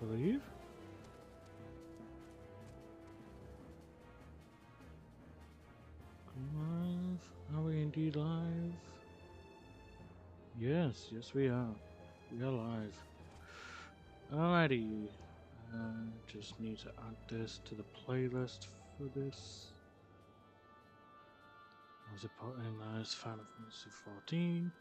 believe. Live? Are we indeed live? Yes, yes we are. We are live. Alrighty. Just need to add this to the playlist for this. Was it put in as Final Fantasy 14?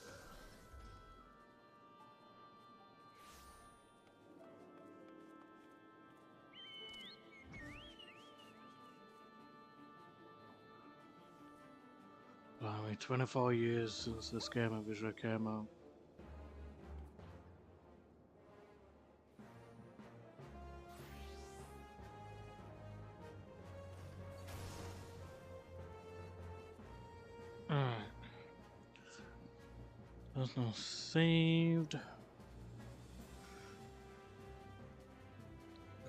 Blimey, 24 years since this game originally came out. Alright. That's not saved.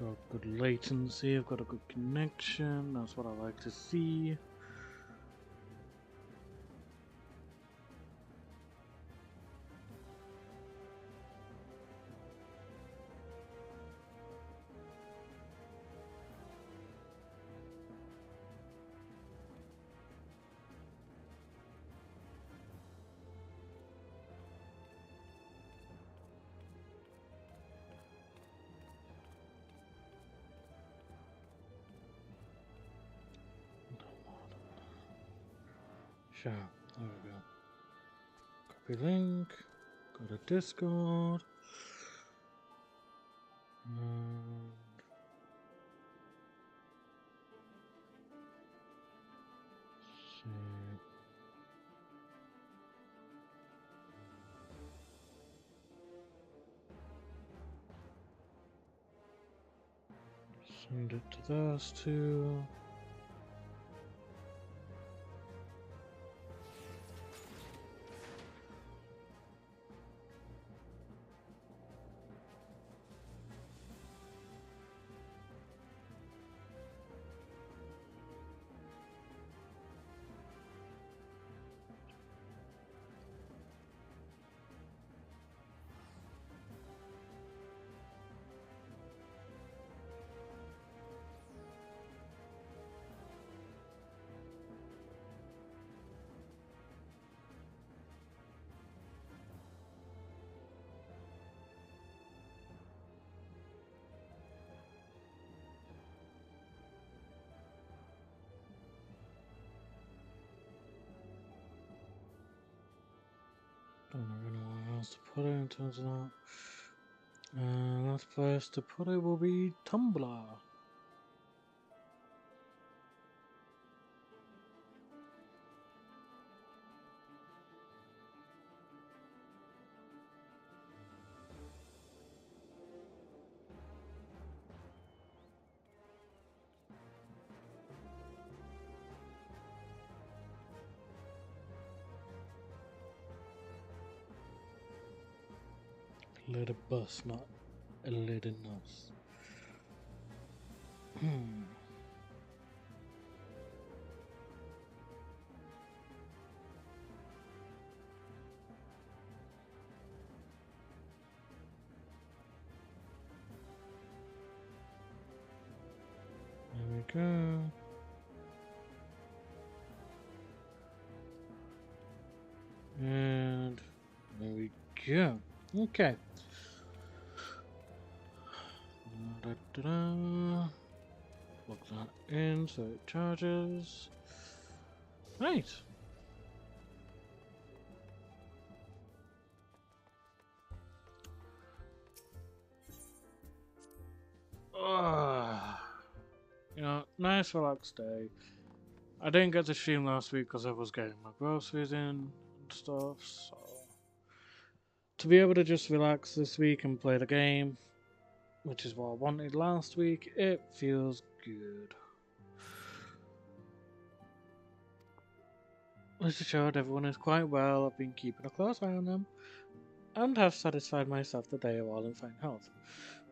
Got good latency, I've got a good connection, that's what I like to see. Sure, there we go. Copy link, go to Discord. And see. Send it to those two. Don't really know where else to put it in terms of that. Last place to put it will be Tumblr. Let a bus, not a little nose. There we go. And there we go. Okay. Da-da-da. Plug that in so it charges. Right. You know, nice relaxed day. I didn't get to stream last week because I was getting my groceries in and stuff, so to be able to just relax this week and play the game, which is what I wanted last week, it feels good. Rest assured, everyone is quite well. I've been keeping a close eye on them and have satisfied myself that they are all in fine health.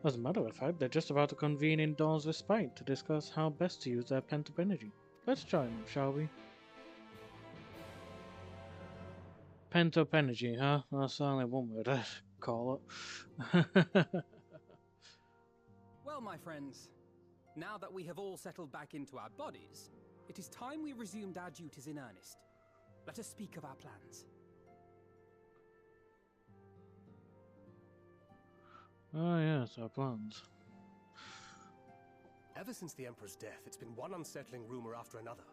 As a matter of fact, they're just about to convene indoors with Spite to discuss how best to use their pent-up energy. Let's join them, shall we? Pent-up energy, huh? That's only one word I'd call it. Well, my friends, now that we have all settled back into our bodies, it is time we resumed our duties in earnest. Let us speak of our plans. Oh yes, our plans. Ever since the Emperor's death, it's been one unsettling rumor after another.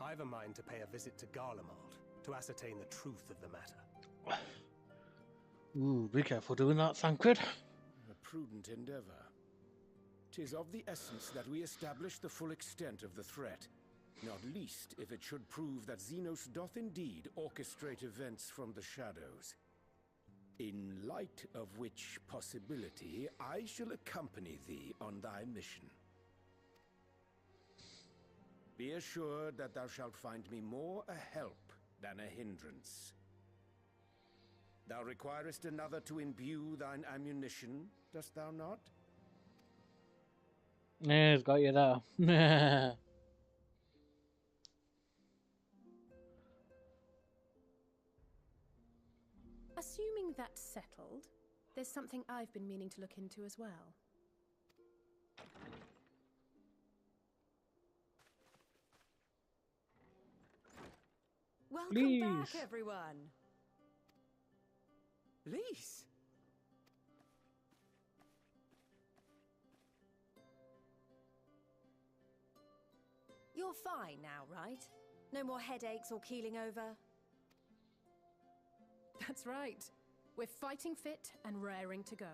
I've a mind to pay a visit to Garlemald to ascertain the truth of the matter. Ooh, be careful doing that, Thancred. A prudent endeavor. 'Tis of the essence that we establish the full extent of the threat, not least if it should prove that Xenos doth indeed orchestrate events from the shadows. In light of which possibility, I shall accompany thee on thy mission. Be assured that thou shalt find me more a help than a hindrance. Thou requirest another to imbue thine ammunition, dost thou not? Yeah, it's got you there. Assuming that's settled, there's something I've been meaning to look into as well. Welcome back, everyone. Lise! You're fine now, right? No more headaches or keeling over? That's right. We're fighting fit and raring to go.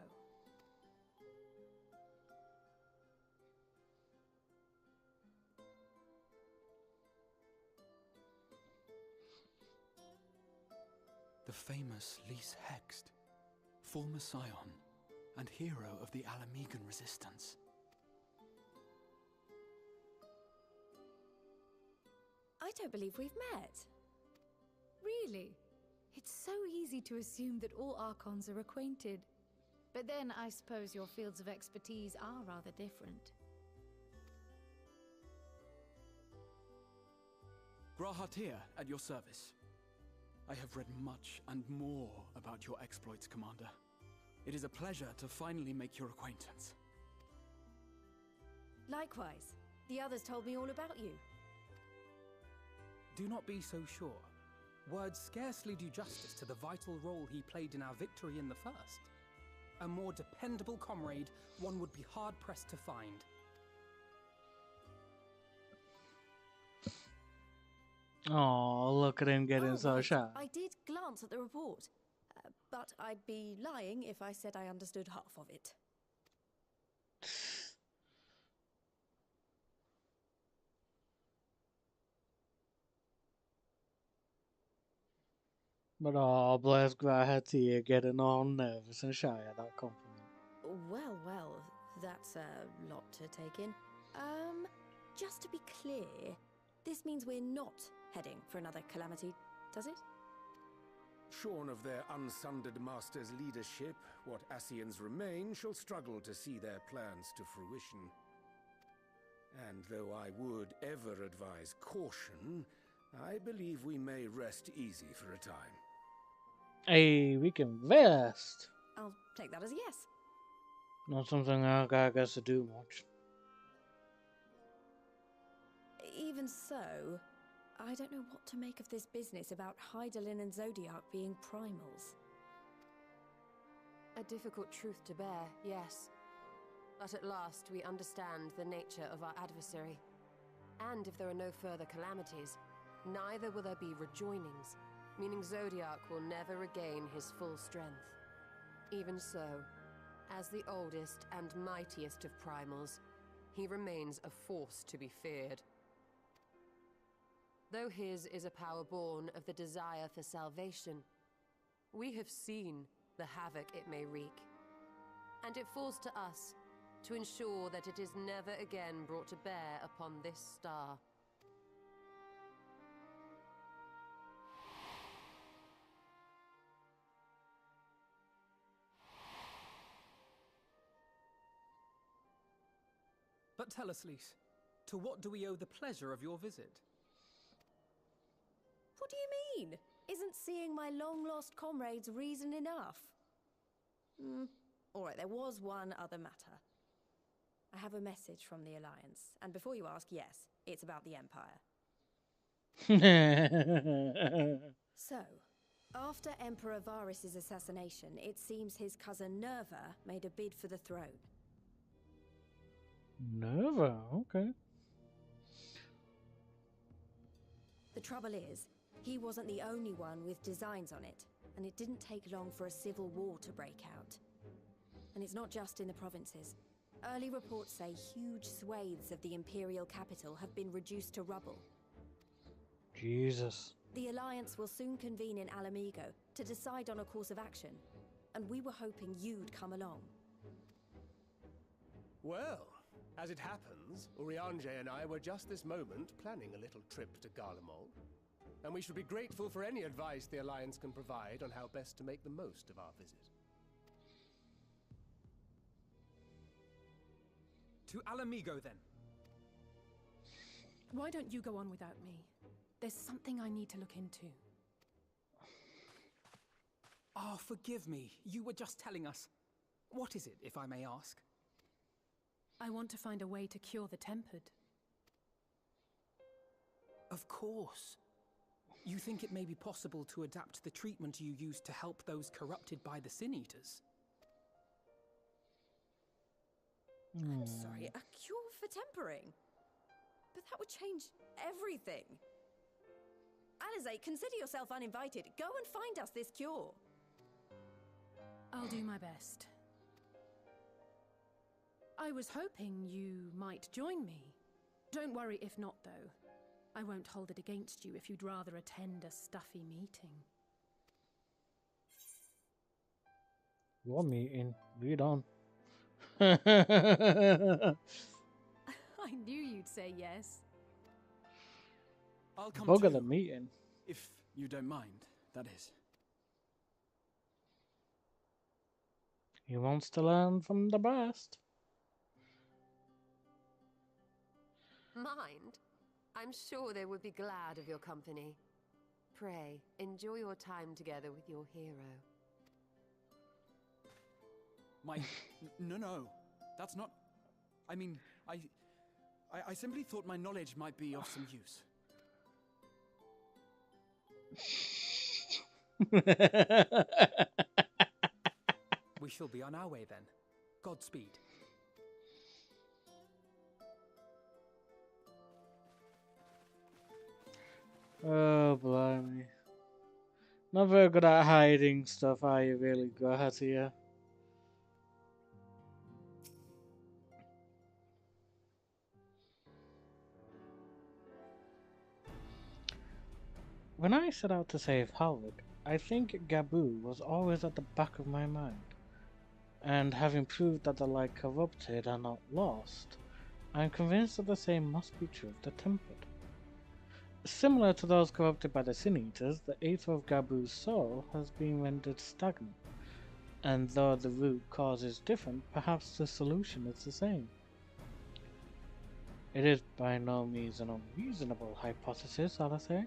The famous Lise Hext, former scion and hero of the Alamegan resistance. I don't believe we've met. Really? It's so easy to assume that all Archons are acquainted. But then I suppose your fields of expertise are rather different. Grahatir, at your service. I have read much and more about your exploits, Commander. It is a pleasure to finally make your acquaintance. Likewise. The others told me all about you. Do not be so sure. Words scarcely do justice to the vital role he played in our victory in the first. A more dependable comrade one would be hard-pressed to find. Oh, look at him getting so right. shy. I did glance at the report, but I'd be lying if I said I understood half of it. But oh, bless Grahatir getting all nervous and shy at that compliment. Well, well, that's a lot to take in. Just to be clear, this means we're not heading for another calamity, does it? Shorn of their unsundered master's leadership, what Ascians remain shall struggle to see their plans to fruition. And though I would ever advise caution, I believe we may rest easy for a time. Hey, we can rest. I'll take that as a yes. Not something our guy gets to do much. Even so, I don't know what to make of this business about Hydaelyn and Zodiac being primals. A difficult truth to bear, yes. But at last we understand the nature of our adversary. And if there are no further calamities, neither will there be rejoinings, meaning Zodiac will never regain his full strength. Even so, as the oldest and mightiest of primals, he remains a force to be feared. Though his is a power born of the desire for salvation, we have seen the havoc it may wreak, and it falls to us to ensure that it is never again brought to bear upon this star. But tell us, Lise, to what do we owe the pleasure of your visit? What do you mean? Isn't seeing my long-lost comrades reason enough? All right, there was one other matter. I have a message from the Alliance. And before you ask, yes, it's about the Empire. So, after Emperor Varys' assassination, it seems his cousin Nerva made a bid for the throne. Nerva, okay. The trouble is, he wasn't the only one with designs on it, and it didn't take long for a civil war to break out. And it's not just in the provinces. Early reports say huge swathes of the Imperial capital have been reduced to rubble. Jesus. The Alliance will soon convene in Alamigo to decide on a course of action, and we were hoping you'd come along. Well, as it happens, Urianger and I were just this moment planning a little trip to Garlemald, and we should be grateful for any advice the Alliance can provide on how best to make the most of our visit. To Alamigo, then. Why don't you go on without me? There's something I need to look into. Ah, forgive me. You were just telling us. What is it, if I may ask? I want to find a way to cure the Tempered. Of course. You think it may be possible to adapt the treatment you use to help those corrupted by the Sin Eaters? I'm sorry, a cure for tempering? But that would change everything. Alizé, consider yourself uninvited. Go and find us this cure. I'll do my best. I was hoping you might join me. Don't worry if not, though. I won't hold it against you if you'd rather attend a stuffy meeting. What meeting? Read on. I knew you'd say yes. I'll come Bugger too, the meeting. if you don't mind, that is. He wants to learn from the best. Mind? I'm sure they would be glad of your company. Pray, enjoy your time together with your hero. No. That's not... I mean, I simply thought my knowledge might be of some use. We shall be on our way then. Godspeed. Oh, blimey. Not very good at hiding stuff, are you really, Gratia? When I set out to save Halvik, I think Gabu was always at the back of my mind. And having proved that the light corrupted and not lost, I am convinced that the same must be true of the Tempered. Similar to those corrupted by the Sin Eaters, the aether of Gabu's soul has been rendered stagnant, and though the root cause is different, perhaps the solution is the same. It is by no means an unreasonable hypothesis, I'll say,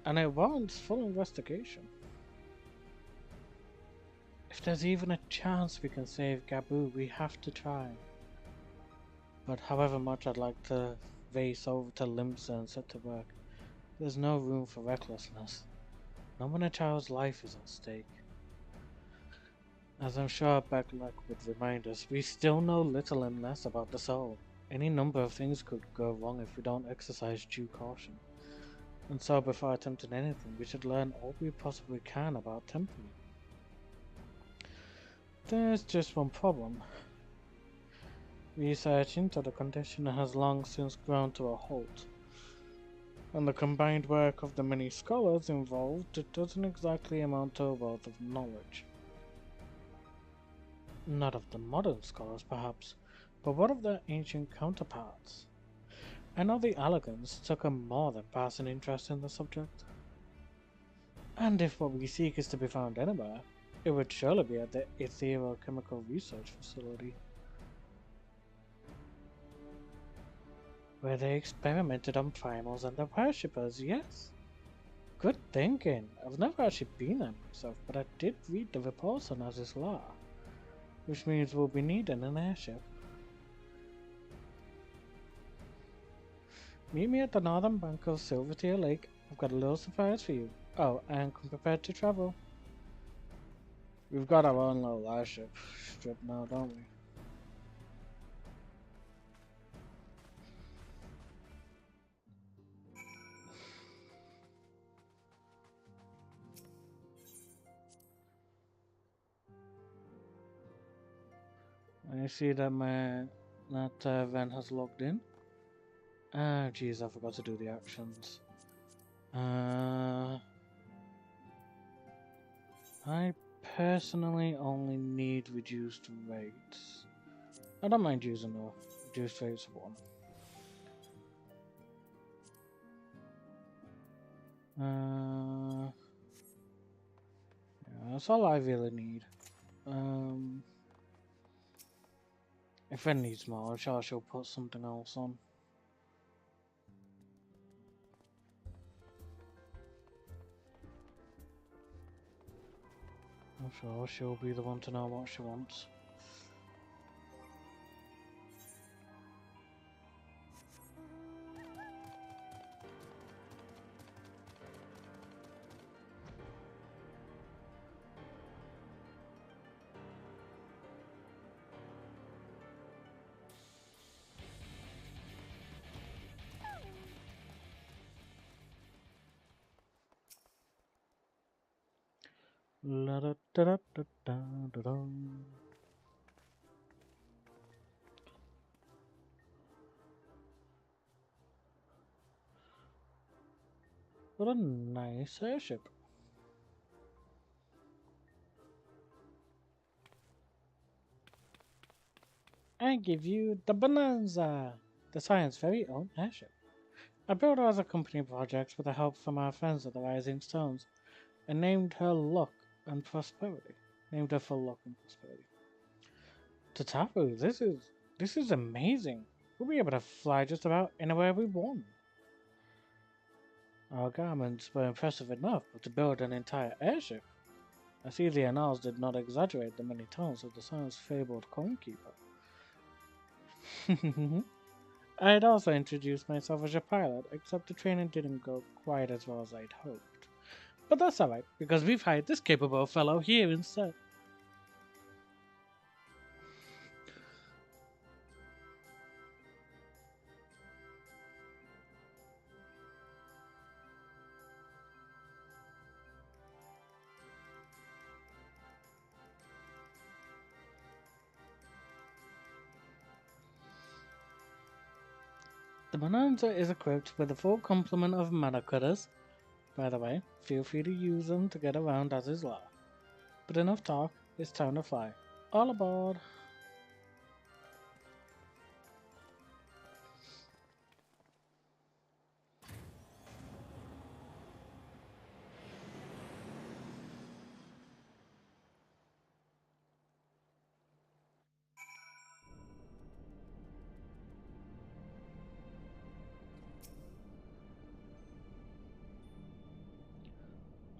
and it warrants full investigation. If there's even a chance we can save Gabu, we have to try. But however much I'd like to race over to Limsa and set to work, there's no room for recklessness, not when a child's life is at stake. As I'm sure Beckluck would remind us, we still know little and less about the soul. Any number of things could go wrong if we don't exercise due caution. And so before attempting anything, we should learn all we possibly can about Temple. There's just one problem. Research into the condition has long since ground to a halt, and the combined work of the many scholars involved, it doesn't exactly amount to a wealth of knowledge. Not of the modern scholars, perhaps, but what of their ancient counterparts? I know the Allegans took a more than passing interest in the subject. And if what we seek is to be found anywhere, it would surely be at the Etherochemical Research Facility, where they experimented on primals and their worshippers, yes. Good thinking. I've never actually been there myself, but I did read the reports on Azizlar, which means we'll be needing an airship. Meet me at the northern bank of Silvertear Lake. I've got a little surprise for you. Oh, and come prepared to travel. We've got our own little airship strip now, don't we? I see that Ven has logged in. Ah, jeez, I forgot to do the actions. I personally only need reduced rates. I don't mind using the reduced rates one. Yeah, that's all I really need. If Ren needs more, I'm sure she'll put something else on. I'm sure she'll be the one to know what she wants. La da da da da da da da. What a nice airship. I give you the Bonanza, the science's very own airship. I built her as a company project with the help from our friends at the Rising Stones, and named her Luck and Prosperity. Named her for Luck and Prosperity. Tataru, this is amazing. We'll be able to fly just about anywhere we want. Our garments were impressive enough, but to build an entire airship, I see the annals did not exaggerate the many talents of the sun's fabled coinkeeper. I had also introduced myself as a pilot, except the training didn't go quite as well as I'd hoped. But that's alright, because we've hired this capable fellow here instead. The Bonanza is equipped with a full complement of mana cutters. By the way, feel free to use them to get around as is law. But enough talk, it's time to fly. All aboard!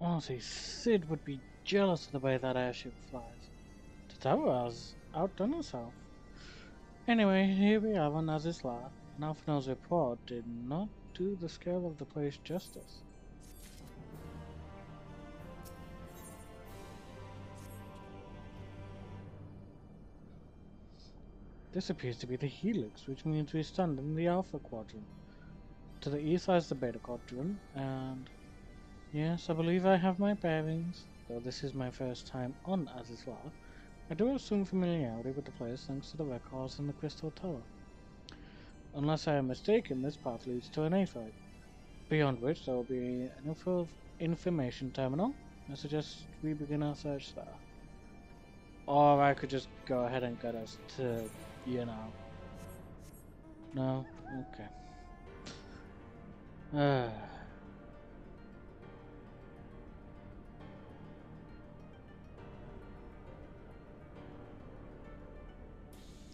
Honestly, Sid would be jealous of the way that airship flies. Tataru has outdone herself. Anyway, here we are on Azizla, and Alphina's report did not do the scale of the place justice. This appears to be the helix, which means we stand in the Alpha Quadrant. To the east lies the Beta Quadrant, and yes, I believe I have my bearings. Though this is my first time on Azizla, I do have some familiarity with the place thanks to the records in the Crystal Tower. Unless I am mistaken, this path leads to an airfield, beyond which there will be an information terminal. I suggest we begin our search there. Or I could just go ahead and get us to, you know. No? Okay.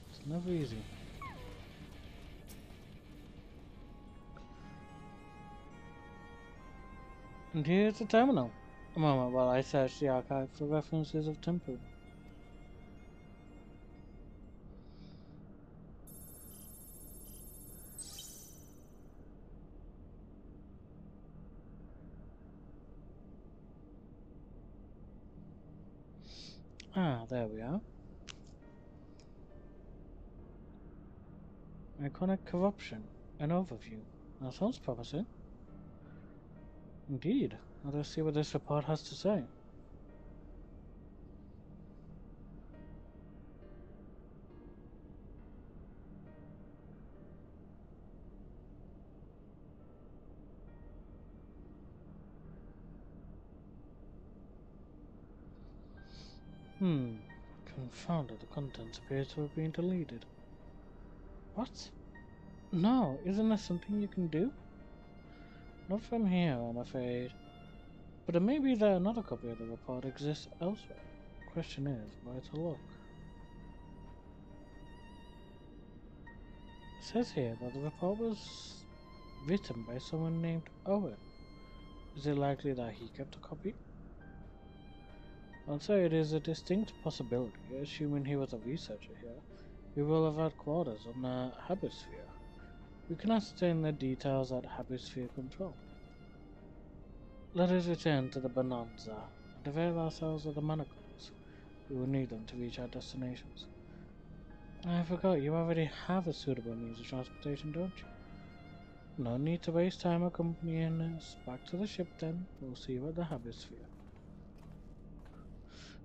It's never easy. And here's the terminal. A moment while I search the archive for references of tempo. there we are. Iconic corruption. An overview. That sounds promising. Indeed. Let us see what this report has to say. Confounded, the contents appear to have been deleted. What? No, isn't there something you can do? Not from here, I'm afraid. But it may be that another copy of the report exists elsewhere. The question is, where to look? It says here that the report was written by someone named Owen. Is it likely that he kept a copy? I'd say it is a distinct possibility, assuming he was a researcher here. He will have had quarters on the Habisphere. We can ascertain the details at Habisphere Control. Let us return to the Bonanza and avail ourselves of the manacles. We will need them to reach our destinations. I forgot, you already have a suitable means of transportation, don't you? No need to waste time accompanying us back to the ship then. We'll see you at the Habisphere.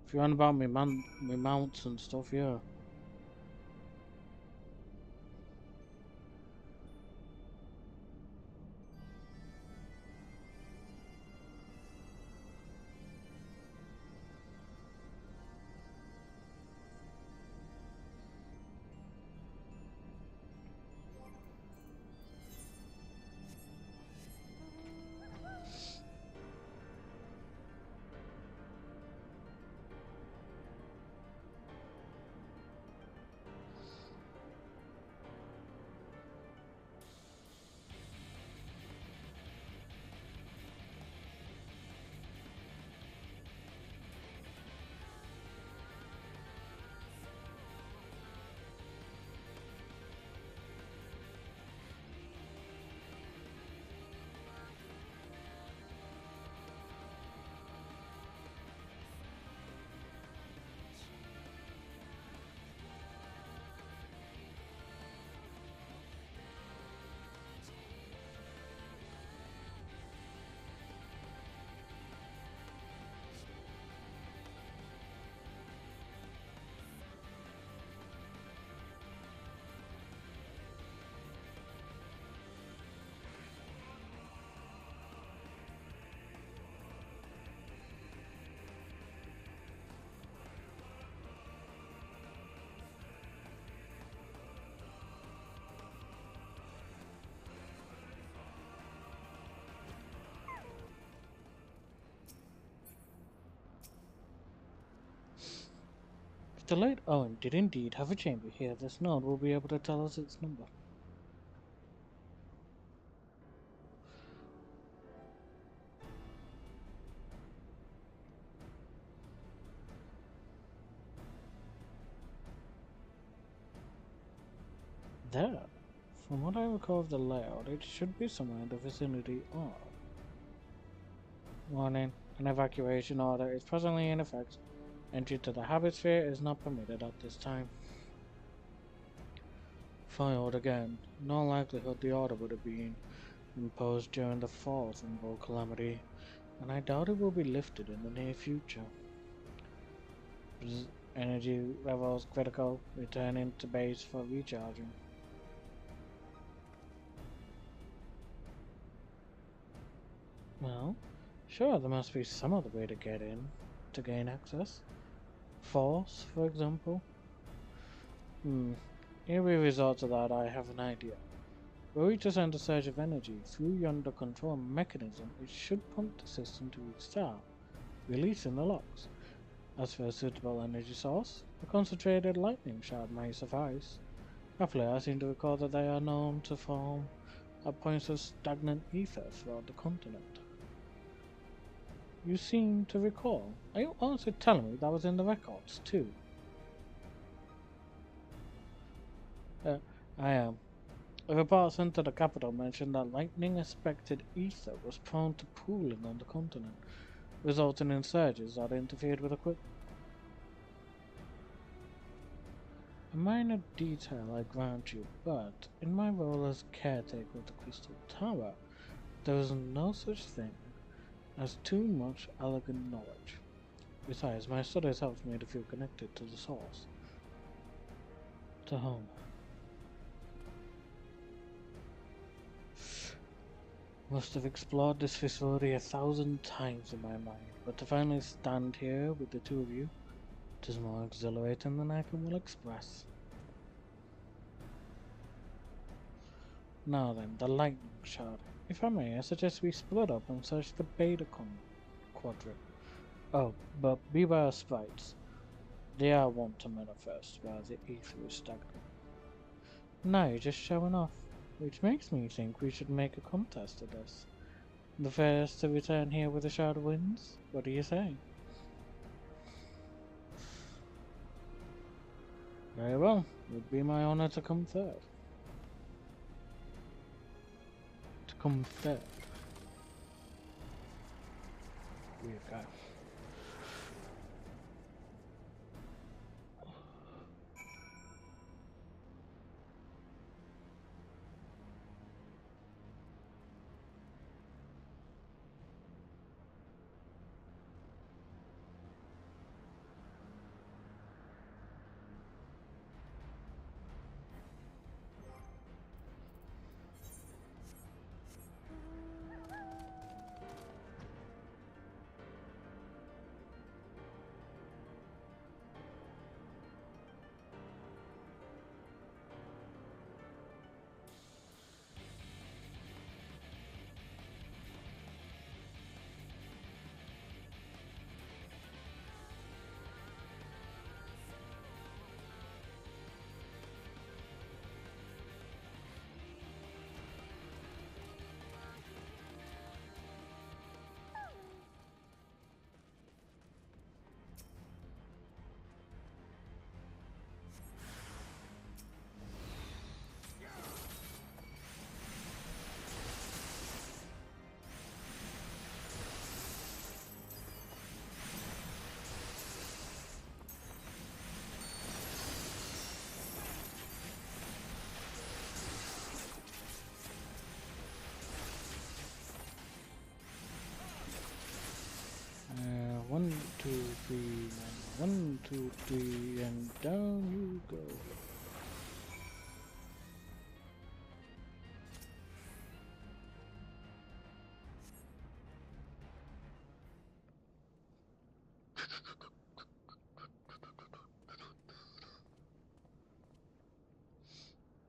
If you're on about me mounts and stuff, yeah. If the late Owen did indeed have a chamber here, this node will be able to tell us its number. There. From what I recall of the layout, it should be somewhere in the vicinity of. Warning, an evacuation order is presently in effect. Entry to the Habisphere is not permitted at this time. Filed again. In all likelihood the order would have been imposed during the fourth Umbo calamity, and I doubt it will be lifted in the near future. Energy levels critical. Returning to base for recharging. Well, sure, there must be some other way to get in, to gain access. Force, for example. Ere we resort to that, I have an idea. Were we to send a surge of energy through yonder control mechanism, it should prompt the system to restart, releasing the locks. As for a suitable energy source, a concentrated lightning shard may suffice. Roughly, I seem to recall that they are known to form at points of stagnant ether throughout the continent. You seem to recall. Are you honestly telling me that was in the records, too? I am. A report sent to the capital mentioned that lightning-aspected ether was prone to pooling on the continent, resulting in surges that interfered with equipment. A minor detail, I grant you, but in my role as caretaker of the Crystal Tower, there is no such thing as too much elegant knowledge. Besides, my studies helped me to feel connected to the source. To home. Must have explored this facility 1,000 times in my mind, but to finally stand here with the two of you, it is more exhilarating than I can well express. Now then, the lightning shard. If I may, I suggest we split up and search the Beta Quadrant. Oh, but beware of sprites. They are wont to manifest while the ether is stagnant. Now you're just showing off, which makes me think we should make a contest of this. The first to return here with a shard wins. What do you say? Very well. It would be my honor to come third. To come third. Weird guy. One, two, three, one, two, three, and down you go.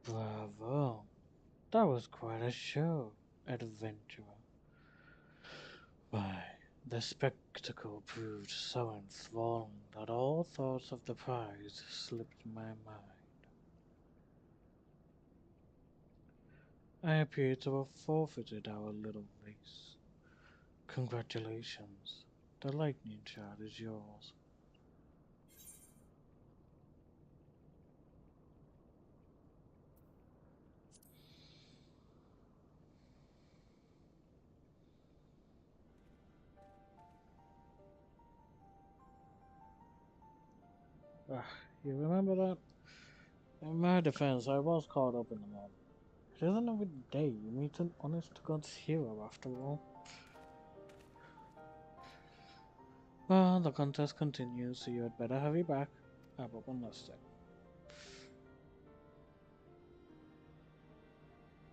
Bravo! That was quite a show, adventurer. Why, the spectacle proved so enthralling that all thoughts of the prize slipped my mind. I appear to have forfeited our little race. Congratulations. The lightning shard is yours. You remember that? In my defense, I was caught up in the moment. It isn't every day you meet an honest-to-God's hero, after all. Well, the contest continues, so you had better hurry back. But one last thing.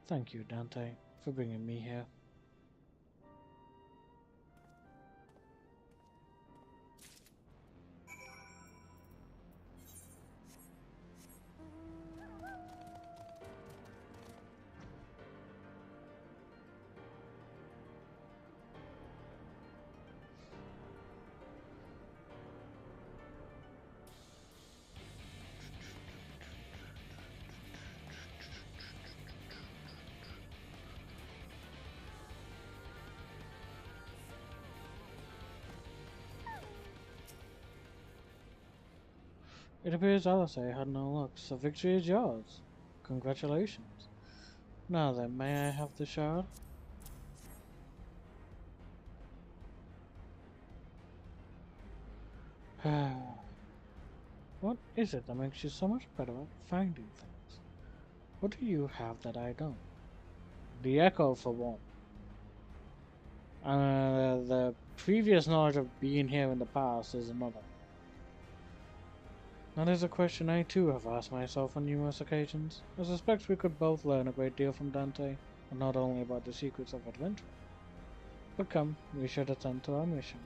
Thank you, Dante, for bringing me here. It appears Alice had no luck, so victory is yours. Congratulations. Now then, may I have the shard? What is it that makes you so much better at finding things? What do you have that I don't? The echo, for one. The previous knowledge of being here in the past is another. That is a question I too have asked myself on numerous occasions. I suspect we could both learn a great deal from Dante, and not only about the secrets of adventure. But come, we should attend to our mission.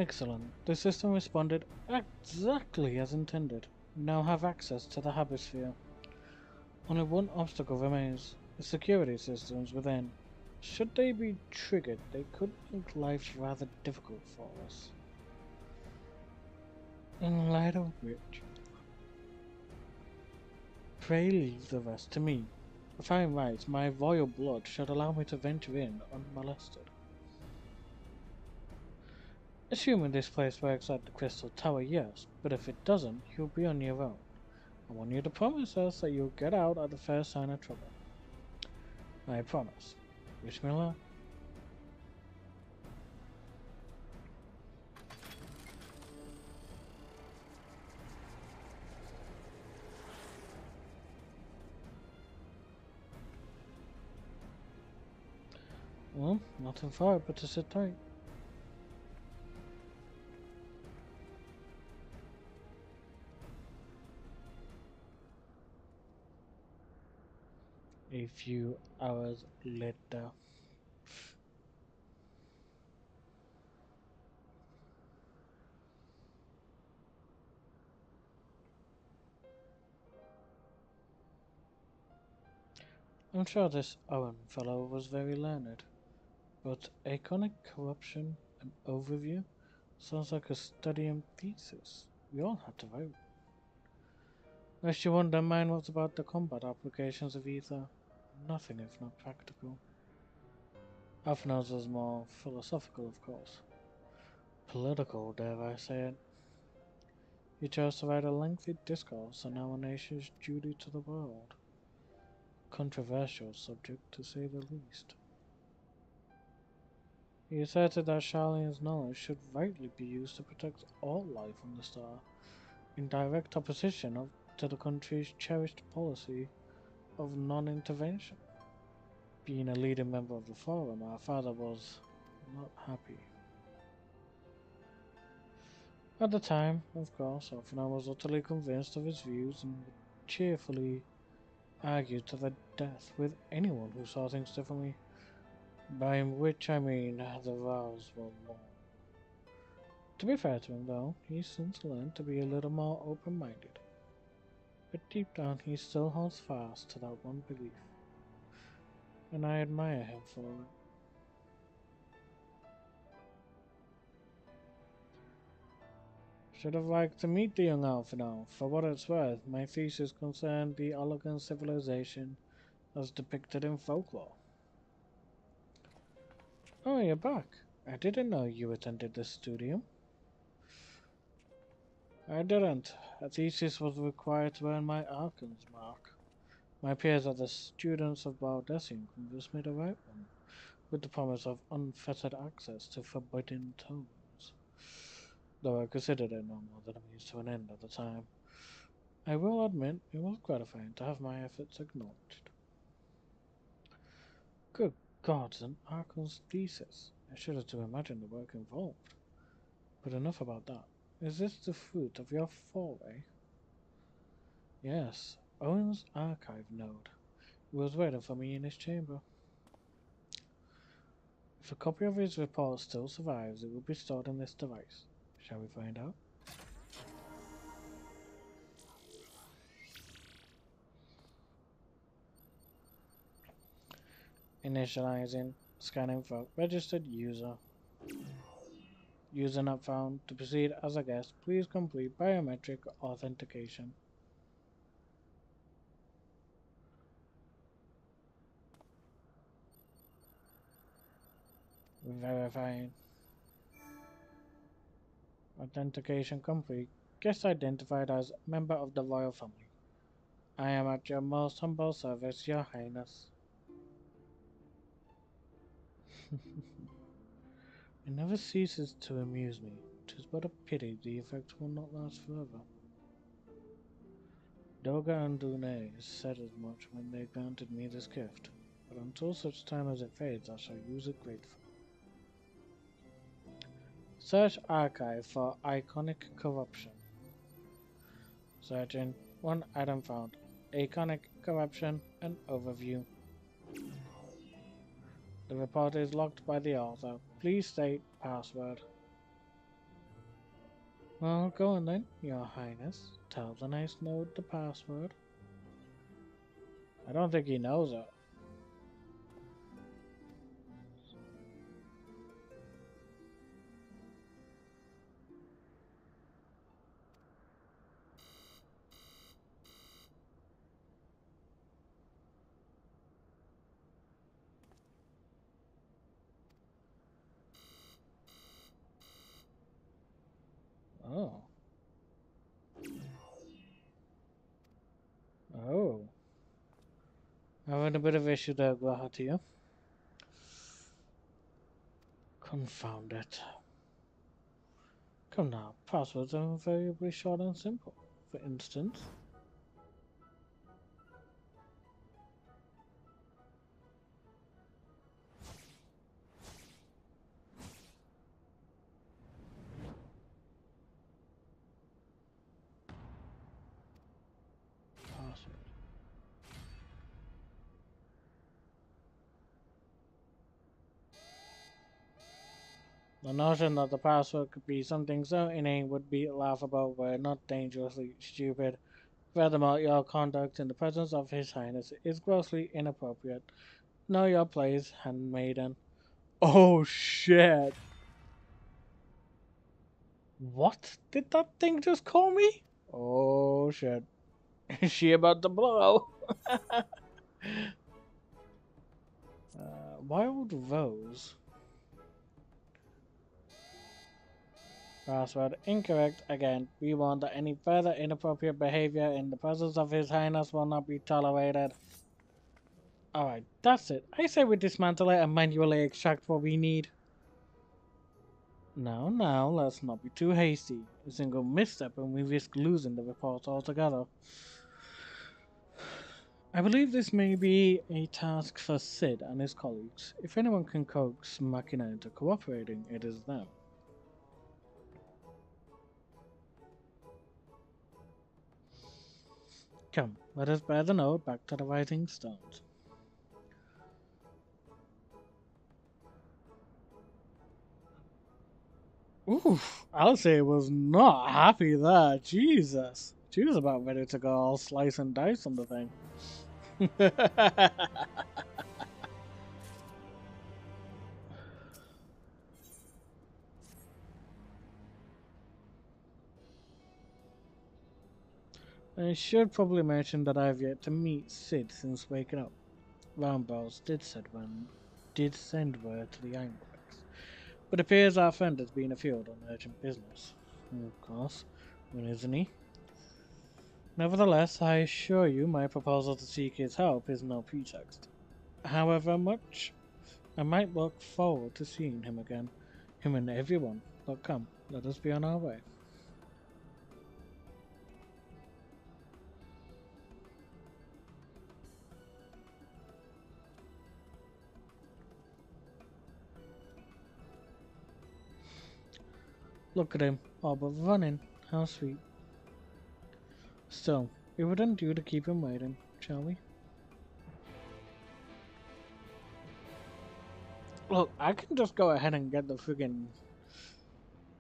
Excellent. The system responded exactly as intended. We now have access to the Habisphere. Only one obstacle remains: the security systems within. Should they be triggered, they could make life rather difficult for us. In light of which, pray leave the rest to me. If I am right, my royal blood should allow me to venture in unmolested. Assuming this place works at the Crystal Tower, yes, but if it doesn't, you'll be on your own. I want you to promise us that you'll get out at the first sign of trouble. I promise. Wish me luck. Well, nothing for it but to sit tight. A few hours later. I'm sure this Owen fellow was very learned, but Iconic Corruption and Overview sounds like a studying thesis. We all had to write. Lest you wonder, mine was about the combat applications of ether. Nothing if not practical. Afner's was more philosophical, of course. Political, dare I say it. He chose to write a lengthy discourse on our nation's duty to the world. Controversial subject, to say the least. He asserted that Charlene's knowledge should rightly be used to protect all life on the star, in direct opposition to the country's cherished policy of non-intervention. Being a leading member of the Forum, our father was not happy. At the time, of course, Offner was utterly convinced of his views and would cheerfully argue to the death with anyone who saw things differently, by which I mean the vows were long. To be fair to him, though, he's since learned to be a little more open-minded. But deep down, he still holds fast to that one belief, and I admire him for it. Should have liked to meet the young Alphinaud. For what it's worth, my thesis concerned the elegant civilization as depicted in folklore. Oh, you're back. I didn't know you attended the studio. I didn't. A thesis was required to earn my Archon's mark. My peers at the Students of Baldessian convinced me to write one, with the promise of unfettered access to forbidden tomes. Though I considered it no more than a means to an end at the time. I will admit it was gratifying to have my efforts acknowledged. Good gods, an Archon's thesis. I shudder to imagine the work involved. But enough about that. Is this the fruit of your foray? Yes, Owen's archive node. He was waiting for me in his chamber. If a copy of his report still survives, it will be stored in this device. Shall we find out? Initializing. Scanning for registered user. User not found. To proceed as a guest, please complete biometric authentication. Verifying. Authentication complete. Guest identified as member of the royal family. I am at your most humble service, Your Highness. It never ceases to amuse me. 'Tis but a pity the effect will not last forever. Doga and Dune said as much when they granted me this gift, but until such time as it fades, I shall use it gratefully. Search archive for iconic corruption. Searching. One item found. Iconic corruption and overview. The report is locked by the author. Please state password. Well, go on then, Your Highness. Tell the nice node the password. I don't think he knows it. Oh. Oh. Having a bit of issue there, Guahatia. Confound it. Come now, passwords are invariably short and simple. For instance, password. The notion that the password could be something so inane would be laughable were it not dangerously stupid. Furthermore, your conduct in the presence of His Highness is grossly inappropriate. Know your place, handmaiden. Oh shit! What did that thing just call me? Oh shit. Is she about to blow? Wild Rose. Password incorrect again. We warn that any further inappropriate behavior in the presence of His Highness will not be tolerated. Alright, that's it. I say we dismantle it and manually extract what we need. Now, let's not be too hasty. A single misstep and we risk losing the report altogether. I believe this may be a task for Sid and his colleagues. If anyone can coax Machina into cooperating, it is them. Come, let us bear the note back to the Rising Stones. Oof, Alice was not happy there. Jesus. She was about ready to go all slice and dice on the thing. I should probably mention that I have yet to meet Sid since waking up. Roundbells did send word to the Ironworks, but appears our friend has been afield on urgent business. Of course, when isn't he? Nevertheless, I assure you my proposal to seek his help is no pretext. However much I might look forward to seeing him again, him and everyone, but come, let us be on our way. Look at him, all but running. How sweet. Still, it wouldn't do to keep him waiting, shall we? Look, I can just go ahead and get the friggin'...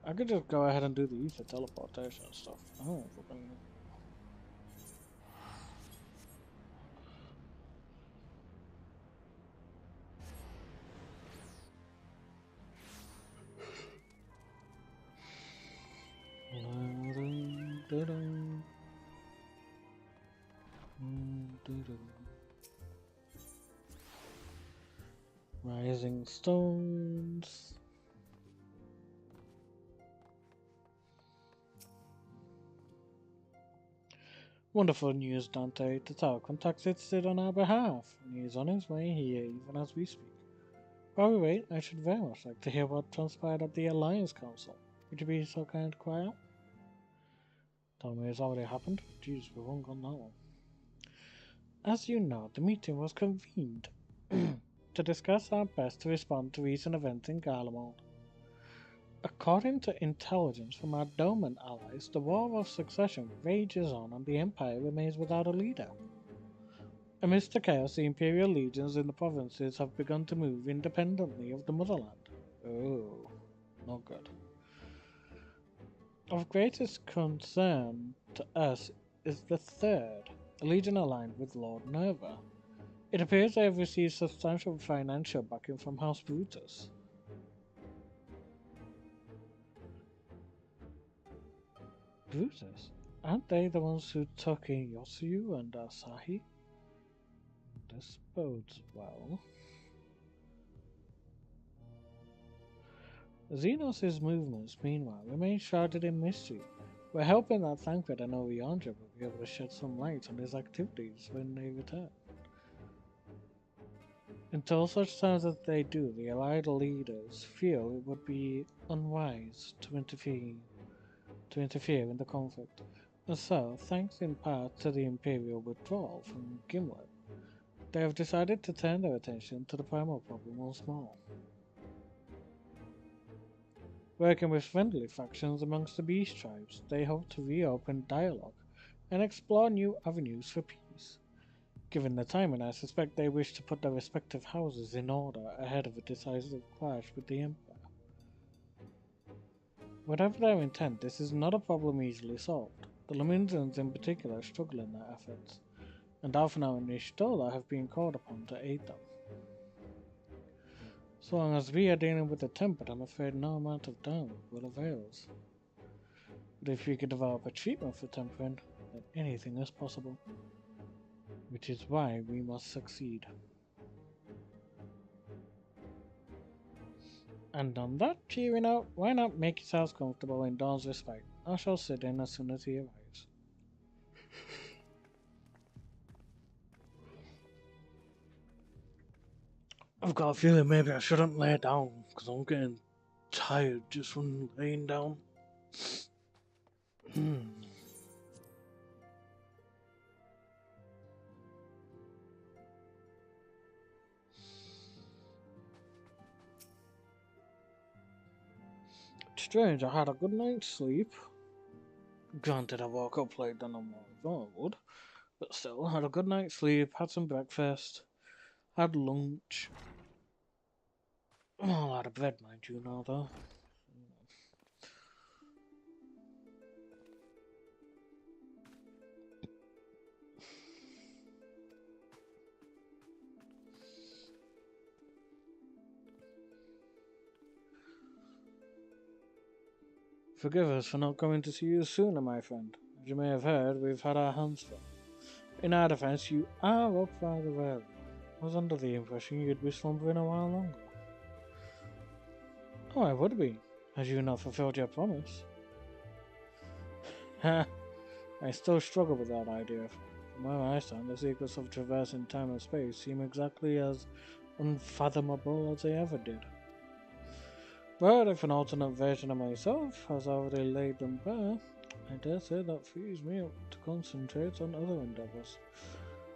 I could just go ahead and do the ether teleportation and stuff. Oh, fucking... Rising Stones. Wonderful news, Dante. The tower contacted on our behalf, and he is on his way here even as we speak. While we wait, I should very much like to hear what transpired at the Alliance Council. Would you be so kind to quiet? Tell me it's already happened? Jeez, we won't go on that one. As you know, the meeting was convened to discuss our best to respond to recent events in Garlemald. According to intelligence from our Doman allies, the War of Succession rages on and the Empire remains without a leader. Amidst the chaos, the Imperial legions in the provinces have begun to move independently of the motherland. Oh, not good. Of greatest concern to us is the third, a legion aligned with Lord Nerva. It appears they have received substantial financial backing from House Brutus. Brutus? Aren't they the ones who took in Yosuyu and Asahi? This bodes well. Xenos' movements, meanwhile, remain shrouded in mystery. We're hoping that Thancred and Oriandra will be able to shed some light on his activities when they return. Until such time as they do, the Allied leaders feel it would be unwise to interfere in the conflict, and so, thanks in part to the Imperial withdrawal from Gimlet, they have decided to turn their attention to the primal problem once more. Working with friendly factions amongst the Beast tribes, they hope to reopen dialogue and explore new avenues for peace. Given the timing, I suspect they wish to put their respective houses in order ahead of a decisive clash with the Empire. Whatever their intent, this is not a problem easily solved. The Lominsians in particular struggle in their efforts, and Alphanau and Ishtola have been called upon to aid them. So long as we are dealing with the tempered, I'm afraid no amount of damage will avail us. But if we could develop a treatment for tempering, then anything is possible. Which is why we must succeed. And on that cheery note, why not make yourselves comfortable in Dawn's respite? I shall sit in as soon as he arrives. I've got a feeling maybe I shouldn't lay down, because I'm getting tired just from laying down. Strange, I had a good night's sleep. Granted, I woke up late than I thought I would, but still, had a good night's sleep, had some breakfast, had lunch. Well, I had a bread, mind you, now though. Forgive us for not coming to see you sooner, my friend. As you may have heard, we've had our hands full. In our defense, you are up rather early. I was under the impression you'd be slumbering a while longer. Oh, I would be, as you not fulfilled your promise. Ha! I still struggle with that idea. From where I stand, the secrets of traversing time and space seem exactly as unfathomable as they ever did. But if an alternate version of myself has already laid them bare, I dare say that frees me up to concentrate on other endeavours.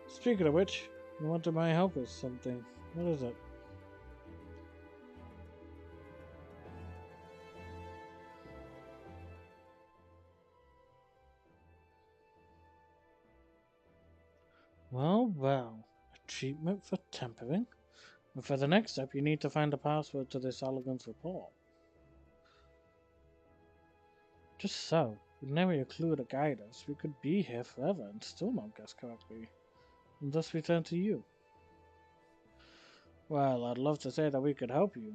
Speaking of which, you wanted my help with something. What is it? Well, well, a treatment for tempering? And for the next step, you need to find a password to this elegant report. Just so, with never a clue to guide us, we could be here forever and still not guess correctly, and thus return to you. Well, I'd love to say that we could help you.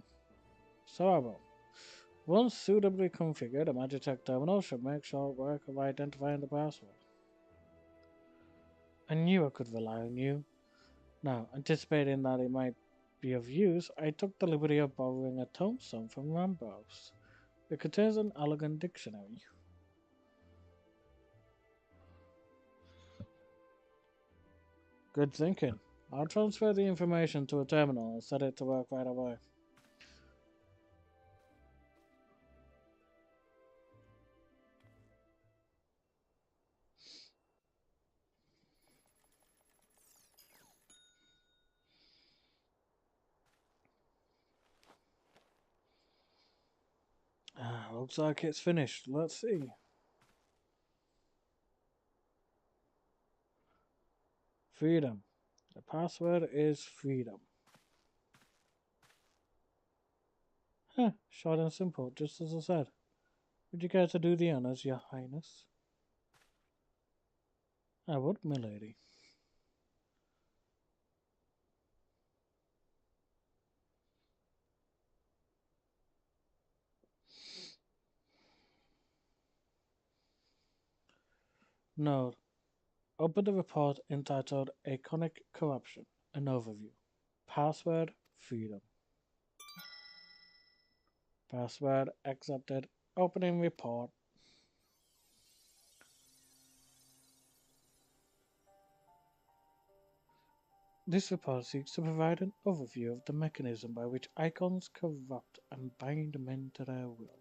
So I will. Once suitably configured, a Magitech terminal should make short work of identifying the password. I knew I could rely on you. Now, anticipating that it might be of use, I took the liberty of borrowing a tombstone from Rambos. It contains an elegant dictionary. Good thinking. I'll transfer the information to a terminal and set it to work right away. Looks like it's finished. Let's see. Freedom. The password is freedom. Huh, short and simple, just as I said. Would you care to do the honors, Your Highness? I would, milady. Note. Open the report entitled Iconic Corruption, an overview. Password, freedom. Password, accepted. Opening report. This report seeks to provide an overview of the mechanism by which icons corrupt and bind men to their will.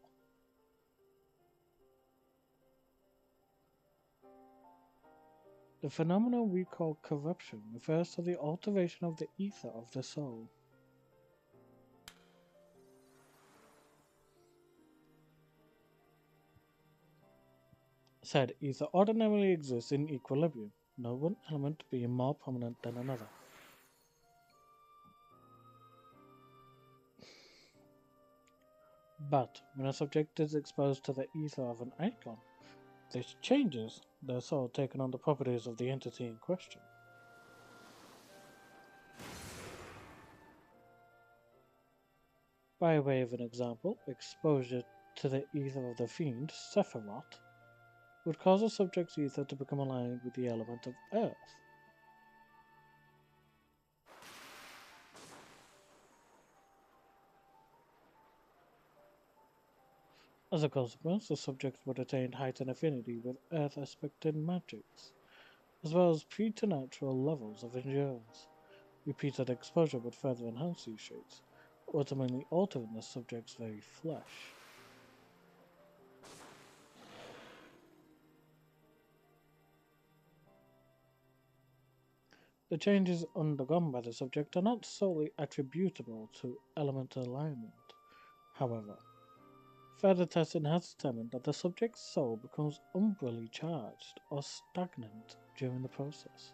The phenomenon we call corruption refers to the alteration of the ether of the soul. Said ether ordinarily exists in equilibrium, no one element being more prominent than another. But when a subject is exposed to the ether of an icon, this changes their soul taking on the properties of the entity in question. By way of an example, exposure to the ether of the fiend, Sephiroth, would cause a subject's ether to become aligned with the element of earth. As a consequence, the subject would attain heightened affinity with earth-aspected magics, as well as preternatural levels of endurance. Repeated exposure would further enhance these traits, ultimately altering the subject's very flesh. The changes undergone by the subject are not solely attributable to elemental alignment. However, further testing has determined that the subject's soul becomes umbrally charged or stagnant during the process.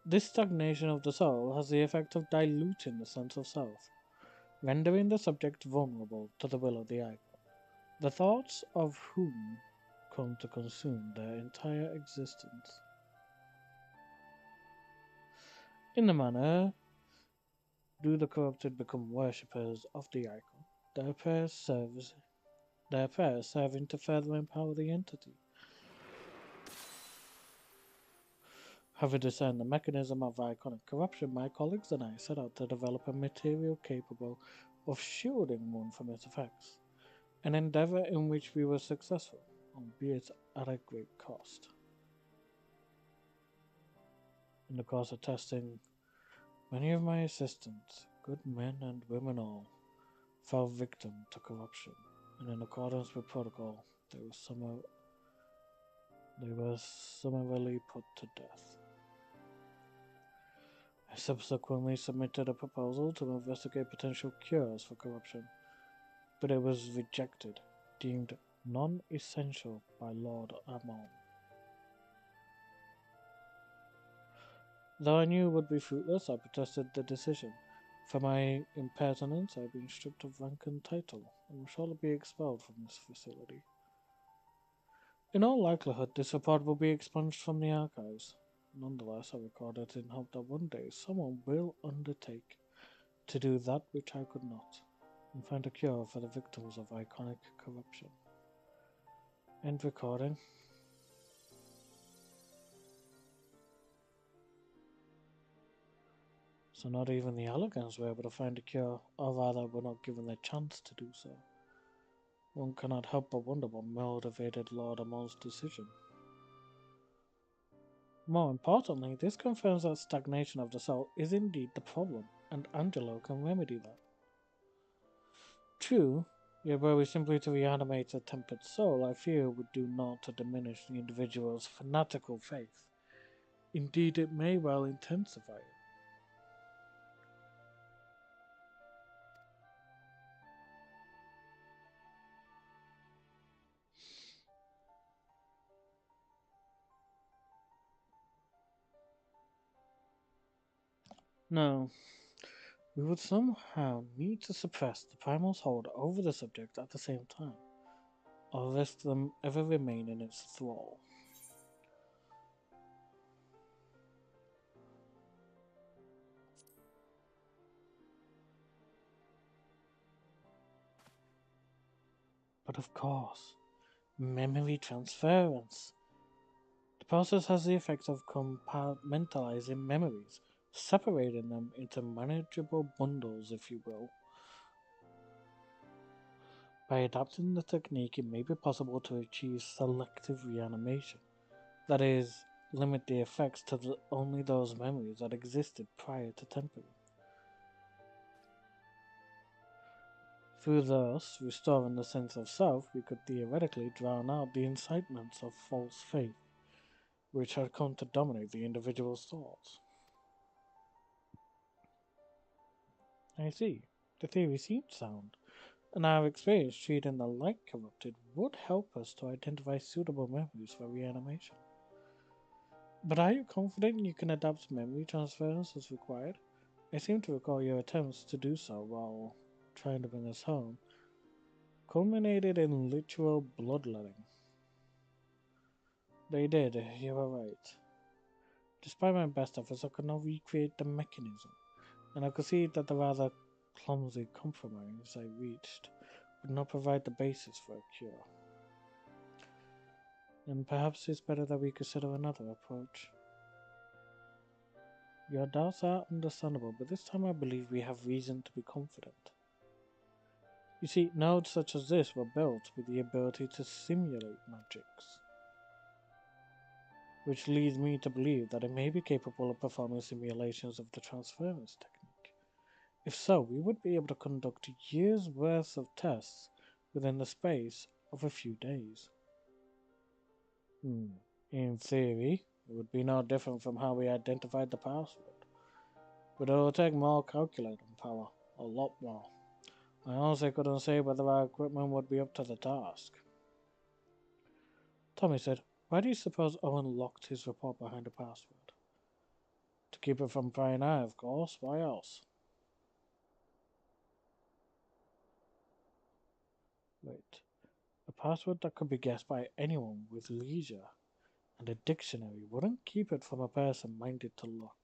This stagnation of the soul has the effect of diluting the sense of self, rendering the subject vulnerable to the will of the icon, the thoughts of whom come to consume their entire existence. In the manner do the corrupted become worshippers of the icon, their prayers serving to further empower the entity. Having discerned the mechanism of iconic corruption, my colleagues and I set out to develop a material capable of shielding one from its effects, an endeavor in which we were successful, albeit at a great cost. In the course of testing, many of my assistants, good men and women all, fell victim to corruption, and in accordance with protocol, they were summarily put to death. I subsequently submitted a proposal to investigate potential cures for corruption, but it was rejected, deemed non-essential by Lord Amon. Though I knew it would be fruitless, I protested the decision. For my impertinence, I have been stripped of rank and title, and will shortly be expelled from this facility. In all likelihood, this report will be expunged from the archives. Nonetheless, I record it in hope that one day someone will undertake to do that which I could not, and find a cure for the victims of iconic corruption. End recording. So not even the Elegans were able to find a cure, or rather were not given the chance to do so. One cannot help but wonder what motivated Lord Amon's decision. More importantly, this confirms that stagnation of the soul is indeed the problem, and Angelo can remedy that. True, yet were we simply to reanimate a tempered soul, I fear it would do naught to diminish the individual's fanatical faith. Indeed, it may well intensify it. No, we would somehow need to suppress the primal's hold over the subject at the same time, or risk them ever remain in its thrall. But of course, memory transference. The process has the effect of compartmentalizing memories, separating them into manageable bundles, if you will. By adapting the technique, it may be possible to achieve selective reanimation. That is, limit the effects to only those memories that existed prior to tempering. Through thus restoring the sense of self, we could theoretically drown out the incitements of false faith, which had come to dominate the individual's thoughts. I see. The theory seems sound, and our experience treating the light corrupted would help us to identify suitable memories for reanimation. But are you confident you can adapt memory transference as required? I seem to recall your attempts to do so while trying to bring us home culminated in literal bloodletting. They did, you were right. Despite my best efforts, I could not recreate the mechanism, and I could see that the rather clumsy compromise I reached would not provide the basis for a cure. And perhaps it's better that we consider another approach. Your doubts are understandable, but this time I believe we have reason to be confident. You see, nodes such as this were built with the ability to simulate magics, which leads me to believe that it may be capable of performing simulations of the transference technique. If so, we would be able to conduct years' worth of tests within the space of a few days. In theory, it would be no different from how we identified the password, but it will take more calculating power, a lot more. I honestly couldn't say whether our equipment would be up to the task. Tommy said, "Why do you suppose Owen locked his report behind a password?" "To keep it from prying eye, of course. Why else?" Wait. A password that could be guessed by anyone with leisure and a dictionary wouldn't keep it from a person minded to look.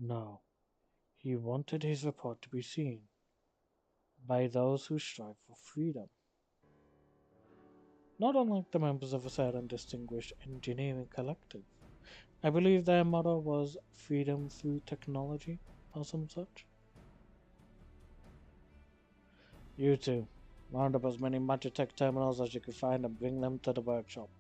No. He wanted his report to be seen by those who strive for freedom. Not unlike the members of a certain distinguished engineering collective. I believe their motto was freedom through technology, or some such. You two, round up as many Magitech terminals as you can find and bring them to the workshop.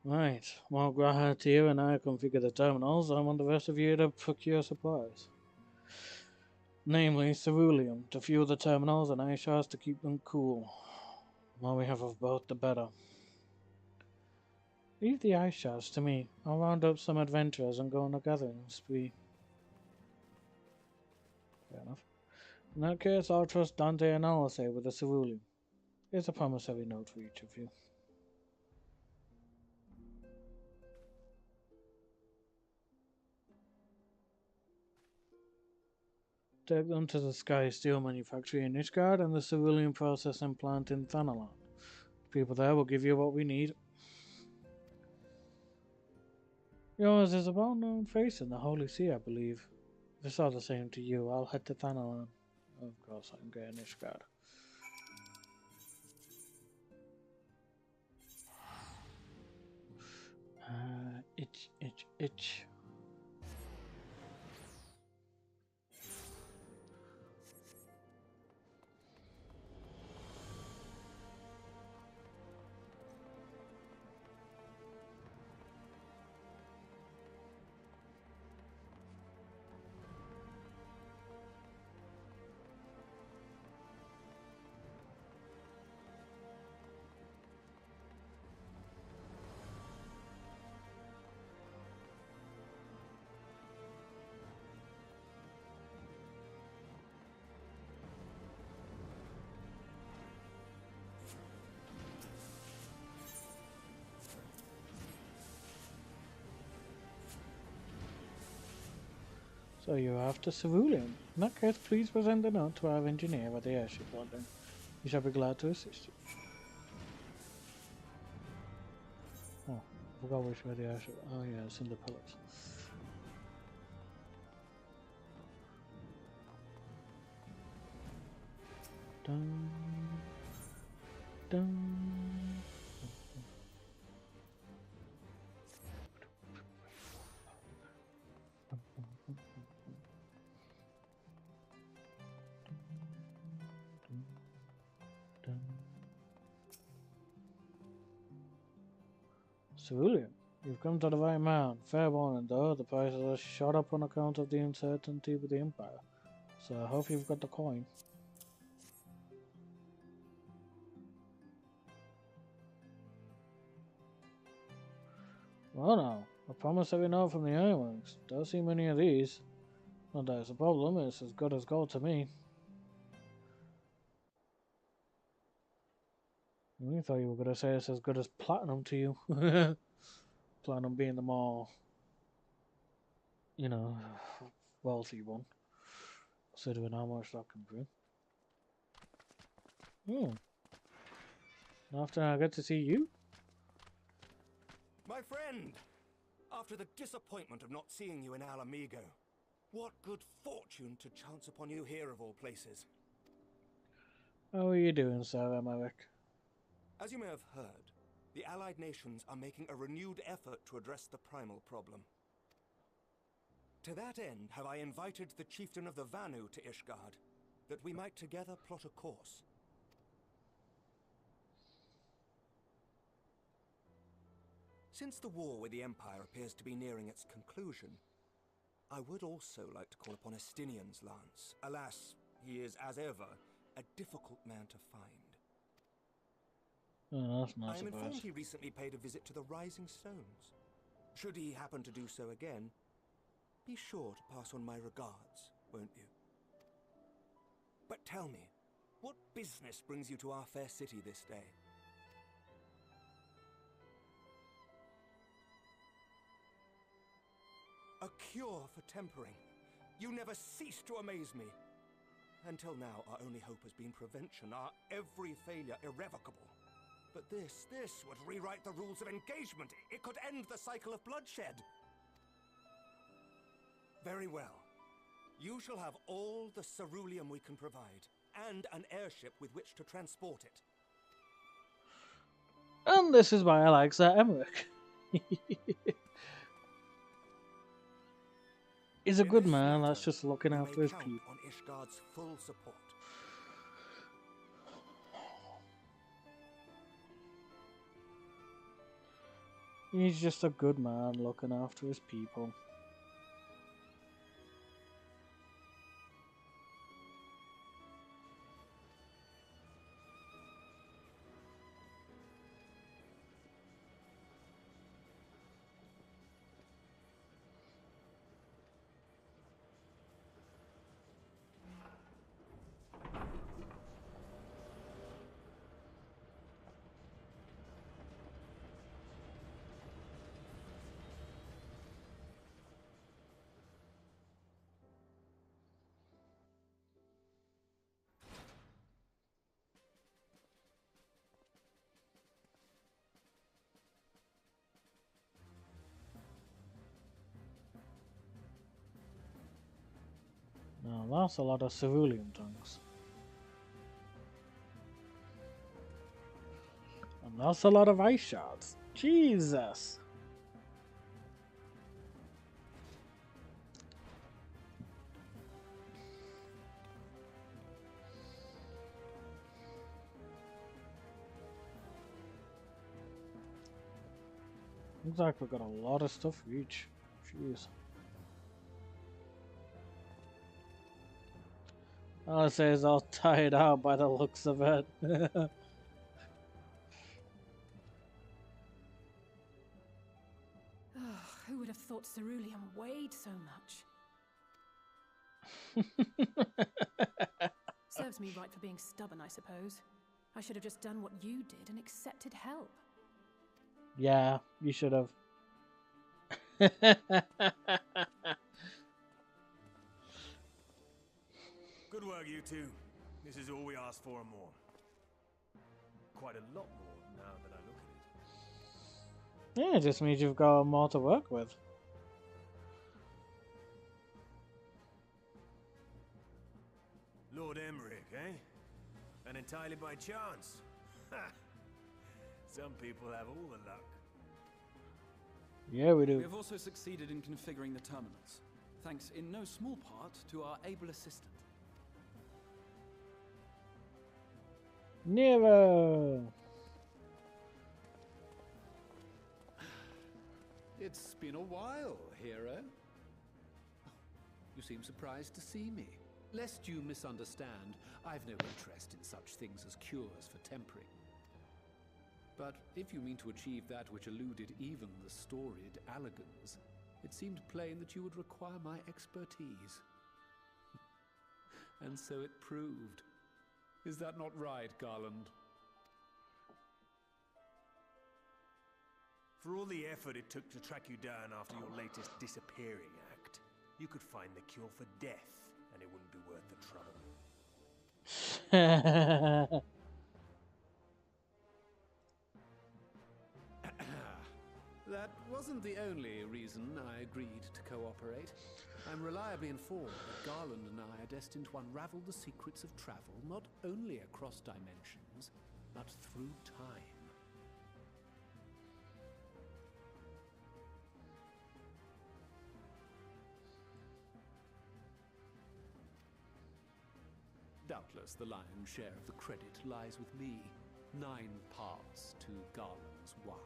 Right, while Graham here and I configure the terminals, I want the rest of you to procure supplies. Namely, ceruleum to fuel the terminals and ice shards to keep them cool. The more we have of both, the better. Leave the ice shards to me. I'll round up some adventurers and go on a gathering spree. Fair enough. In that case, I'll trust Dante and Alice with the ceruleum. Here's a promissory note for each of you. Take them to the Sky Steel manufactory in Ishgard and the cerulean processing plant in Thanalan. The people there will give you what we need. Yours is a well-known face in the Holy See, I believe. If it's all the same to you, I'll head to Thanalan. Of course, I'm getting Ishgard. Itch. So you're after ceruleum. In that case, please present the note to our engineer at the airship landing. He shall be glad to assist you. Oh, I forgot which way the airship. Oh yeah, it's in the pillars. Dun, dun. Ceruleum, you've come to the right man. Fair warning though, the prices are shot up on account of the uncertainty with the Empire. So I hope you've got the coin. Well now, I promise every note from the Ironworks. Don't see many of these. Not that it's a problem, it's as good as gold to me. I thought you were going to say it's as good as platinum to you. Platinum being the more, you know, wealthy one. Considering how much that can bring. After I get to see you? My friend! After the disappointment of not seeing you in Alamigo, what good fortune to chance upon you here of all places. How are you doing, Sir Emmerich? As you may have heard, the Allied nations are making a renewed effort to address the primal problem. To that end, have I invited the chieftain of the Vanu to Ishgard, that we might together plot a course. Since the war with the Empire appears to be nearing its conclusion, I would also like to call upon Estinian's lance. Alas, he is, as ever, a difficult man to find. Oh, that's not I am surprised. informed he recently paid a visit to the Rising Stones. Should he happen to do so again, be sure to pass on my regards, won't you? But tell me, what business brings you to our fair city this day? A cure for tempering. You never cease to amaze me. Until now, our only hope has been prevention, our every failure irrevocable. But this would rewrite the rules of engagement. It could end the cycle of bloodshed. Very well. You shall have all the ceruleum we can provide, and an airship with which to transport it. And this is why I like Sir Emmerich. He's a good man that's just looking after his people. On Ishgard's full support. He's just a good man looking after his people. Oh, that's a lot of civilian tanks. And that's a lot of ice shards. Jesus! Looks like we've got a lot of stuff for each. Jeez. I'll say is all tired out by the looks of it. Who would have thought cerulean weighed so much? Serves me right for being stubborn, I suppose. I should have just done what you did and accepted help. Yeah, you should have. Good work, you two. This is all we asked for and more. Quite a lot more now that I look at it. Yeah, it just means you've got more to work with. Lord Emmerich, eh? And entirely by chance. Ha! Some people have all the luck. Yeah, we We do. have also succeeded in configuring the terminals, thanks in no small part to our able assistant. Nero! It's been a while, hero. You seem surprised to see me. Lest you misunderstand, I've no interest in such things as cures for tempering. But if you mean to achieve that which eluded even the storied Allagans, it seemed plain that you would require my expertise. And so it proved. Is that not right, Garland? For all the effort it took to track you down after your latest disappearing act, you could find the cure for death, and it wouldn't be worth the trouble. That wasn't the only reason I agreed to cooperate. I'm reliably informed that Garland and I are destined to unravel the secrets of travel not only across dimensions, but through time. Doubtless the lion's share of the credit lies with me. 9 parts to Garland's 1.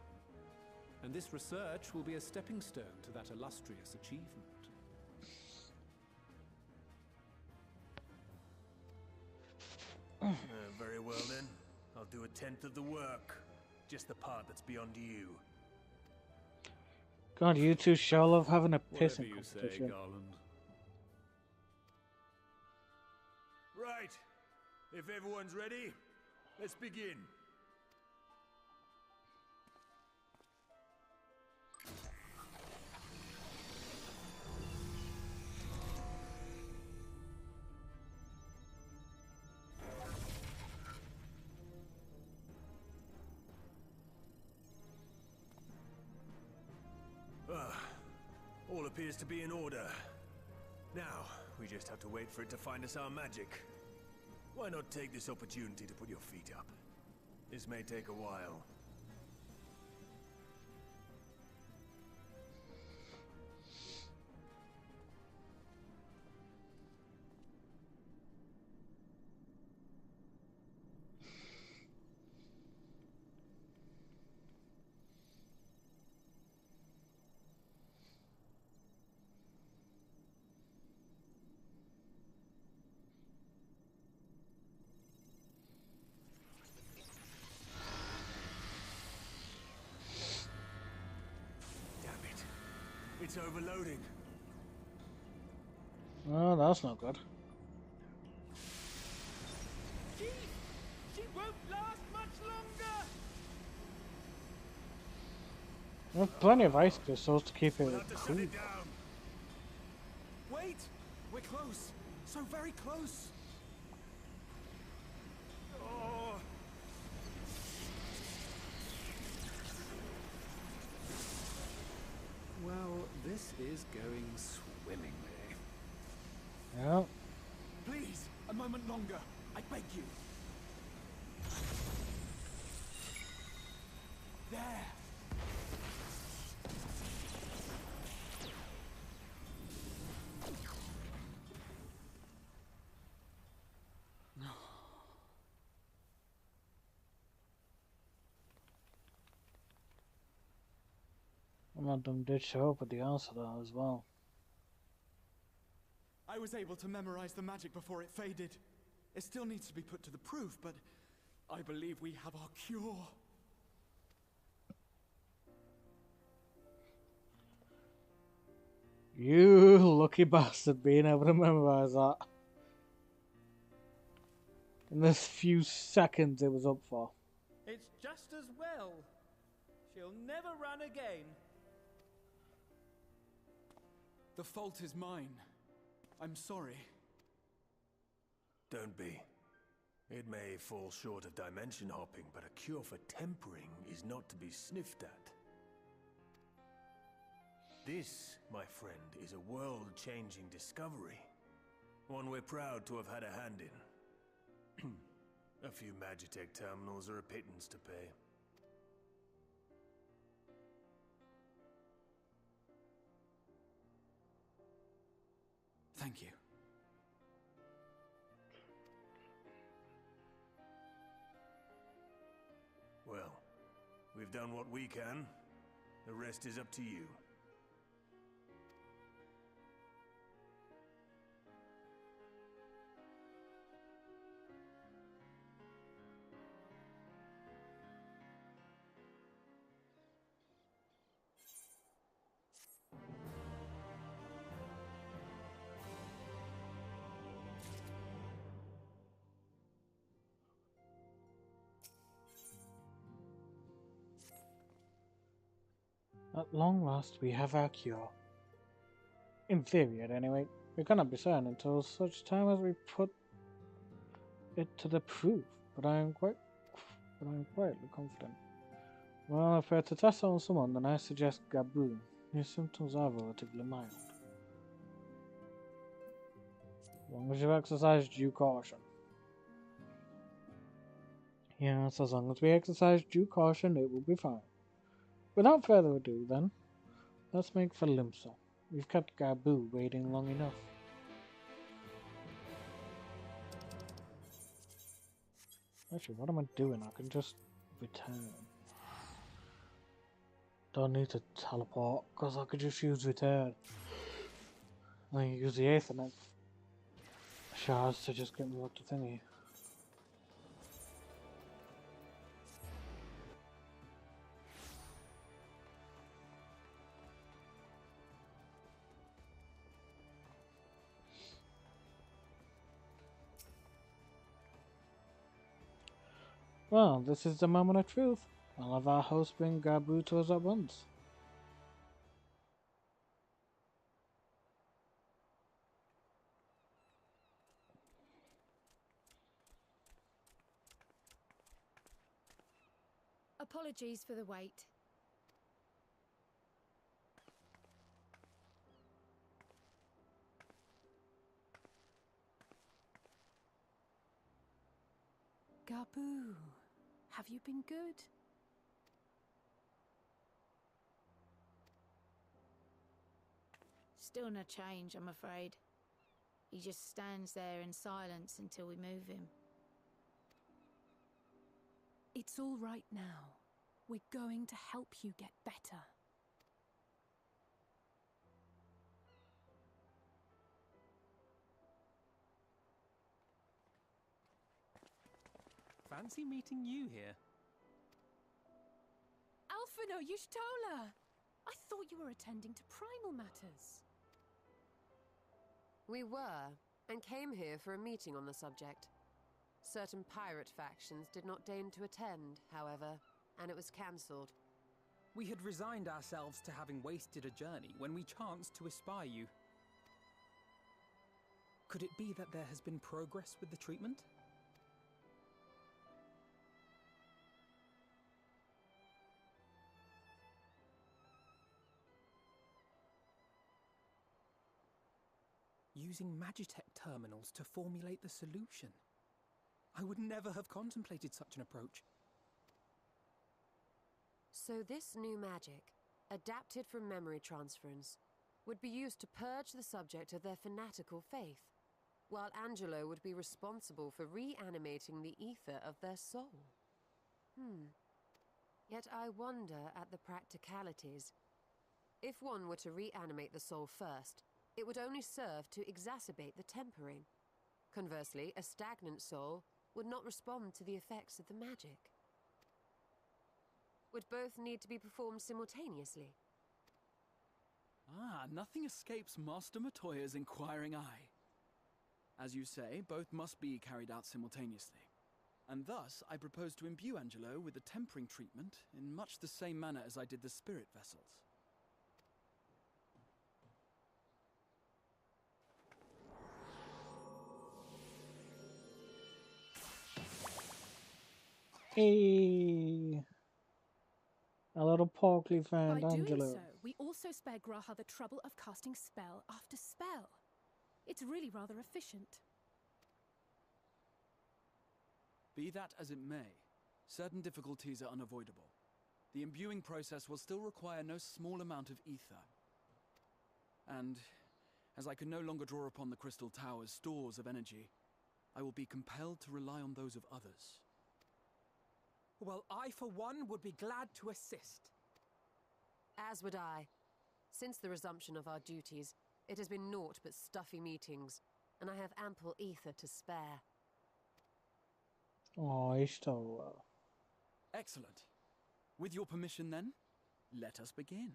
And this research will be a stepping stone to that illustrious achievement. Very well then. I'll do 1/10 of the work. Just the part that's beyond you. God, you two sure love having a Whatever pissing you say, competition. Garland. Right. If everyone's ready, let's begin. All appears to be in order. Now, we just have to wait for it to find us our magic. Why not take this opportunity to put your feet up? This may take a while. It's overloading. Oh, that's not good. She won't last much longer! There's plenty of ice crystals to keep We'll it have to shut cool. it down. Wait! We're close! So very close! Oh. Well, this is going swimmingly. Yeah. A moment longer, I beg you. There! One of them did show up with the answer though as well. I was able to memorize the magic before it faded. It still needs to be put to the proof, but I believe we have our cure. You lucky bastard being able to memorize that. In this few seconds it was up for. It's just as well. She'll never run again. The fault is mine. I'm sorry. Don't be. It may fall short of dimension hopping, but a cure for tempering is not to be sniffed at. This, my friend, is a world-changing discovery. One we're proud to have had a hand in. A few Magitech terminals are a pittance to pay. Thank you. Well, we've done what we can. The rest is up to you. At long last we have our cure. In theory at any rate. We cannot be certain until such time as we put it to the proof, but I am quietly confident. Well, if we're to test on someone, then I suggest Gabu. His symptoms are relatively mild. As long as you exercise due caution. Yes, as long as we exercise due caution, it will be fine. Without further ado, then, let's make for Limsa. We've kept Gabu waiting long enough. Actually, what am I doing? I can just return. Don't need to teleport, because I could just use return. I can use the Aethernet shards to just get me up to thingy. Well, this is the moment of truth. I'll have our host bring Gabu to us at once. Apologies for the wait. Gabu, have you been good? Still no change, I'm afraid. He just stands there in silence until we move him. It's all right now. We're going to help you get better. Fancy meeting you here. Alphino Yushtola! I thought you were attending to primal matters. We were, and came here for a meeting on the subject. Certain pirate factions did not deign to attend, however, and it was cancelled. We had resigned ourselves to having wasted a journey when we chanced to espy you. Could it be that there has been progress with the treatment? using Magitech terminals to formulate the solution. I would never have contemplated such an approach. So this new magic, adapted from memory transference, would be used to purge the subject of their fanatical faith, while Angelo would be responsible for reanimating the ether of their soul. Yet I wonder at the practicalities. If one were to reanimate the soul first, it would only serve to exacerbate the tempering. Conversely, a stagnant soul would not respond to the effects of the magic. Would both need to be performed simultaneously? Ah, nothing escapes Master Matoya's inquiring eye. As you say, both must be carried out simultaneously. And thus, I propose to imbue Angelo with the tempering treatment in much the same manner as I did the spirit vessels. Hey, a little porkly friend, By doing Angelo. so, we also spare Graha the trouble of casting spell after spell. It's really rather efficient. Be that as it may, certain difficulties are unavoidable. The imbuing process will still require no small amount of ether. And, as I can no longer draw upon the Crystal Tower's stores of energy, I will be compelled to rely on those of others. Well, I for one would be glad to assist. As would I. Since the resumption of our duties, it has been naught but stuffy meetings, and I have ample ether to spare. Oh, Ishtar. Excellent. With your permission then, let us begin.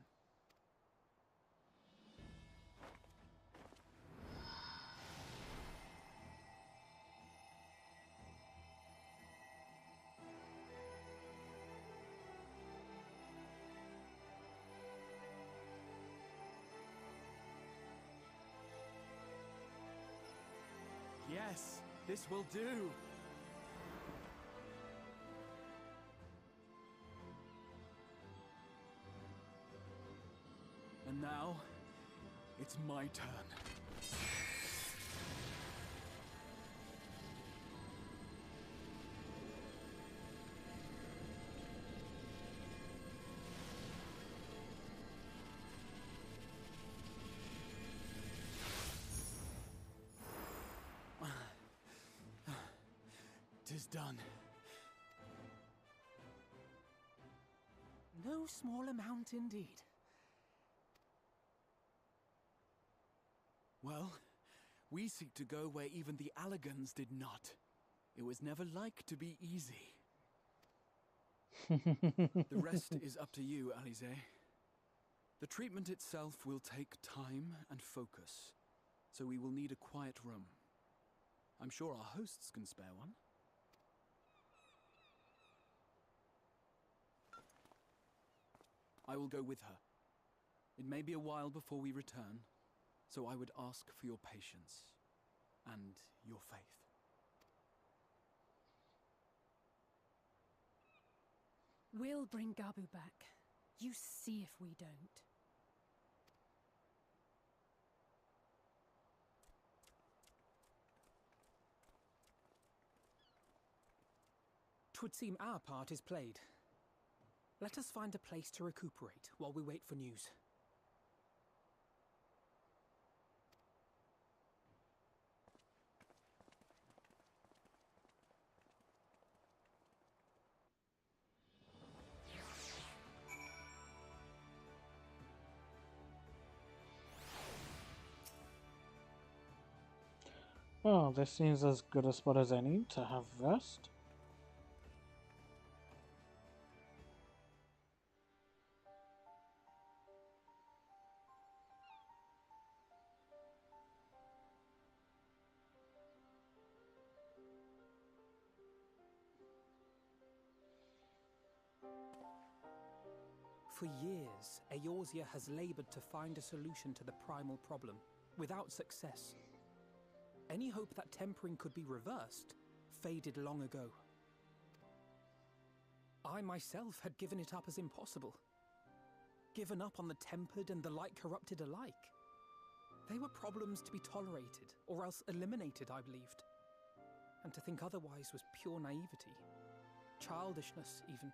Yes, this will do. And now, it's my turn. Tis done. No small amount indeed. Well, we seek to go where even the Allagans did not. It was never like to be easy. The rest is up to you, Alize. The treatment itself will take time and focus, so we will need a quiet room. I'm sure our hosts can spare one. I will go with her. It may be a while before we return, so I would ask for your patience and your faith. We'll bring Gabu back. You see if we don't. 'Twould seem our part is played. Let us find a place to recuperate while we wait for news. Oh, this seems as good a spot as any to have rest. For years, Eorzea has labored to find a solution to the primal problem, without success. Any hope that tempering could be reversed faded long ago. I myself had given it up as impossible. Given up on the tempered and the light corrupted alike. They were problems to be tolerated, or else eliminated, I believed. And to think otherwise was pure naivety. Childishness, even.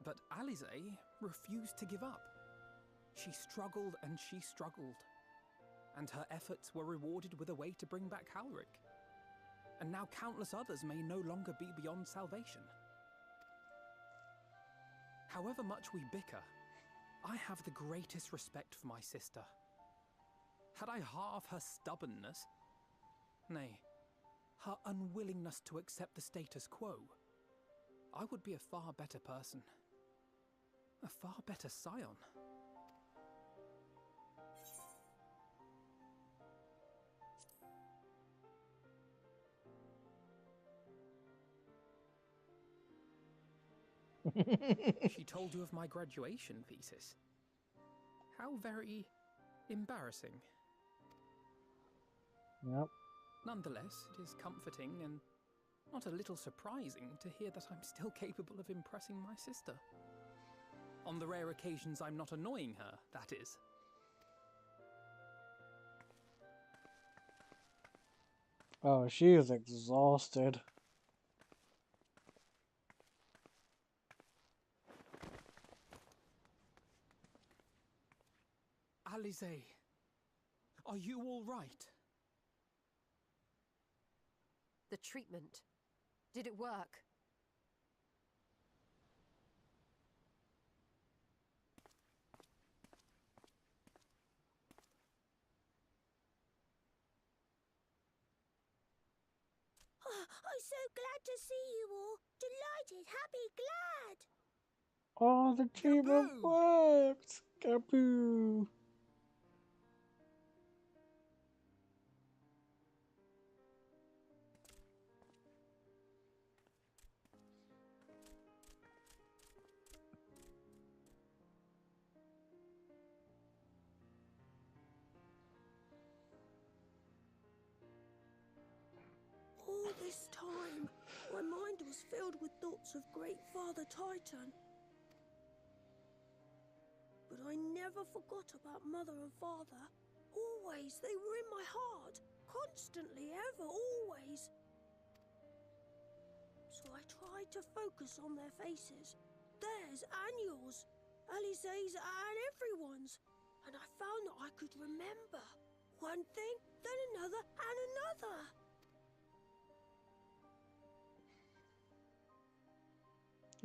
But Alize refused to give up. She struggled and she struggled. And her efforts were rewarded with a way to bring back Halric. And now countless others may no longer be beyond salvation. However much we bicker, I have the greatest respect for my sister. Had I half her stubbornness, nay, her unwillingness to accept the status quo, I would be a far better person. A far better scion. She told you of my graduation thesis. How very embarrassing. Yep. Nonetheless, it is comforting and not a little surprising to hear that I'm still capable of impressing my sister. On the rare occasions I'm not annoying her, that is. Oh, she is exhausted. Alize, are you all right? The treatment. Did it work? I'm so glad to see you all. Delighted, happy, glad. Oh, the treatment worked! Gaboo! All this time, my mind was filled with thoughts of Great Father Titan. But I never forgot about Mother and Father. Always, they were in my heart. Constantly, ever, always. So I tried to focus on their faces. Theirs and yours. Alize's and everyone's. And I found that I could remember. One thing, then another, and another.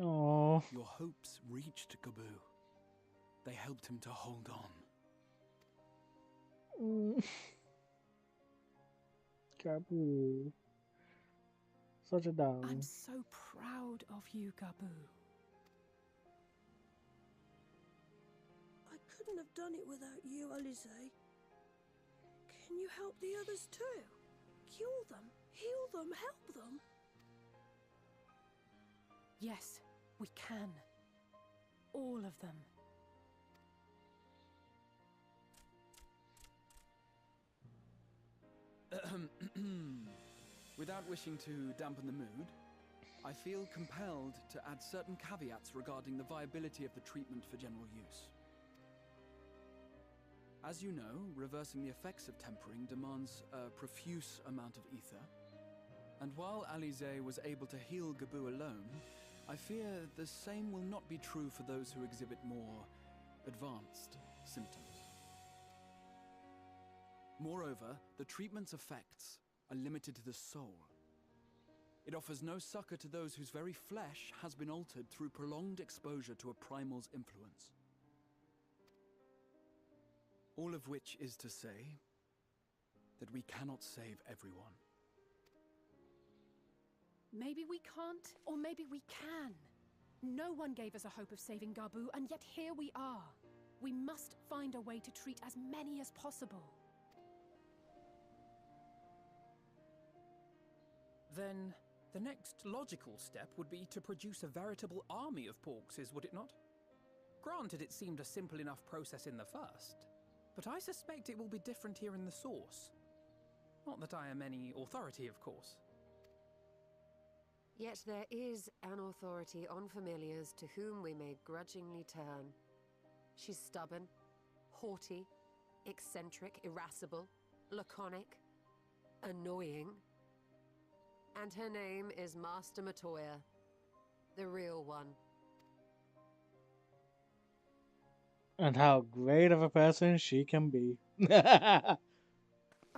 Oh. Your hopes reached Gaboo. They helped him to hold on. Gaboo. Such a darling. I'm so proud of you, Gaboo. I couldn't have done it without you, Alize. Can you help the others too? Cure them, heal them, help them? Yes, we can. All of them. Without wishing to dampen the mood, I feel compelled to add certain caveats regarding the viability of the treatment for general use. As you know, reversing the effects of tempering demands a profuse amount of ether. And while Alize was able to heal Gaboo alone, I fear the same will not be true for those who exhibit more advanced symptoms. Moreover, the treatment's effects are limited to the soul. It offers no succor to those whose very flesh has been altered through prolonged exposure to a primal's influence. All of which is to say that we cannot save everyone. Maybe we can't, or maybe we can. No one gave us a hope of saving Gaboo, and yet here we are. We must find a way to treat as many as possible. Then the next logical step would be to produce a veritable army of Porkses, would it not? Granted, it seemed a simple enough process in the first, but I suspect it will be different here in the source. Not that I am any authority, of course. Yet there is an authority on familiars to whom we may grudgingly turn. She's stubborn, haughty, Eccentric, irascible, laconic, annoying. And her name is Master Matoya, the real one. And how great of a person she can be. I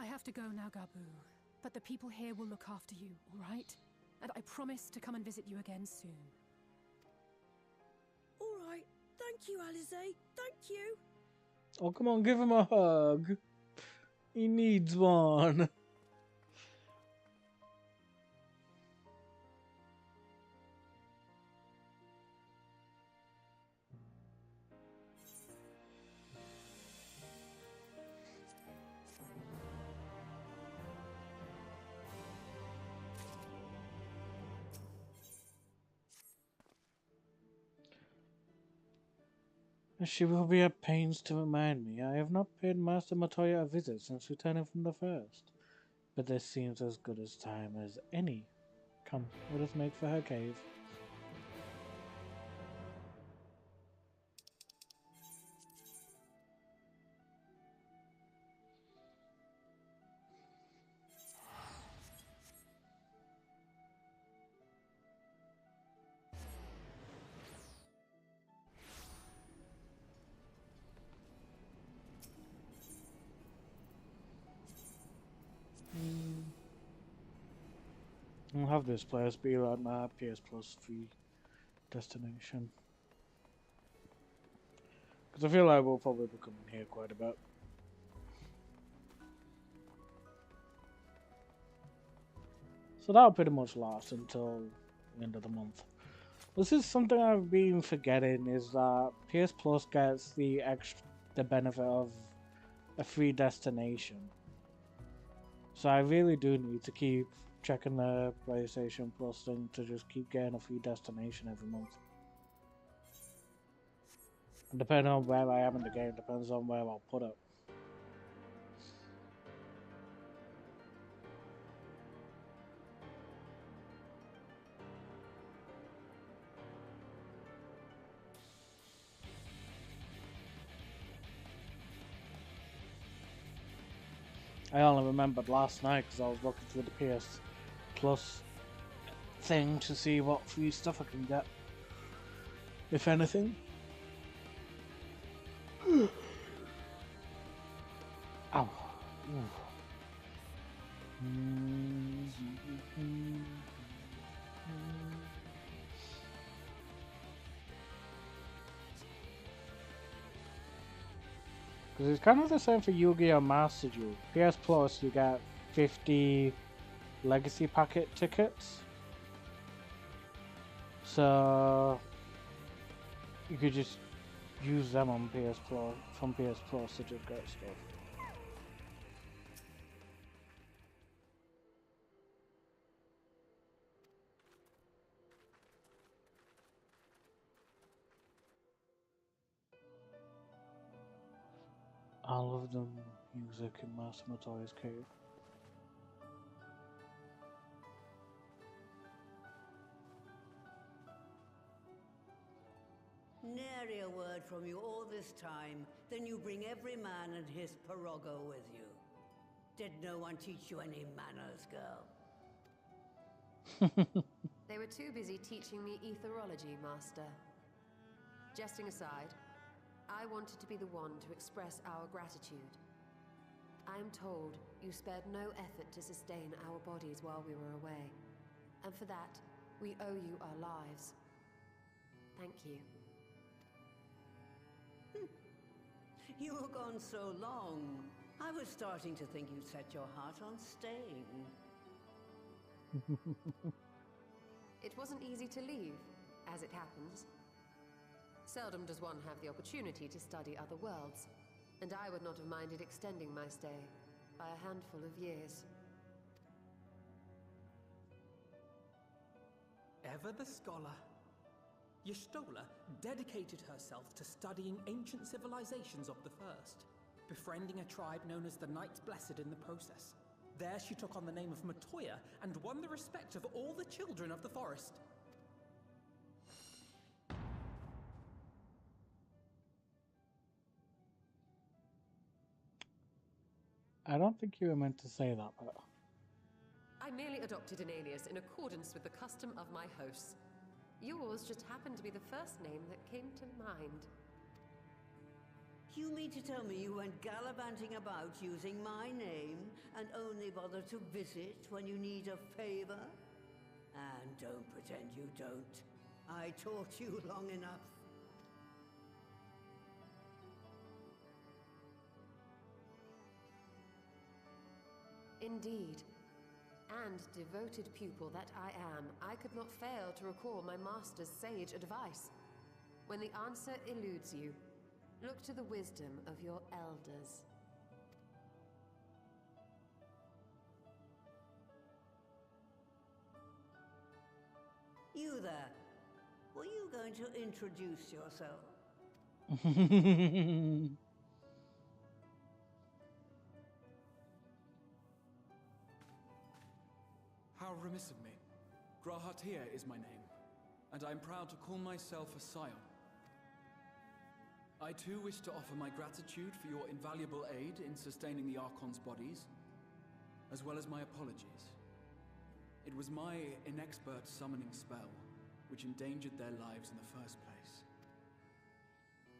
have to go now, Gabu. But the people here will look after you, all right? And I promise to come and visit you again soon. All right. Thank you, Alize. Thank you. Oh, come on, give him a hug. He needs one. She will be at pains to remind me. I have not paid Master Matoya a visit since returning from the first. But this seems as good a time as any. Come, let us make for her cave. I'll have this place be like my PS Plus free destination. Because I feel like we'll probably be coming here quite a bit. So that'll pretty much last until the end of the month. This is something I've been forgetting, is that PS Plus gets the benefit of a free destination. So I really do need to keep checking the PlayStation Plus thing to just keep getting a free destination every month. And depending on where I am in the game, depends on where I'll put it. I only remembered last night because I was looking through the PS Plus thing to see what free stuff I can get, if anything. Ow. Because it's kind of the same for Yu-Gi-Oh! Master Duel. PS Plus, you get 50 legacy packet tickets. So you could just use them on PS Plus, from PS Plus to just get stuff. I love the music in Master Matoya's cave. Nary a word from you all this time, then you bring every man and his pirogo with you. Did no one teach you any manners, girl? They were too busy teaching me etherology, Master. Jesting aside, I wanted to be the one to express our gratitude. I am told you spared no effort to sustain our bodies while we were away. And for that, we owe you our lives. Thank you. You were gone so long. I was starting to think you'd set your heart on staying. It wasn't easy to leave, as it happens. Seldom does one have the opportunity to study other worlds, and I would not have minded extending my stay by a handful of years. Ever the scholar. Y'shtola dedicated herself to studying ancient civilizations of the First, befriending a tribe known as the Knights Blessed in the process. There she took on the name of Matoya and won the respect of all the children of the forest. I don't think you were meant to say that, but... I merely adopted an alias in accordance with the custom of my hosts. Yours just happened to be the first name that came to mind. You mean to tell me you went gallivanting about using my name and only bother to visit when you need a favor? And don't pretend you don't. I taught you long enough. Indeed. And devoted pupil that I am, I could not fail to recall my master's sage advice. When the answer eludes you, look to the wisdom of your elders. You there. Were you going to introduce yourself? How remiss of me. Grahatir is my name, and I'm proud to call myself a scion. I too wish to offer my gratitude for your invaluable aid in sustaining the Archon's bodies, as well as my apologies. It was my inexpert summoning spell which endangered their lives in the first place.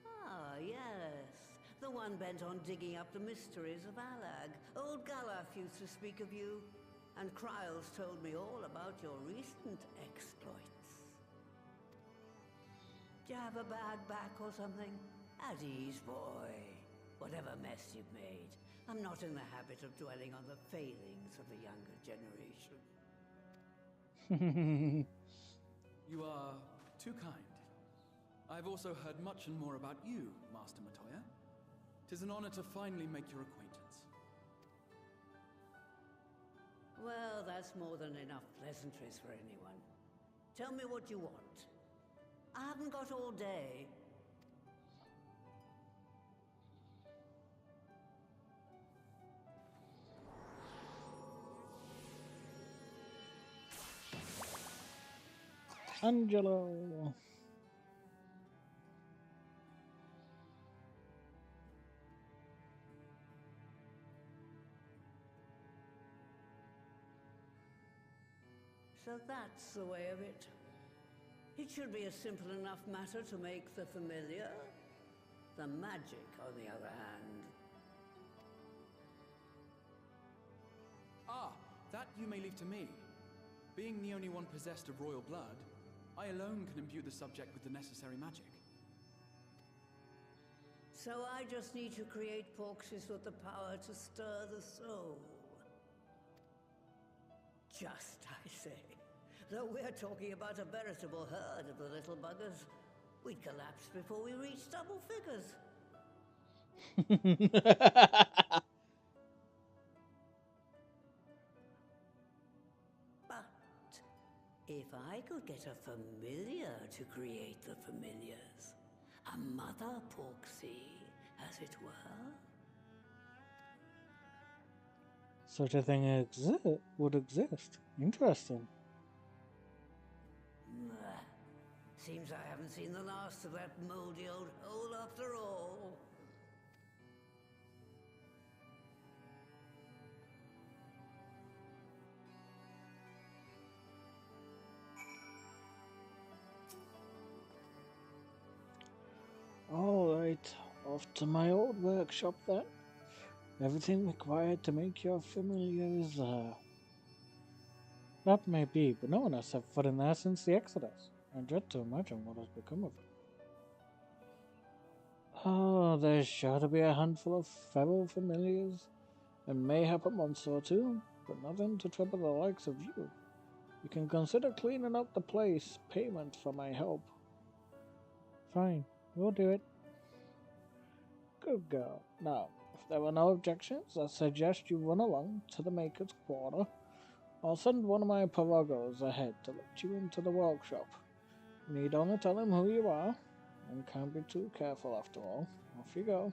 Ah, yes. The one bent on digging up the mysteries of Alag. Old Galaf used to speak of you, and Kryles told me all about your recent exploits. Do you have a bad back or something? At ease, boy. Whatever mess you've made, I'm not in the habit of dwelling on the failings of the younger generation. You are too kind. I've also heard much and more about you, Master Matoya. 'Tis an honor to finally make your acquaintance. Well, that's more than enough pleasantries for anyone. Tell me what you want. I haven't got all day. Angelo. So that's the way of it. It should be a simple enough matter to make the familiar. The magic, on the other hand. Ah, that you may leave to me. Being the only one possessed of royal blood, I alone can imbue the subject with the necessary magic. So I just need to create porxes with the power to stir the soul. Just, I say. Though we're talking about a veritable herd of the little buggers, we'd collapse before we reached double figures. But if I could get a familiar to create the familiars, a mother porxie, as it were. Such a thing would exist. Interesting. Seems I haven't seen the last of that moldy old hole after all. Alright, off to my old workshop then. Everything required to make your familiar is there. That may be, but no one has set foot in there since the Exodus. I dread to imagine what has become of it. Oh, there's sure to be a handful of feral familiars, and mayhap a monster or two, but nothing to trouble the likes of you. You can consider cleaning up the place, payment for my help. Fine, we'll do it. Good girl. Now, if there are no objections, I suggest you run along to the Maker's Quarter. I'll send one of my Paragos ahead to let you into the workshop. You need only tell him who you are, and can't be too careful after all. Off you go.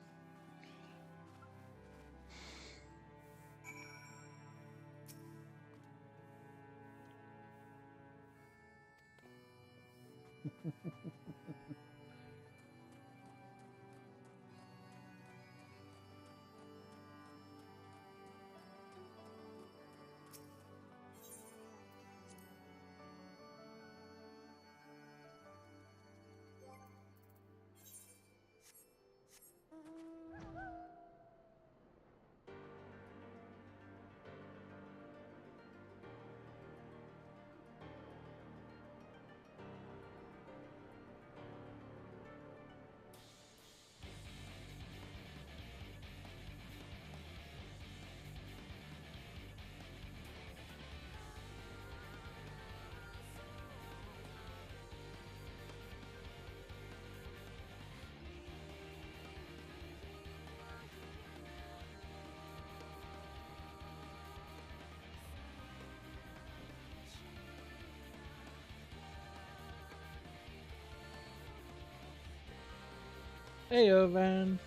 Hey, Van.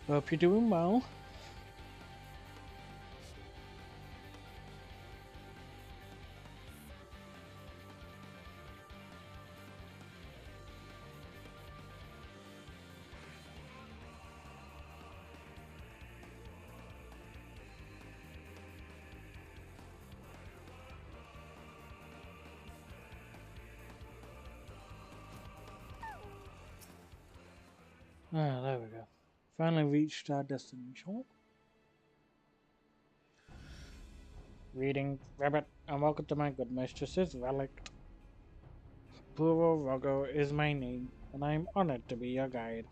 Hope you're doing well. Ah, there we go. Finally reached our destination. Reading Rabbit, and welcome to my good mistress's relic. Puro Rogo is my name, and I am honored to be your guide.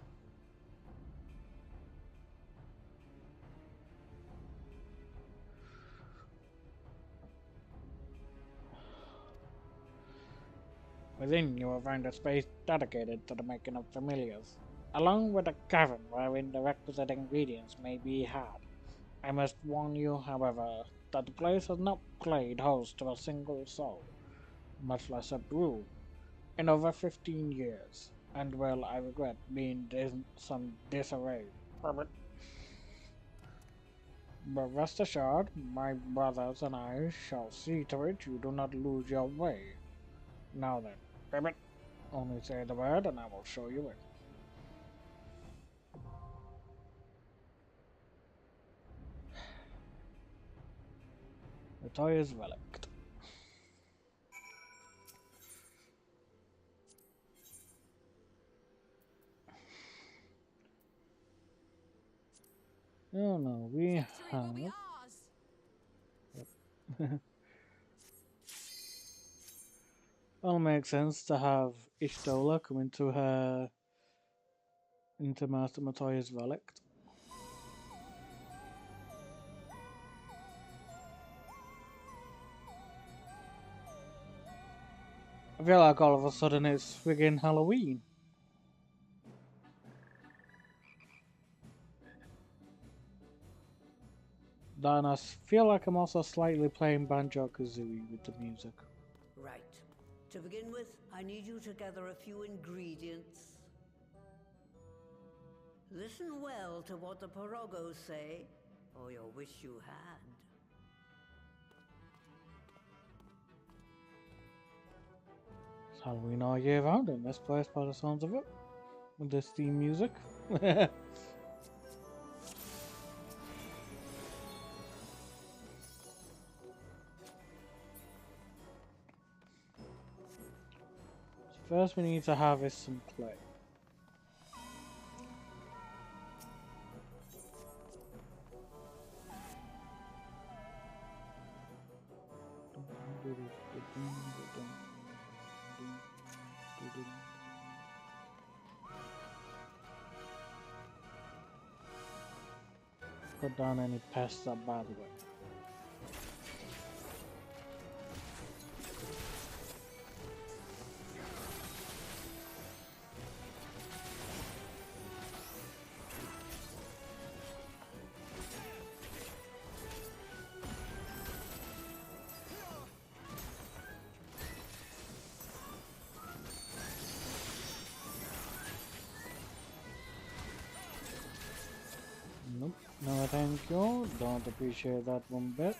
Within you will find a space dedicated to the making of familiars, along with a cavern wherein the requisite ingredients may be had. I must warn you, however, that the place has not played host to a single soul, much less a brew, in over 15 years, and will, I regret, be in some disarray. But rest assured, my brothers and I shall see to it you do not lose your way. Now then, Rabbit, only say the word and I will show you in. The toy is relic. Oh no, we have... It'll make sense to have Ishtola come into Master Matoya's relic. I feel like all of a sudden it's friggin' Halloween. Then I feel like I'm also slightly playing Banjo-Kazooie with the music. Right. To begin with, I need you to gather a few ingredients. Listen well to what the Porogos say, or you'll wish you had. It's Halloween all year round in this place by the sounds of it. With this theme music. First we need to harvest some clay. Put down any pests that bother it. Nope, no thank you, don't appreciate that one bit.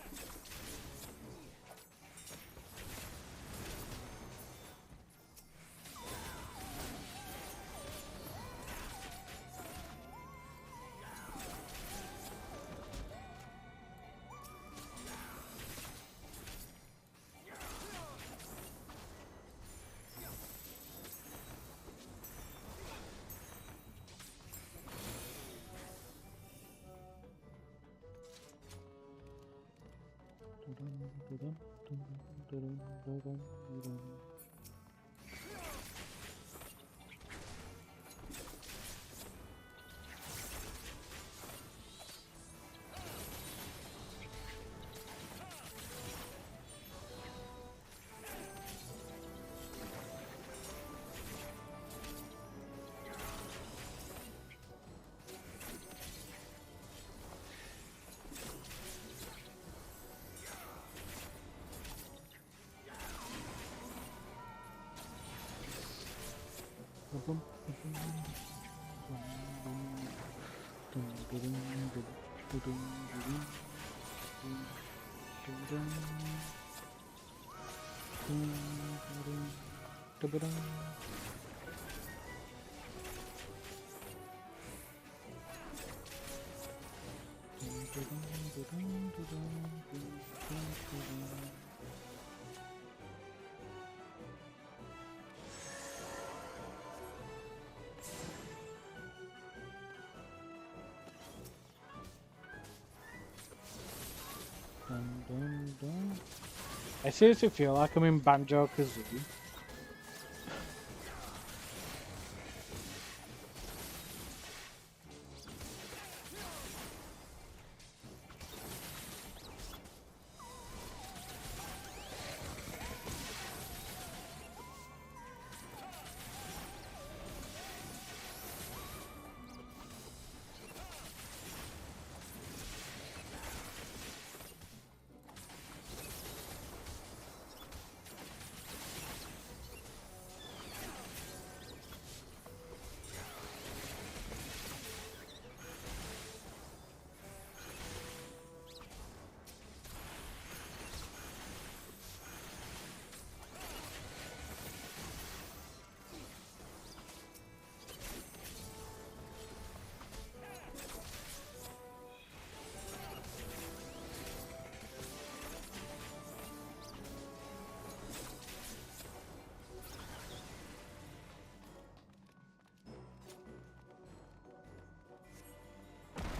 I seriously feel like I'm in Banjo-Kazooie.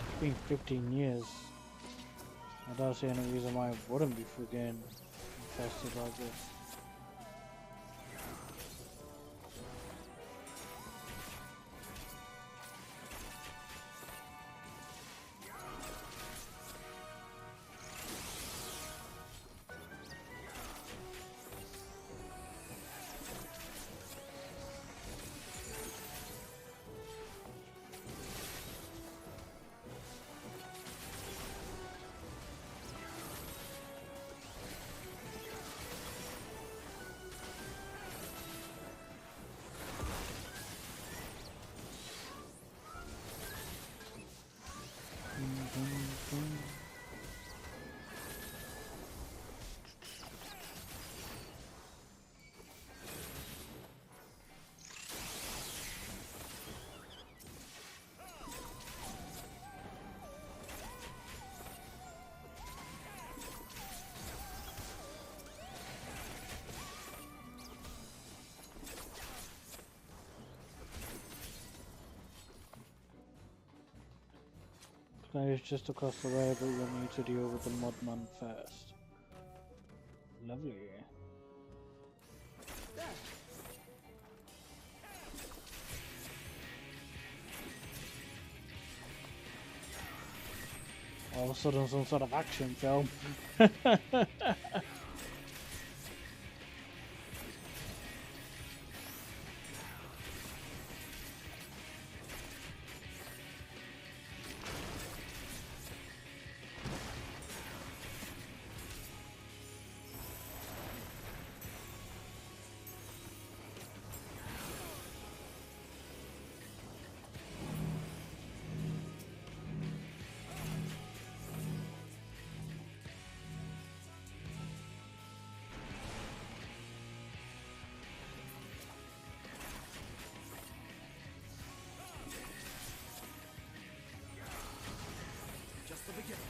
It's been 15 years. I don't see any reason why I wouldn't be freaking infested like this. It's just across the way, but you'll need to deal with the Mudman first. Lovely. All of a sudden, some sort of action film. Just the beginning.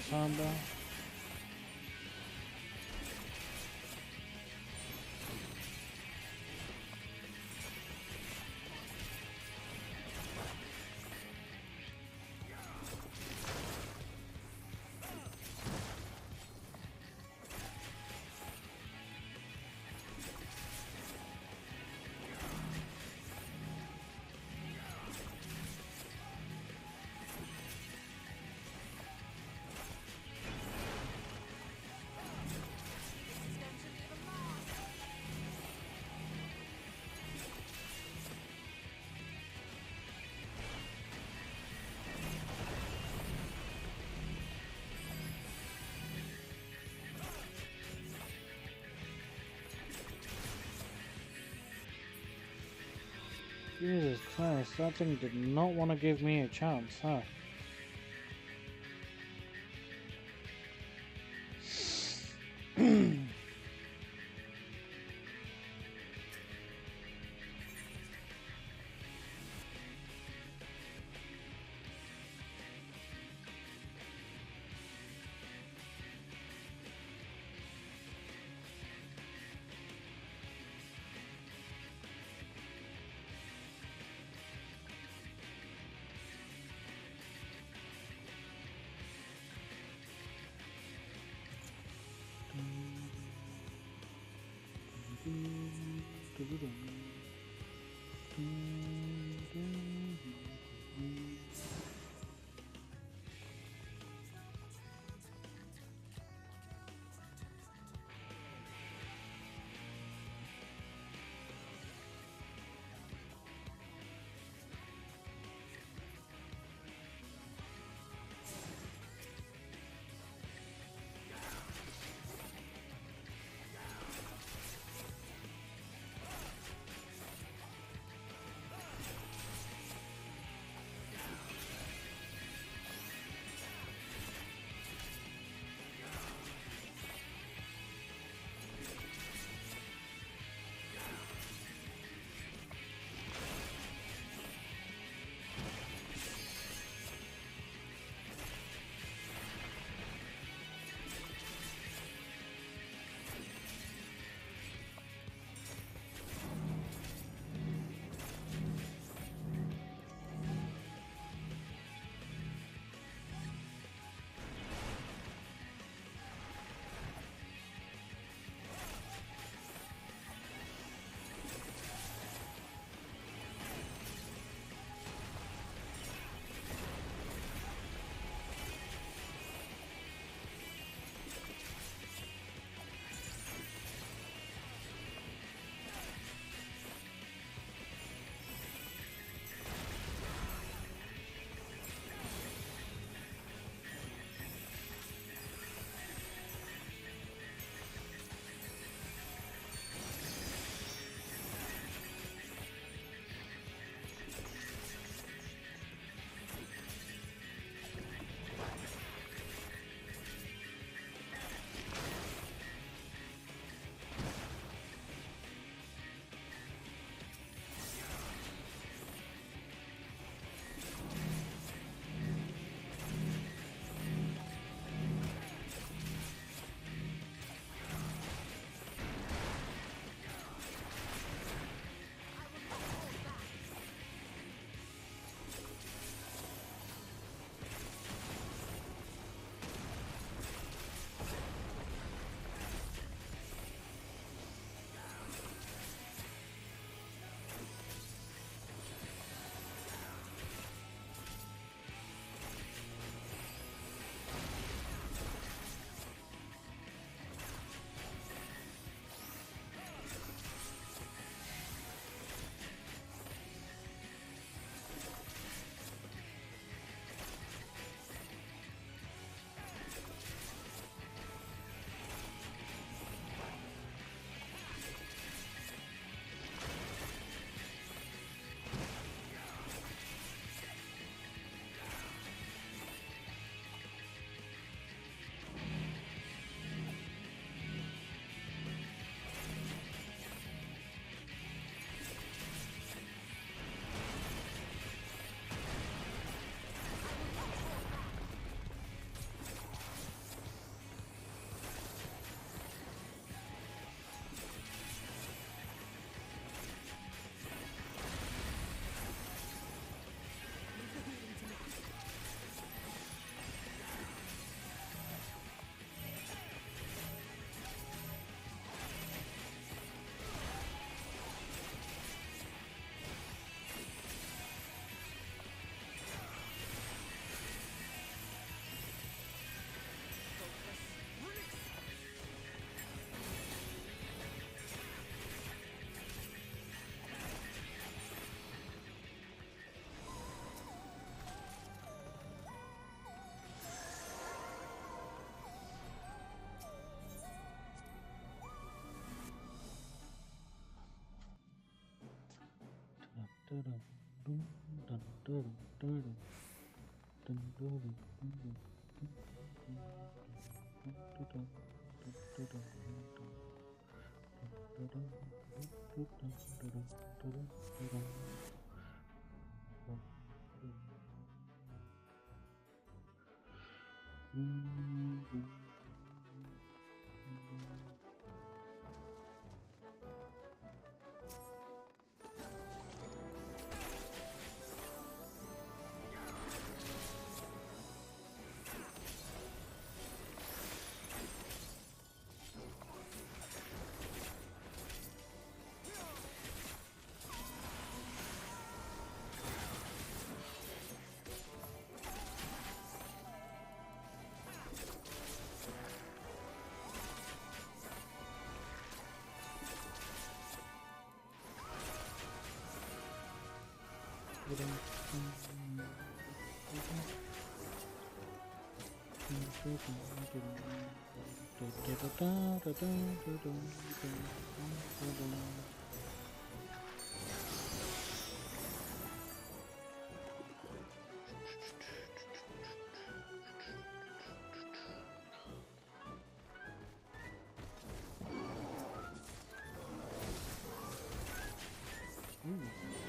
Samba. Jesus Christ, that thing did not want to give me a chance, huh?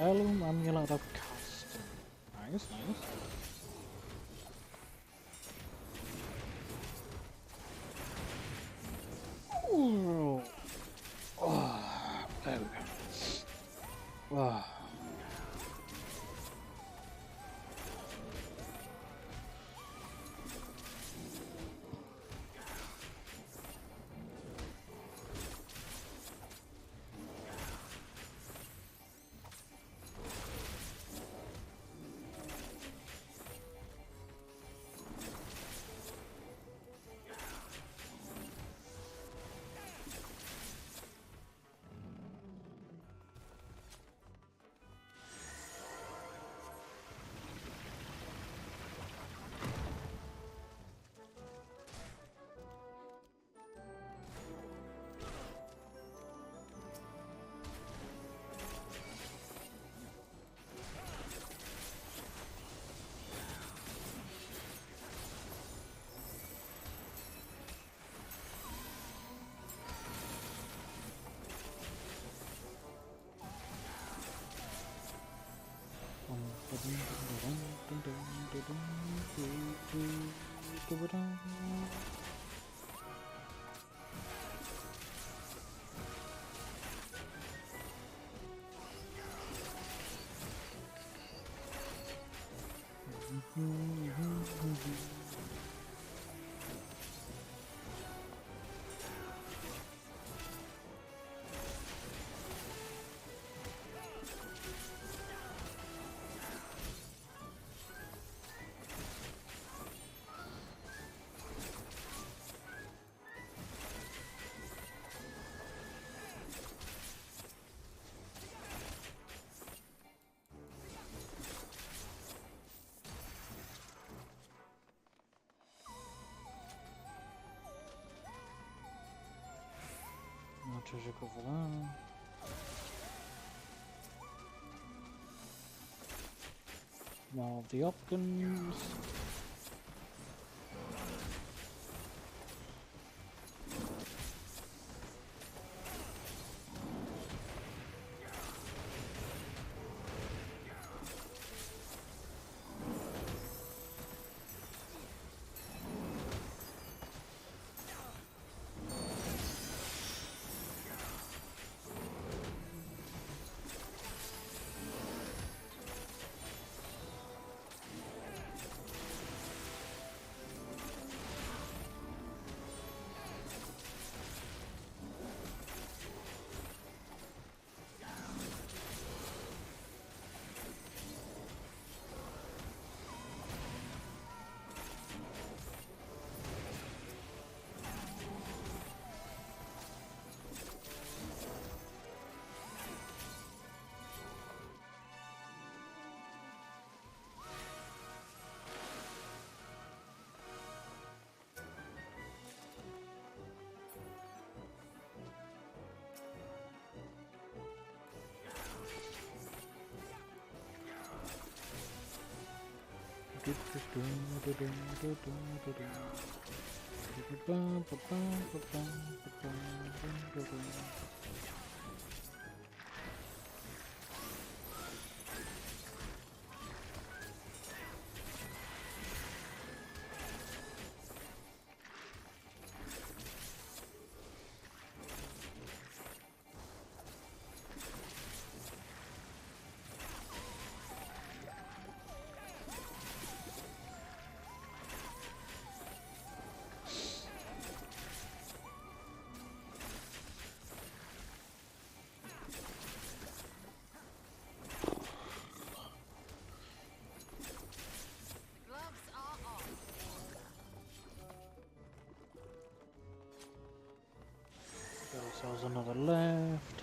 Heirloom amulet of custom. Nice, nice. Ooh. Oh, there we go. Oh. No treasure for that. More of the options. There's another left.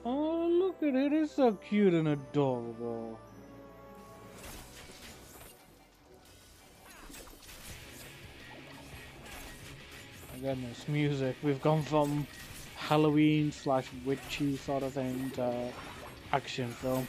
Oh, look at it, it's so cute and adorable. Again, this music, we've gone from Halloween / witchy sort of thing to action film.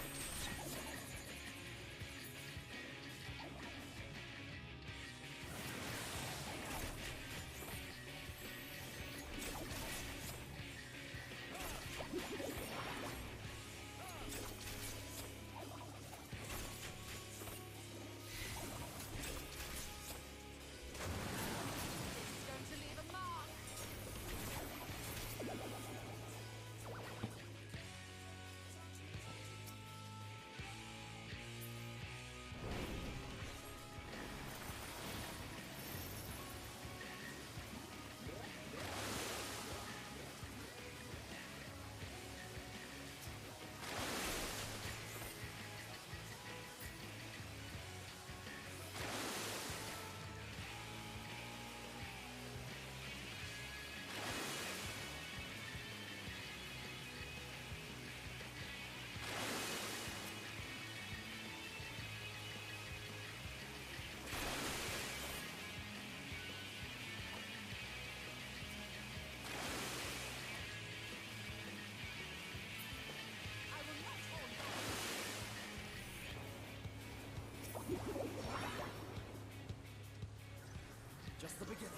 Just the beginning.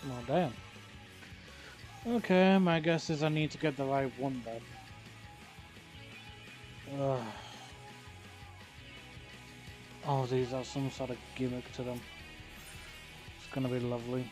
Oh, damn. Okay, my guess is I need to get the right one then. Ugh. Oh, these are some sort of gimmick to them. It's gonna be lovely.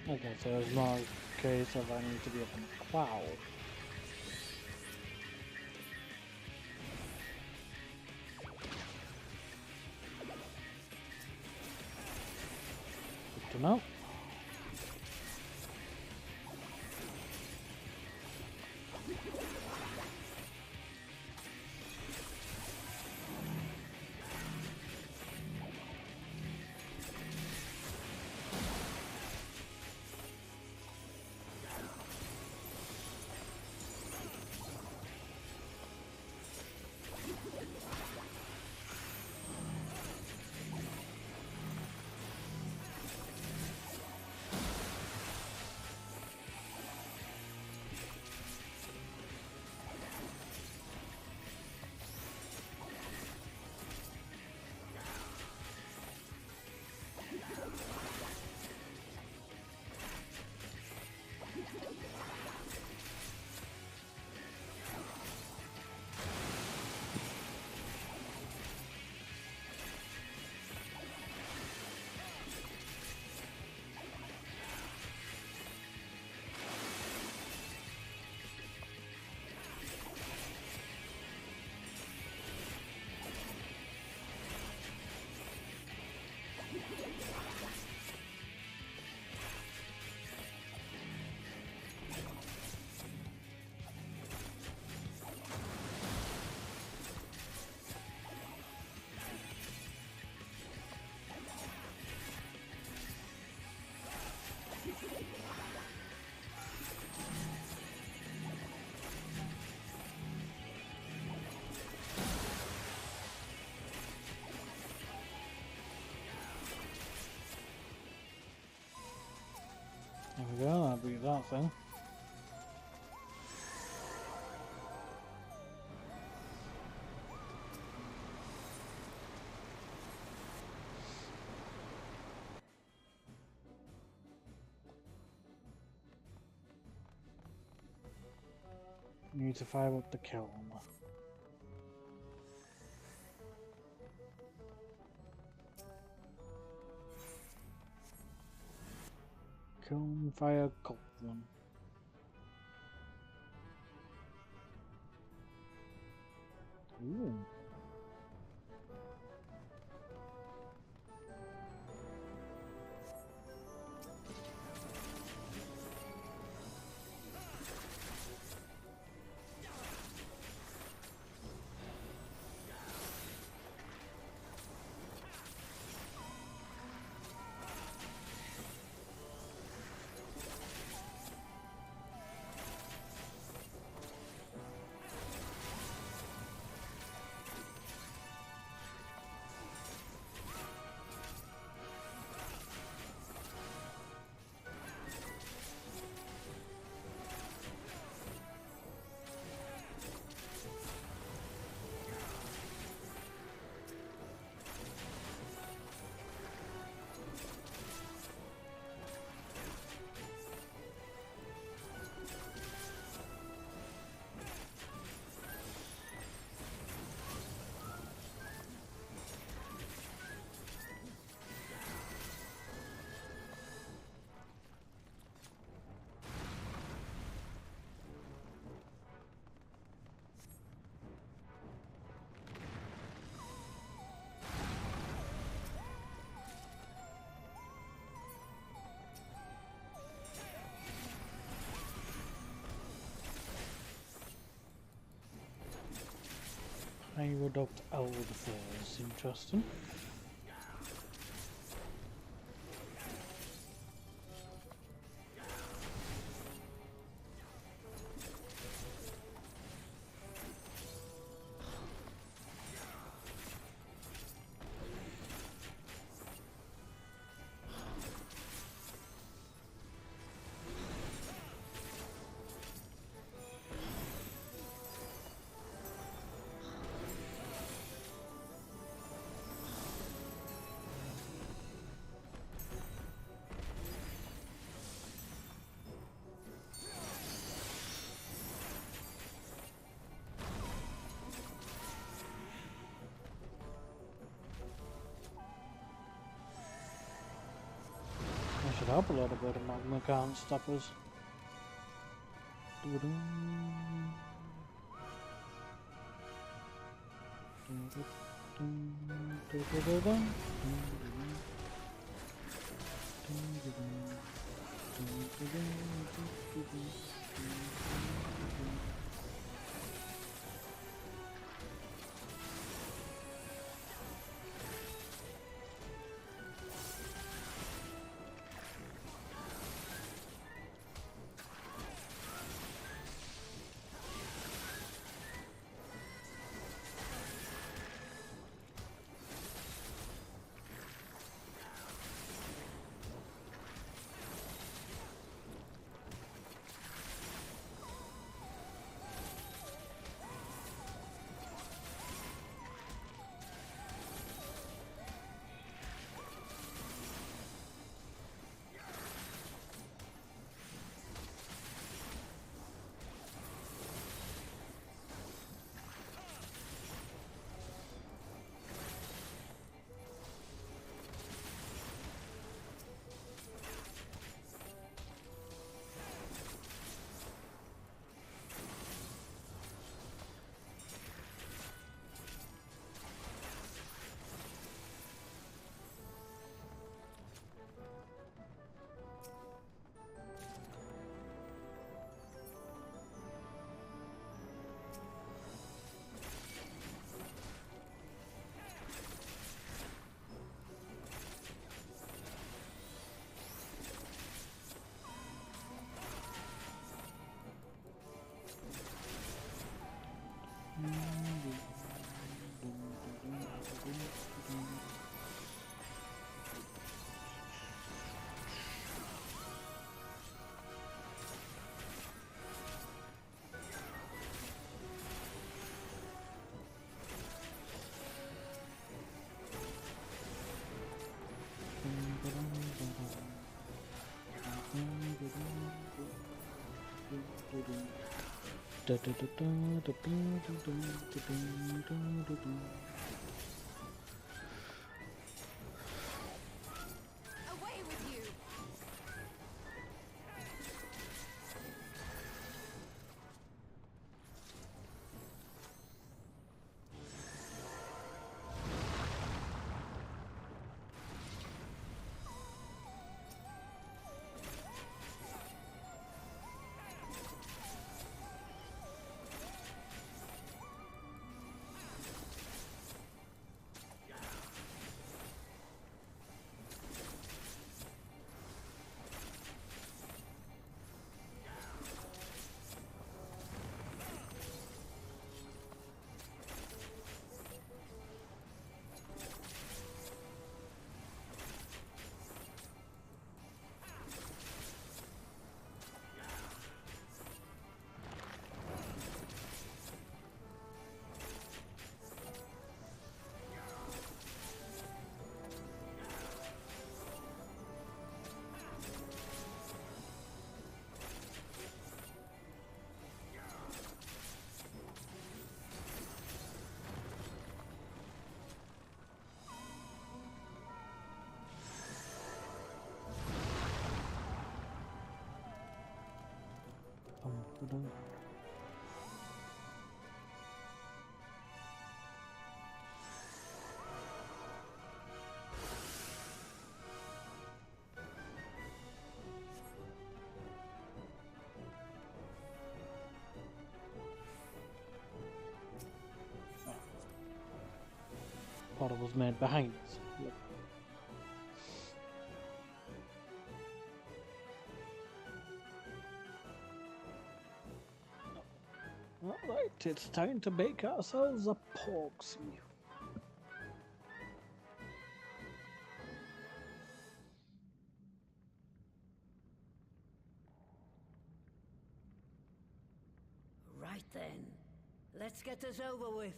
Okay, so it's not a case of I need to be up in a cloud. Good to know. There we go, that'll be that thing. Need to fire up the kiln. Kiln fire Goblin. Ooh. I would opt out first, interesting. should help a little bit of magma can't stop us. Away with you! Portal was made behind us. Look. Alright, it's time to make ourselves a proxy. Right then, let's get this over with.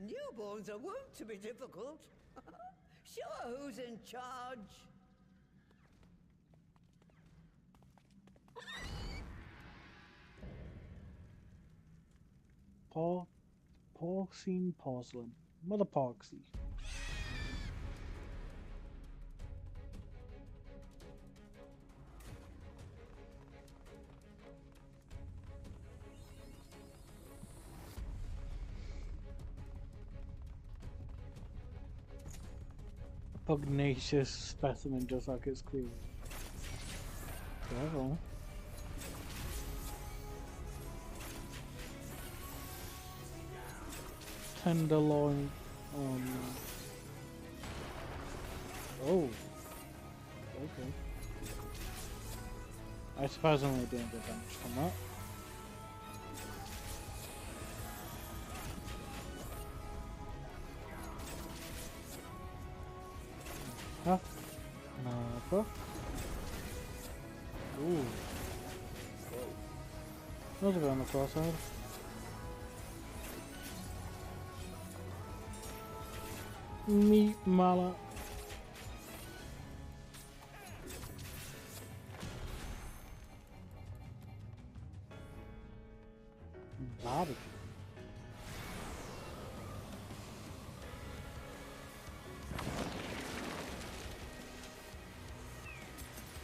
Newborns are wont to be difficult. Sure, who's in charge? porcine porcelain. Mother Poxy. Pugnacious specimen, just like its queen. Careful. Tenderloin. Oh. Okay. I surprisingly didn't get damage from that. Huh? No. Ooh. That was a bit on the far side. Meat mala. Barbecue.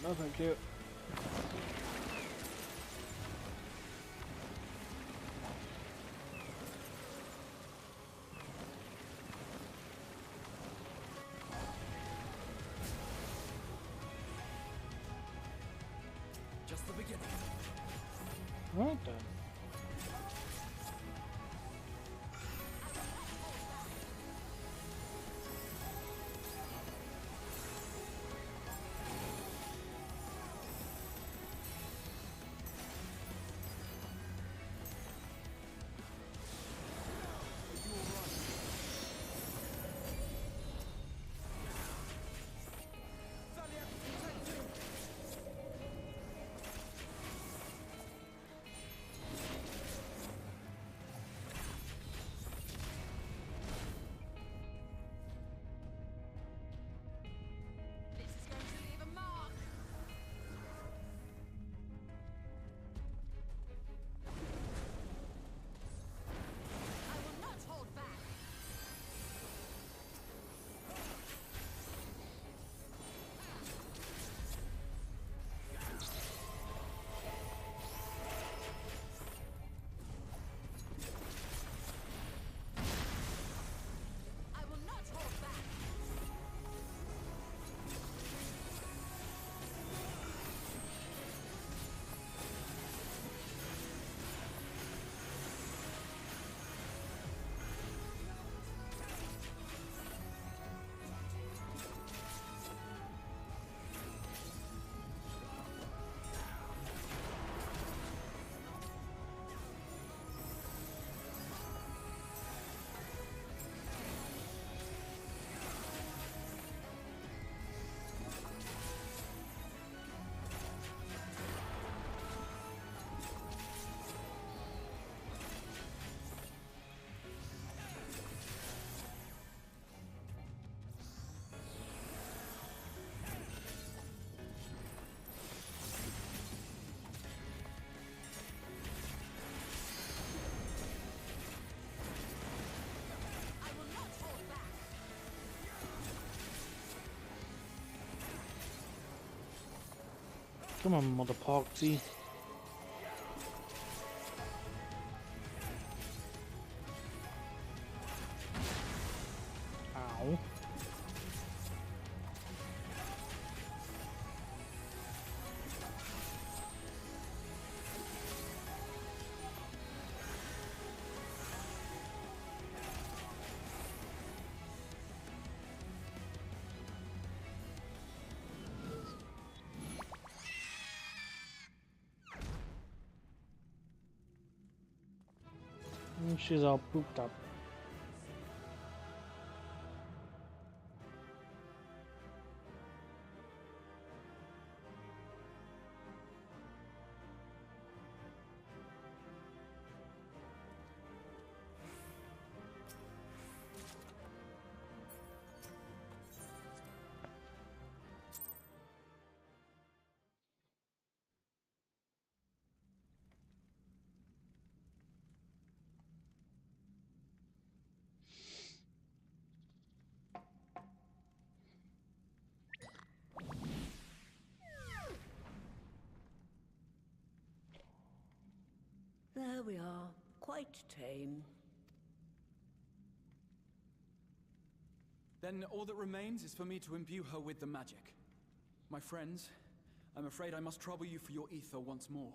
No, thank you. Just the beginning. Right then. Come on, Mother Poxy. Ow. She's all pooped up. there we are. Quite tame. Then all that remains is for me to imbue her with the magic. My friends, I'm afraid I must trouble you for your ether once more.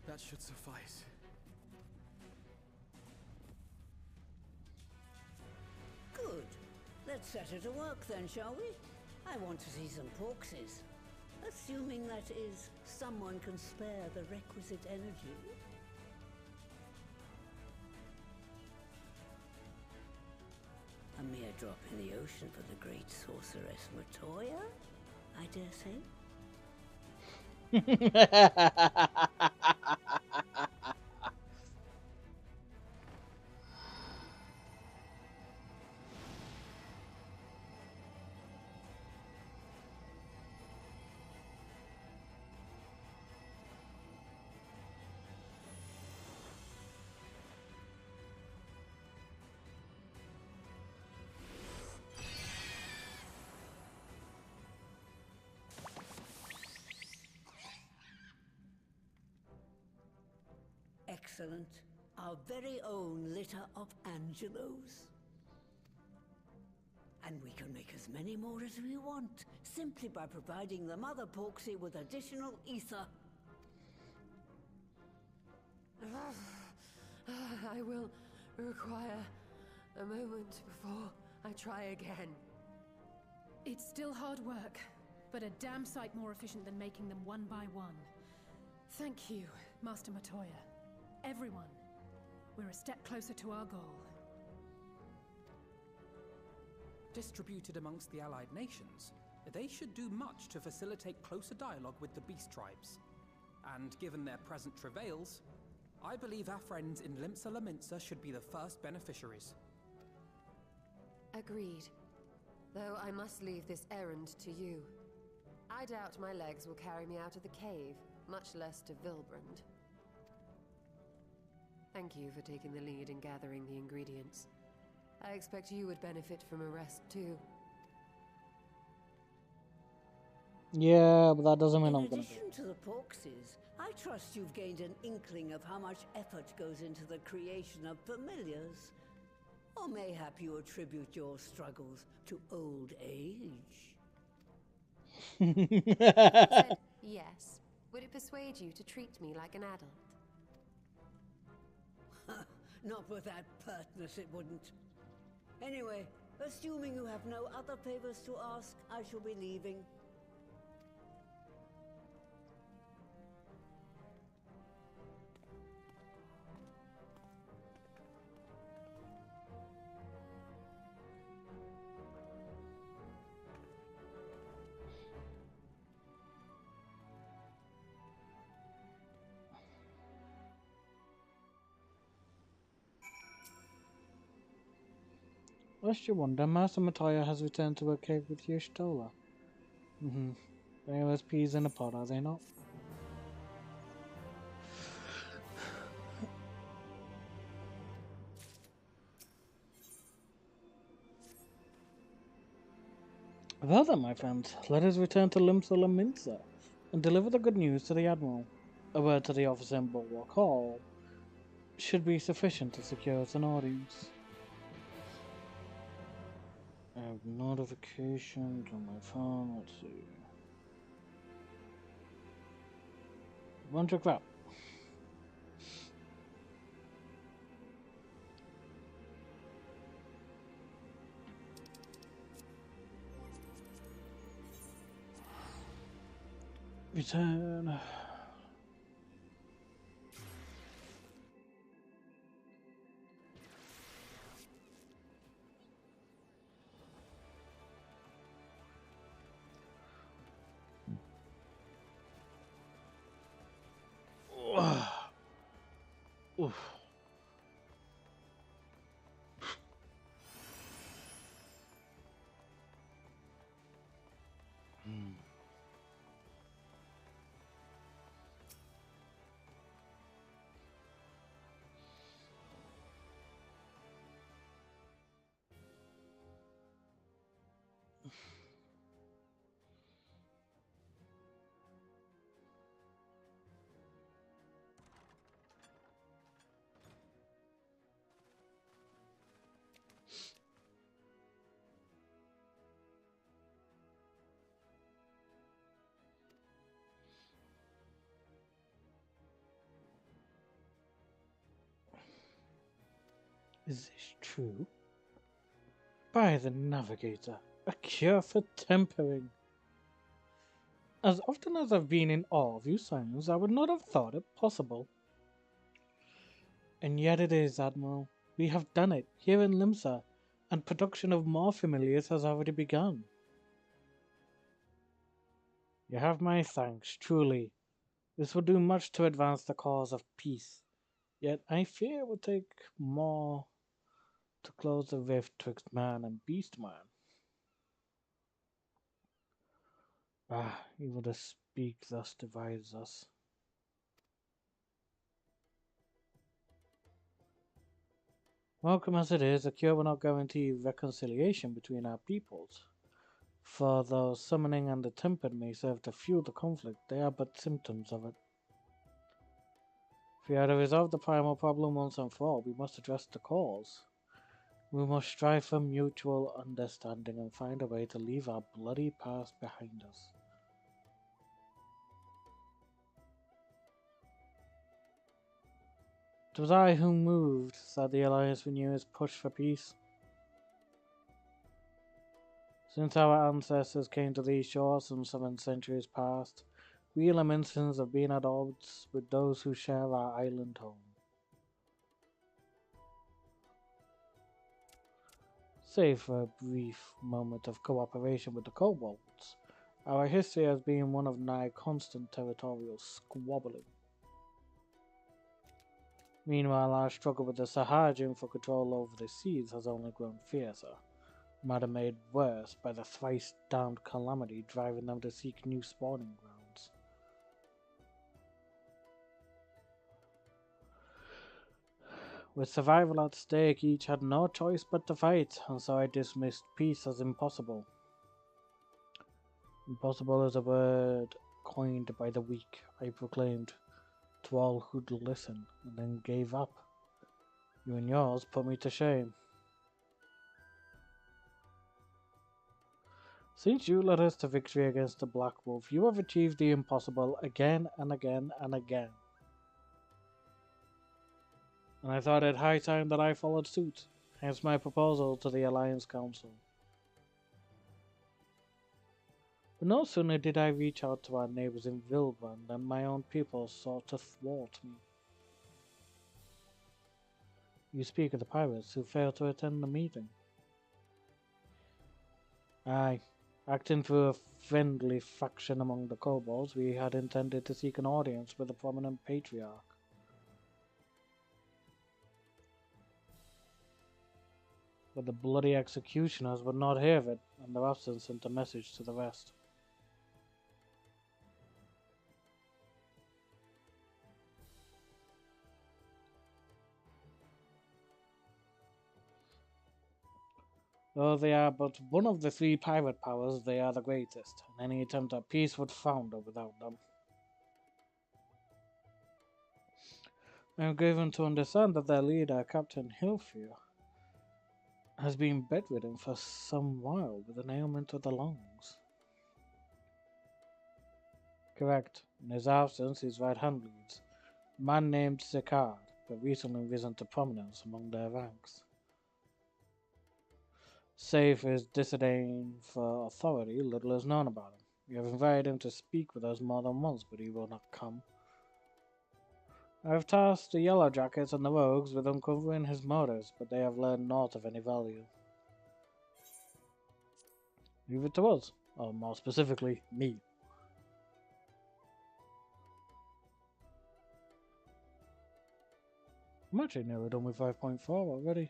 That should suffice. Good. Let's set her to work then, shall we? I want to see some porkses. Assuming that is, someone can spare the requisite energy. A mere drop in the ocean for the great sorceress Matoya, I dare say. Excellent. Our very own litter of Angelos. And we can make as many more as we want, simply by providing the mother Porksy with additional ether. I will require a moment before I try again. It's still hard work, but a damn sight more efficient than making them one by one. Thank you, Master Matoya. Everyone, we're a step closer to our goal. Distributed amongst the allied nations, they should do much to facilitate closer dialogue with the beast tribes. And given their present travails, I believe our friends in Limsa Laminsa should be the first beneficiaries. Agreed. Though I must leave this errand to you. I doubt my legs will carry me out of the cave, much less to Vilbrand. Thank you for taking the lead in gathering the ingredients. I expect you would benefit from a rest too. Yeah, but that doesn't mean I'm In gonna addition to the Porksies, I trust you've gained an inkling of how much effort goes into the creation of familiars. Or mayhap you attribute your struggles to old age. Said yes. Would it persuade you to treat me like an adult? Not with that pertness, it wouldn't. Anyway, assuming you have no other favors to ask, I shall be leaving. Lest you wonder, Master Matoya has returned to her cave with Yushtola. They are as peas in a pod, are they not? Well then, my friends, let us return to Limsa Laminsa and deliver the good news to the Admiral. A word to the officer in Bulwark Hall should be sufficient to secure us an audience. I have notification on my phone, let's see. Bunch of crap. Return. Oof. Is this true? By the Navigator, a cure for tempering. As often as I've been in awe of you, science, I would not have thought it possible. And yet it is, Admiral. We have done it, here in Limsa, and production of more familiars has already begun. You have my thanks, truly. This will do much to advance the cause of peace. Yet I fear it will take more to close the rift twixt man and beast man. Ah, evil to speak thus divides us. Welcome as it is, a cure will not guarantee reconciliation between our peoples. For though summoning and the tempered may serve to fuel the conflict, they are but symptoms of it. If we are to resolve the primal problem once and for all, we must address the cause. We must strive for mutual understanding and find a way to leave our bloody past behind us. It was I who moved that the Alliance renew its push for peace. Since our ancestors came to these shores some 7 centuries past, we Laminsons have been at odds with those who share our island home. Save for a brief moment of cooperation with the kobolds, our history has been one of nigh constant territorial squabbling. Meanwhile, our struggle with the Sahajin for control over the seas has only grown fiercer, matter made worse by the thrice-damned calamity driving them to seek new spawning grounds. With survival at stake, each had no choice but to fight, and so I dismissed peace as impossible. Impossible is a word coined by the weak, I proclaimed to all who'd listen, and then gave up. You and yours put me to shame. Since you led us to victory against the Black Wolf, you have achieved the impossible again and again and again. And I thought it high time that I followed suit, hence my proposal to the Alliance Council. But no sooner did I reach out to our neighbors in Vilbrand than my own people sought to thwart me. You speak of the pirates who failed to attend the meeting. Aye, acting through a friendly faction among the kobolds, we had intended to seek an audience with a prominent patriarch. But the bloody executioners would not hear of it, and their absence sent a message to the rest. Though they are but one of the 3 pirate powers, they are the greatest, and any attempt at peace would founder without them. I am given to understand that their leader, Captain Hilfear, has been bedridden for some while with an ailment of the lungs. Correct. In his absence, his right hand leads, a man named Sicard, but recently risen to prominence among their ranks. Save for his disdain for authority, little is known about him. We have invited him to speak with us more than once, but he will not come. I have tasked the Yellow Jackets and the Rogues with uncovering his motives, but they have learned naught of any value. Leave it to us, or more specifically, me. I'm actually nearly done with 5.4 already.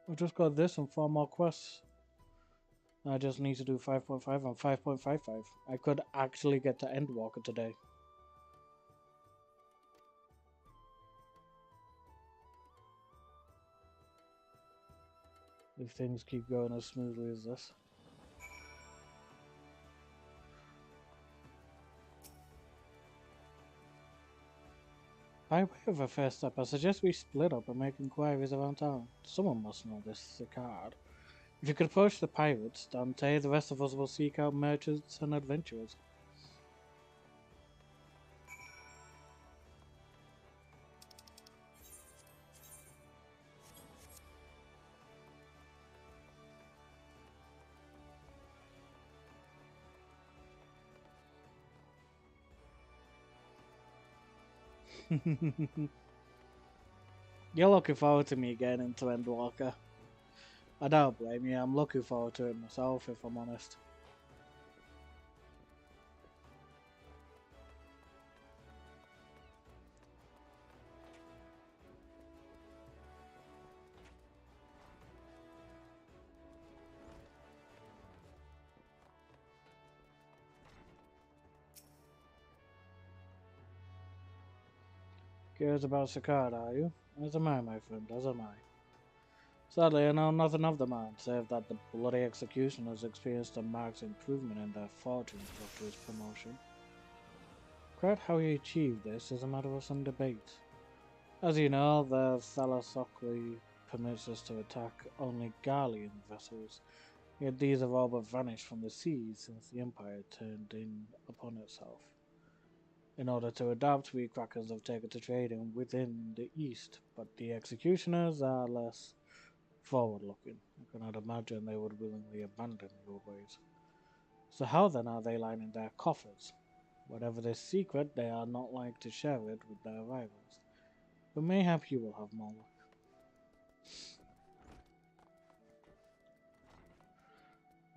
I've just got this and 4 more quests. I just need to do 5.5 and 5.55. I could actually get to Endwalker today. If things keep going as smoothly as this. By way of a first step, I suggest we split up and make inquiries around town. Someone must know this Sicard. If you could approach the pirates, Dante, the rest of us will seek out merchants and adventurers. You're looking forward to me getting into Endwalker. I don't blame you, I'm looking forward to it myself, if I'm honest. Curious about Sicard, are you? As am I, my friend, as am I. Sadly, I know nothing of the man, save that the bloody executioners experienced a marked improvement in their fortunes after his promotion. Quite how he achieved this is a matter of some debate. As you know, the Thalassocracy permits us to attack only Garlean vessels, yet these have all but vanished from the seas since the Empire turned in upon itself. In order to adapt, we crackers have taken to trading within the East, but the executioners are less forward-looking. I cannot imagine they would willingly abandon your ways. So how then are they lining their coffers? Whatever this secret, they are not like to share it with their rivals. But mayhap you will have more luck.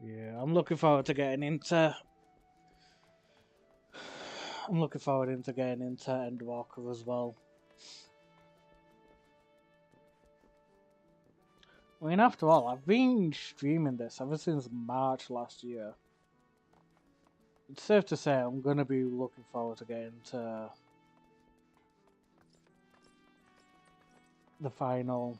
Yeah, I'm looking forward to getting into... I'm looking forward into getting into Endwalker as well. I mean, after all, I've been streaming this ever since March last year. It's safe to say I'm going to be looking forward to getting to the final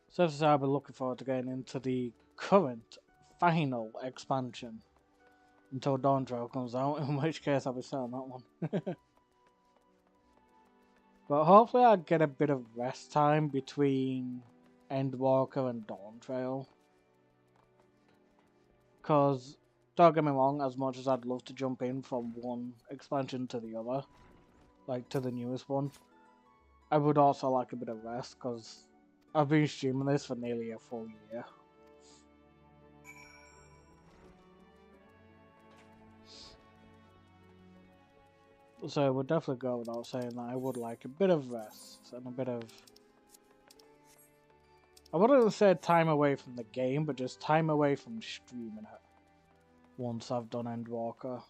safe to say I'll be looking forward to getting into the current final expansion until Dawn Trail comes out, in which case I'll be selling that one. But hopefully I'll get a bit of rest time between Endwalker and Dawn Trail. Because, don't get me wrong, as much as I'd love to jump in from one expansion to the other, like to the newest one, I would also like a bit of rest, because I've been streaming this for nearly a full year. So it would definitely go without saying that I would like a bit of rest and a bit of... I wouldn't say time away from the game, but just time away from streaming it once I've done Endwalker.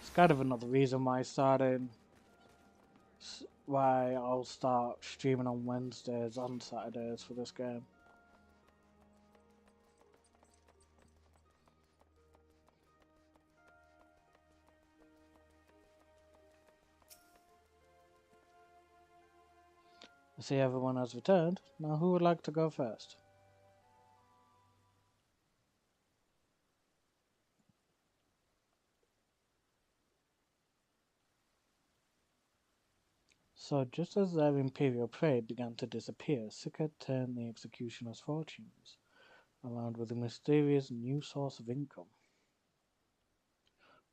It's kind of another reason why I'll start streaming on Wednesdays and Saturdays for this game. I see everyone has returned. Now who would like to go first? So just as their imperial prey began to disappear, Sickert turned the executioner's fortunes around with a mysterious new source of income.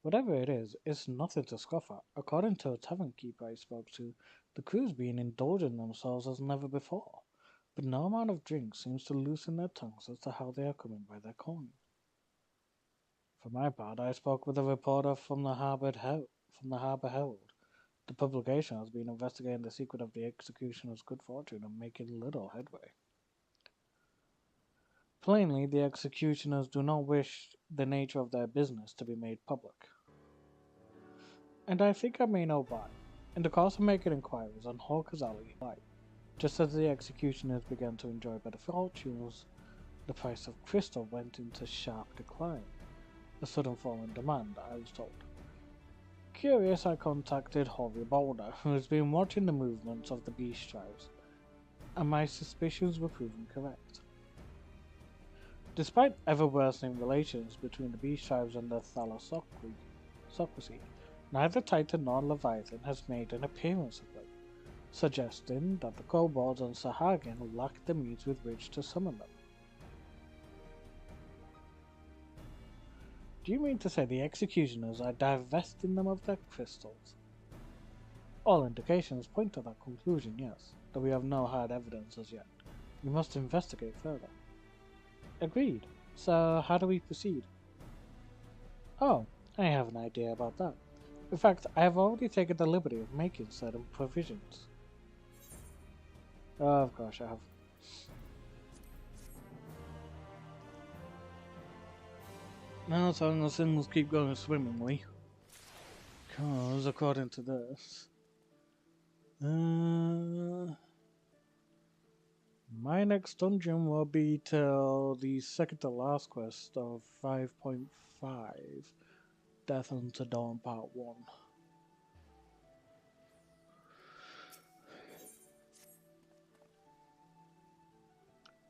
Whatever it is, it's nothing to scoff at. According to a tavern keeper I spoke to, the crew's been indulging themselves as never before, but no amount of drink seems to loosen their tongues as to how they are coming by their coin. For my part, I spoke with a reporter from the Harbour Herald. The publication has been investigating the secret of the executioner's good fortune and making little headway. Plainly, the executioners do not wish the nature of their business to be made public. And I think I may know why. In the course of making inquiries on Hawker's Alley, just as the executioners began to enjoy better fortunes, the price of crystal went into sharp decline. A sudden fall in demand, I was told. Curious, I contacted Hoary Boulder, who has been watching the movements of the beast tribes, and my suspicions were proven correct. Despite ever-worsening relations between the beast tribes and the Thalassocracy, neither Titan nor Leviathan has made an appearance of late, suggesting that the kobolds on Sahagin lack the means with which to summon them. Do you mean to say the executioners are divesting them of their crystals? All indications point to that conclusion, yes, though we have no hard evidence as yet. We must investigate further. Agreed. So, how do we proceed? Oh, I have an idea about that. In fact, I have already taken the liberty of making certain provisions. Oh, of course I have. Now, as long as things keep going swimmingly. Because, according to this... my next dungeon will be till the second to last quest of 5.5, Death unto Dawn Part 1.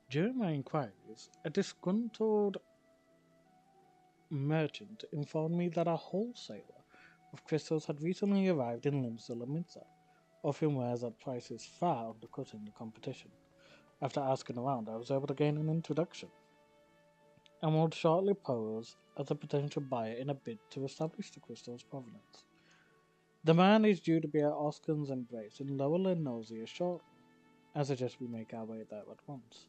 During my inquiries, a disgruntled merchant informed me that a wholesaler of crystals had recently arrived in Limsa, offering wares at prices far undercutting the competition. After asking around, I was able to gain an introduction, and would shortly pose as a potential buyer in a bid to establish the crystal's provenance. The man is due to be at Oskin's Embrace in Lower Lenosia shortly. I suggest we make our way there at once.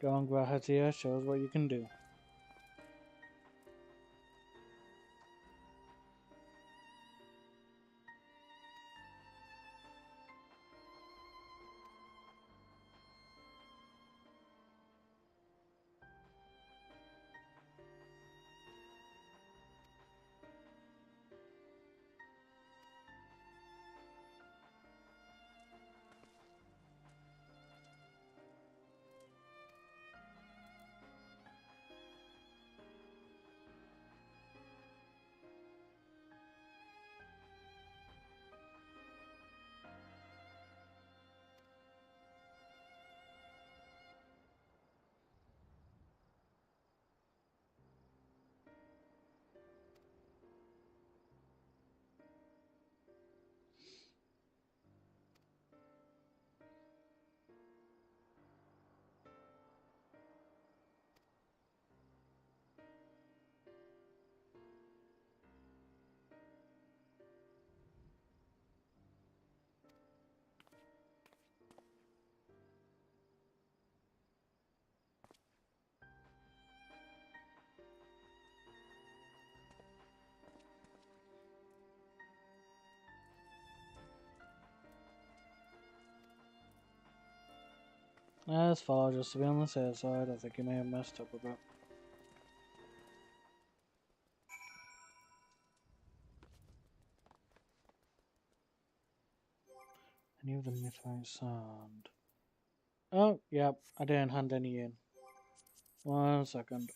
Go on, Grahatia, show us what you can do. As far just to be on the safe side, I think he may have messed up a bit. Any of the mithrite sand? Oh, yep, I didn't hand any in. 1 second.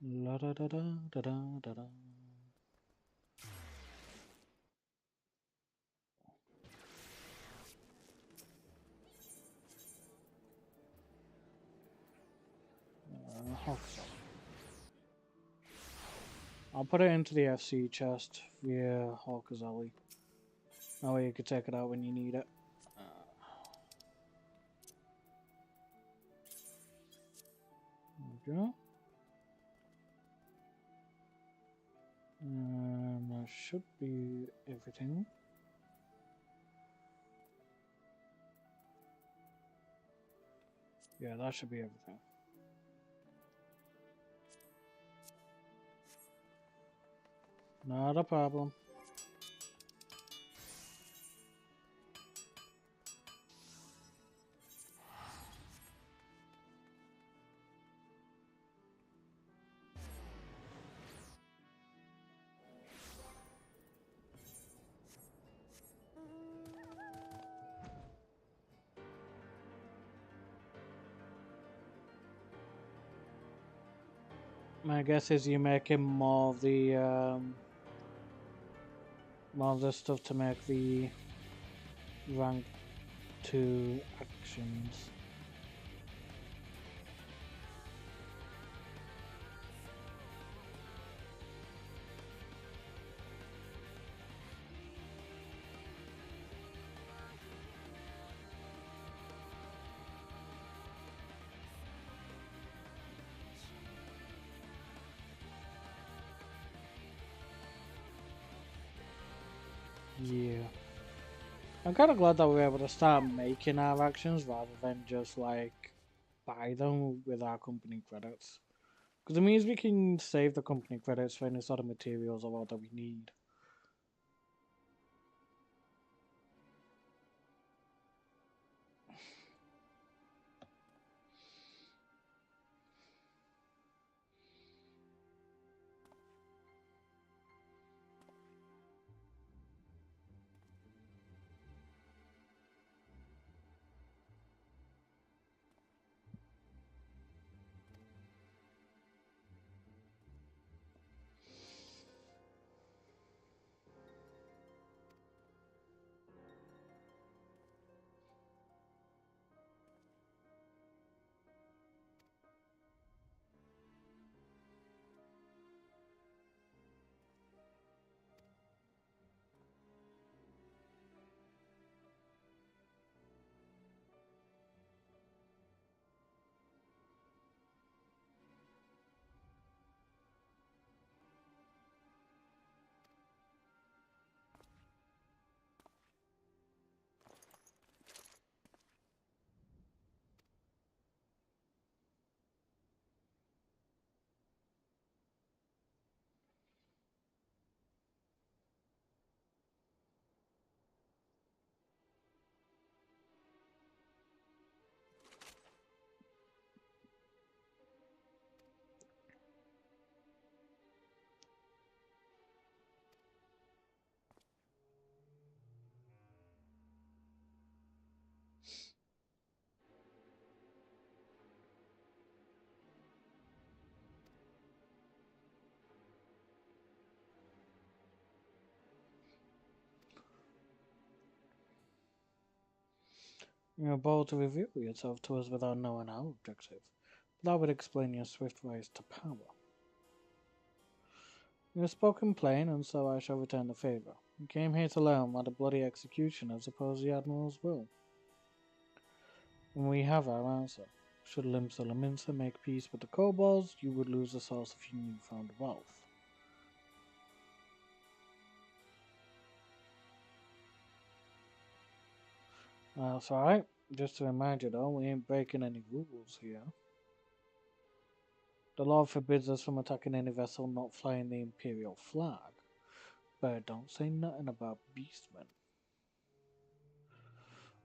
La da da da da da da da. I'll put it into the FC chest via Hawker's Alley. That way you can take it out when you need it. There we go. That should be everything. Yeah, that should be everything. Not a problem. My guess is you make him more of the stuff to make the rank 2 actions. Yeah. I'm kind of glad that we're able to start making our actions rather than just like buy them with our company credits. Because it means we can save the company credits for any sort of materials or what that we need. You're bold to reveal yourself to us without knowing our objective. That would explain your swift rise to power. You have spoken plain, and so I shall return the favor. You came here to learn why the bloody executioners oppose the Admiral's will. When we have our answer, should Limsa Laminsa make peace with the kobolds, you would lose the source of your newfound wealth. That's alright. Just to remind you though, we ain't breaking any rules here. The law forbids us from attacking any vessel not flying the Imperial flag, but don't say nothing about beastmen.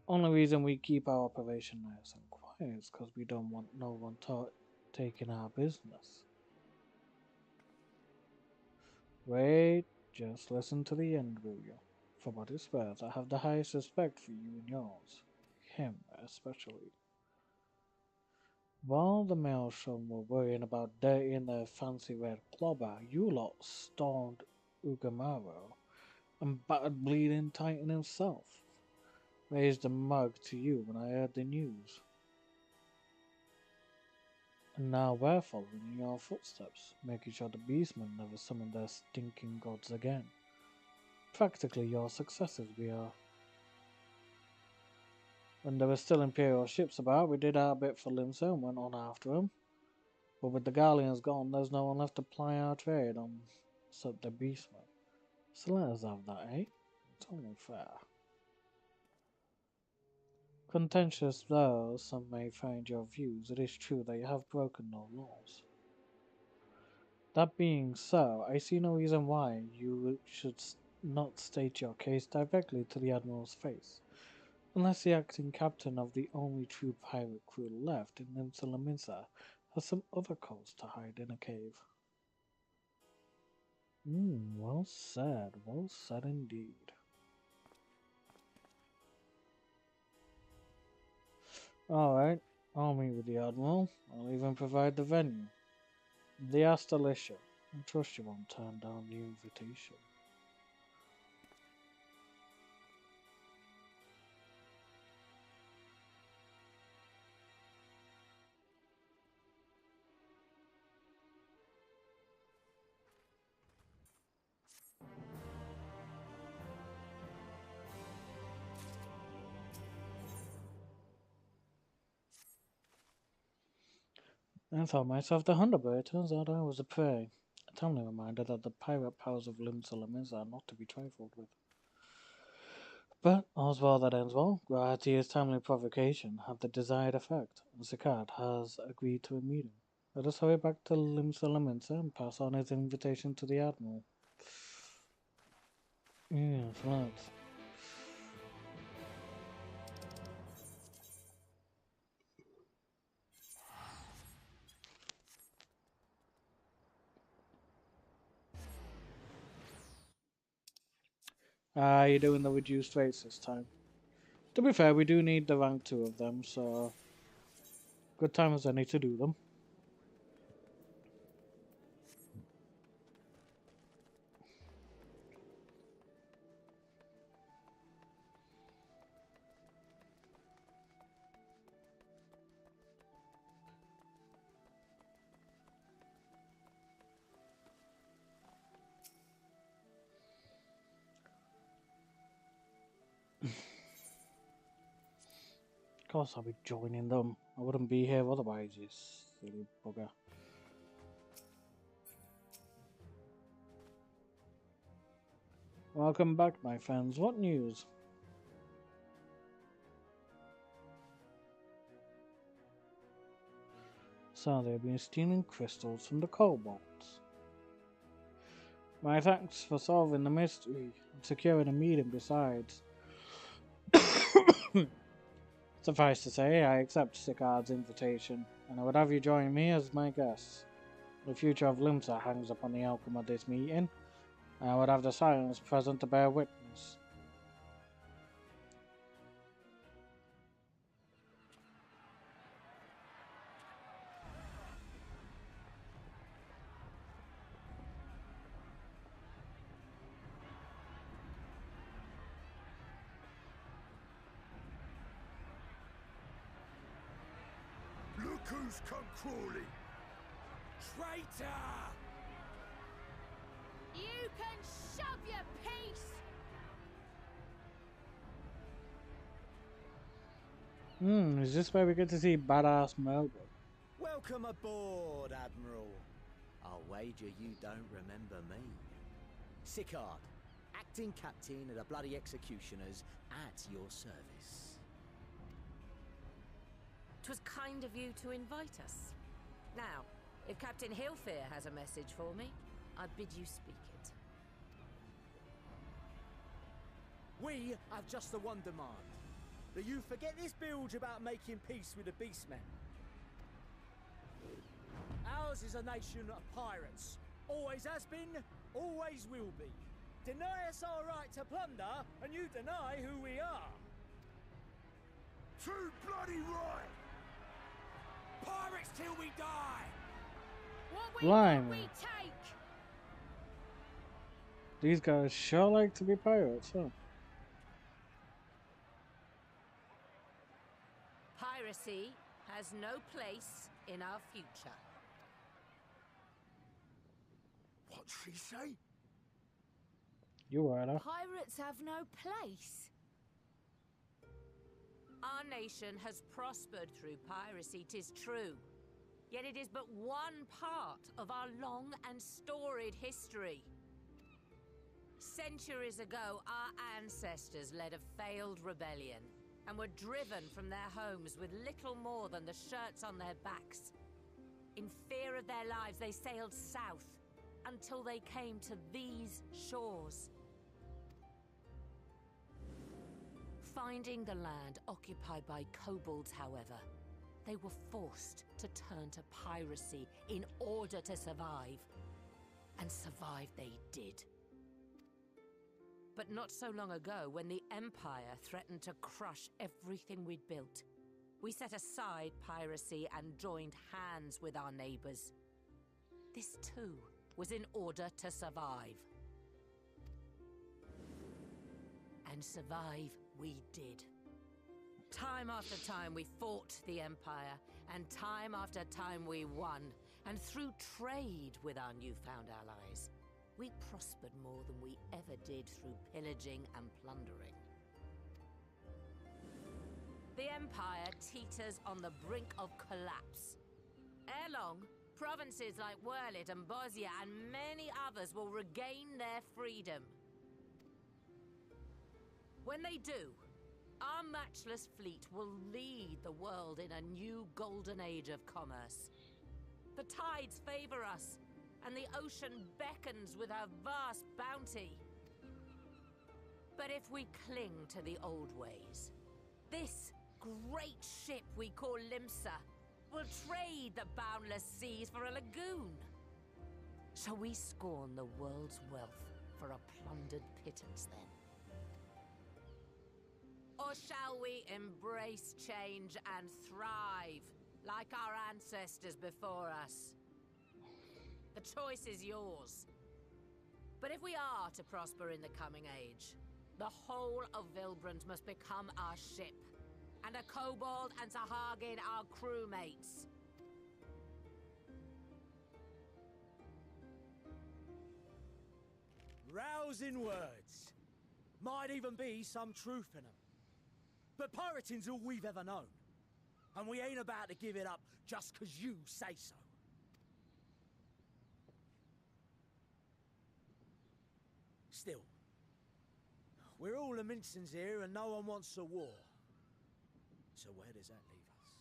Only reason we keep our operation nice and quiet is because we don't want no one taking our business. Wait, just listen to the end, will you? For what it's worth, I have the highest respect for you and yours. Him, especially. While the Maelstrom were worrying about dirtying their fancy red clobber, you lot stormed Ugamaro and battered Bleeding Titan himself. Raised a mug to you when I heard the news. And now we're following in your footsteps, making sure the beastmen never summon their stinking gods again. Practically your successors we are. When there were still Imperial ships about, we did our bit for Limsa and went on after them. But with the Galleons gone, there's no one left to ply our trade on except the beastmen. So let us have that, eh? It's only fair. Contentious though some may find your views, it is true that you have broken no laws. That being so, I see no reason why you should not state your case directly to the Admiral's face, unless the acting captain of the only true pirate crew left in Limsa has some other cause to hide in a cave. Well said indeed. Alright, I'll meet with the Admiral. I'll even provide the venue. The Astalicia. I trust you won't turn down the invitation. I thought myself the hunter, but it turns out I was a prey. A timely reminder that the pirate powers of Limsa are not to be trifled with. But all's well that ends well. Gratia's timely provocation had the desired effect, and Sicard has agreed to a meeting. Let us hurry back to Limsa and pass on his invitation to the Admiral. Yes, let's. You're doing the reduced rates this time. To be fair, we do need the rank 2 of them, so good time as any to do them. Of course I'll be joining them. I wouldn't be here otherwise, you silly bugger. Welcome back, my friends. What news? So they've been stealing crystals from the kobolds. My thanks for solving the mystery and securing a meeting besides. Suffice to say, I accept Sicard's invitation, and I would have you join me as my guests. The future of Limsa hangs upon the outcome of this meeting, and I would have the silence present to bear witness. Look who's come crawling! Traitor! You can shove your piece! Is this where we get to see badass Melbourne? Welcome aboard, Admiral. I'll wager you don't remember me. Sicard, acting captain of the bloody executioners, at your service. 'Twas kind of you to invite us. Now, if Captain Hillfear has a message for me, I bid you speak it. We have just the one demand. that you forget this bilge about making peace with the beastmen. Ours is a nation of pirates. Always has been, always will be. Deny us our right to plunder, and you deny who we are. Too bloody right! Pirates till we die! What Blimey. we take! These guys sure like to be pirates, huh? Piracy has no place in our future. What'd she say? You heard her. Pirates have no place. Our nation has prospered through piracy, 'tis true. Yet it is but one part of our long and storied history. Centuries ago, our ancestors led a failed rebellion and were driven from their homes with little more than the shirts on their backs. In fear of their lives, they sailed south until they came to these shores. Finding the land occupied by kobolds, however, they were forced to turn to piracy in order to survive. And survive they did. But not so long ago, when the Empire threatened to crush everything we'd built, we set aside piracy and joined hands with our neighbors. This too was in order to survive. And survive we did. Time after time we fought the Empire, and time after time we won. And through trade with our newfound allies, we prospered more than we ever did through pillaging and plundering. The Empire teeters on the brink of collapse. Ere long, provinces like Wurlit and Bosnia and many others will regain their freedom. When they do, our matchless fleet will lead the world in a new golden age of commerce. The tides favor us, and the ocean beckons with her vast bounty. But if we cling to the old ways, this great ship we call Limsa will trade the boundless seas for a lagoon. Shall we scorn the world's wealth for a plundered pittance then? Or shall we embrace change and thrive, like our ancestors before us? The choice is yours. But if we are to prosper in the coming age, the whole of Vilbrand must become our ship, and a kobold and Sahagin our crewmates. Rousing words. Might even be some truth in them. But pirating's all we've ever known. And we ain't about to give it up just 'cause you say so. Still, we're all the Mincins here and no one wants a war. So where does that leave us?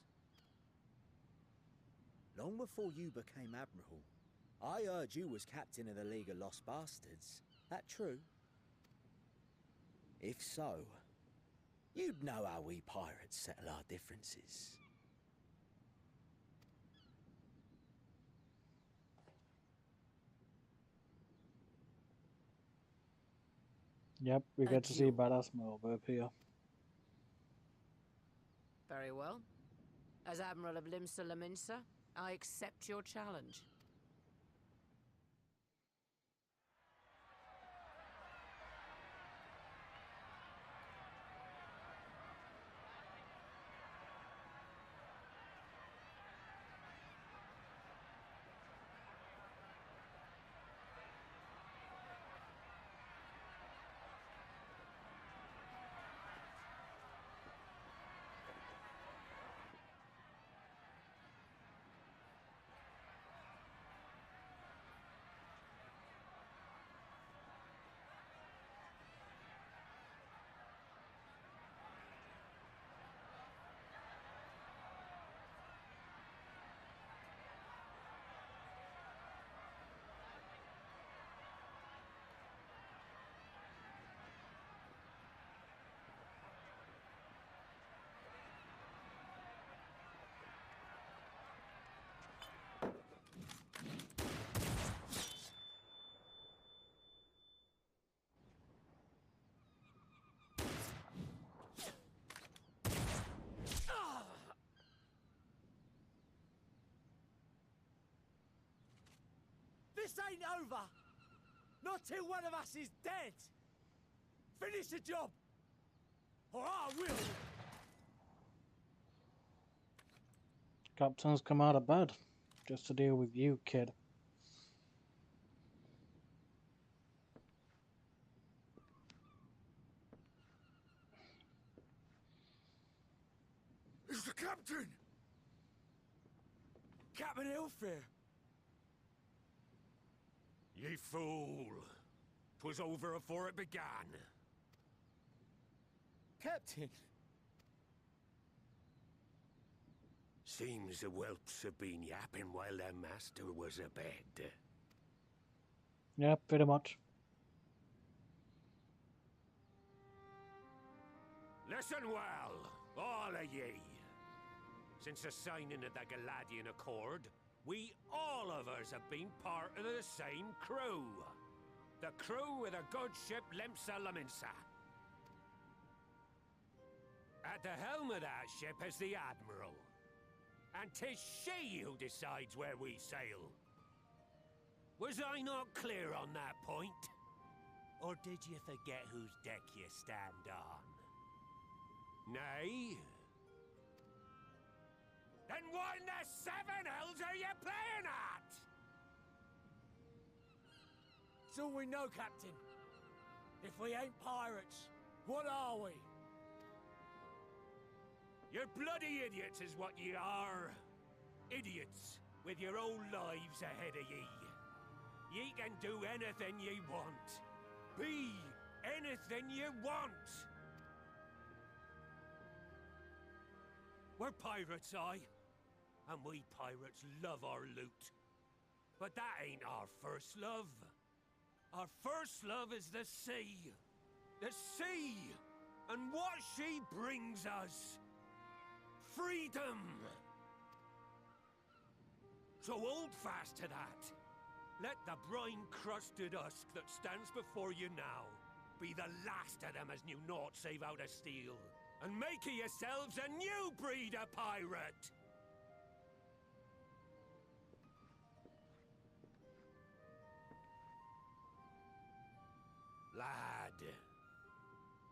Long before you became Admiral, I heard you was captain of the League of Lost Bastards. That true? If so, you'd know how we pirates settle our differences. Yep, we get to see badass Melba appear. Very well. As Admiral of Limsa Laminsa, I accept your challenge. This ain't over! Not till one of us is dead! Finish the job! Or I will! Captain's come out of bed just to deal with you, kid. It's the captain! Captain Ilfir! Ye fool! 'Twas over afore it began. Captain! Seems the whelps have been yapping while their master was abed. Yeah, pretty much. Listen well, all of ye. Since the signing of the Galadian Accord, we all of us have been part of the same crew. The crew with a good ship Lemsa Laminsa. At the helm of that ship is the Admiral. And 'tis she who decides where we sail. Was I not clear on that point? Or did you forget whose deck you stand on? Nay? Then what in the seven hells are you playing at? It's all we know, Captain. If we ain't pirates, what are we? You're bloody idiots is what ye are. Idiots with your own lives ahead of ye. Ye can do anything ye want. Be anything ye want. We're pirates, aye. And we pirates love our loot. But that ain't our first love. Our first love is the sea. The sea! And what she brings us. Freedom! So hold fast to that. Let the brine-crusted husk that stands before you now be the last of them as knew naught save out of steel. And make of yourselves a new breed of pirate! Lad,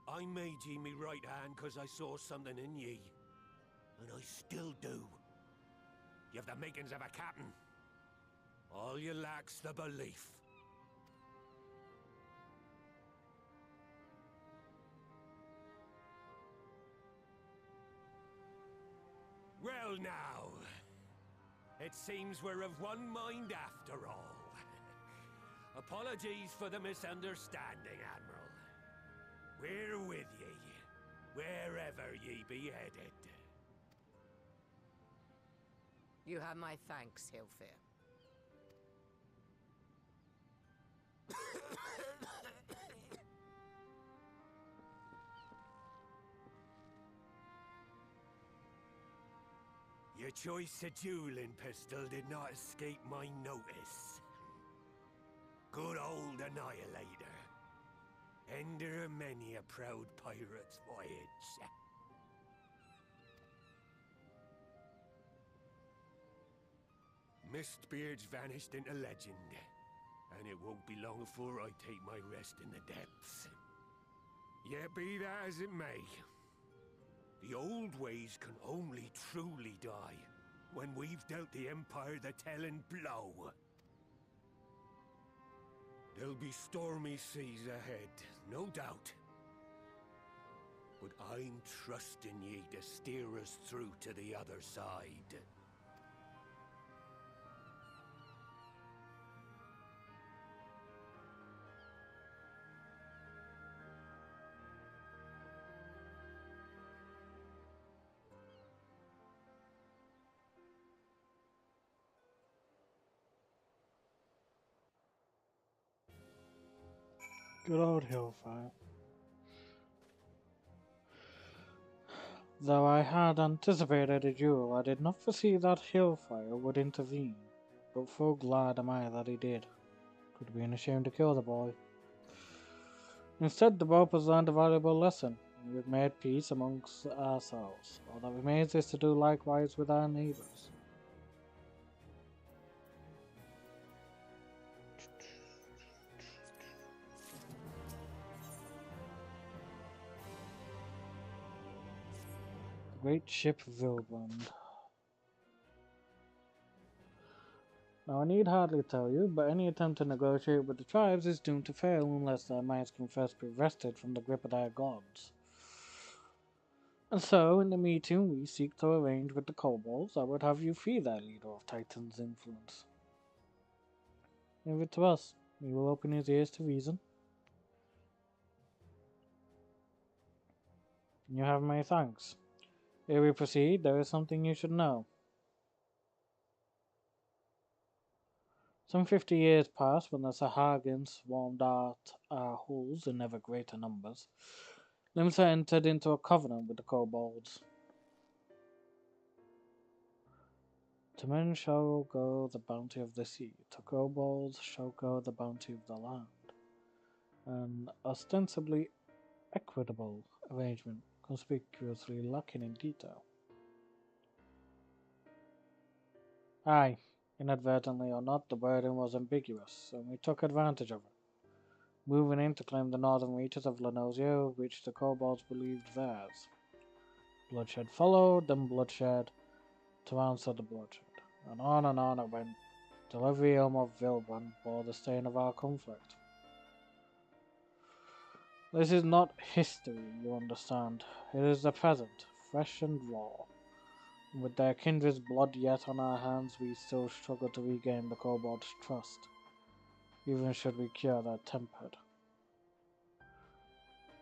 I made ye me right hand 'cause I saw something in ye. And I still do. You've the makings of a captain. All you lack's the belief. Well now, it seems we're of one mind after all. Apologies for the misunderstanding, Admiral. We're with ye, wherever ye be headed. You have my thanks, Hilfir. Your choice of dueling pistol did not escape my notice. Good old Annihilator. Ender of many a proud pirate's voyage. Mistbeard's vanished into legend, and it won't be long before I take my rest in the depths. Yet be that as it may, the old ways can only truly die when we've dealt the Empire the telling blow. There'll be stormy seas ahead, no doubt. But I'm trusting ye to steer us through to the other side. Good old Hillfire. Though I had anticipated a duel, I did not foresee that Hillfire would intervene. But full glad am I that he did. Could have been ashamed to kill the boy. Instead, the both has learned a valuable lesson, and we have made peace amongst ourselves. All that remains is to do likewise with our neighbours. Great ship Vilbrand. Now I need hardly tell you, but any attempt to negotiate with the tribes is doomed to fail unless their minds can first be wrested from the grip of their gods. And so, in the meeting we seek to arrange with the kobolds, I would have you free their leader of Titan's influence. Leave it to us. We will open his ears to reason. You have my thanks. Ere we proceed, there is something you should know. Some 50 years passed when the Sahagins swarmed out our halls in ever greater numbers. Limsa entered into a covenant with the kobolds. To men shall go the bounty of the sea, to kobolds shall go the bounty of the land. An ostensibly equitable arrangement, conspicuously lacking in detail. Aye, inadvertently or not, the burden was ambiguous, and we took advantage of it, moving in to claim the northern reaches of Lenosia, which the kobolds believed theirs. Bloodshed followed, then bloodshed, to answer the bloodshed, and on it went, till every elm of Vilbrand bore the stain of our conflict. This is not history, you understand. It is the present, fresh and raw. And with their kindred's blood yet on our hands, we still struggle to regain the kobolds' trust, even should we cure their temper.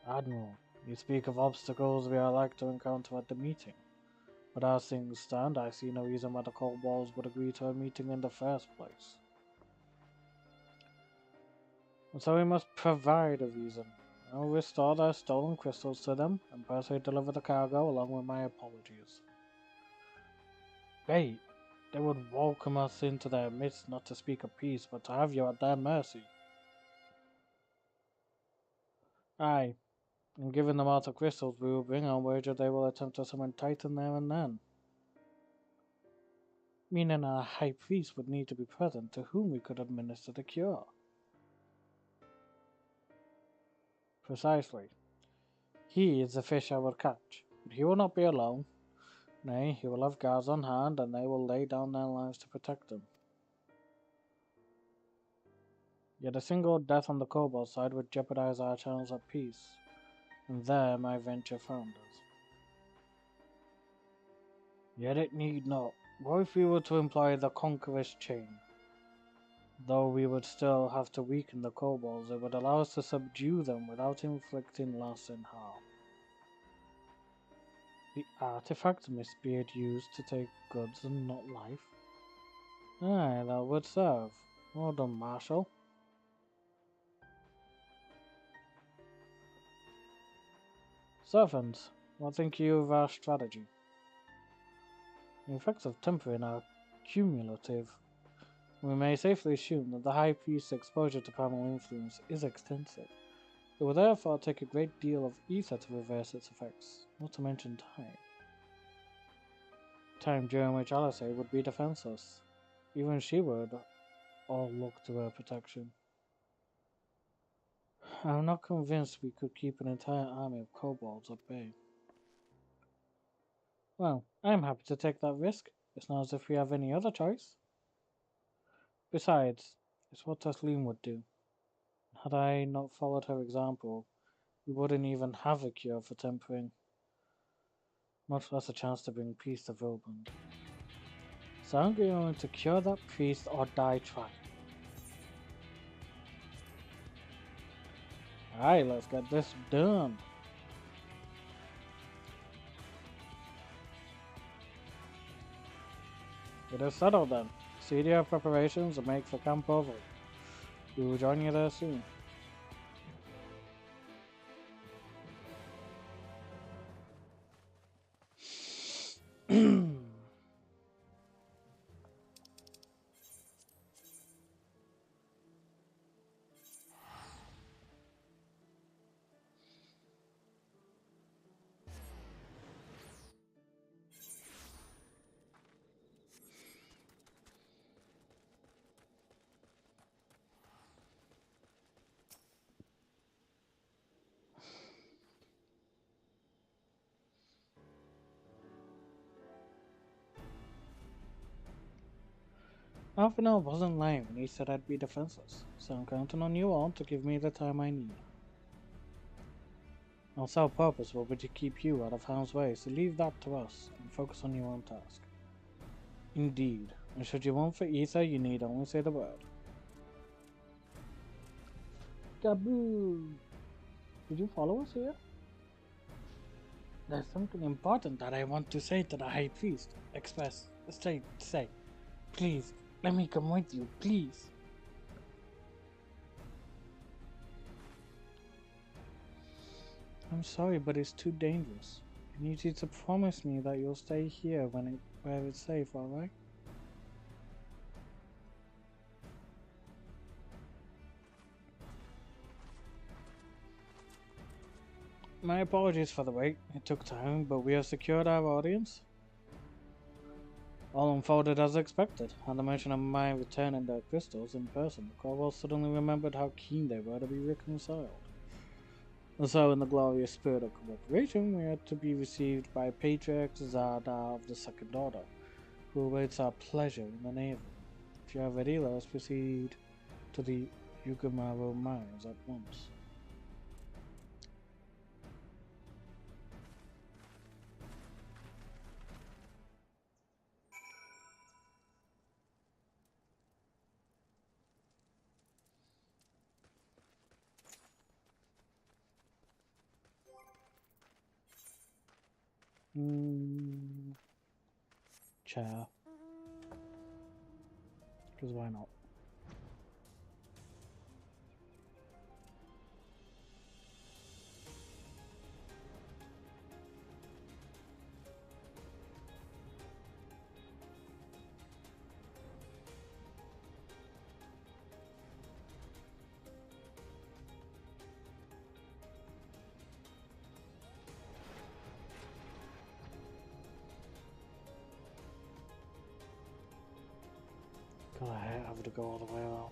Admiral, you speak of obstacles we are like to encounter at the meeting. But as things stand, I see no reason why the kobolds would agree to a meeting in the first place. And so we must provide a reason. I will restore their stolen crystals to them, and personally deliver the cargo along with my apologies. Wait, they would welcome us into their midst, not to speak of peace, but to have you at their mercy. Aye, and given the amount of crystals we will bring, I'll wager they will attempt to summon Titan there and then. Meaning our high priest would need to be present, to whom we could administer the cure. Precisely. He is the fish I will catch, but he will not be alone. Nay, he will have guards on hand, and they will lay down their lives to protect him. Yet a single death on the kobold side would jeopardize our channels of peace, and there my venture founders. Yet it need not. What if we were to employ the conqueror's chain? Though we would still have to weaken the kobolds, it would allow us to subdue them without inflicting loss and harm. The artifact must be used to take goods and not life. Aye, that would serve. Well done, Marshal. Servants, what think you of our strategy? The effects of tempering are cumulative. We may safely assume that the High Priest's exposure to primal influence is extensive. It will therefore take a great deal of ether to reverse its effects, not to mention time. Time during which Alice would be defenseless. Even she would all look to her protection. I am not convinced we could keep an entire army of kobolds at bay. Well, I am happy to take that risk. It's not as if we have any other choice. Besides, it's what Taslim would do. Had I not followed her example, we wouldn't even have a cure for tempering, much less a chance to bring peace to Vilbrand. So I'm going to cure that priest or die trying. Alright, let's get this done. It is settled then. See to your preparations and make for Camp Oval. We will join you there soon. Alphinaud wasn't lying when he said I'd be defenseless, so I'm counting on you all to give me the time I need. Our sole purpose will be to keep you out of harm's way, so leave that to us and focus on your own task. Indeed, and should you want for ether, you need only say the word. Kaboo! Did you follow us here? There's something important that I want to say to the High Priest. Say. Please, let me come with you, please. I'm sorry, but it's too dangerous. I need you to promise me that you'll stay here where it's safe, alright? My apologies for the wait. It took time, but we have secured our audience. All unfolded as expected. At the mention of my returning their crystals in person, the Corvallis suddenly remembered how keen they were to be reconciled. And so, in the glorious spirit of cooperation, we are to be received by Patriarch Zada of the Second Order, who awaits our pleasure in the Navy. If you are ready, let us proceed to the Yugamaro mines at once. Chair. Because why not? God, I hate having to go all the way around.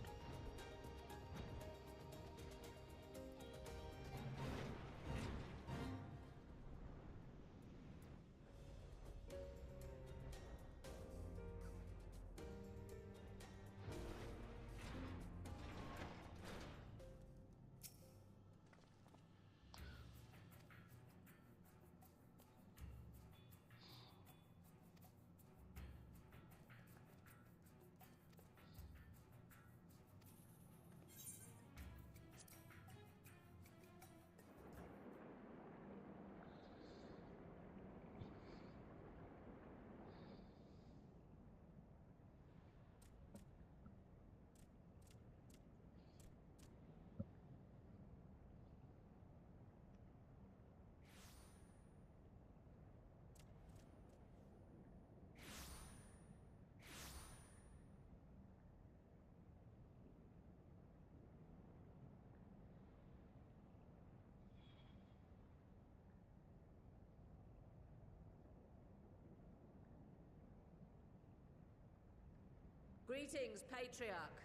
Greetings, Patriarch.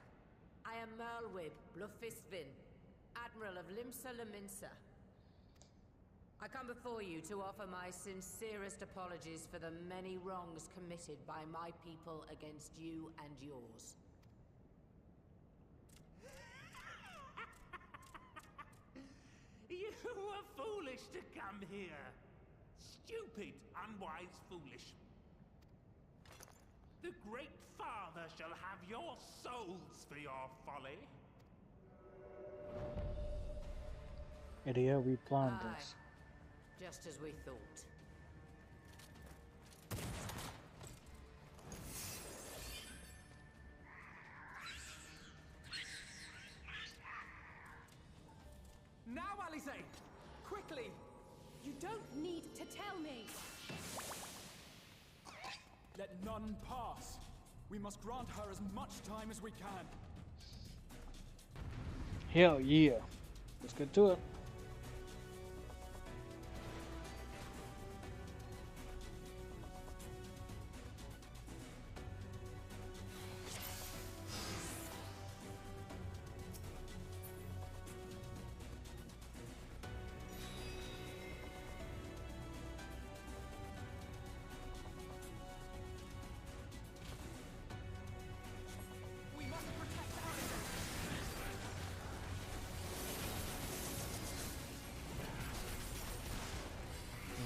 I am Merlwib Blufisvin, Admiral of Limsa Laminsa. I come before you to offer my sincerest apologies for the many wrongs committed by my people against you and yours. You were foolish to come here. Stupid, unwise, foolish. The Great Father shall have your souls for your folly. Idiot, we planned this. Just as we thought. Now, Alice! Quickly! You don't need to tell me! Let none pass. We must grant her as much time as we can. Hell yeah. Let's get to it.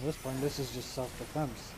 At this point, this is just self-defense.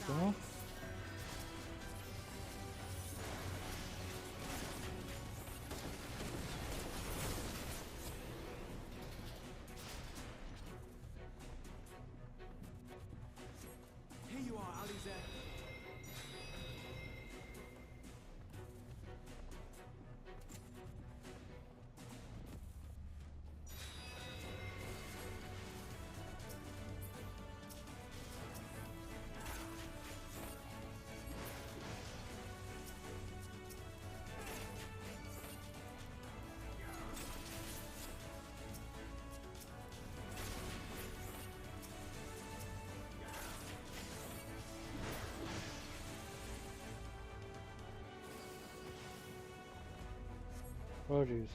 Go. Here you are, Alize. Oh jeez.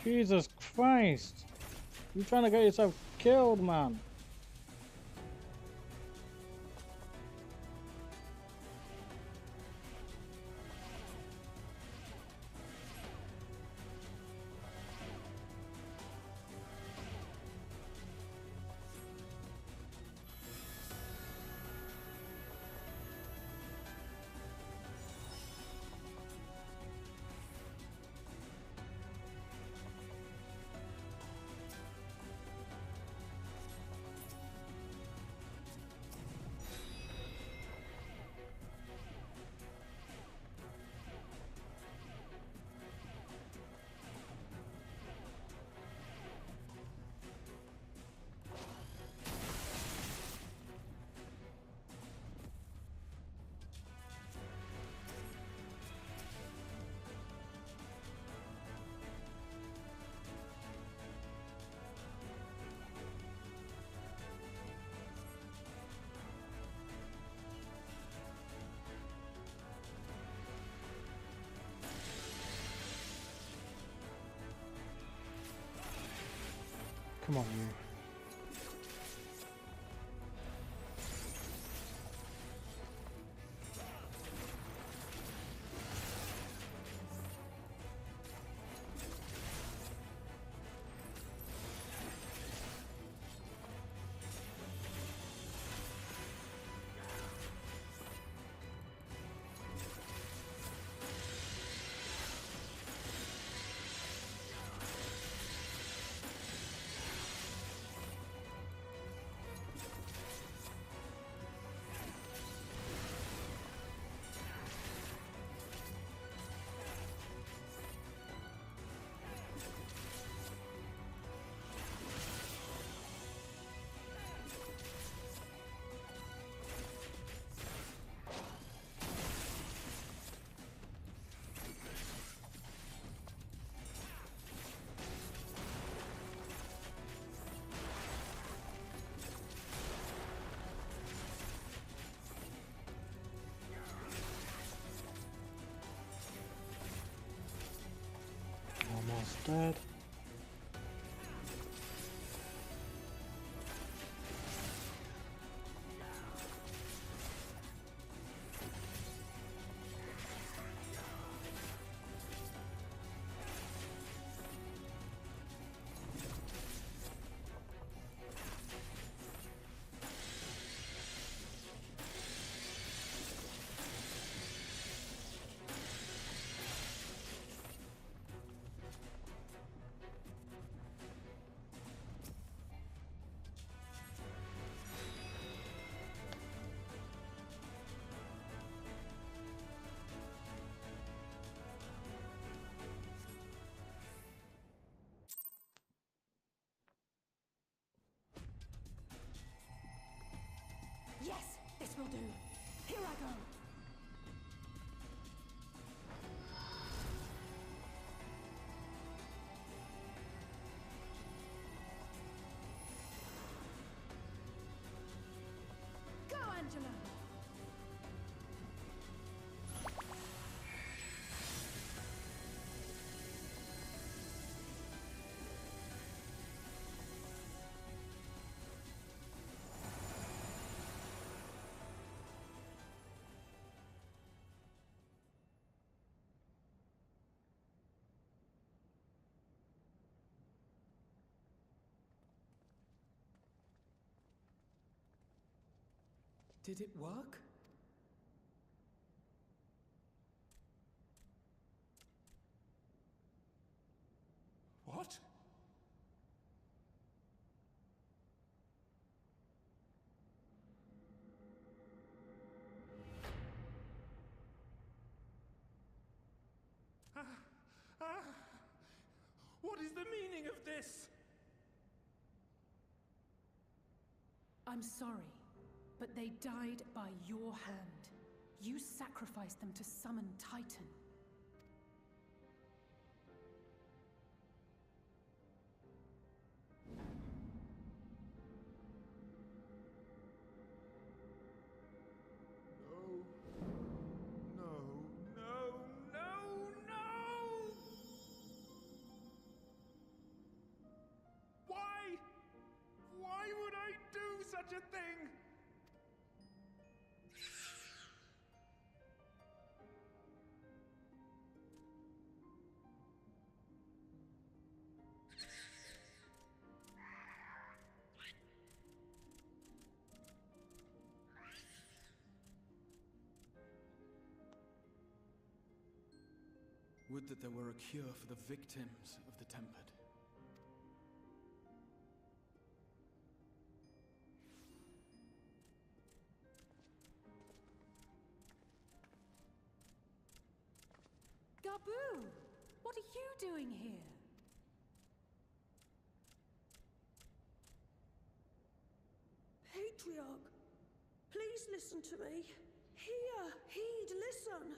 Jesus Christ! You're trying to get yourself killed, man. Come on, you. Almost dead. Yes, this will do. Here I go. Go, Angela. Did it work? What? What is the meaning of this? I'm sorry, but they died by your hand. You sacrificed them to summon Titan. No! Why? Why would I do such a thing? Would that there were a cure for the victims of the Tempered. Gabu! What are you doing here? Patriarch, please listen to me. Hear, heed, listen.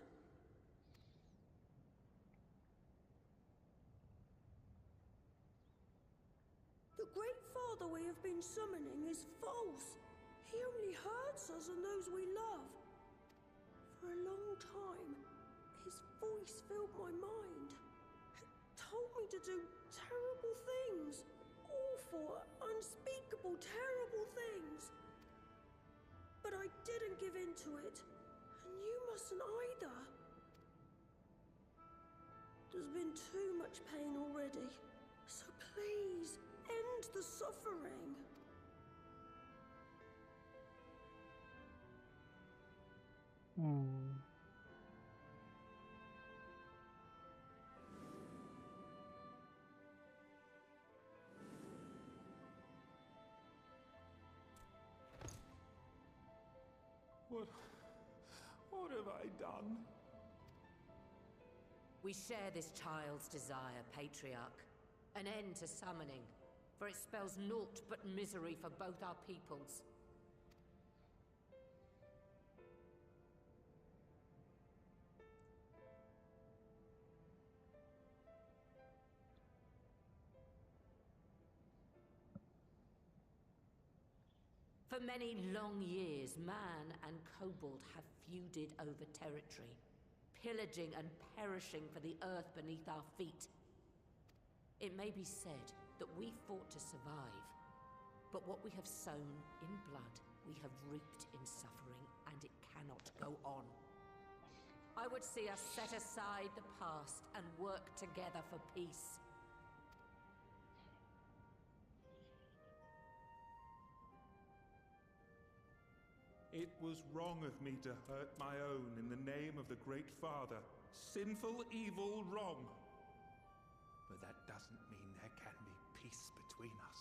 The Great Father we have been summoning is false. He only hurts us and those we love. For a long time, his voice filled my mind. It told me to do terrible things. Awful, unspeakable, terrible things. But I didn't give in to it. And you mustn't either. There's been too much pain already. So please, end the suffering. What have I done? We share this child's desire, Patriarch. An end to summoning, for it spells naught but misery for both our peoples. For many long years, man and kobold have feuded over territory, pillaging and perishing for the earth beneath our feet. It may be said that we fought to survive, but what we have sown in blood, we have reaped in suffering, and it cannot go on. I would see us set aside the past and work together for peace. It was wrong of me to hurt my own in the name of the Great Father. Sinful, evil, wrong. But that doesn't mean there can be peace between us.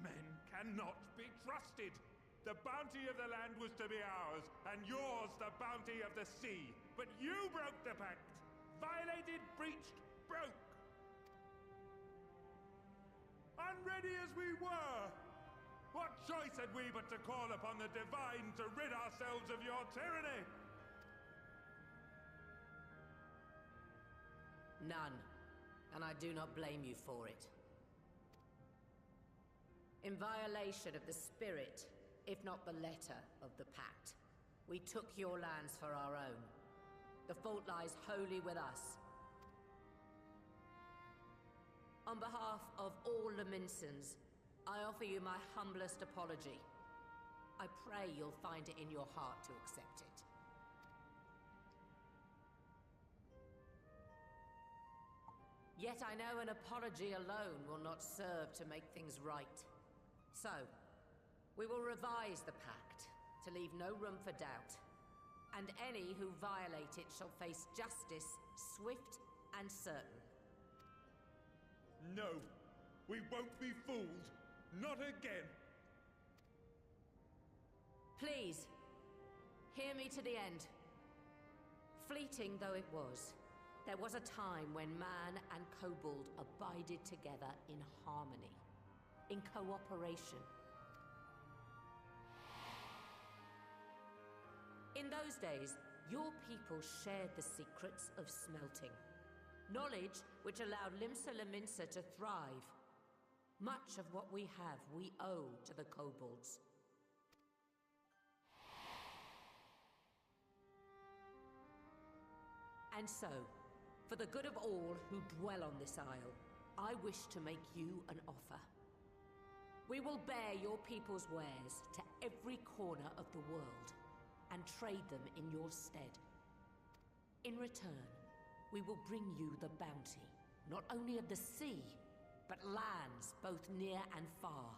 Men cannot be trusted. The bounty of the land was to be ours, and yours the bounty of the sea. But you broke the pact. Violated, breached, broke. Unready as we were, what choice had we but to call upon the divine to rid ourselves of your tyranny? None, and I do not blame you for it. In violation of the spirit, if not the letter, of the pact, we took your lands for our own. The fault lies wholly with us. On behalf of all Laminsons, I offer you my humblest apology. I pray you'll find it in your heart to accept it. Yet I know an apology alone will not serve to make things right. So, we will revise the pact to leave no room for doubt. And any who violate it shall face justice, swift and certain. No, we won't be fooled. Not again. Please, hear me to the end. Fleeting though it was, there was a time when man and kobold abided together in harmony, in cooperation. In those days, your people shared the secrets of smelting. Knowledge which allowed Limsa Lominsa to thrive. Much of what we have, we owe to the kobolds. And so, for the good of all who dwell on this isle, I wish to make you an offer. We will bear your people's wares to every corner of the world, and trade them in your stead. In return, we will bring you the bounty, not only of the sea, but lands both near and far.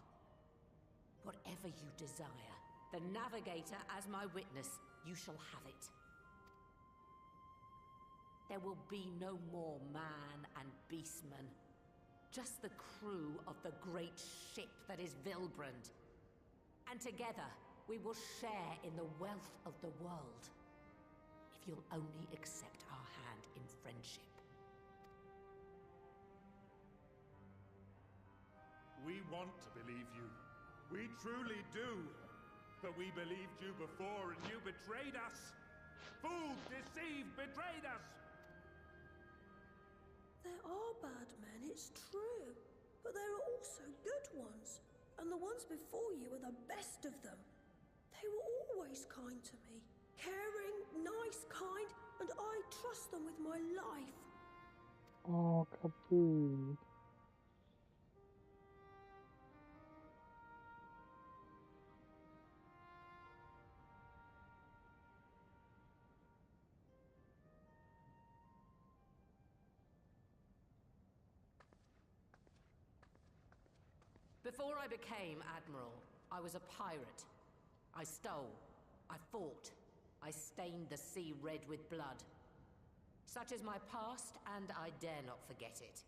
Whatever you desire, the Navigator as my witness, you shall have it. There will be no more man and beastman, just the crew of the great ship that is Vilbrand. And together, we will share in the wealth of the world, if you'll only accept our hand in friendship. We want to believe you. We truly do. But we believed you before and you betrayed us. Fooled, deceived, betrayed us. There are bad men, it's true. But there are also good ones. And the ones before you are the best of them. They were always kind to me. Caring, nice, kind, and I trust them with my life. Oh, Kaboo. Before I became Admiral, I was a pirate. I stole, I fought, I stained the sea red with blood. Such is my past, and I dare not forget it,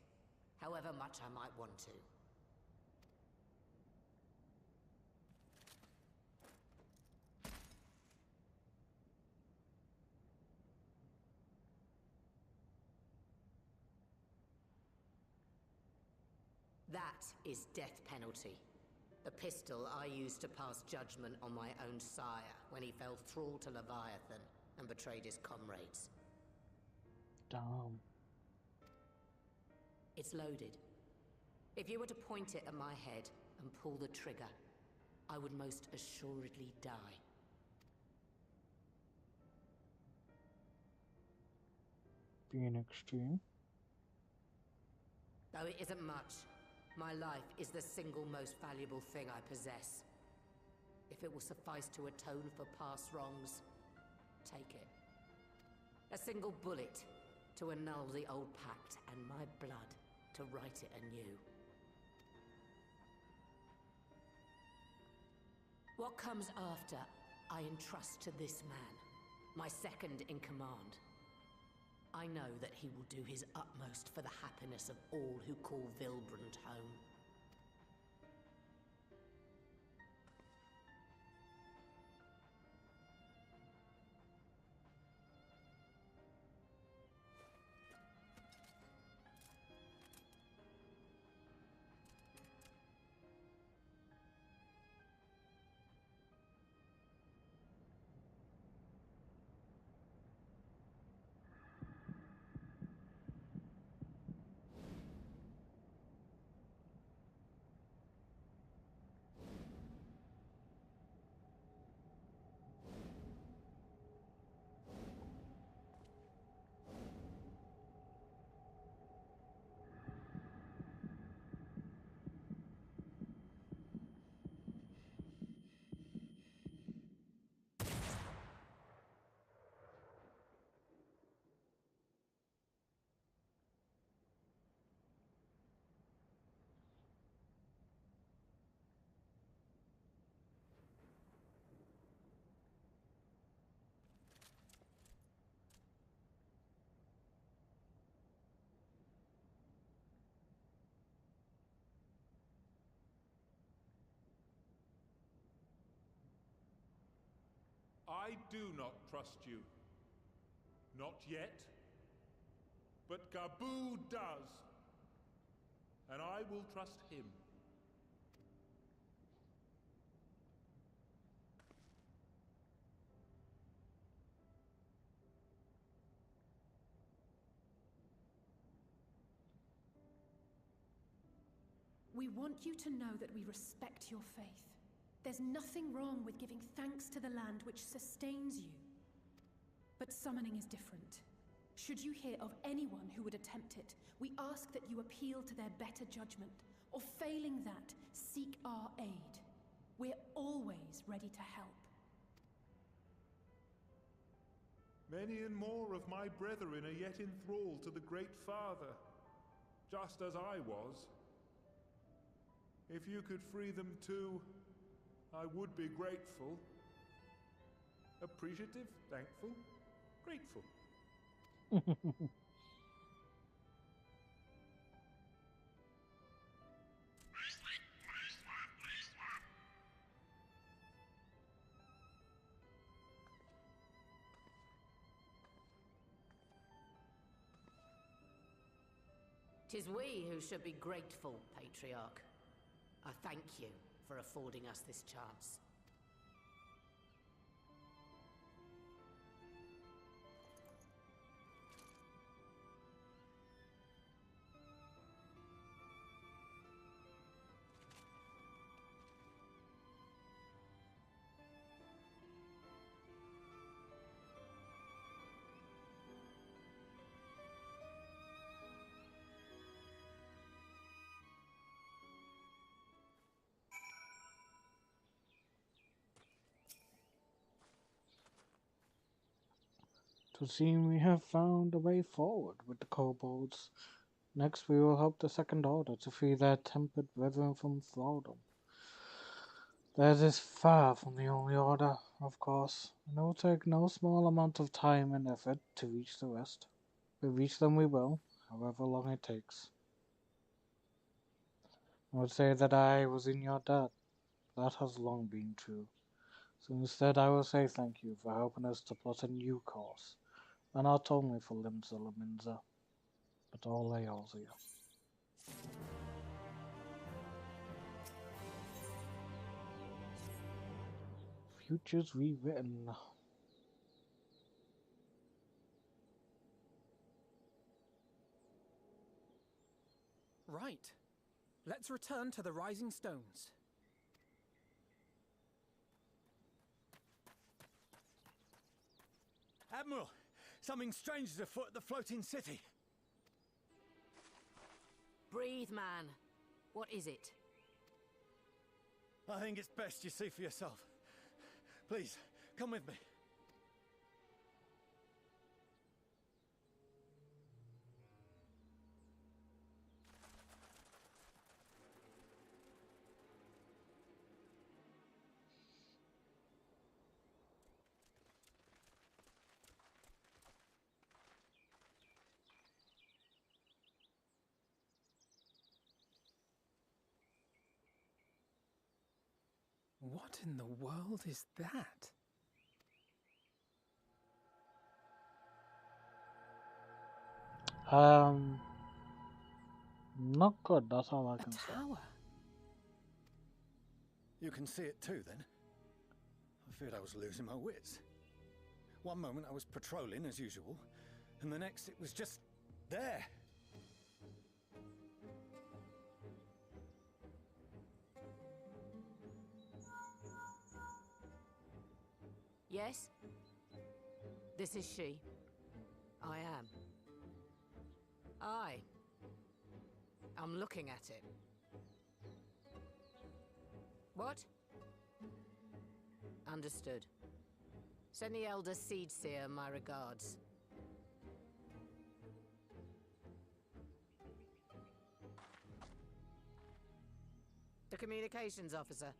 however much I might want to. That is death penalty. The pistol I used to pass judgment on my own sire when he fell thrall to Leviathan and betrayed his comrades. Damn. It's loaded. If you were to point it at my head and pull the trigger, I would most assuredly die. being extreme. Though it isn't much, my life is the single most valuable thing I possess. If it will suffice to atone for past wrongs, take it. A single bullet to annul the old pact, and my blood to write it anew. What comes after, I entrust to this man, my second in command. I know that he will do his utmost for the happiness of all who call Vilbrand home. I do not trust you. Not yet. But Gabu does. And I will trust him. We want you to know that we respect your faith. There's nothing wrong with giving thanks to the land which sustains you. But summoning is different. Should you hear of anyone who would attempt it, we ask that you appeal to their better judgment, or failing that, seek our aid. We're always ready to help. Many and more of my brethren are yet enthralled to the Great Father, just as I was. If you could free them too, I would be grateful. Appreciative, thankful, grateful. Tis we who should be grateful, Patriarch. I thank you for affording us this chance. To seem we have found a way forward with the kobolds. Next we will help the Second Order to free their tempered brethren from thraldom. That is far from the only order, of course, and it will take no small amount of time and effort to reach the rest. But reach them we will, however long it takes. I would say that I was in your debt. That has long been true. So instead I will say thank you for helping us to plot a new course, and not only for Limsa Laminza, but all Eorzea. Futures rewritten. Right. Let's return to the Rising Stones. Admiral, Something strange is afoot at the floating city. Breathe, man. What is it? I think it's best you see for yourself. Please, come with me. What in the world is that? Not good, that's all I can say. Tower. You can see it too, then? I feared I was losing my wits. One moment I was patrolling as usual, and the next it was just there. Yes? This is she. I am. I'm looking at it. What? Understood. Send the Elder Seedseer my regards. The communications officer.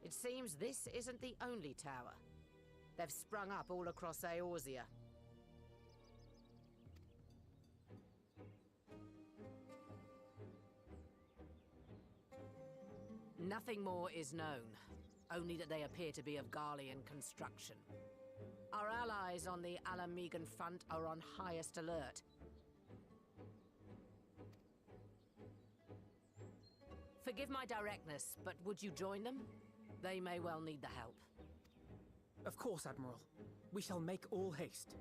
It seems this isn't the only tower. They've sprung up all across Eorzea. Nothing more is known, only that they appear to be of Garlean construction. Our allies on the Alamegan front are on highest alert. Forgive my directness, but would you join them? They may well need the help. Of course, Admiral. We shall make all haste.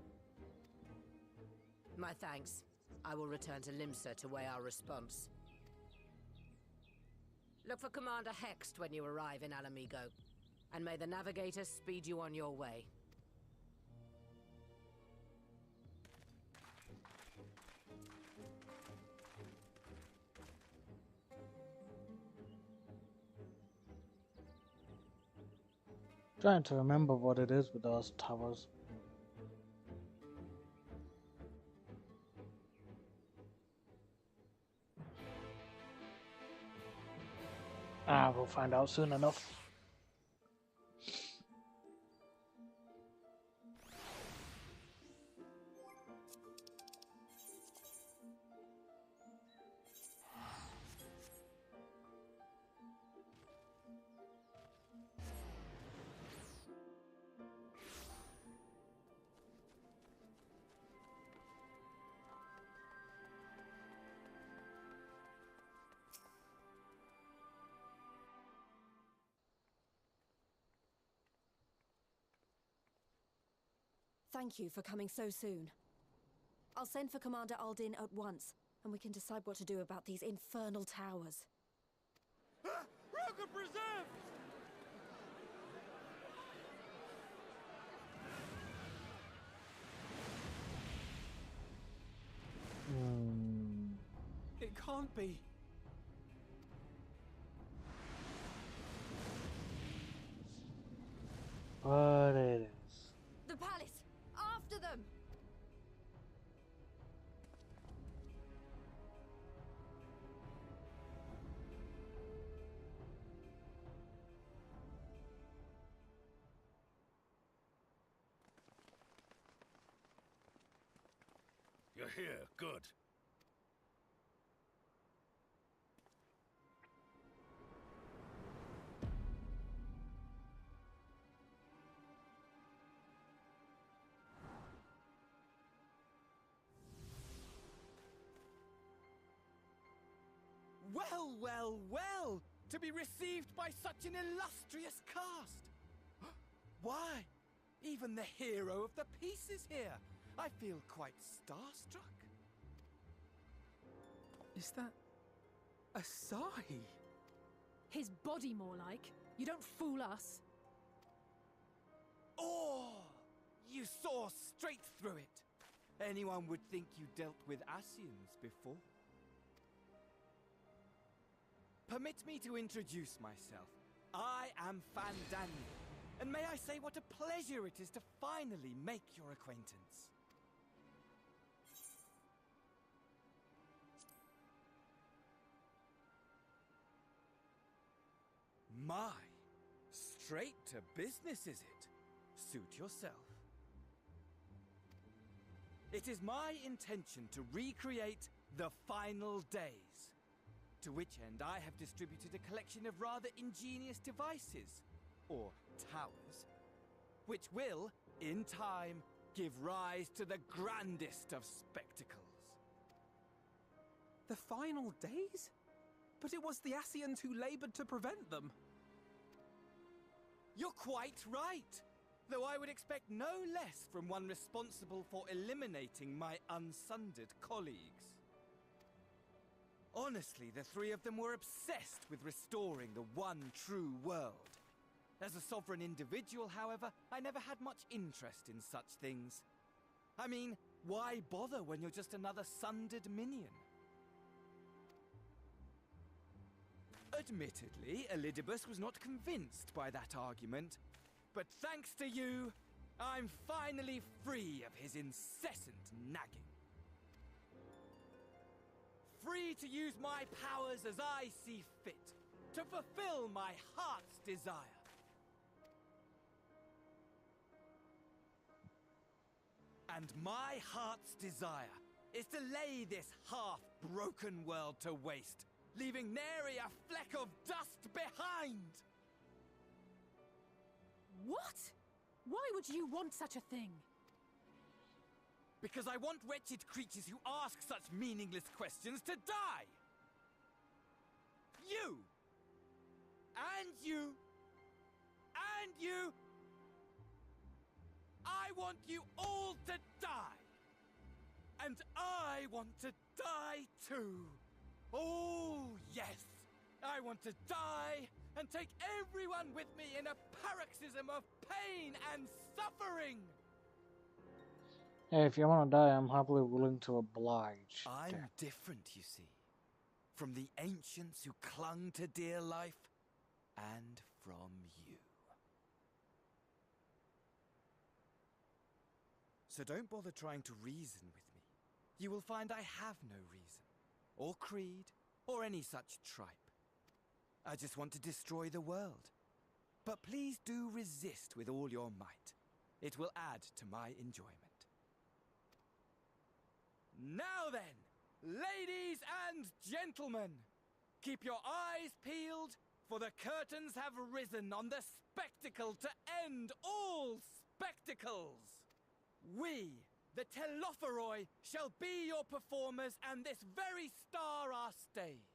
My thanks. I will return to Limsa to weigh our response. Look for Commander Hext when you arrive in Alamigo, and may the Navigator speed you on your way. Trying to remember what it is with those towers. We'll find out soon enough. Thank you for coming so soon. I'll send for Commander Aldin at once, and we can decide what to do about these infernal towers. Roca preserved! It can't be. What it is. The palace! After them! You're here. Good. Well, well, well! To be received by such an illustrious cast! Why? Even the hero of the piece is here! I feel quite starstruck. Is that Asahi? His body, more like. You don't fool us. Oh! You saw straight through it! Anyone would think you dealt with Asians before. Permit me to introduce myself. I am Fandaniel, and may I say what a pleasure it is to finally make your acquaintance. My, straight to business is it? Suit yourself. It is my intention to recreate the final days, to which end I have distributed a collection of rather ingenious devices, or towers, which will, in time, give rise to the grandest of spectacles. The final days? But it was the Asians who labored to prevent them. You're quite right, though I would expect no less from one responsible for eliminating my unsundered colleagues. Honestly, the three of them were obsessed with restoring the one true world. As a sovereign individual, however, I never had much interest in such things. I mean, why bother when you're just another sundered minion? Admittedly, Elidibus was not convinced by that argument, but thanks to you, I'm finally free of his incessant nagging. Free to use my powers as I see fit, to fulfill my heart's desire. And my heart's desire is to lay this half-broken world to waste, leaving nary a fleck of dust behind! What? Why would you want such a thing? Because I want wretched creatures who ask such meaningless questions to die! You! And you! And you! I want you all to die! And I want to die too! Oh, yes! I want to die and take everyone with me in a paroxysm of pain and suffering! Hey, if you want to die, I'm happily willing to oblige. I'm different, you see. From the ancients who clung to dear life, and from you. So don't bother trying to reason with me. You will find I have no reason, or creed, or any such tripe. I just want to destroy the world. But please do resist with all your might. It will add to my enjoyment. Now then, ladies and gentlemen, keep your eyes peeled, for the curtains have risen on the spectacle to end all spectacles. We, the Telophoroi, shall be your performers and this very star our stage.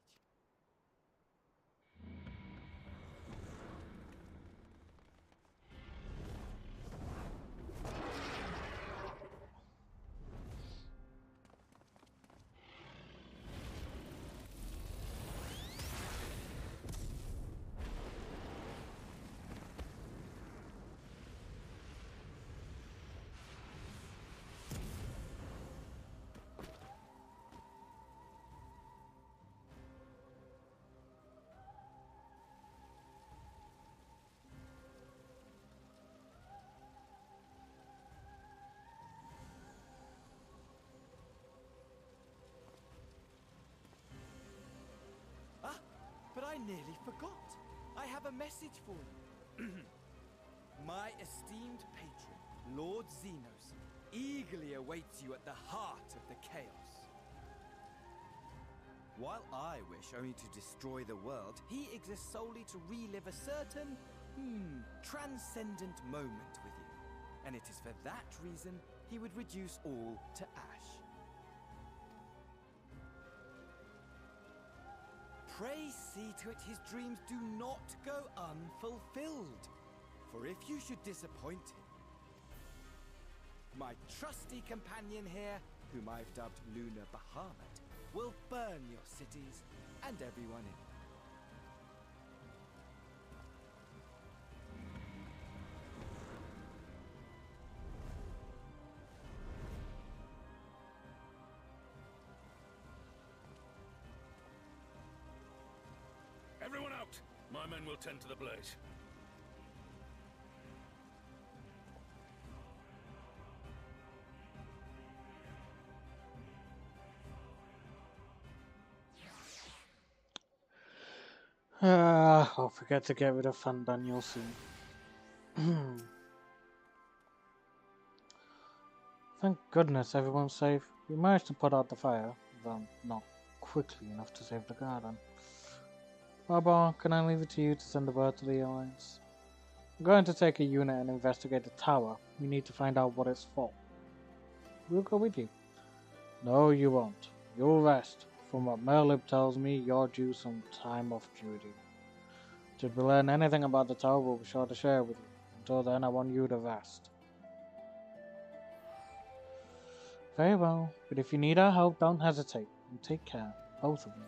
But I nearly forgot. I have a message for you. My esteemed patron, Lord Xenos, eagerly awaits you at the heart of the chaos. While I wish only to destroy the world, he exists solely to relive a certain, transcendent moment with you. And it is for that reason he would reduce all to ash. Pray see to it his dreams do not go unfulfilled. For if you should disappoint him, my trusty companion here, whom I've dubbed Lunar Bahamut, will burn your cities and everyone in them. My men will tend to the blaze. I'll forget to get rid of Fandaniel soon. Thank goodness everyone's safe. We managed to put out the fire, though not quickly enough to save the garden. Barbara, can I leave it to you to send the word to the Alliance? I'm going to take a unit and investigate the tower. We need to find out what it's for. We'll go with you. No, you won't. You'll rest. From what Merlib tells me, you're due some time off duty. Should we learn anything about the tower, we'll be sure to share with you. Until then, I want you to rest. Very well, but if you need our help, don't hesitate. And take care, both of you.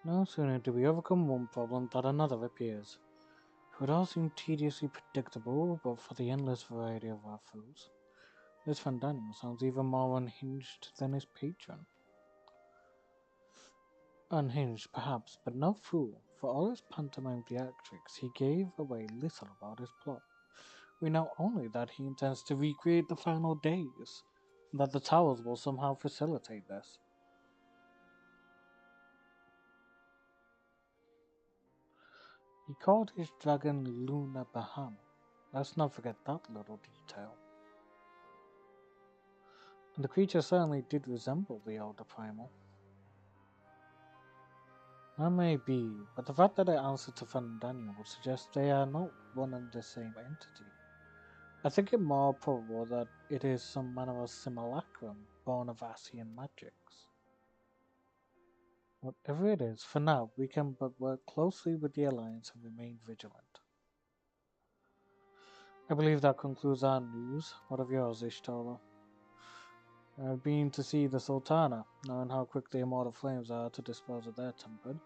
No sooner do we overcome one problem than another appears. It would all seem tediously predictable, but for the endless variety of our foes. This Fandaniel sounds even more unhinged than his patron. Unhinged, perhaps, but no fool. For all his pantomime theatrics, he gave away little about his plot. We know only that he intends to recreate the final days, and that the towers will somehow facilitate this. He called his dragon Luna Baham. Let's not forget that little detail. And the creature certainly did resemble the older primal. That may be, but the fact that it answered to Fandaniel would suggest they are not one and the same entity. I think it more probable that it is some manner of simulacrum born of Asian magics. Whatever it is, for now, we can but work closely with the Alliance and remain vigilant. I believe that concludes our news. What of yours, Ishtola? I've been to see the Sultana, knowing how quick the immortal flames are to dispose of their tempered,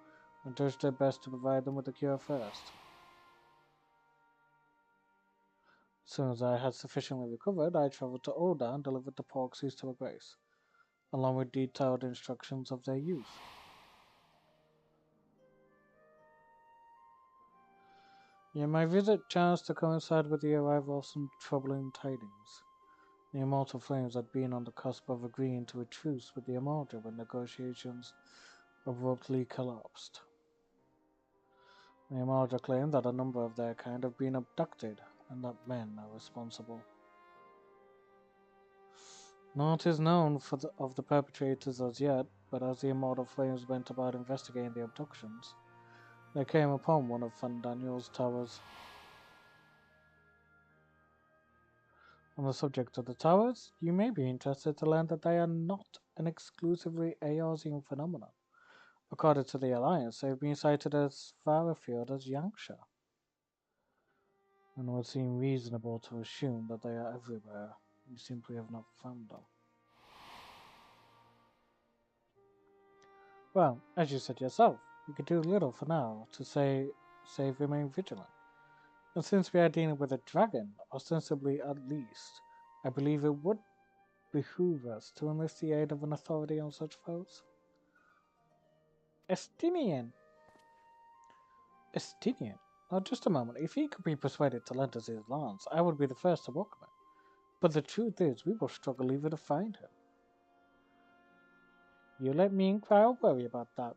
and judged it best to provide them with a cure first. As soon as I had sufficiently recovered, I travelled to Oda and delivered the proxies to her grace, along with detailed instructions of their use. Yeah, my visit chanced to coincide with the arrival of some troubling tidings. The immortal flames had been on the cusp of agreeing to a truce with the Immortal when negotiations abruptly collapsed. The Immortal claimed that a number of their kind have been abducted, and that men are responsible. Naught is known of the perpetrators as yet, but as the Immortal Flames went about investigating the abductions, they came upon one of Fandaniel's towers. On the subject of the towers, you may be interested to learn that they are not an exclusively Eorzean phenomenon. According to the Alliance, they have been sighted as far afield as Yangsha, and would seem reasonable to assume that they are everywhere. You simply have not found them. Well, as you said yourself, we could do little for now to save remain vigilant. And since we are dealing with a dragon, ostensibly at least, I believe it would behoove us to enlist the aid of an authority on such foes. Estinian! Now just a moment, if he could be persuaded to lend us his lance, I would be the first to welcome it. But the truth is, we will struggle even to find him. You let me and Crowd worry about that.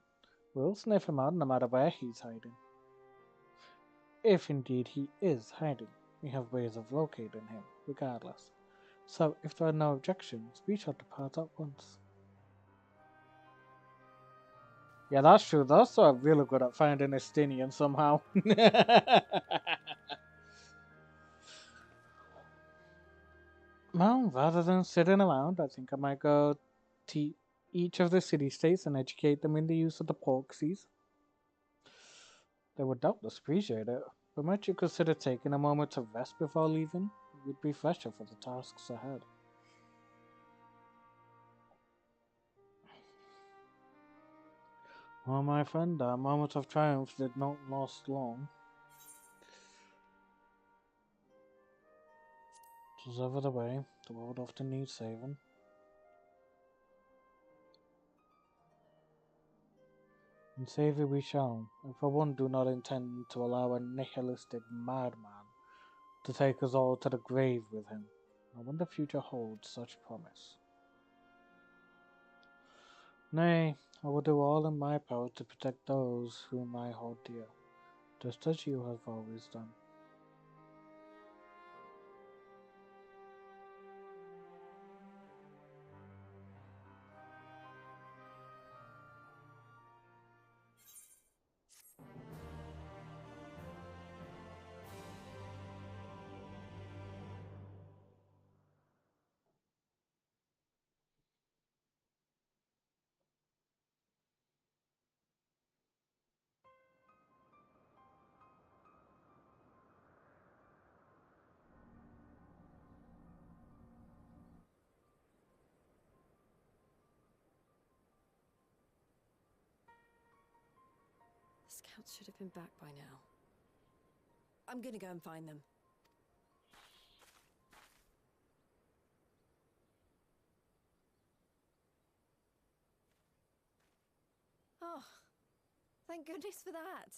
We'll sniff him out no matter where he's hiding. If indeed he is hiding. We have ways of locating him, regardless. So, if there are no objections, we shall depart at once. Yeah, that's true. Those are really good at finding Estinian somehow. Well, rather than sitting around, I think I might go to each of the city-states and educate them in the use of the proxies. They would doubtless appreciate it, but might you consider taking a moment to rest before leaving? You'd be fresher for the tasks ahead. Well, my friend, our moment of triumph did not last long. It was over the way. The world often needs saving. And save it we shall, and for one do not intend to allow a nihilistic madman to take us all to the grave with him, and when the future holds such promise. Nay, I will do all in my power to protect those whom I hold dear, just as you have always done. The scouts should have been back by now. I'm gonna go and find them. Oh, thank goodness for that.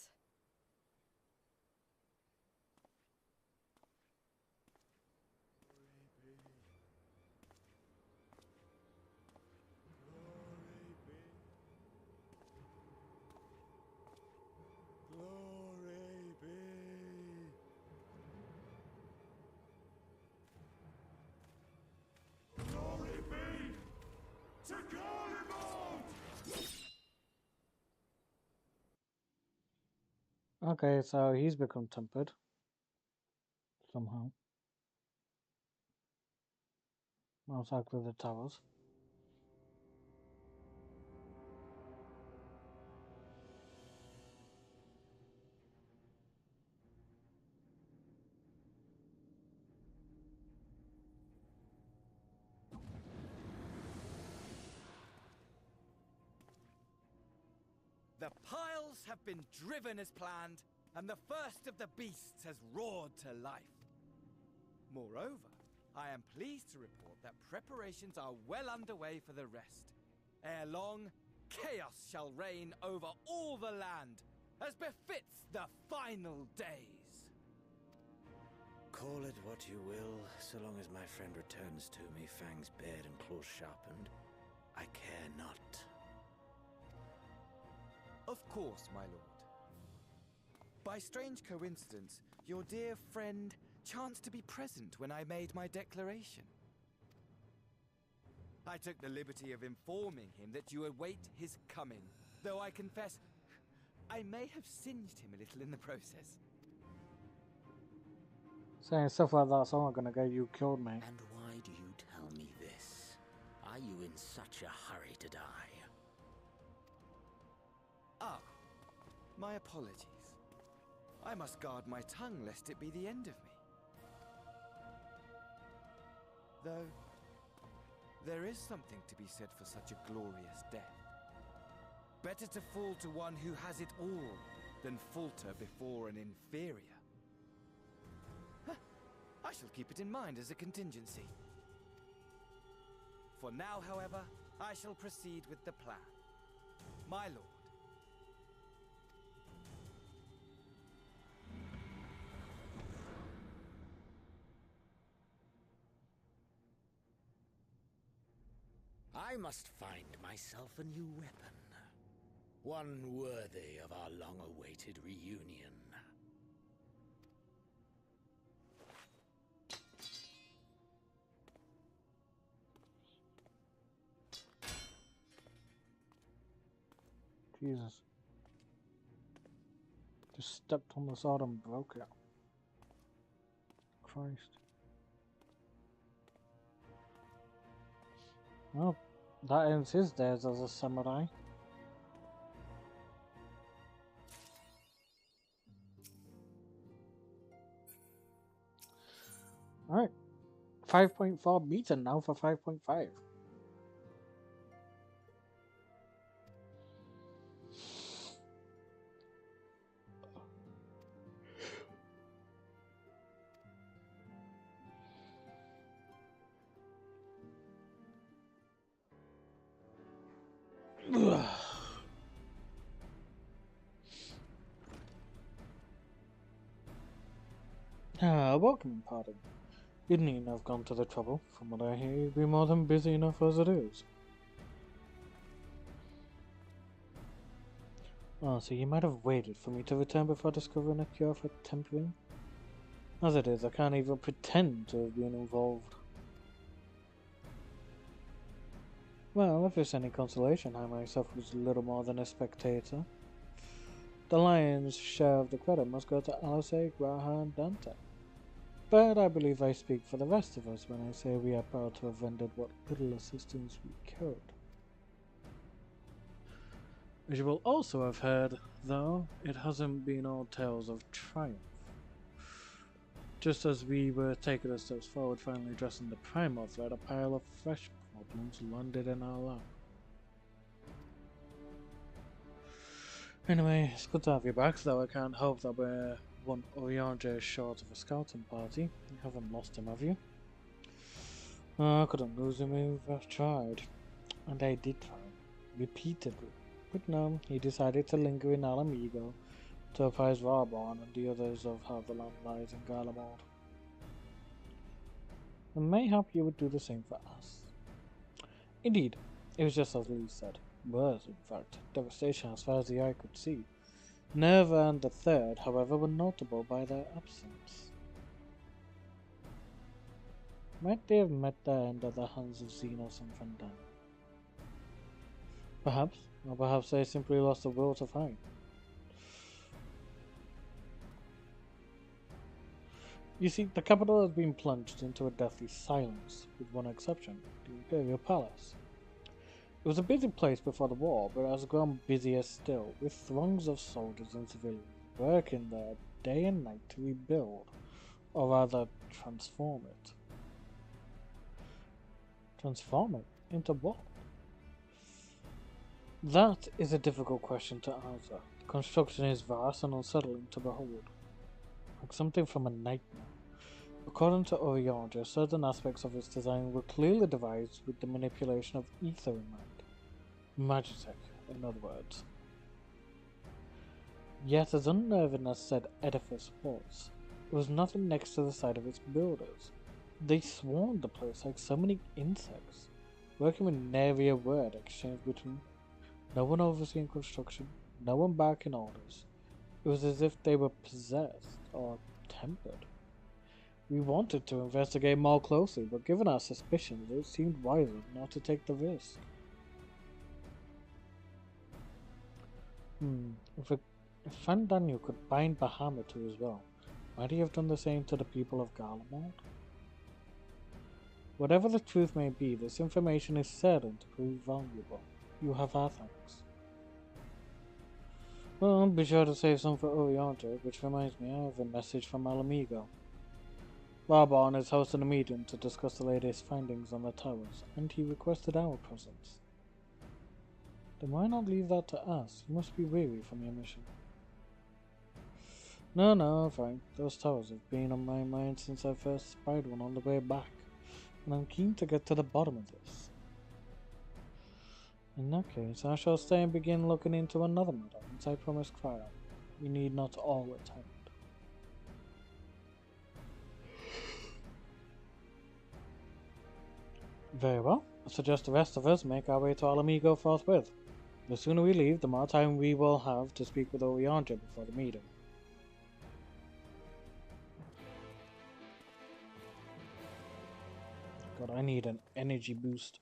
Glory be. Glory be to Garlemald! Okay, so he's become tempered. Somehow. Most likely the towers. The piles have been driven as planned, and the first of the beasts has roared to life. Moreover, I am pleased to report that preparations are well underway for the rest. Ere long, chaos shall reign over all the land, as befits the final days. Call it what you will, so long as my friend returns to me, fangs bared and claws sharpened. I care not. Of course, my lord. By strange coincidence, your dear friend chanced to be present when I made my declaration. I took the liberty of informing him that you await his coming, though I confess I may have singed him a little in the process. Saying stuff like that's only gonna get you killed, mate. And why do you tell me this? Are you in such a hurry to die? Ah, my apologies. I must guard my tongue lest it be the end of me. Though, there is something to be said for such a glorious death. Better to fall to one who has it all than falter before an inferior. Huh. I shall keep it in mind as a contingency. For now, however, I shall proceed with the plan. My lord. I must find myself a new weapon. One worthy of our long-awaited reunion. Jesus. Just stepped on the sword and broke it. Christ. Well, that ends his days as a samurai. Alright. 5.4 beaten now for 5.5. Welcome, pardon. You needn't have gone to the trouble. From what I hear, you'd be more than busy enough as it is. Oh, so you might have waited for me to return before discovering a cure for tempering? As it is, I can't even pretend to have been involved. Well, if it's any consolation, I myself was little more than a spectator. The lion's share of the credit must go to Alice, Graha, and Dante. But I believe I speak for the rest of us when I say we are proud to have rendered what little assistance we could. As you will also have heard, though, it hasn't been all tales of triumph. Just as we were taking the steps forward, finally addressing the primal threat, a pile of fresh problems landed in our lap. Anyway, it's good to have you back, though I can't hope that we're one Oriange short of a scouting party. You haven't lost him, have you? I couldn't lose him if I tried. And I did try, repeatedly. But no, he decided to linger in Alamigo to apprise Varborn and the others of how the land lies in Garlemald. And mayhap you would do the same for us. Indeed, it was just as Lee said. Was, in fact, devastation as far as the eye could see. Nerva and the Third, however, were notable by their absence. Might they have met their end at the hands of Xenos and Fandan? Perhaps, or perhaps they simply lost the will to fight. You see, the capital has been plunged into a deathly silence, with one exception, the Imperial Palace. It was a busy place before the war, but has grown busier still, with throngs of soldiers and civilians working there day and night to rebuild, or rather transform it. Transform it? Into what? That is a difficult question to answer. The construction is vast and unsettling to behold, like something from a nightmare. According to Oriange, certain aspects of its design were clearly devised with the manipulation of ether in mind. Magitech, in other words. Yet as unnerving as said edifice was, it was nothing next to the sight of its builders. They swarmed the place like so many insects, working with nary a word exchanged between. No one overseeing construction, no one barking orders. It was as if they were possessed or tempered. We wanted to investigate more closely, but given our suspicions, it seemed wiser not to take the risk. If Fandaniel could bind Bahamut to his will, might he have done the same to the people of Garlemald? Whatever the truth may be, this information is certain to prove valuable. You have our thanks. Well, be sure to save some for Oriange, which reminds me I have a message from Alamigo. Varborn is hosting a meeting to discuss the latest findings on the towers, and he requested our presence. Then why not leave that to us? You must be weary from your mission. No, Frank. Those towers have been on my mind since I first spied one on the way back, and I'm keen to get to the bottom of this. In that case, I shall stay and begin looking into another matter, as I promised Cryo. We need not all attend. Very well. I suggest the rest of us make our way to Alamigo forthwith. The sooner we leave, the more time we will have to speak with Oriange before the meeting. God, I need an energy boost.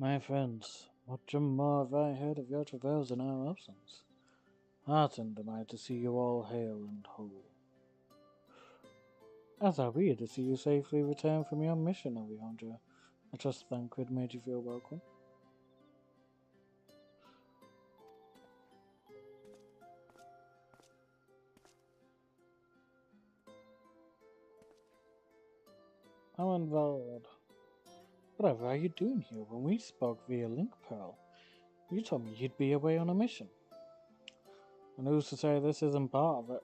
My friends, much more have I heard of your travails in our absence. Heartened am I to see you all hale and whole. As are we to see you safely return from your mission, Oriandra. I trust Thancred made you feel welcome. Alanvald, whatever are you doing here? When we spoke via Link Pearl, you told me you'd be away on a mission. And who's to say this isn't part of it?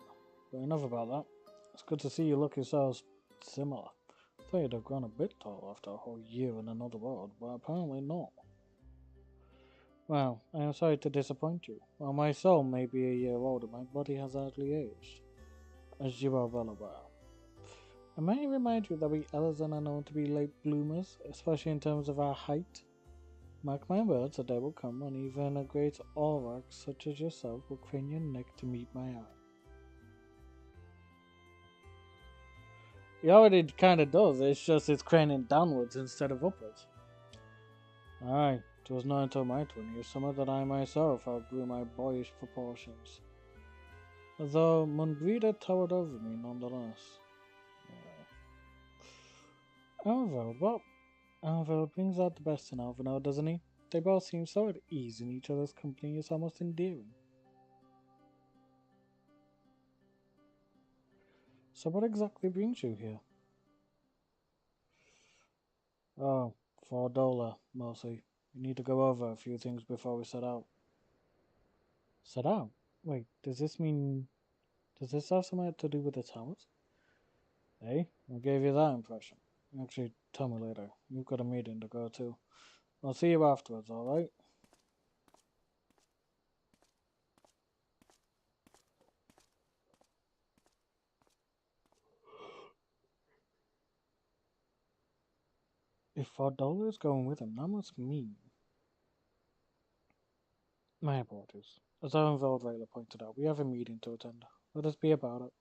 But enough about that. It's good to see you looking so similar. I thought you'd have grown a bit tall after a whole year in another world, but apparently not. Well, I am sorry to disappoint you. While my soul may be a year older, my body has hardly aged, as you are well aware. I may remind you that we Elizan are known to be late bloomers, especially in terms of our height. Mark my words, a day will come when even a great Auroch such as yourself will crane your neck to meet my eye. He already kinda does, it's just it's craning downwards instead of upwards. Aye, it was not until my 20th summer that I myself outgrew my boyish proportions. Though Munbrida towered over me nonetheless. Alvaro brings out the best in Alvaro, doesn't he? They both seem so at ease in each other's company, it's almost endearing. So what exactly brings you here? Oh, for Dola, mostly. We need to go over a few things before we set out. Set out? Wait, does this have something to do with the towers? Hey, what gave you that impression? Actually, tell me later. You've got a meeting to go to. I'll see you afterwards, alright? If Fardola is going with him, that must mean... My apologies. As Owenveld Rayla pointed out, we have a meeting to attend. Let us be about it.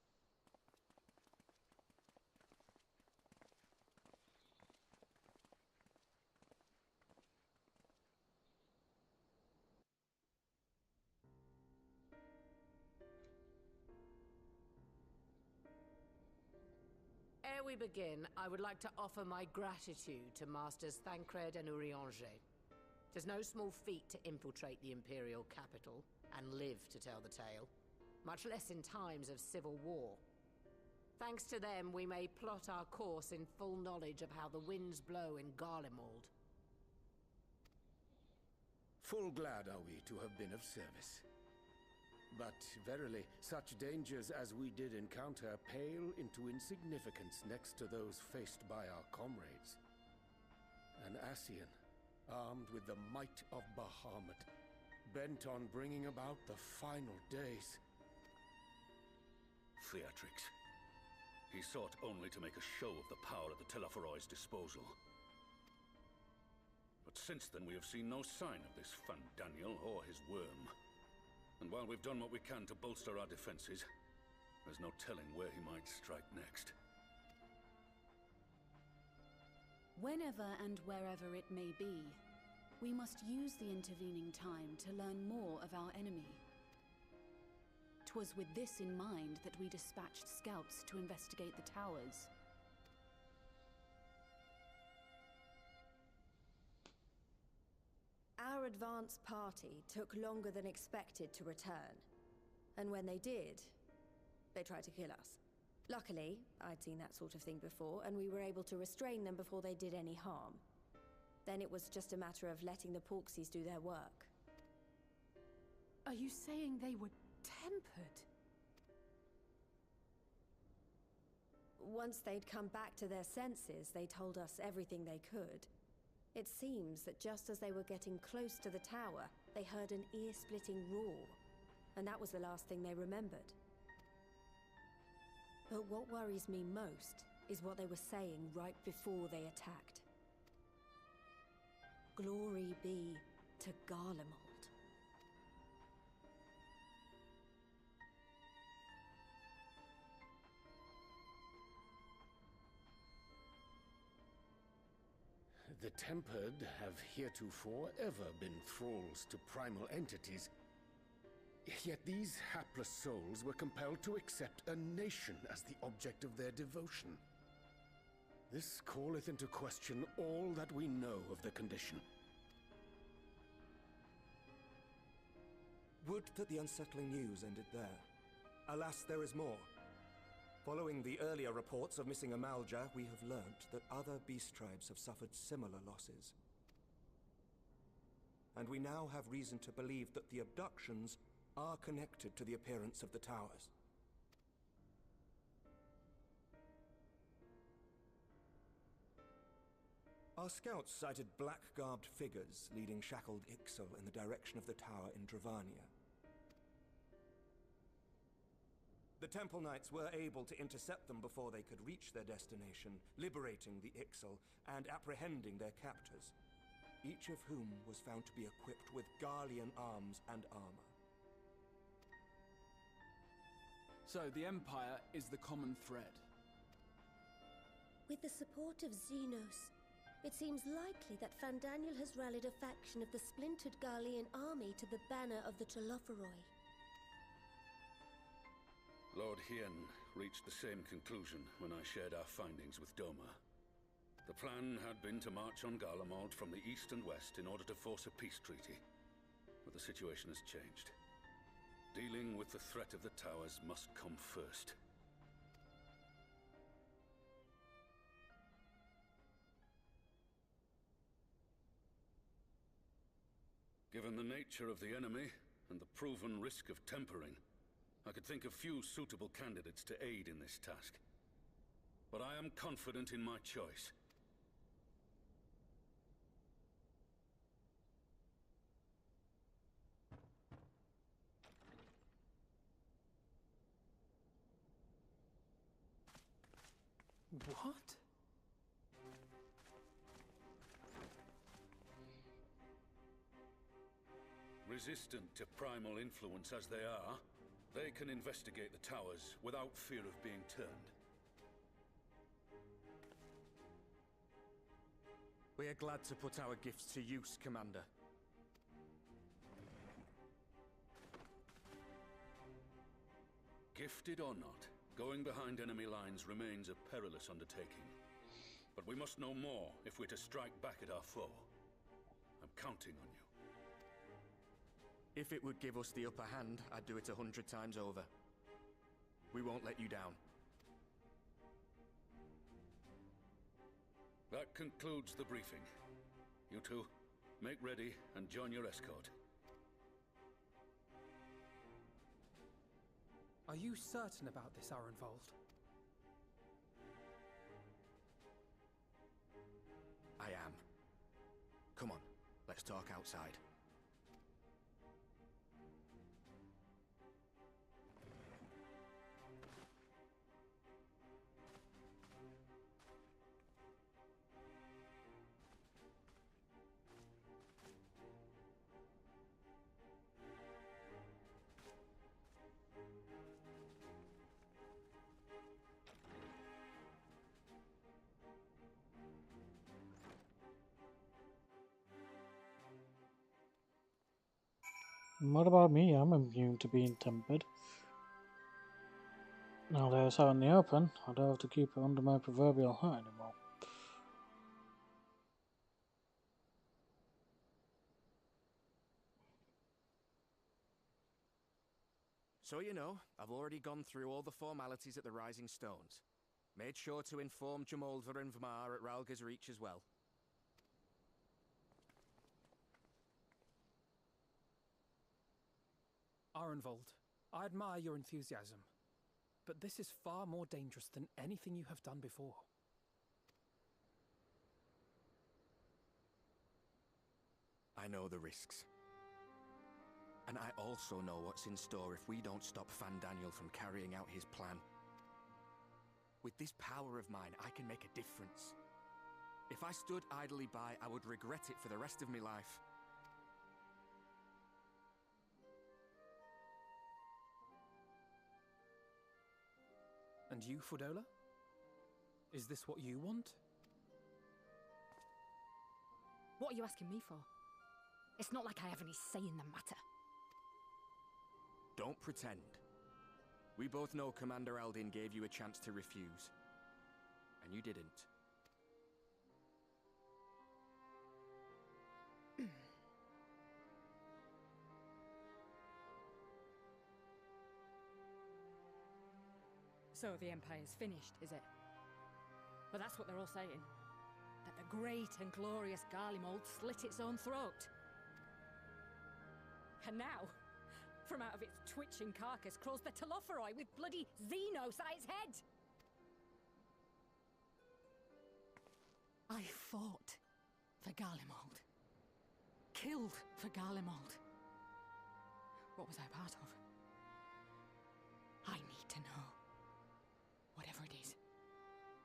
Ere we begin, I would like to offer my gratitude to Masters Thancred and Urianger. 'Tis no small feat to infiltrate the Imperial capital and live to tell the tale, much less in times of civil war. Thanks to them, we may plot our course in full knowledge of how the winds blow in Garlemald. Full glad are we to have been of service. But verily, such dangers as we did encounter pale into insignificance next to those faced by our comrades. An Ascian, armed with the might of Bahamut, bent on bringing about the final days. Theatrix. He sought only to make a show of the power at the Telophoroid's disposal. But since then we have seen no sign of this Fandaniel or his worm. And while we've done what we can to bolster our defenses, there's no telling where he might strike next. Whenever and wherever it may be, we must use the intervening time to learn more of our enemy. 'Twas with this in mind that we dispatched scouts to investigate the towers. Our advance party took longer than expected to return. And when they did, they tried to kill us. Luckily, I'd seen that sort of thing before, and we were able to restrain them before they did any harm. Then it was just a matter of letting the Porksies do their work. Are you saying they were tempered? Once they'd come back to their senses, they told us everything they could. It seems that just as they were getting close to the tower, they heard an ear-splitting roar, and that was the last thing they remembered. But what worries me most is what they were saying right before they attacked. Glory be to Garlemald. The Tempered have heretofore ever been thralls to primal entities. Yet these hapless souls were compelled to accept a nation as the object of their devotion. This calleth into question all that we know of the condition. Would that the unsettling news ended there. Alas, there is more. Following the earlier reports of missing Amalja, we have learnt that other beast tribes have suffered similar losses. And we now have reason to believe that the abductions are connected to the appearance of the towers. Our scouts sighted black-garbed figures leading shackled Ixal in the direction of the tower in Dravania. The Temple Knights were able to intercept them before they could reach their destination, liberating the Ixal and apprehending their captors, each of whom was found to be equipped with Garlean arms and armor. So the Empire is the common thread. With the support of Xenos, it seems likely that Fandaniel has rallied a faction of the splintered Garlean army to the banner of the Telophoroi. Lord Hien reached the same conclusion when I shared our findings with Doma. The plan had been to march on Garlemald from the east and west in order to force a peace treaty. But the situation has changed. Dealing with the threat of the towers must come first. Given the nature of the enemy and the proven risk of tempering, I could think of few suitable candidates to aid in this task. But I am confident in my choice. What? Resistant to primal influence as they are, they can investigate the towers without fear of being turned. We are glad to put our gifts to use, Commander. Gifted or not, going behind enemy lines remains a perilous undertaking. But we must know more if we're to strike back at our foe. I'm counting on you. If it would give us the upper hand, I'd do it 100 times over. We won't let you down. That concludes the briefing. You two, make ready and join your escort. Are you certain about this, Arenvold? I am. Come on, let's talk outside. What about me? I'm immune to being tempered. Now that it's out in the open, I don't have to keep it under my proverbial hat anymore. So you know, I've already gone through all the formalities at the Rising Stones. Made sure to inform Jamolva and Vmar at Ralga's Reach as well. Arenvold, I admire your enthusiasm, but this is far more dangerous than anything you have done before. I know the risks. And I also know what's in store if we don't stop Fandaniel from carrying out his plan. With this power of mine, I can make a difference. If I stood idly by, I would regret it for the rest of my life. And you, Fudola? Is this what you want? What are you asking me for? It's not like I have any say in the matter. Don't pretend. We both know Commander Aldin gave you a chance to refuse. And you didn't. So the Empire's finished, is it? But that's what they're all saying. That the great and glorious Garlemald slit its own throat. And now, from out of its twitching carcass crawls the Telophoroi with bloody Xenos at its head! I fought for Garlemald. Killed for Garlemald. What was I part of? I need to know. Whatever it is,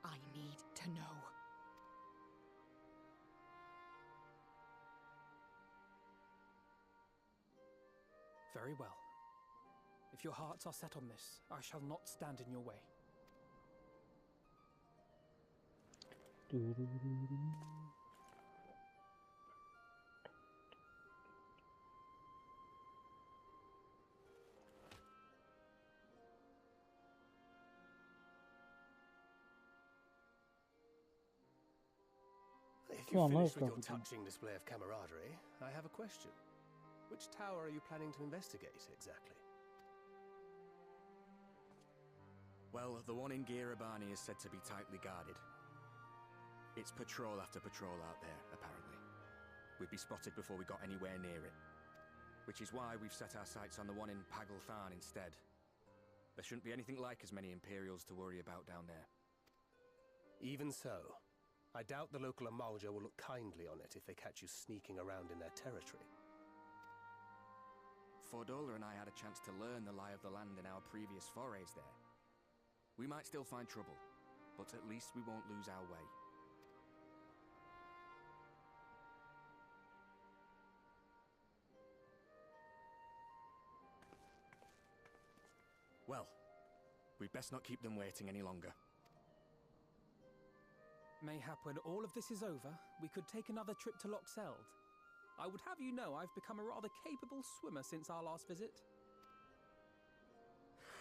I need to know. Very well. If your hearts are set on this, I shall not stand in your way. If Come you've on, finished let's with go your for it. touching display of camaraderie, I have a question. Which tower are you planning to investigate, exactly? Well, the one in Girabani is said to be tightly guarded. It's patrol after patrol out there, apparently. We'd be spotted before we got anywhere near it. Which is why we've set our sights on the one in Paglthan instead. There shouldn't be anything like as many Imperials to worry about down there. Even so, I doubt the local Amalja will look kindly on it if they catch you sneaking around in their territory. Fordola and I had a chance to learn the lie of the land in our previous forays there. We might still find trouble, but at least we won't lose our way. Well, we'd best not keep them waiting any longer. Mayhap when all of this is over, we could take another trip to Loxeld. I would have you know I've become a rather capable swimmer since our last visit.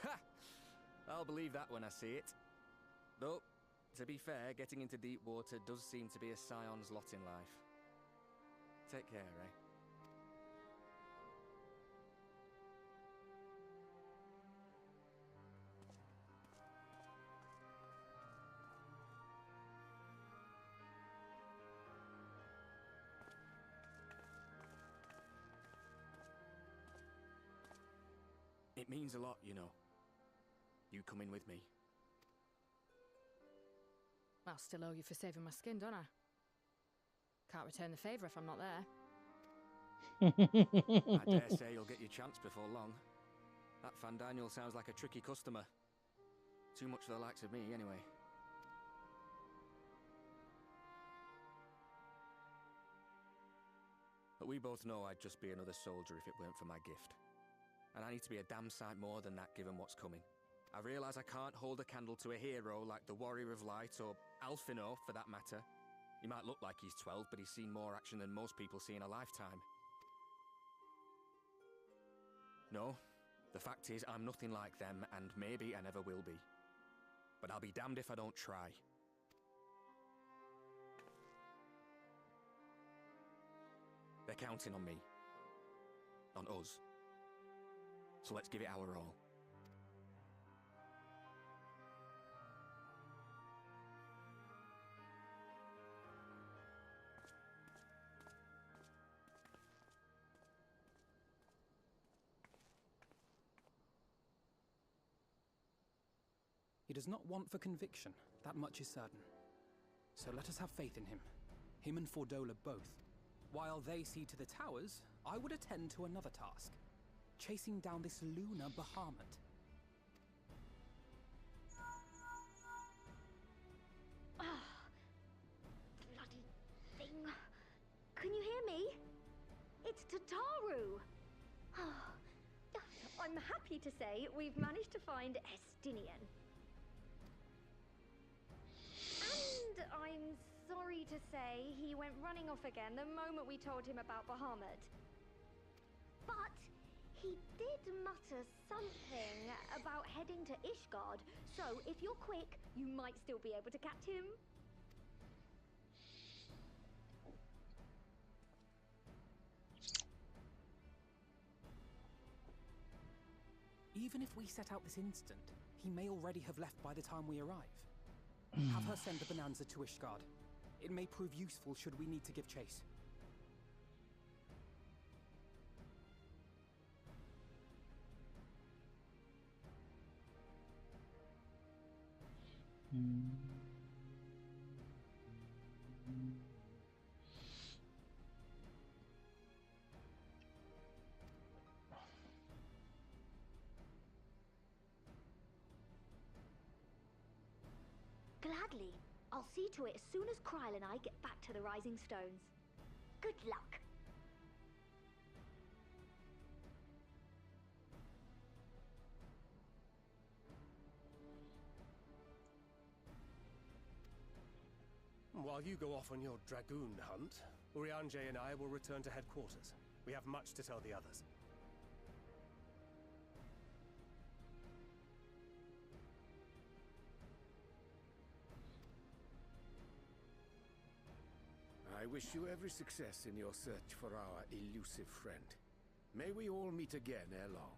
Ha! I'll believe that when I see it. Though, to be fair, getting into deep water does seem to be a scion's lot in life. Take care, eh? It means a lot, you know. You coming with me. I'll still owe you for saving my skin, don't I? Can't return the favour if I'm not there. I dare say you'll get your chance before long. That Fandaniel sounds like a tricky customer. Too much for the likes of me, anyway. But we both know I'd just be another soldier if it weren't for my gift. And I need to be a damn sight more than that given what's coming. I realise I can't hold a candle to a hero like the Warrior of Light or Alphino, for that matter. He might look like he's 12, but he's seen more action than most people see in a lifetime. No, the fact is I'm nothing like them, and maybe I never will be. But I'll be damned if I don't try. They're counting on me. On us. So let's give it our all. He does not want for conviction, that much is certain. So let us have faith in him. Him and Fordola both. While they see to the towers, I would attend to another task. Chasing down this lunar Bahamut. Ah, bloody thing. Can you hear me? It's Tataru. I'm happy to say we've managed to find Estinian. And I'm sorry to say he went running off again the moment we told him about Bahamut. But he did mutter something about heading to Ishgard, so if you're quick, you might still be able to catch him. Even if we set out this instant, he may already have left by the time we arrive. Have her send the Bonanza to Ishgard. It may prove useful should we need to give chase. Gladly. I'll see to it as soon as Kryl and I get back to the Rising Stones. Good luck. While you go off on your dragoon hunt, Urianger and I will return to headquarters. We have much to tell the others. I wish you every success in your search for our elusive friend. May we all meet again ere long.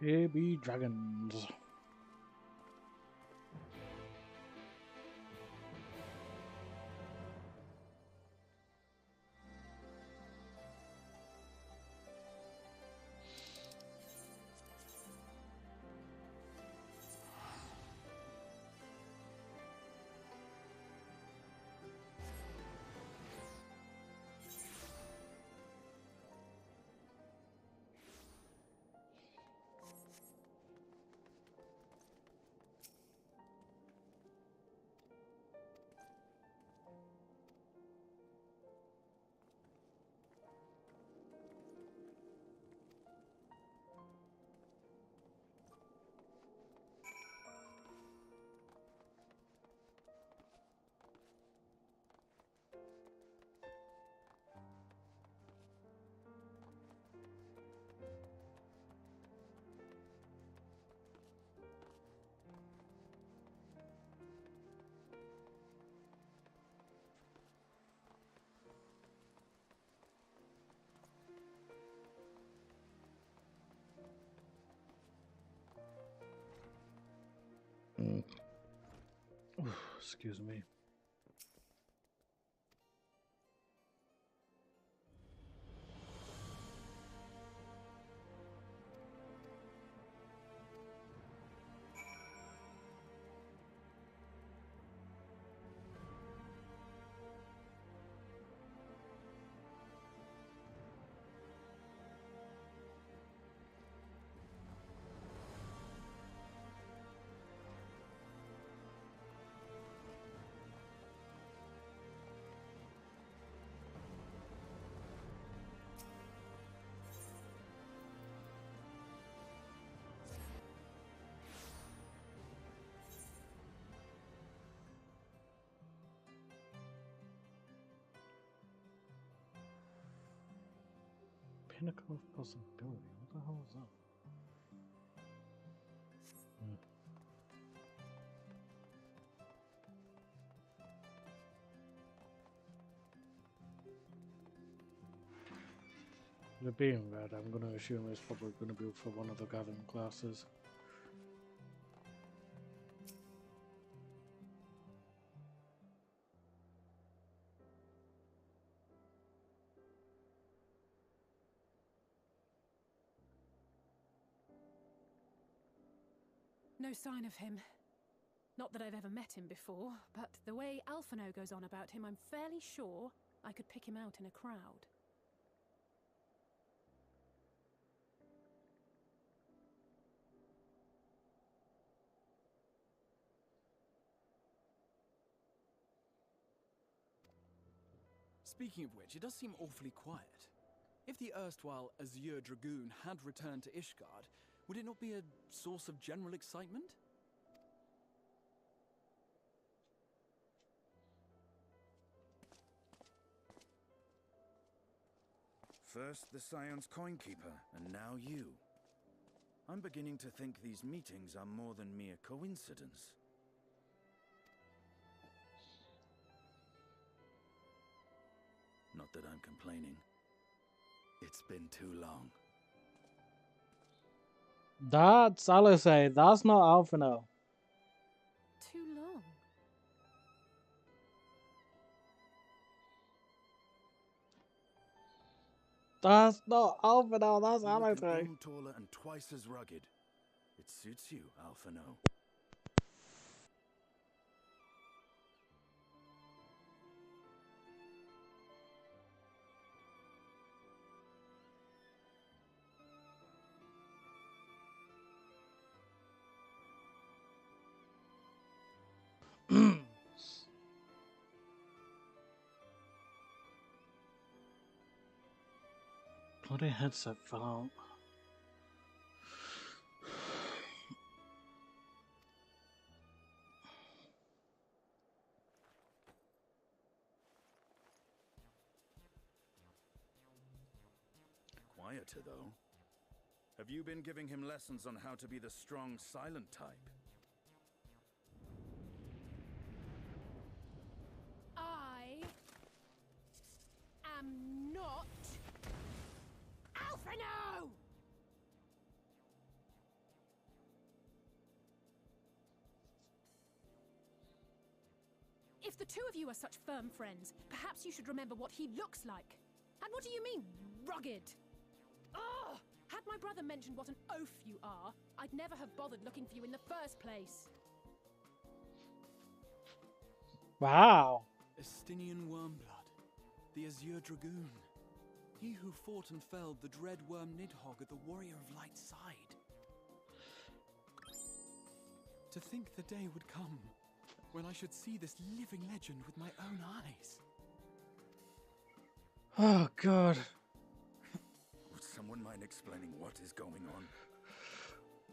Here be dragons. Excuse me. Pinnacle of possibility. What the hell is that? With it being red, I'm going to assume it's probably going to be for one of the Gavin classes. No sign of him. Not that I've ever met him before, but the way Alphino goes on about him, I'm fairly sure I could pick him out in a crowd. Speaking of which, it does seem awfully quiet. If the erstwhile Azure Dragoon had returned to Ishgard, would it not be a source of general excitement? First the Scion's Coinkeeper, and now you. I'm beginning to think these meetings are more than mere coincidence. Not that I'm complaining. It's been too long. That's Alice. That's not Alphino. Too long? That's not Alphino, that's You look Alice. an ounce taller and twice as rugged. It suits you, Alphino. Bloody headset fell out. Quieter, though. Have you been giving him lessons on how to be the strong, silent type? I am not Alphino! If the two of you are such firm friends, perhaps you should remember what he looks like. And what do you mean, rugged? Ugh! Had my brother mentioned what an oaf you are, I'd never have bothered looking for you in the first place. Wow. Estinian Wormblood, the Azure Dragoon. He who fought and felled the dread worm Nidhogg at the Warrior of Light's side. To think the day would come when I should see this living legend with my own eyes. Oh, God. Would someone mind explaining what is going on?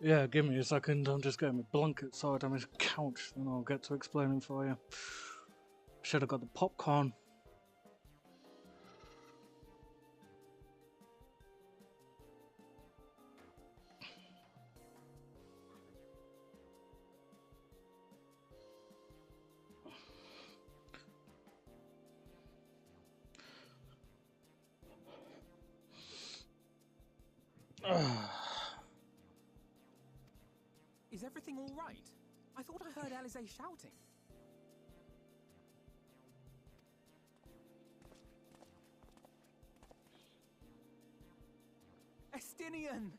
Yeah, give me a second. I'm just getting my blanket sorted on this couch, and I'll get to explaining for you. Should have got the popcorn. Is everything all right? I thought I heard Alize shouting. Estinian!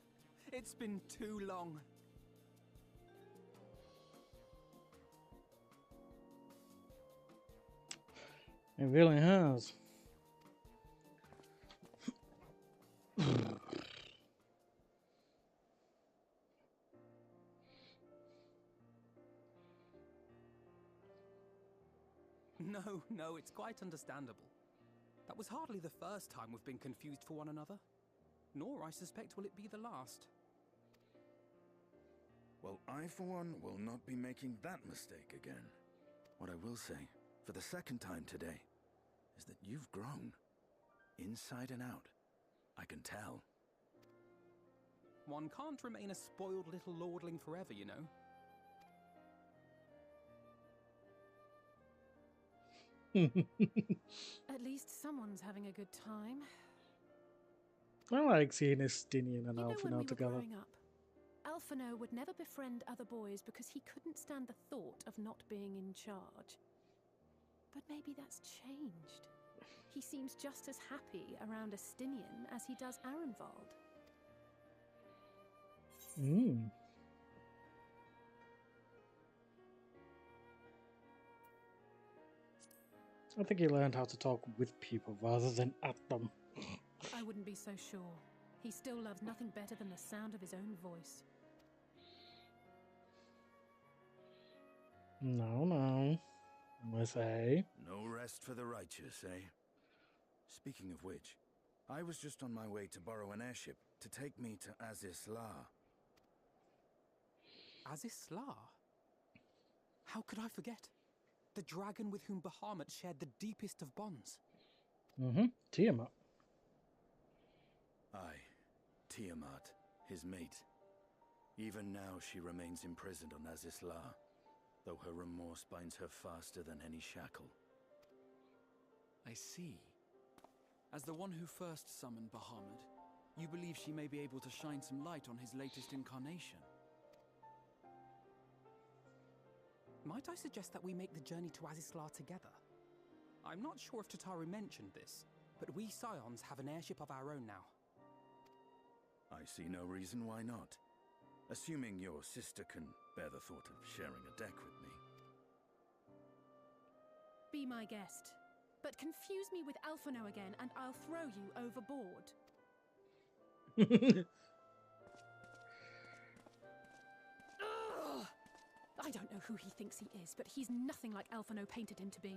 It's been too long. It really has. No, it's quite understandable. That was hardly the first time we've been confused for one another. Nor, I suspect, will it be the last. Well, I, for one, will not be making that mistake again. What I will say, for the second time today, is that you've grown. Inside and out. I can tell. One can't remain a spoiled little lordling forever, you know. At least someone's having a good time. I like seeing Estinian and You know, when Alphino we were together. growing up, Alphino would never befriend other boys because he couldn't stand the thought of not being in charge. But maybe that's changed. He seems just as happy around Estinian as he does Arenvald. I think he learned how to talk with people rather than at them. I wouldn't be so sure. He still loves nothing better than the sound of his own voice. No. Miss A. No rest for the righteous, eh? Speaking of which, I was just on my way to borrow an airship to take me to Aziz La. Aziz La? How could I forget? The dragon with whom Bahamut shared the deepest of bonds. Tiamat. Aye, Tiamat, his mate. Even now she remains imprisoned on Aziz La, though her remorse binds her faster than any shackle. I see. As the one who first summoned Bahamut, you believe she may be able to shine some light on his latest incarnation. Might I suggest that we make the journey to Azizlar together? I'm not sure if Tataru mentioned this, but we Scions have an airship of our own now. I see no reason why not. Assuming your sister can bear the thought of sharing a deck with me. Be my guest. But confuse me with Alphino again and I'll throw you overboard. Ugh! I don't know who he thinks he is, but he's nothing like Alphino painted him to be.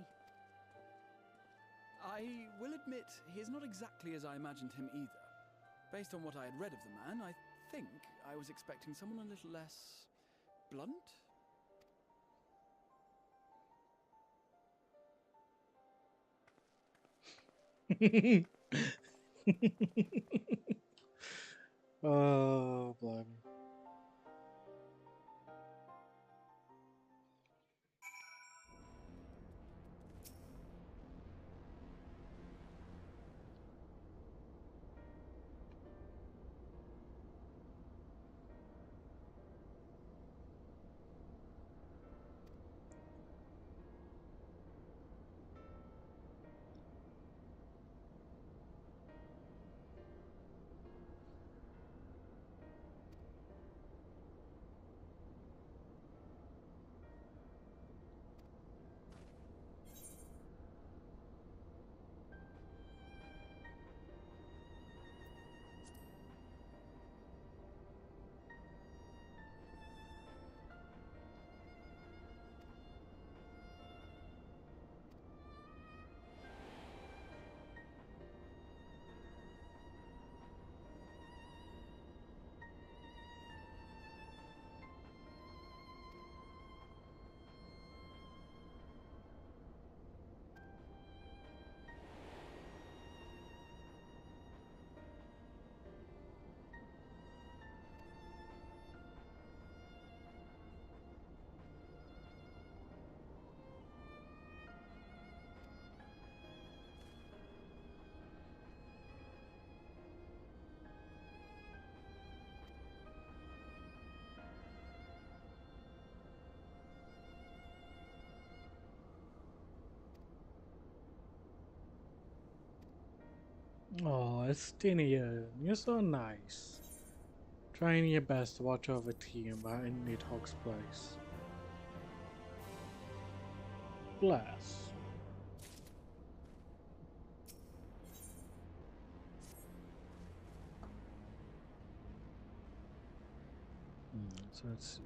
I will admit, he is not exactly as I imagined him either. Based on what I had read of the man, I think I was expecting someone a little less blunt? Oh, blimey. Oh, Estinian, you're so nice. Trying your best to watch over Tiamat in Nidhogg's place. Bless. So let's see.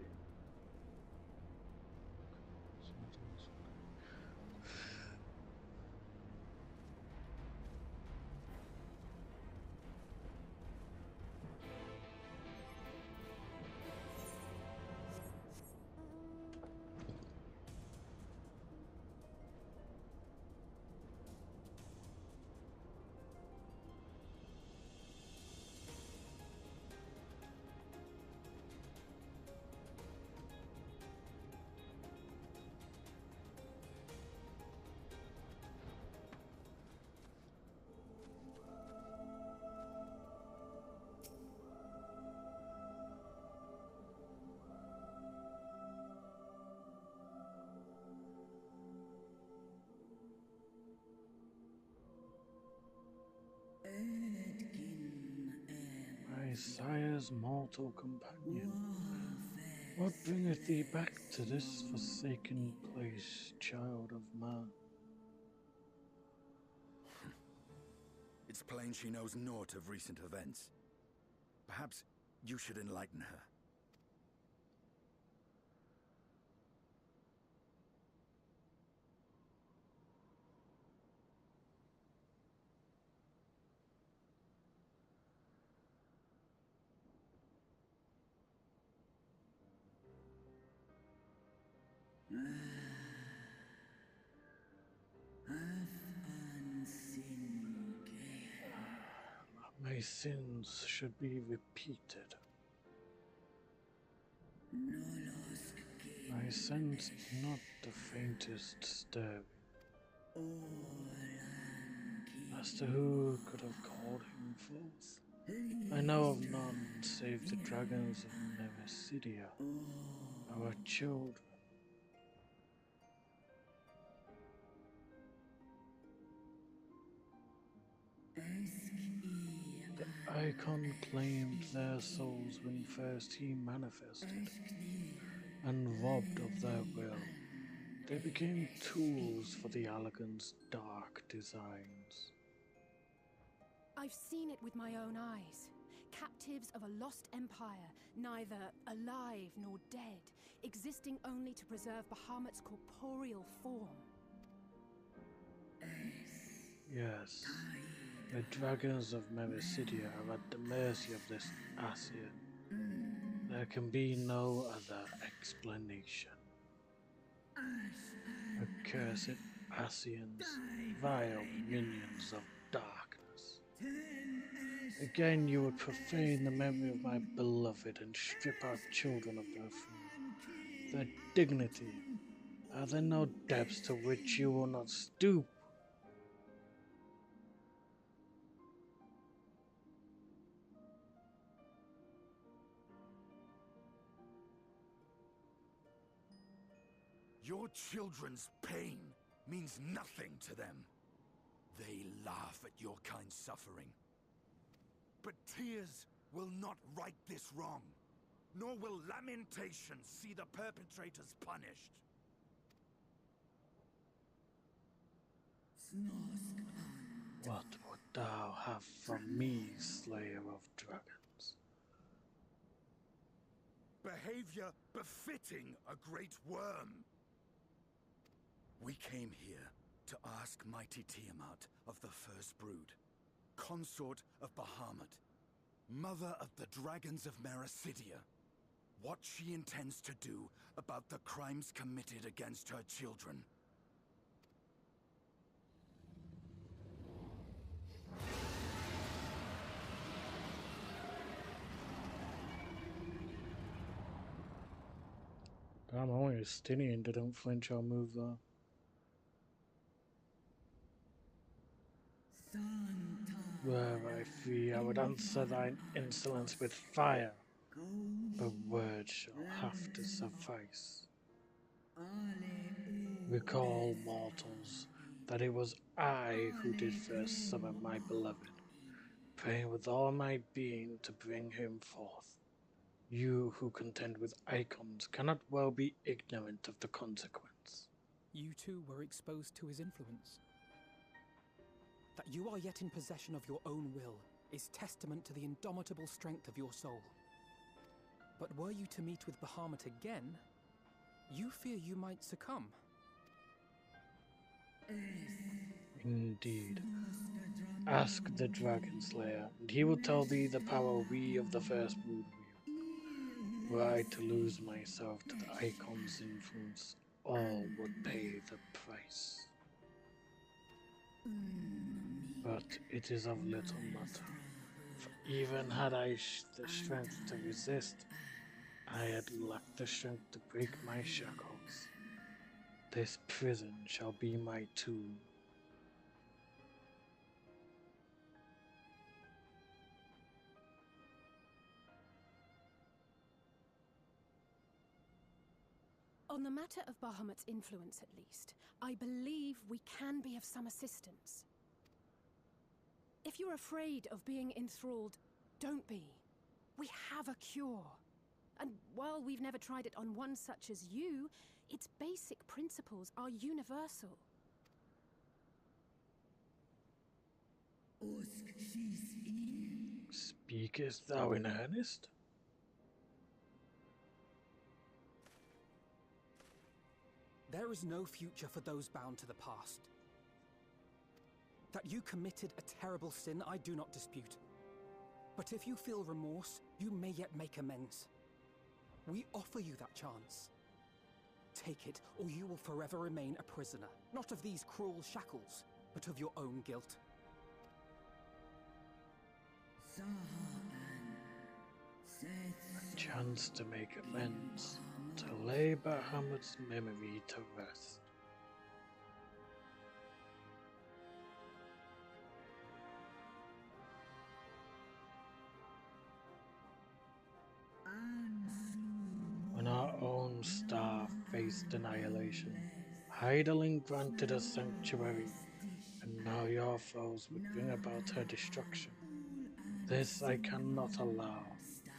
My sire's mortal companion, what bringeth thee back to this forsaken place, child of man? It's plain she knows naught of recent events. Perhaps you should enlighten her. My sins should be repeated. I sensed not the faintest stirring. As to who could have called him forth, I know of none save the dragons of Mericidia, our children. The Icon claimed their souls when first he manifested, and robbed of their will, they became tools for the Allagan's dark designs. I've seen it with my own eyes. Captives of a lost empire, neither alive nor dead, existing only to preserve Bahamut's corporeal form. Yes, the dragons of Mericidia are at the mercy of this Ascian. There can be no other explanation. Accursed Ascians, vile minions of darkness. Again you would profane the memory of my beloved and strip our children of their food, their dignity. Are there no depths to which you will not stoop? Your children's pain means nothing to them. They laugh at your kind suffering. But tears will not right this wrong, nor will lamentation see the perpetrators punished. What would thou have from me, Slayer of Dragons? Behavior befitting a great worm. We came here to ask mighty Tiamat of the First Brood, consort of Bahamut, mother of the dragons of Mericidia, what she intends to do about the crimes committed against her children. Damn, only Justinian didn't flinch or move though. Were I free, I would answer thine insolence with fire, but words shall have to suffice. Recall, mortals, that it was I who did first summon my beloved, praying with all my being to bring him forth. You who contend with icons cannot well be ignorant of the consequence. You too were exposed to his influence. That you are yet in possession of your own will is testament to the indomitable strength of your soul. But were you to meet with Bahamut again, you fear you might succumb. Indeed. Ask the Dragon Slayer, and he will tell thee the power we of the First Brood wield. Were I to lose myself to the Icon's influence, all would pay the price. But it is of little matter, for even had I the strength to resist, I had lacked the strength to break my shackles. This prison shall be my tomb. On the matter of Bahamut's influence, at least, I believe we can be of some assistance. If you're afraid of being enthralled, don't be. We have a cure. And while we've never tried it on one such as you, its basic principles are universal. Speakest thou in earnest? There is no future for those bound to the past. That you committed a terrible sin, I do not dispute. But if you feel remorse, you may yet make amends. We offer you that chance. Take it, or you will forever remain a prisoner, not of these cruel shackles, but of your own guilt. A chance to make amends, to lay Bahamut's memory to rest. When our own star faced annihilation, Hydaelyn granted us sanctuary, and now your foes would bring about her destruction. This I cannot allow,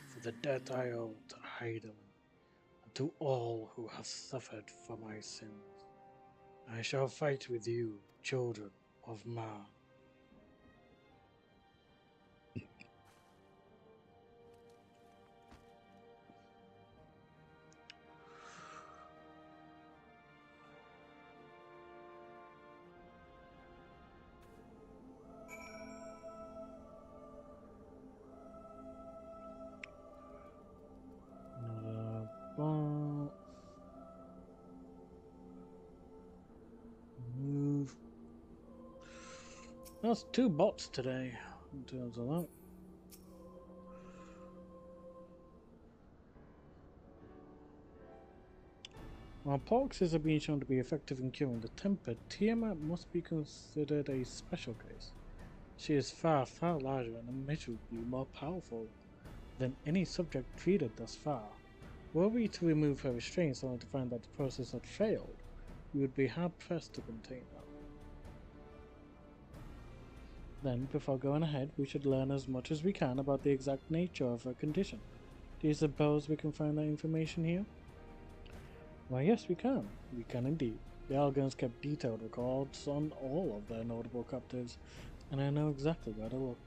for the debt I owe to Hydaelyn, and to all who have suffered for my sins. I shall fight with you, children of Ma. Move. That's 2 bots today in terms of that. While poxes are being shown to be effective in curing the temper, Tiamat must be considered a special case. She is far, far larger and immeasurably more powerful than any subject treated thus far. Were we to remove her restraints only to find that the process had failed, we would be hard-pressed to contain her. Then, before going ahead, we should learn as much as we can about the exact nature of her condition. Do you suppose we can find that information here? Why, yes, we can. We can indeed. The Algans kept detailed records on all of their notable captives, and I know exactly where to look.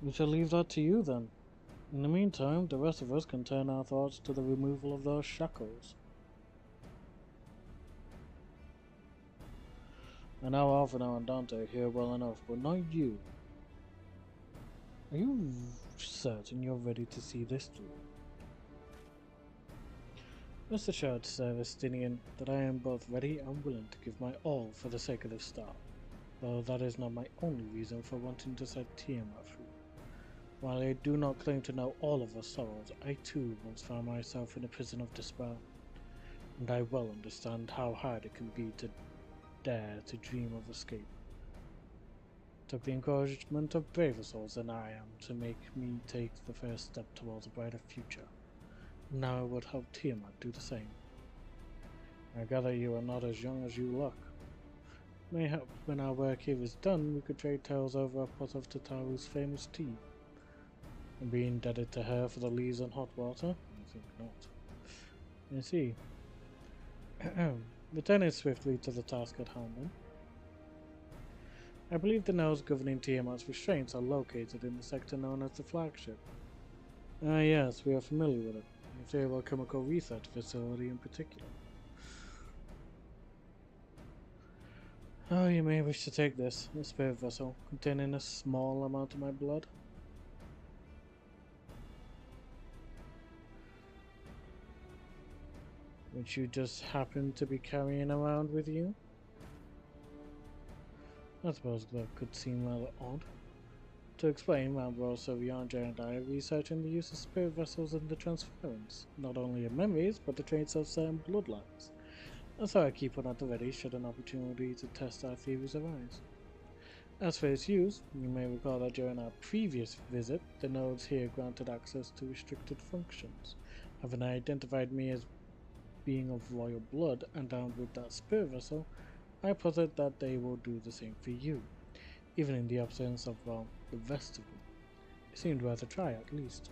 We shall leave that to you, then. In the meantime, the rest of us can turn our thoughts to the removal of those shackles. I know Alphinaud and Dante here well enough, but not you. Are you certain you're ready to see this through? Rest assured, Sir Vestinian, that I am both ready and willing to give my all for the sake of this star, though that is not my only reason for wanting to set Tiamat free. While I do not claim to know all of her sorrows, I too once found myself in a prison of despair, and I well understand how hard it can be to dare to dream of escape. It took the encouragement of braver souls than I am to make me take the first step towards a brighter future. Now I would help Tiamat do the same. I gather you are not as young as you look. Mayhap when our work here is done, we could trade tales over a pot of Tataru's famous tea. And be indebted to her for the leaves and hot water? I think not. I see. Returning swiftly to the task at hand, then. I believe the nodes governing Tiamat's restraints are located in the sector known as the flagship. Ah yes, we are familiar with it. The Naval Chemical Research Facility in particular. Oh, you may wish to take this, a spirit vessel, containing a small amount of my blood. Which you just happen to be carrying around with you? I suppose that could seem rather odd. To explain, Ambrose, Yonja, and I are researching the use of spirit vessels and the transference, not only of memories, but the traits of certain bloodlines. That's how I keep one at the ready should an opportunity to test our theories arise. As for its use, you may recall that during our previous visit, the nodes here granted access to restricted functions. Having identified me as being of royal blood and armed with that spirit vessel, I posit that they will do the same for you, even in the absence of, well, the rest of them. It seemed worth a try, at least.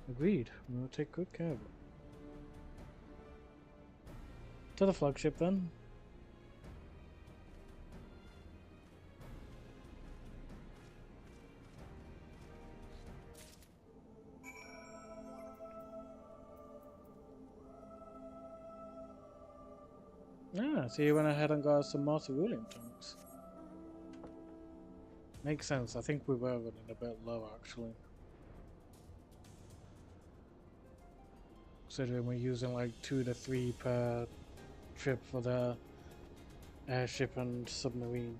Agreed. We will take good care of it. To the flagship, then. Yeah, so you went ahead and got some more cerulean tanks. Makes sense. I think we were running a bit low actually. Considering we're using like 2 to 3 per trip for the airship and submarine.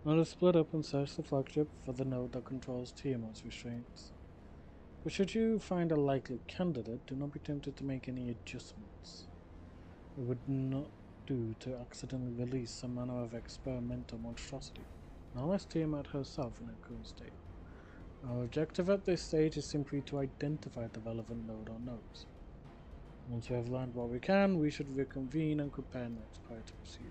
Let us split up and search the flagship for the node that controls Tiamat's restraints. But should you find a likely candidate, do not be tempted to make any adjustments. It would not do to accidentally release some manner of experimental monstrosity, unless Tiamat herself in her current state. Our objective at this stage is simply to identify the relevant node or nodes. Once we have learned what we can, we should reconvene and compare notes prior to proceeding.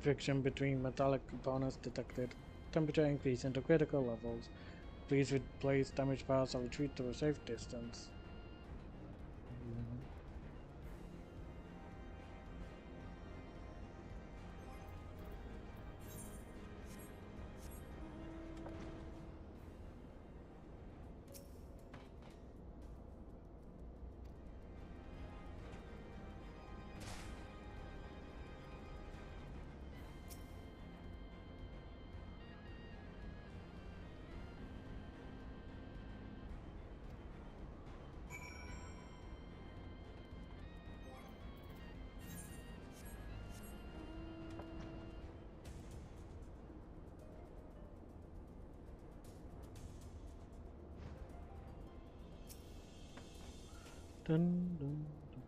Friction between metallic components detected. Temperature increase into critical levels. Please replace damaged parts or retreat to a safe distance. Dun, dun, dun.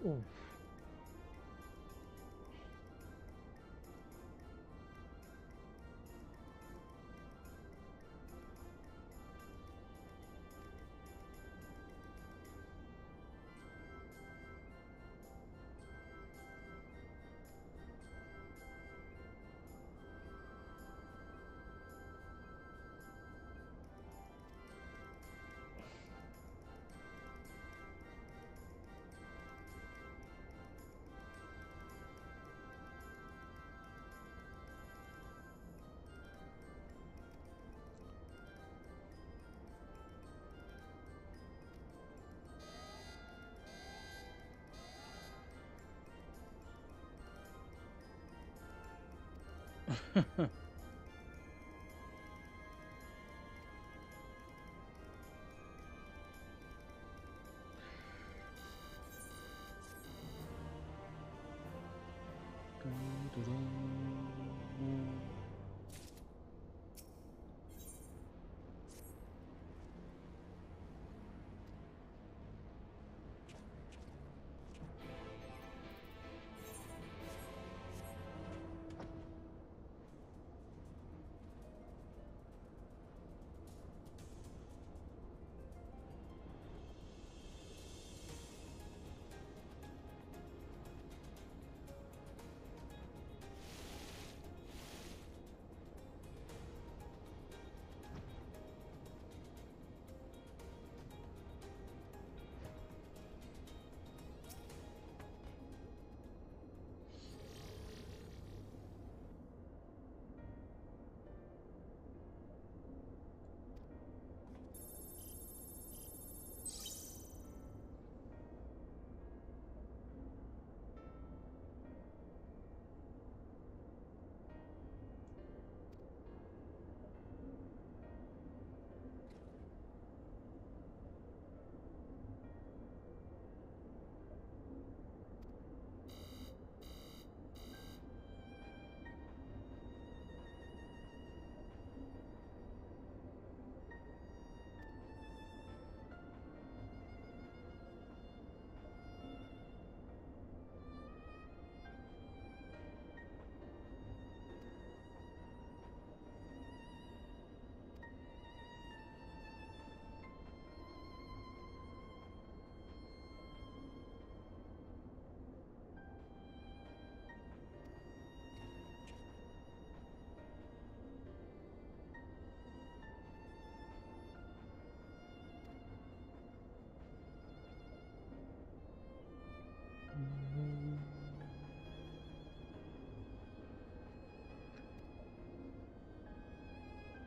Ooh.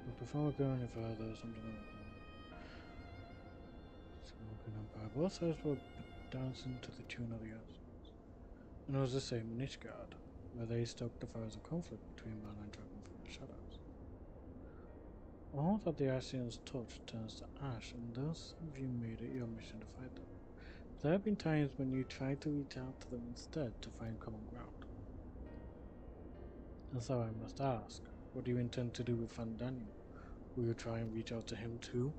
But before we go any further, something Smoking Empire. Both sides were dancing to the tune of the Assassins. And it was the same in Ishgard, where they stoked the fires of conflict between man and dragon from the shadows. All that the Assassins touch turns to ash, and thus have you made it your mission to fight them. There have been times when you tried to reach out to them instead to find common ground. And so I must ask, what do you intend to do with Van Daniel? Will you try and reach out to him too?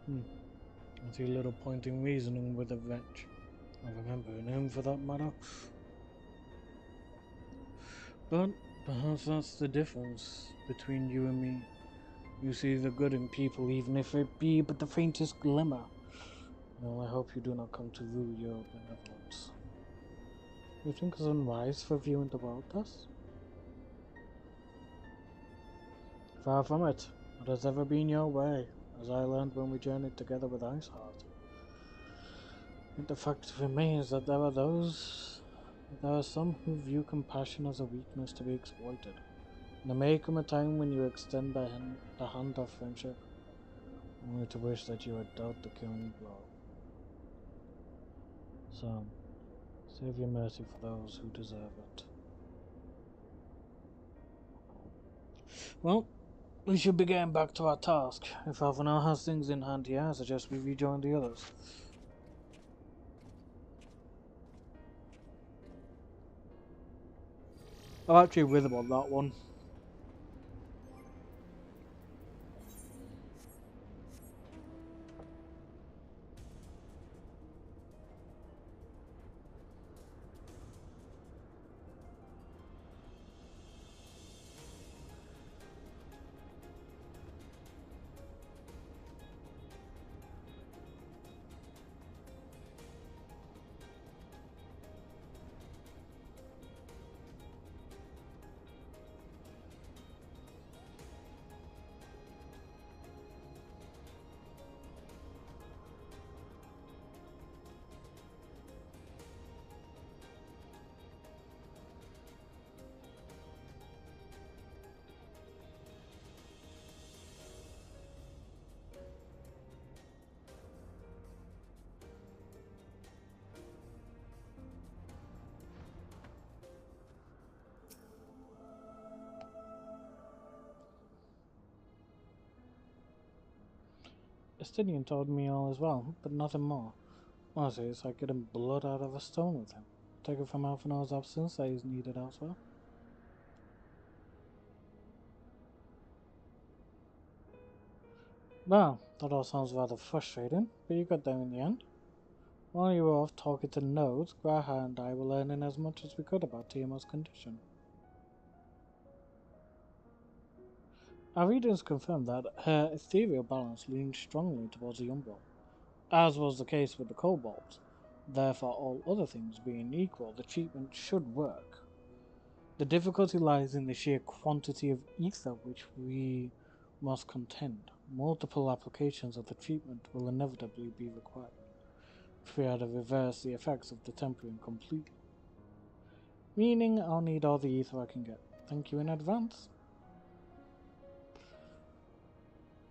I see little point in reasoning with a wretch. I remember him for that matter. But perhaps that's the difference between you and me. You see the good in people, even if it be but the faintest glimmer. Well, I hope you do not come to rue your benevolence. You think it's unwise for viewing the world thus? Far from it. What has ever been your way, as I learned when we journeyed together with Iceheart. Yet the fact remains that there are some who view compassion as a weakness to be exploited. And there may come a time when you extend the hand of friendship, only to wish that you had dealt the killing blow. So, save your mercy for those who deserve it. Well, we should be getting back to our task. If Alvanel has things in hand here, I suggest we rejoin the others. I'm actually with him on that one. Estinian told me all as well, but nothing more. Honestly, it's like getting blood out of a stone with him. Take it from Alphinaud's absence that he's needed elsewhere. Well, that all sounds rather frustrating, but you got there in the end. While you were off talking to nodes, Graha and I were learning as much as we could about Tiamat's condition. Our readings confirmed that her ethereal balance leaned strongly towards the Umbral, as was the case with the kobolds. Therefore, all other things being equal, the treatment should work. The difficulty lies in the sheer quantity of ether which we must contend. Multiple applications of the treatment will inevitably be required if we are to reverse the effects of the tempering completely. Meaning I'll need all the ether I can get. Thank you in advance.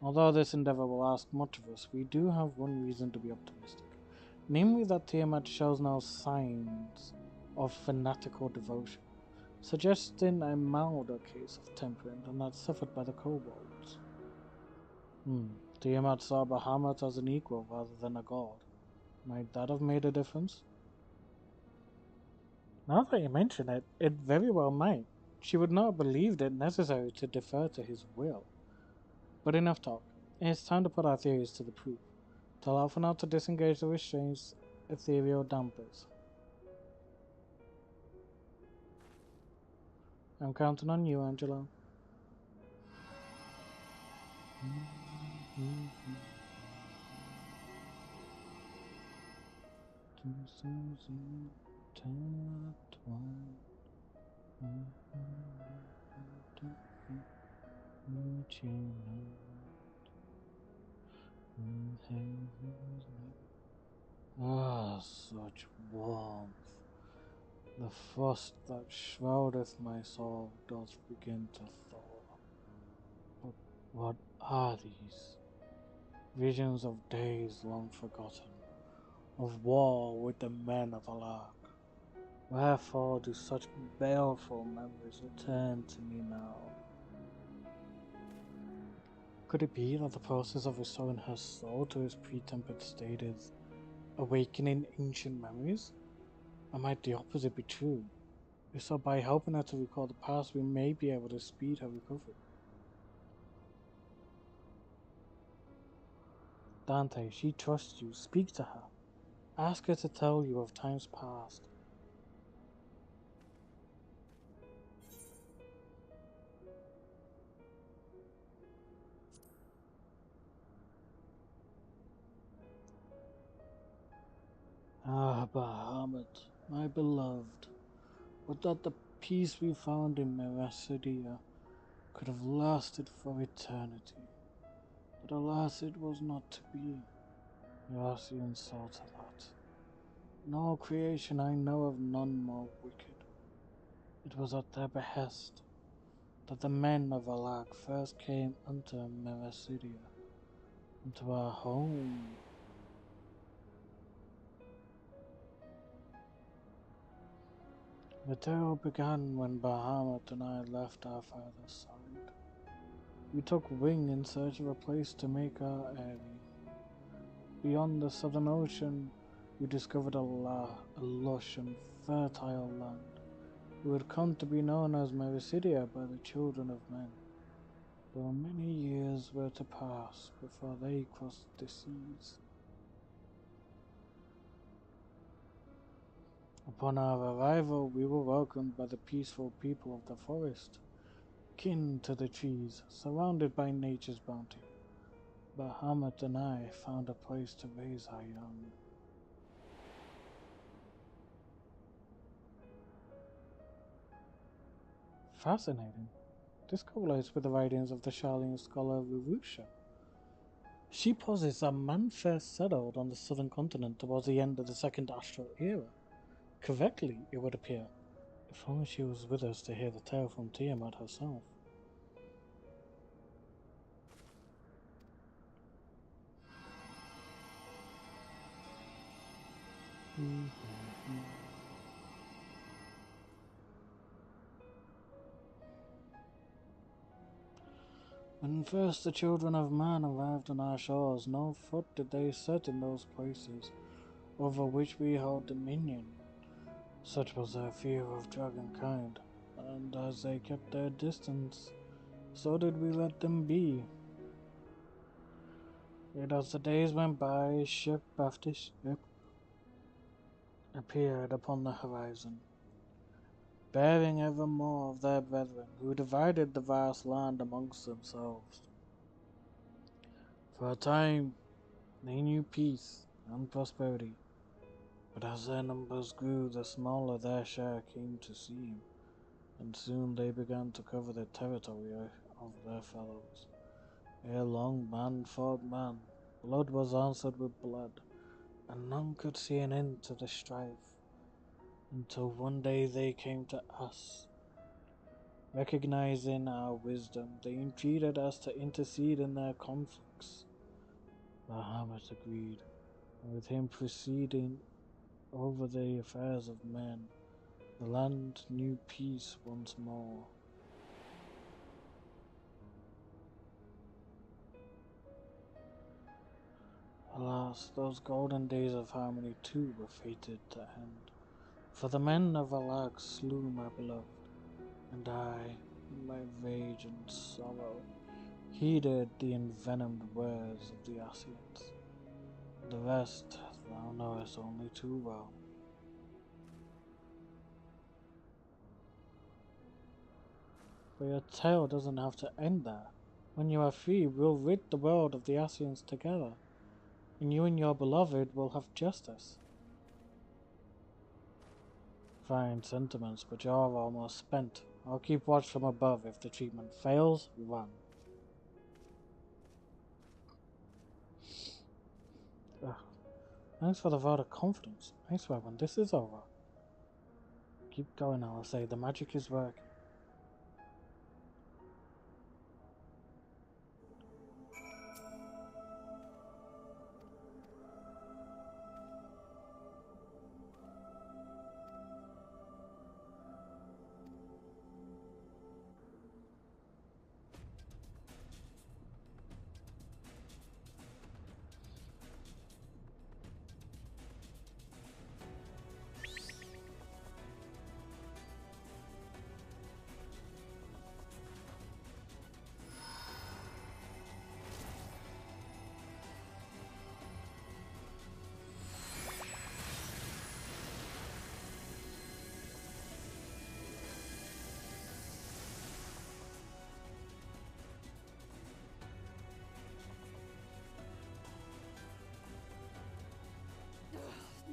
Although this endeavor will ask much of us, we do have one reason to be optimistic. Namely that Tiamat shows no signs of fanatical devotion, suggesting a milder case of tempering than that suffered by the kobolds. Tiamat saw Bahamut as an equal rather than a god. Might that have made a difference? Now that you mention it, it very well might. She would not have believed it necessary to defer to his will. But enough talk. It's time to put our theories to the proof. Tell Alphinaud to disengage the restraints, ethereal dampers. I'm counting on you, Angelo. Ah, such warmth. The frost that shroudeth my soul doth begin to thaw. But what are these? Visions of days long forgotten, of war with the men of Alark. Wherefore do such baleful memories return to me now? Could it be that the process of restoring her soul to its pre-tempered state is awakening ancient memories? Or might the opposite be true? If so, by helping her to recall the past, we may be able to speed her recovery. Dante, she trusts you. Speak to her. Ask her to tell you of times past. Ah, Bahamut, my beloved, would that the peace we found in Merasidia could have lasted for eternity. But alas, it was not to be. Merasians saw to that. In all creation I know of none more wicked. It was at their behest that the men of Alag first came unto Merasidia, unto our home. The tale began when Bahamut and I left our father's side. We took wing in search of a place to make our eyrie. Beyond the southern ocean, we discovered a lush and fertile land, who would come to be known as Merasidia by the children of men, though many years were to pass before they crossed the seas. Upon our arrival, we were welcomed by the peaceful people of the forest, kin to the trees, surrounded by nature's bounty. Bahamut and I found a place to raise our young. Fascinating. This correlates with the writings of the Charlian scholar Rurusha. She posits that man first settled on the southern continent towards the end of the Second Astral Era. Correctly, it would appear. If only she was with us to hear the tale from Tiamat herself. When first the children of man arrived on our shores, no foot did they set in those places over which we hold dominion. Such was their fear of dragonkind, and as they kept their distance, so did we let them be. Yet as the days went by, ship after ship appeared upon the horizon, bearing ever more of their brethren, who divided the vast land amongst themselves. For a time, they knew peace and prosperity, but as their numbers grew, the smaller their share came to seem, and soon they began to cover the territory of their fellows. Ere long, man fought man, blood was answered with blood, and none could see an end to the strife, until one day they came to us. Recognizing our wisdom, they entreated us to intercede in their conflicts. Bahamut agreed, and with him proceeding over the affairs of men, the land knew peace once more. Alas, those golden days of harmony too were fated to end, for the men of Alag slew my beloved, and I, in my rage and sorrow, heeded the envenomed words of the Ascians. The rest thou knowest only too well. But your tale doesn't have to end there. When you are free, we'll rid the world of the Ascians together, and you and your beloved will have justice. Fine sentiments, but you're almost spent. I'll keep watch from above. If the treatment fails, run. Ugh. Thanks for the vote of confidence. I swear when this is over. Keep going, I'll say. The magic is working.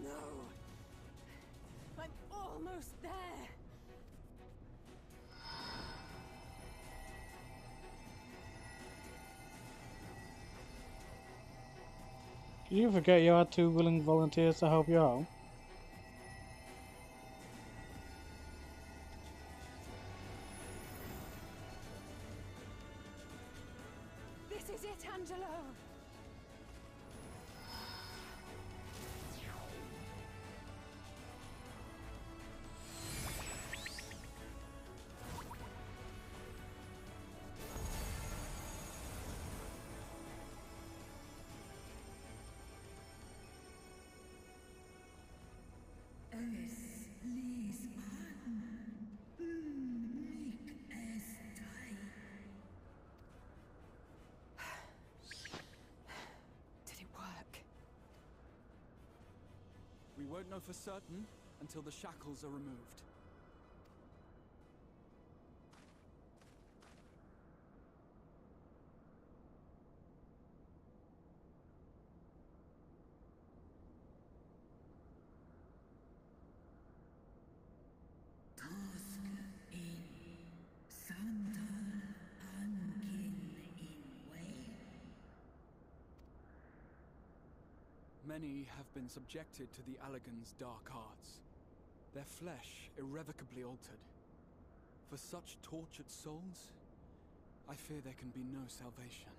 No! I'm almost there! Did you forget you had 2 willing volunteers to help you out? This is it, Angelo! Did it work? We won't know for certain until the shackles are removed. Many have been subjected to the Allagan's dark arts, their flesh irrevocably altered. For such tortured souls, I fear there can be no salvation.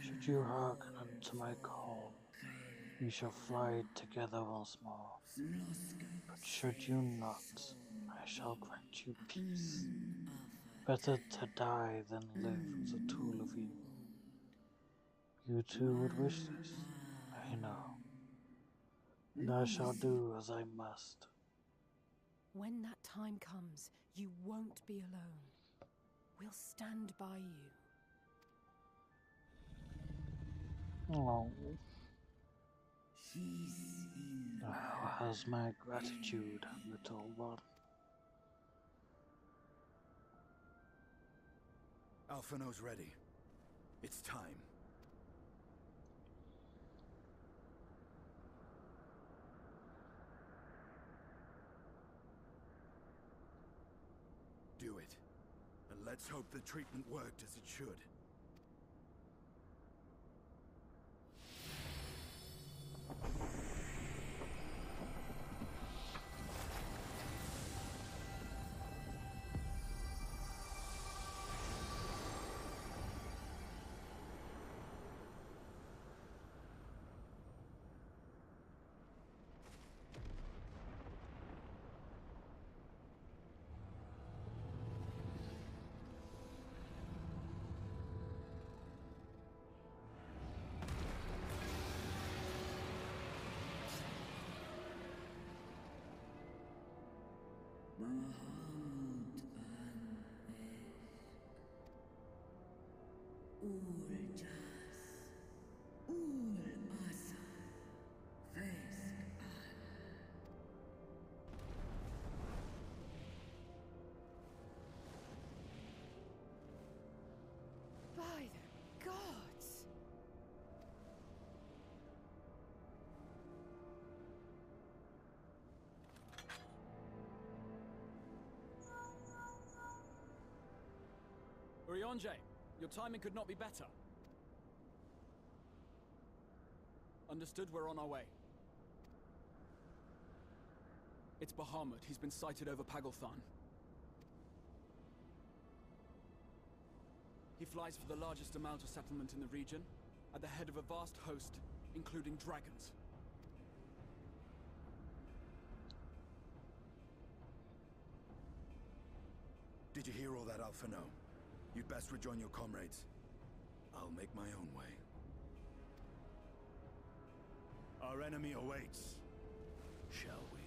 Should you hearken unto my call, We shall fly together once more. But should you not, I shall grant you peace. Better to die than live as a tool of evil. You too would wish this, I know. And I shall do as I must. When that time comes, you won't be alone. We'll stand by you. Oh. Now has my gratitude, little one. Alphino's ready. It's time. Do it. And let's hope the treatment worked as it should. By the gods! Urianger, your timing could not be better. Understood, we're on our way. It's Bahamut. He's been sighted over Pagalthan. He flies for the largest amount of settlement in the region, at the head of a vast host, including dragons. Did you hear all that, Alphino? You'd best rejoin your comrades. I'll make my own way. Our enemy awaits. Shall we?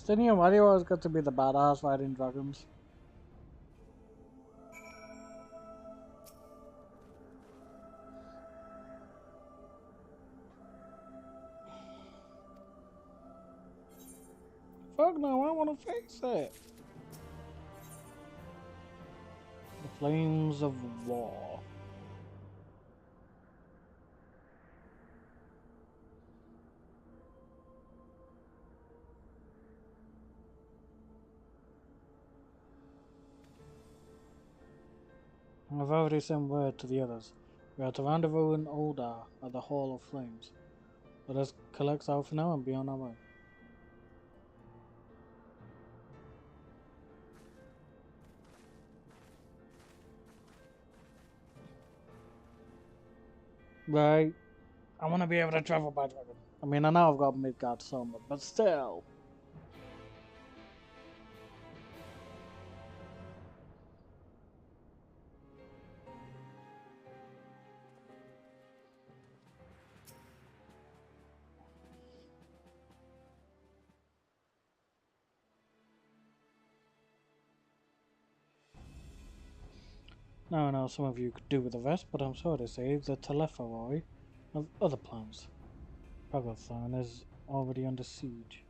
Didn't Mario always got to be the badass fighting dragons? Fuck no, I want to face it. The flames of war. I've already sent word to the others. We are to rendezvous in Oldar at the Hall of Flames. Let us collect Alphino and be on our way. Right. I want to be able to travel by dragon. I mean, I know I've got Midgard Summit, but still. Now I know some of you could do with the rest, but I'm sorry to say the Telepharoi have other plans. Pagalthan is already under siege.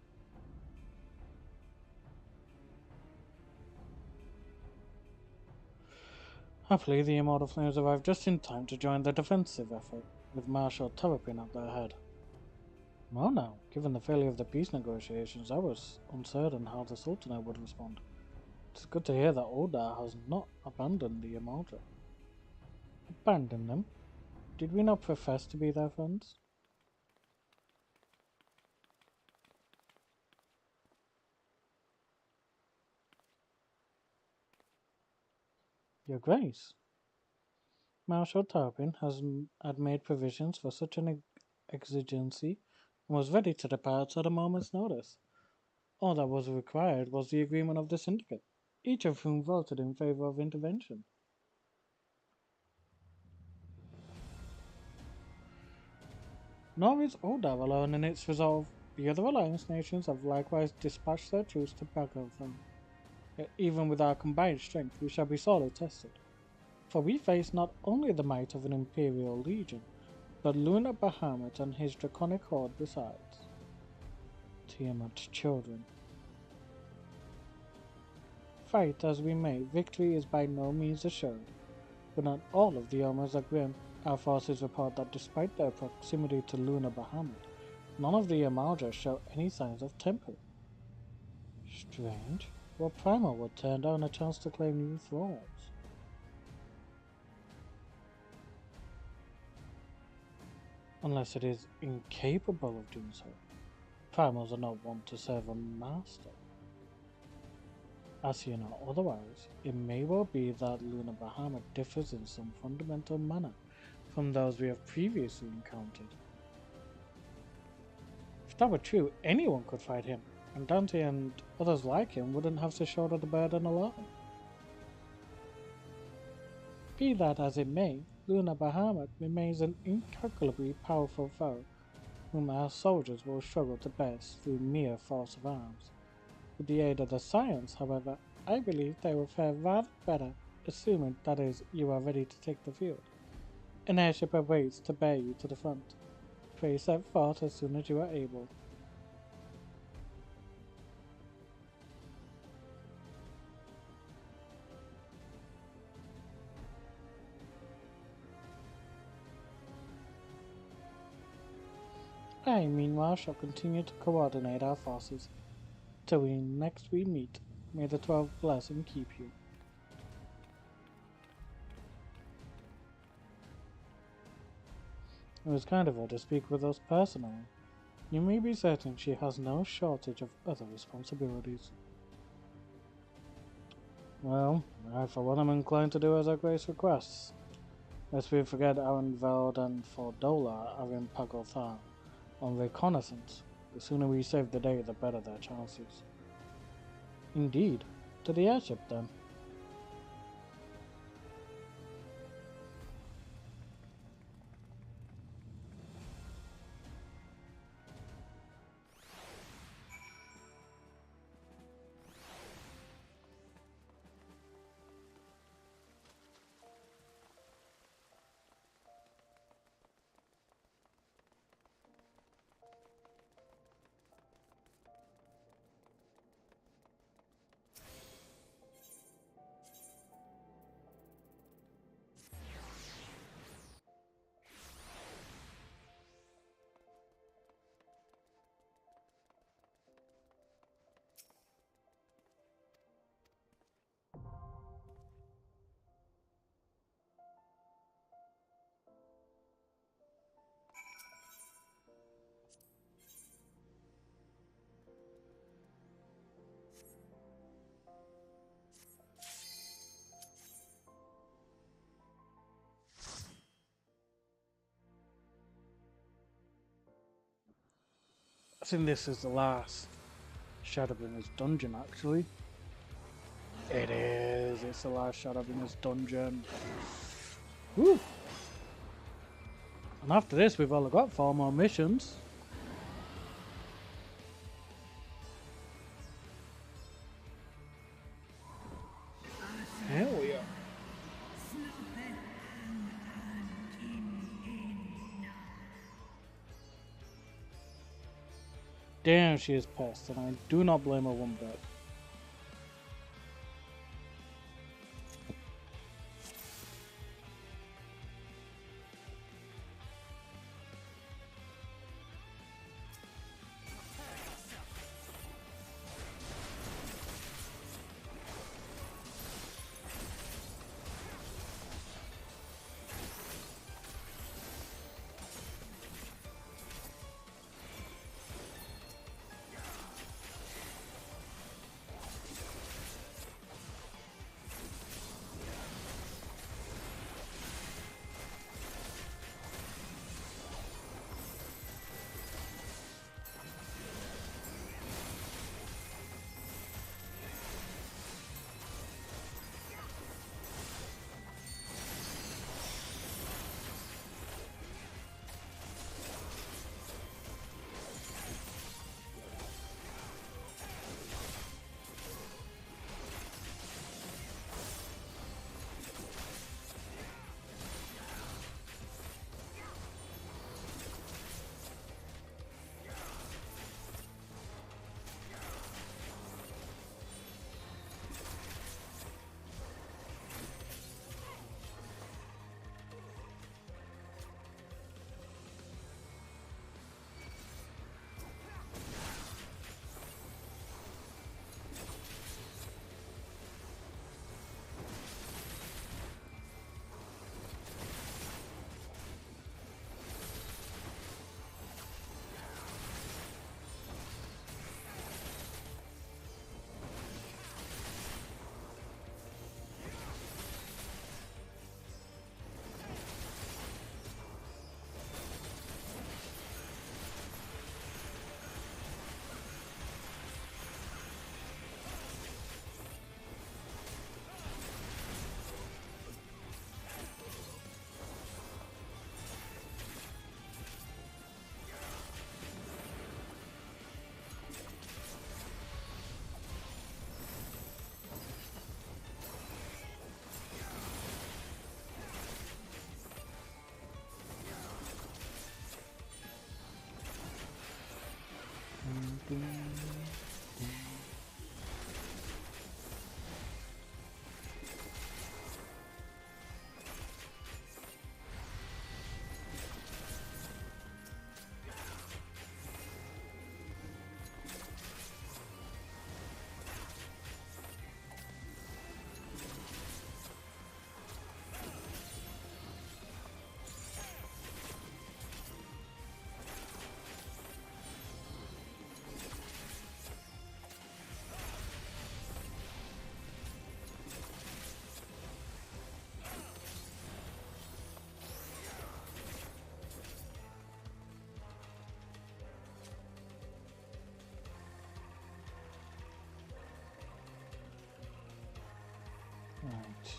Happily, the Immortal Flames arrived just in time to join the defensive effort, with Marshal Terrapin at their head. Well now, given the failure of the peace negotiations, I was uncertain how the Sultanate would respond. It's good to hear that Oldar has not abandoned the Immortal. Abandoned them? Did we not profess to be their friends? Your Grace, Marshal Tarpin had made provisions for such an exigency and was ready to depart at a moment's notice. All that was required was the agreement of the Syndicate, each of whom voted in favor of intervention. Nor is Odav alone in its resolve. The other Alliance nations have likewise dispatched their troops to Pagotham. Yet even with our combined strength, we shall be sorely tested. For we face not only the might of an Imperial Legion, but Lunar Bahamut and his draconic horde besides. Tiamat's children. Fight as we may, victory is by no means assured. But not all of the omens are grim. Our forces report that despite their proximity to Lunar Bahamut, none of the Amalja show any signs of temper. Strange. What primal would turn down a chance to claim new thrones? Unless it is incapable of doing so. Primals are not wont to serve a master. Asian or otherwise, it may well be that Lunar Bahamut differs in some fundamental manner from those we have previously encountered. If that were true, anyone could fight him, and Dante and others like him wouldn't have to shoulder the burden alone. Be that as it may, Lunar Bahamut remains an incalculably powerful foe, whom our soldiers will struggle to best through mere force of arms. With the aid of the science, however, I believe they will fare rather better, assuming, that is, you are ready to take the field. An airship awaits to bear you to the front. Pray set forth as soon as you are able. I, meanwhile, shall continue to coordinate our forces. Till next we meet, may the 12 bless and keep you. It was kind of her to speak with us personally. You may be certain she has no shortage of other responsibilities. Well, I for one am inclined to do as Her Grace requests. Lest we forget Arenveld and Fordola are in Pagothar on reconnaissance. The sooner we save the day, the better their chances. Indeed. To the airship, then. I think this is the last Shadowbringers dungeon, actually. It is. It's the last Shadowbringers dungeon. Woo! And after this, we've only got 4 more missions. Hell yeah. Damn, she is pissed, and I do not blame her one bit. Right.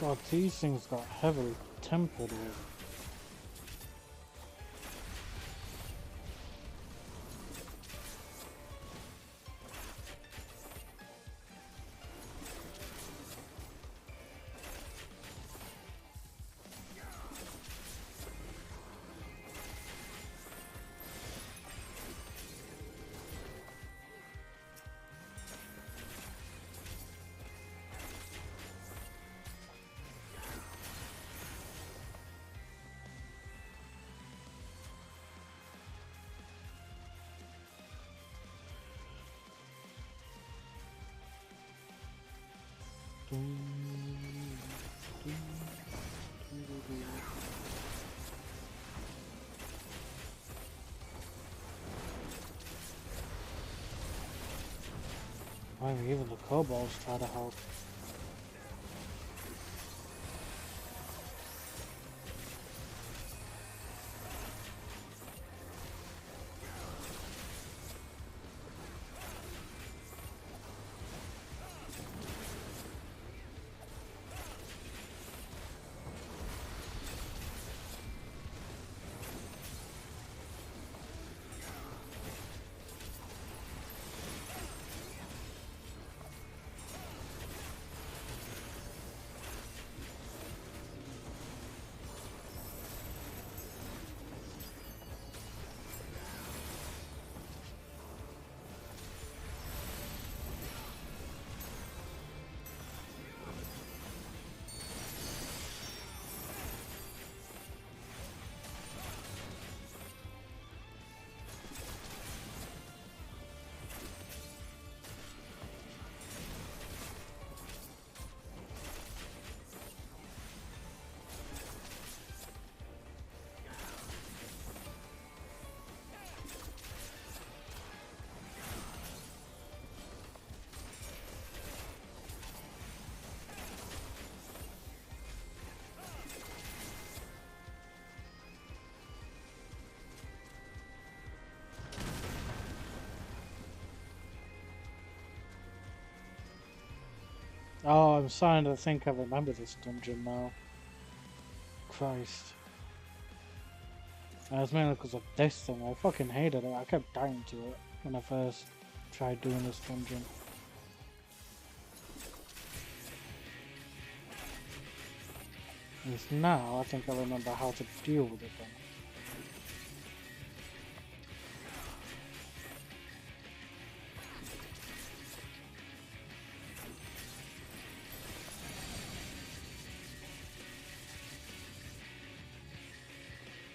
God, these things got heavily tempered with. I mean, even the kobolds try to help. Oh, I'm starting to think I remember this dungeon now. Christ. That was mainly because of this thing. I fucking hated it. I kept dying to it when I first tried doing this dungeon. At least now I think I remember how to deal with it then.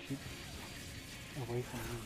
Keep away from me.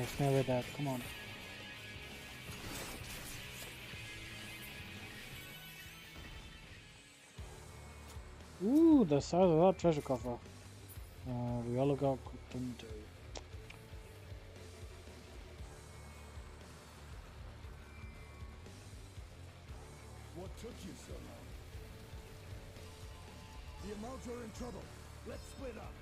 Nice, nearly dead. Come on. Ooh, the size of that treasure coffer. We all got cooked into. What took you so long? The Amalds are in trouble. Let's split up.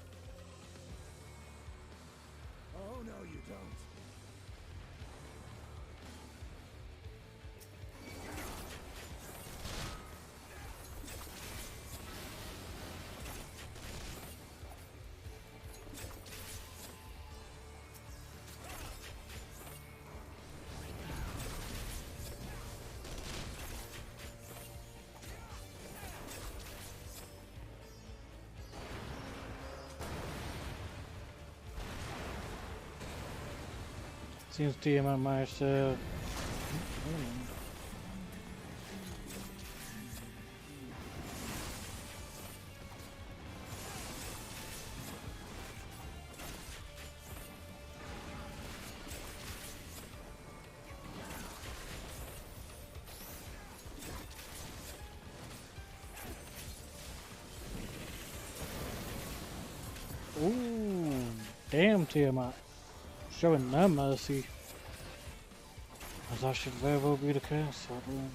Oh, no, you don't. Seems Tiamat managed to... Damn, Tiamat. Showing no mercy. As that should very well be the case, I don't.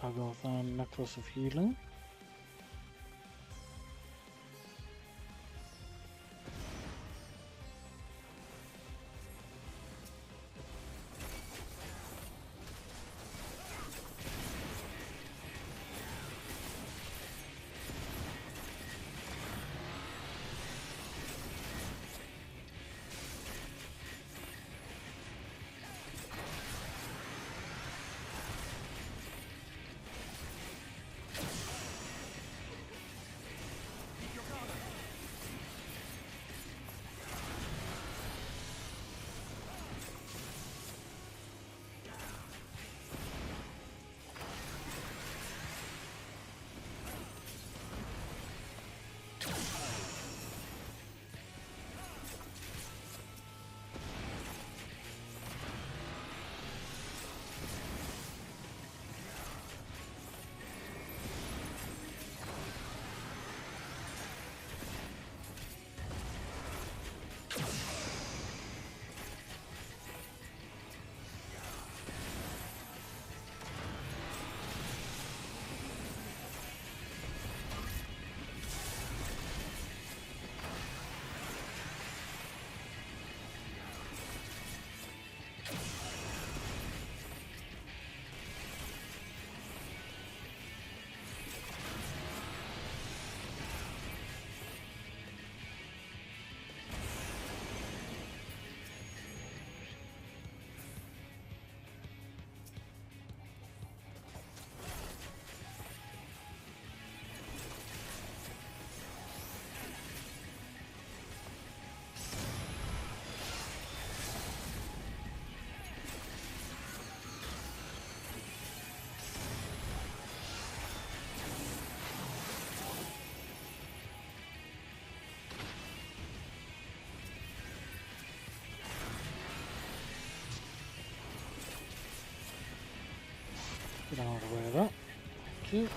Pagothan Necklace of Healing. Get out of the way of that. Thank you.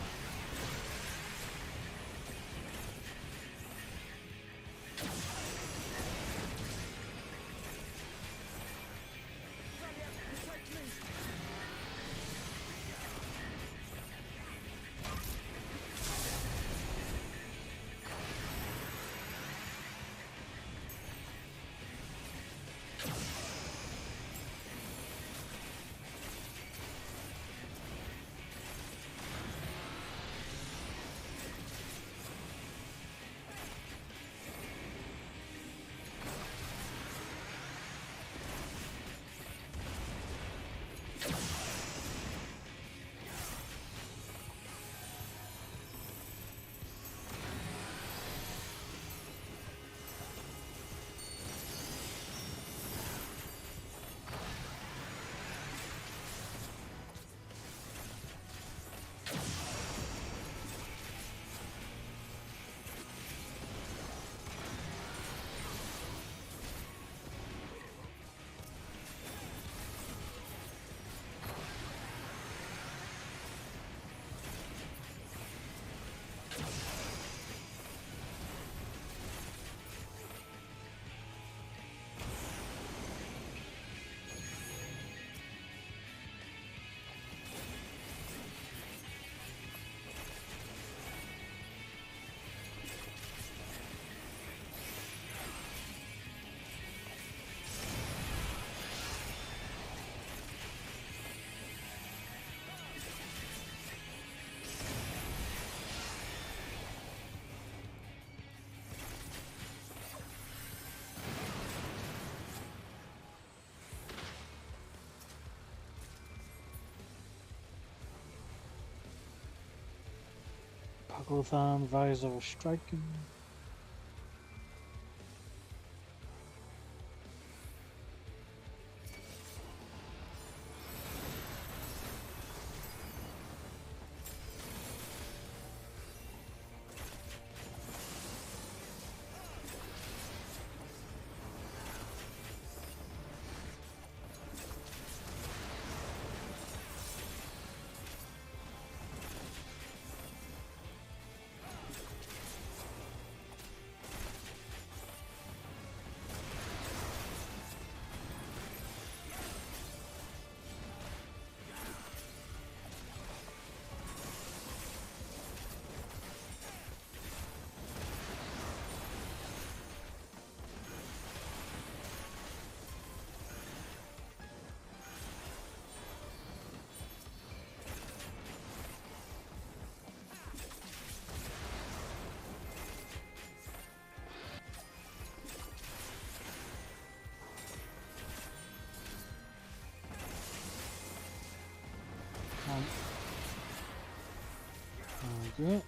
Pagothan Visor of Striking. Okay.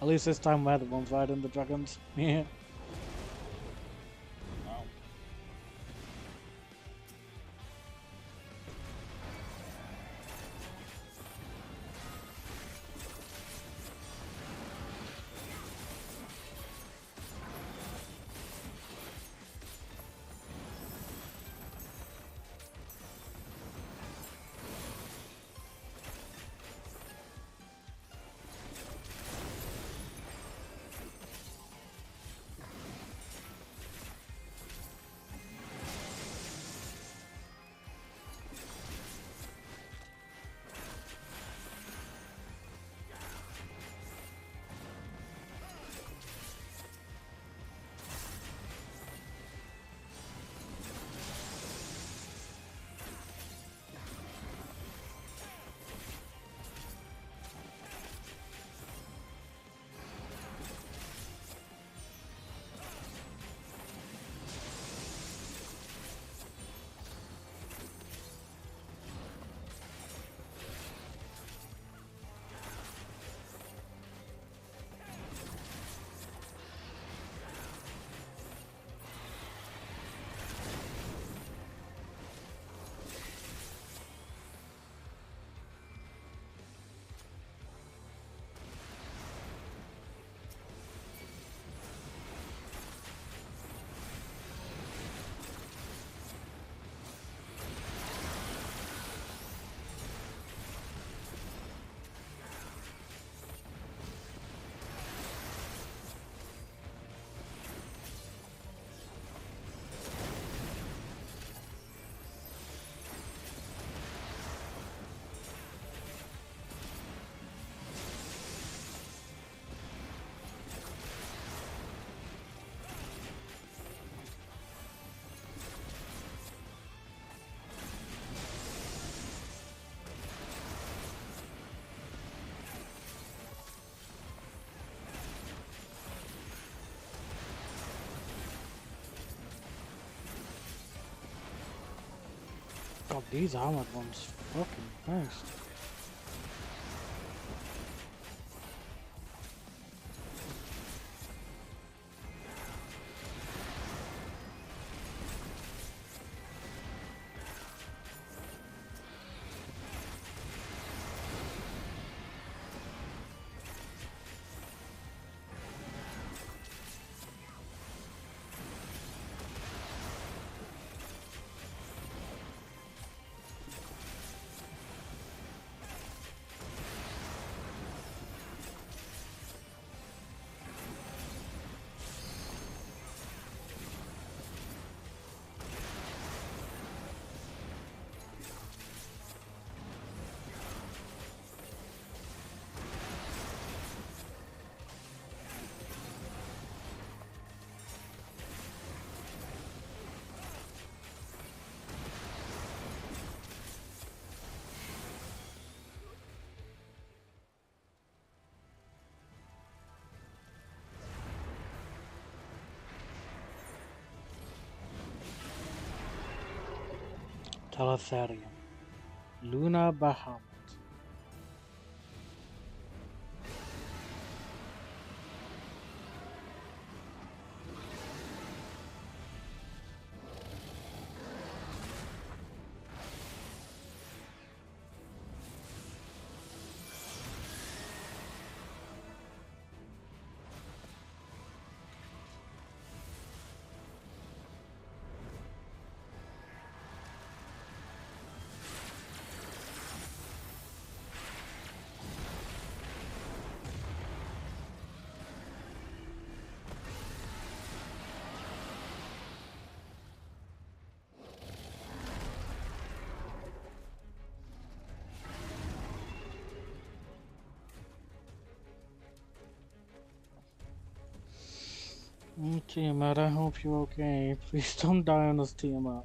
At least this time we're the ones riding the dragons. Yeah. God, these armored ones fucking Christ. Teletherium. Luna Bahamut. Tiamat, I hope you're okay. Please don't die on us, Tiamat.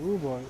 Ooh boy.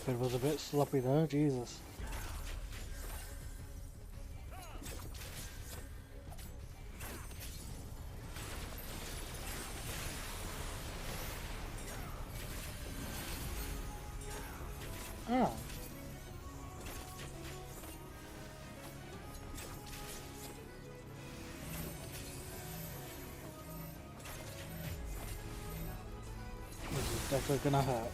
It was a bit sloppy there, Jesus. Ah. This is definitely gonna hurt.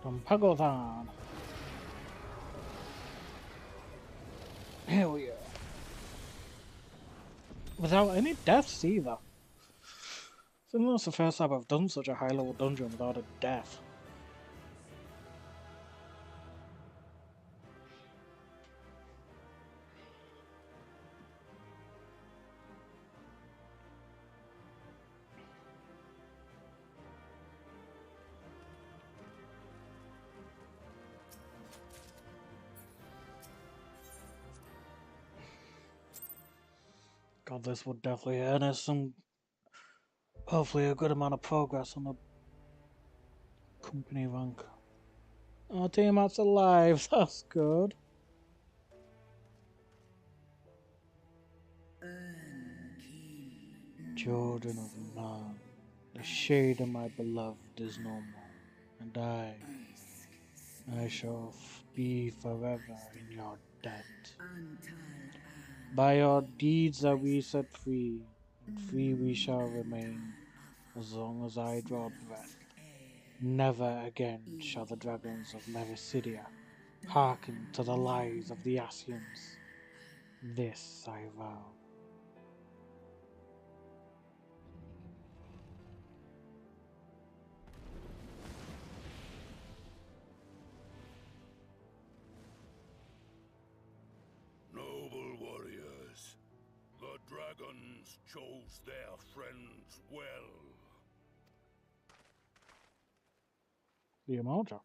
From Pugglethan. Here we are. Without any deaths either. I think that's the first time I've done such a high level dungeon without a death. God, this would definitely earn us some, hopefully a good amount of progress on the company rank. Oh, Tiamat's alive, that's good. Children of man, the shade of my beloved is no more, and I shall be forever in your debt. By your deeds are we set free, and free we shall remain, as long as I draw breath. Never again shall the dragons of Mevisidia hearken to the lies of the Asians. This I vow. Noble warriors, the dragons chose their friends well. The Amalja.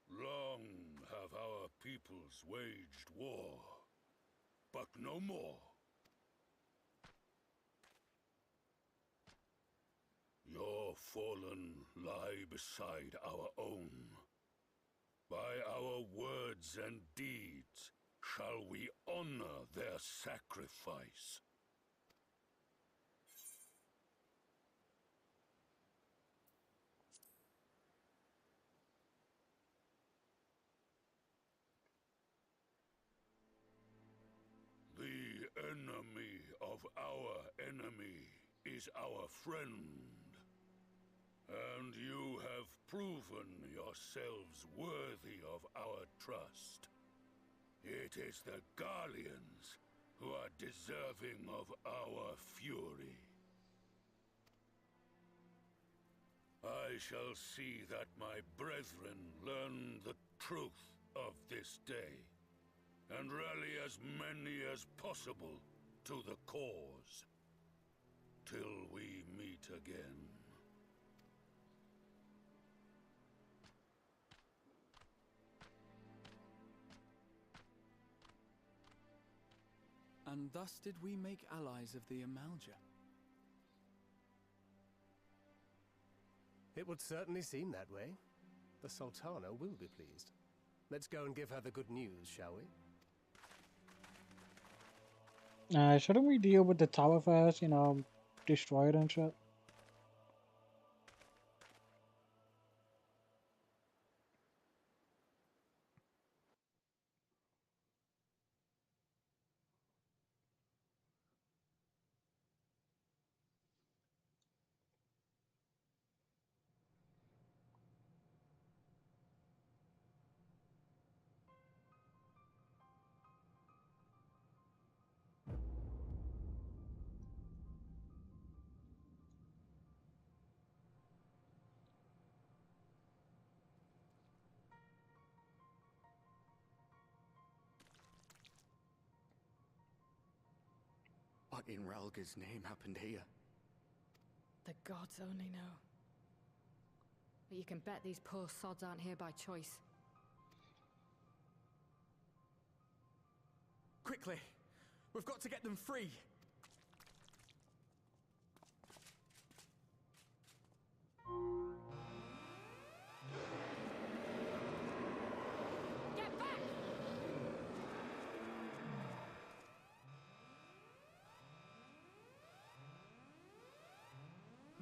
Long have our peoples waged war, but no more. Your fallen lie beside our own. By our words and deeds shall we honor their sacrifice. The enemy of our enemy is our friend. And you have proven yourselves worthy of our trust. It is the Guardians who are deserving of our fury. I shall see that my brethren learn the truth of this day, and rally as many as possible to the cause, till we meet again. And thus did we make allies of the Amalja. It would certainly seem that way. The Sultana will be pleased. Let's go and give her the good news, shall we? Shouldn't we deal with the tower first, you know, destroy it and shit? What in Ralga's name happened here? The gods only know. But you can bet these poor sods aren't here by choice. Quickly! We've got to get them free! Get back!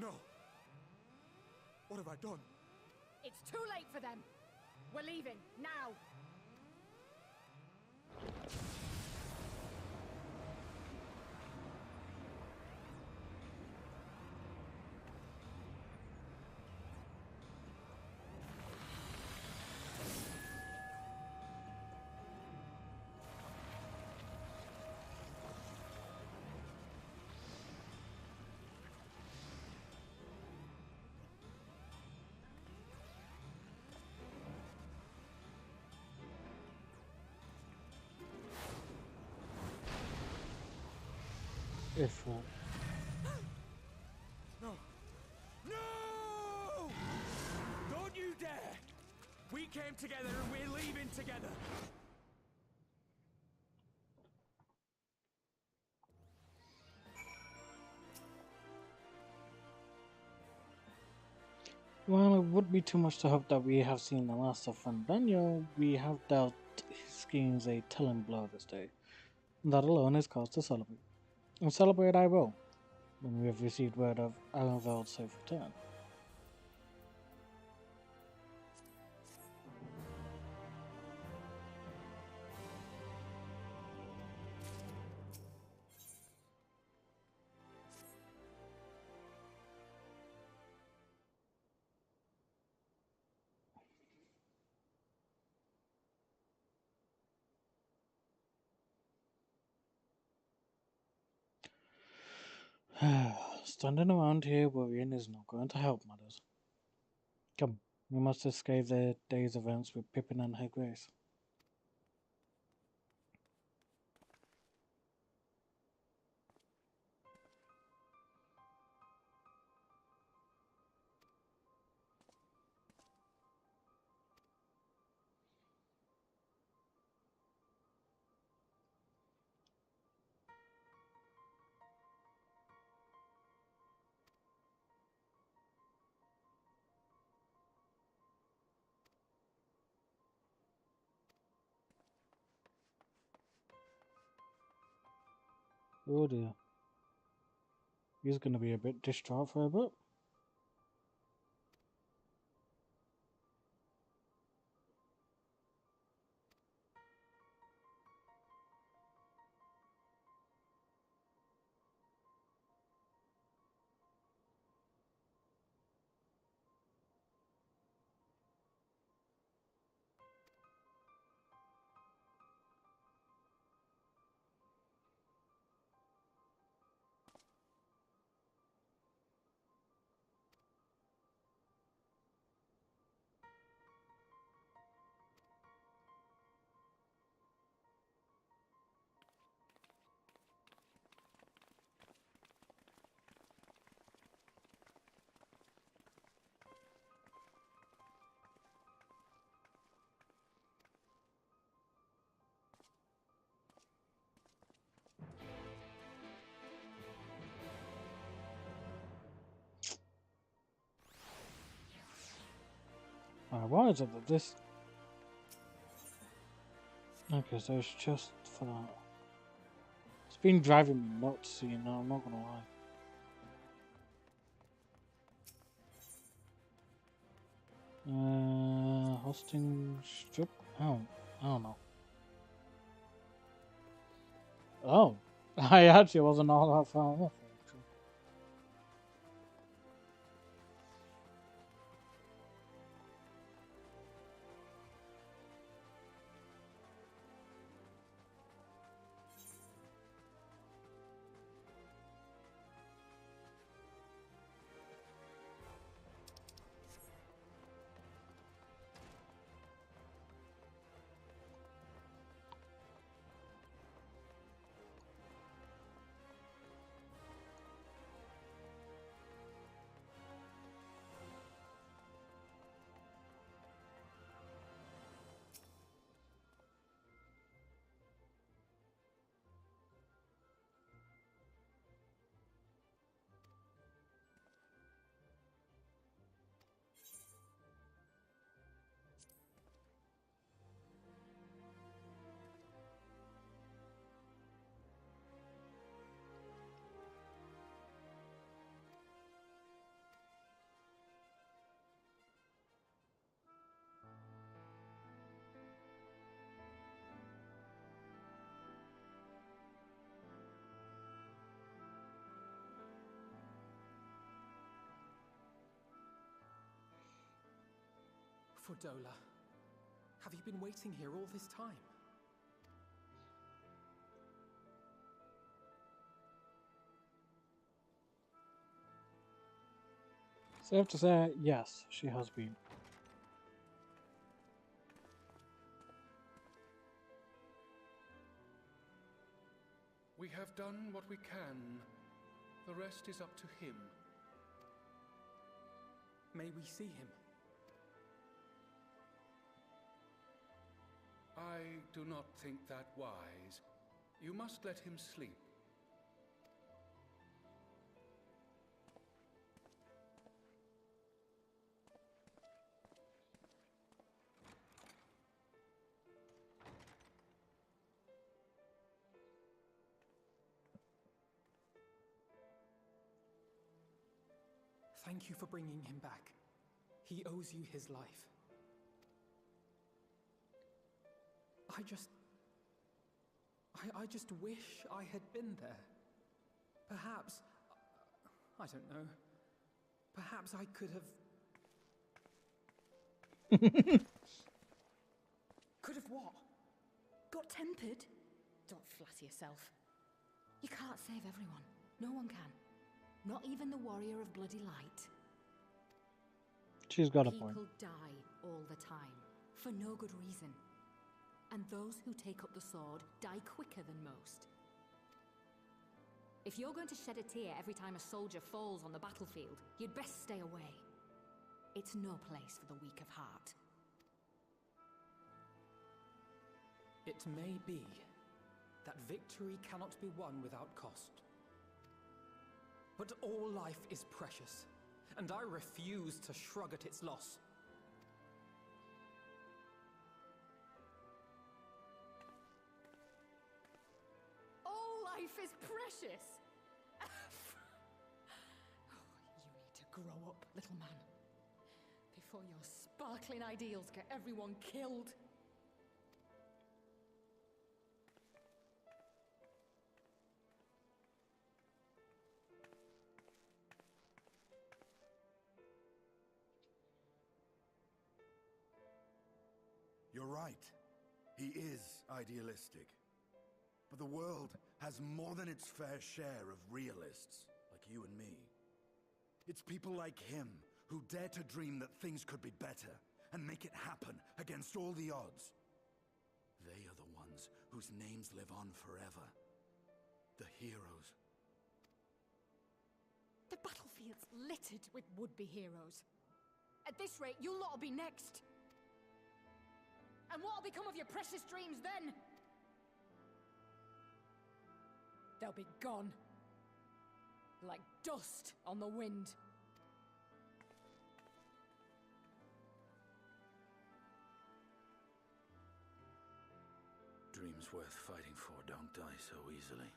No! What have I done? It's too late for them! We're leaving, now! If No! No! Don't you dare! We came together and we're leaving together! well, it would be too much to hope that we have seen the last of Friend Daniel. We have dealt his schemes a telling blow this day. That alone is cause to celebrate. And celebrate I will, when we have received word of Arenveld's safe return. Standing around here worrying is not going to help matters. Come, we must escape the day's events with Pippin and her grace. Oh dear. He's going to be a bit distraught for a bit. Why is it that this... Okay, so it's just for that. It's been driving me nuts, you know, I'm not gonna lie. Hosting strip? I don't know. Oh, I actually wasn't all that far off. Fordola, have you been waiting here all this time? Safe to say, yes, she has been. We have done what we can. The rest is up to him. May we see him? I do not think that wise. You must let him sleep. Thank you for bringing him back. He owes you his life. I just wish I had been there. Perhaps, I don't know. Perhaps I could have... Could have what? Got tempered? Don't flatter yourself. You can't save everyone. No one can. Not even the warrior of bloody light. She's got a point. People die all the time, for no good reason. And those who take up the sword die quicker than most. If you're going to shed a tear every time a soldier falls on the battlefield, you'd best stay away. It's no place for the weak of heart. It may be that victory cannot be won without cost. But all life is precious, and I refuse to shrug at its loss. All life is precious! You need to grow up, little man, before your sparkling ideals get everyone killed. You're right. He is idealistic. But the world has more than its fair share of realists, like you and me. It's people like him who dare to dream that things could be better and make it happen against all the odds. They are the ones whose names live on forever. The heroes. The battlefield's littered with would-be heroes. At this rate, you'll lot be next. And what'll become of your precious dreams then? They'll be gone. Like dust on the wind. Dreams worth fighting for don't die so easily.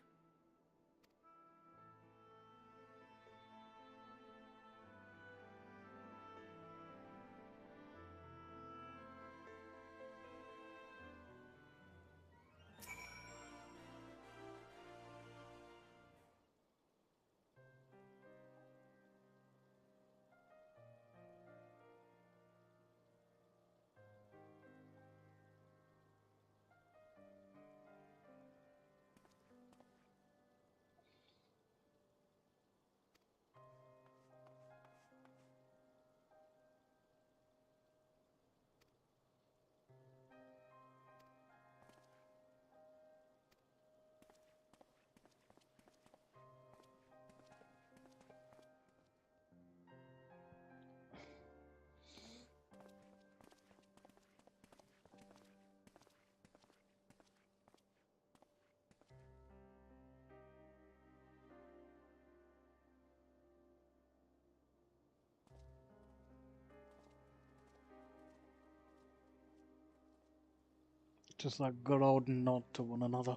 Just like good old nod to one another.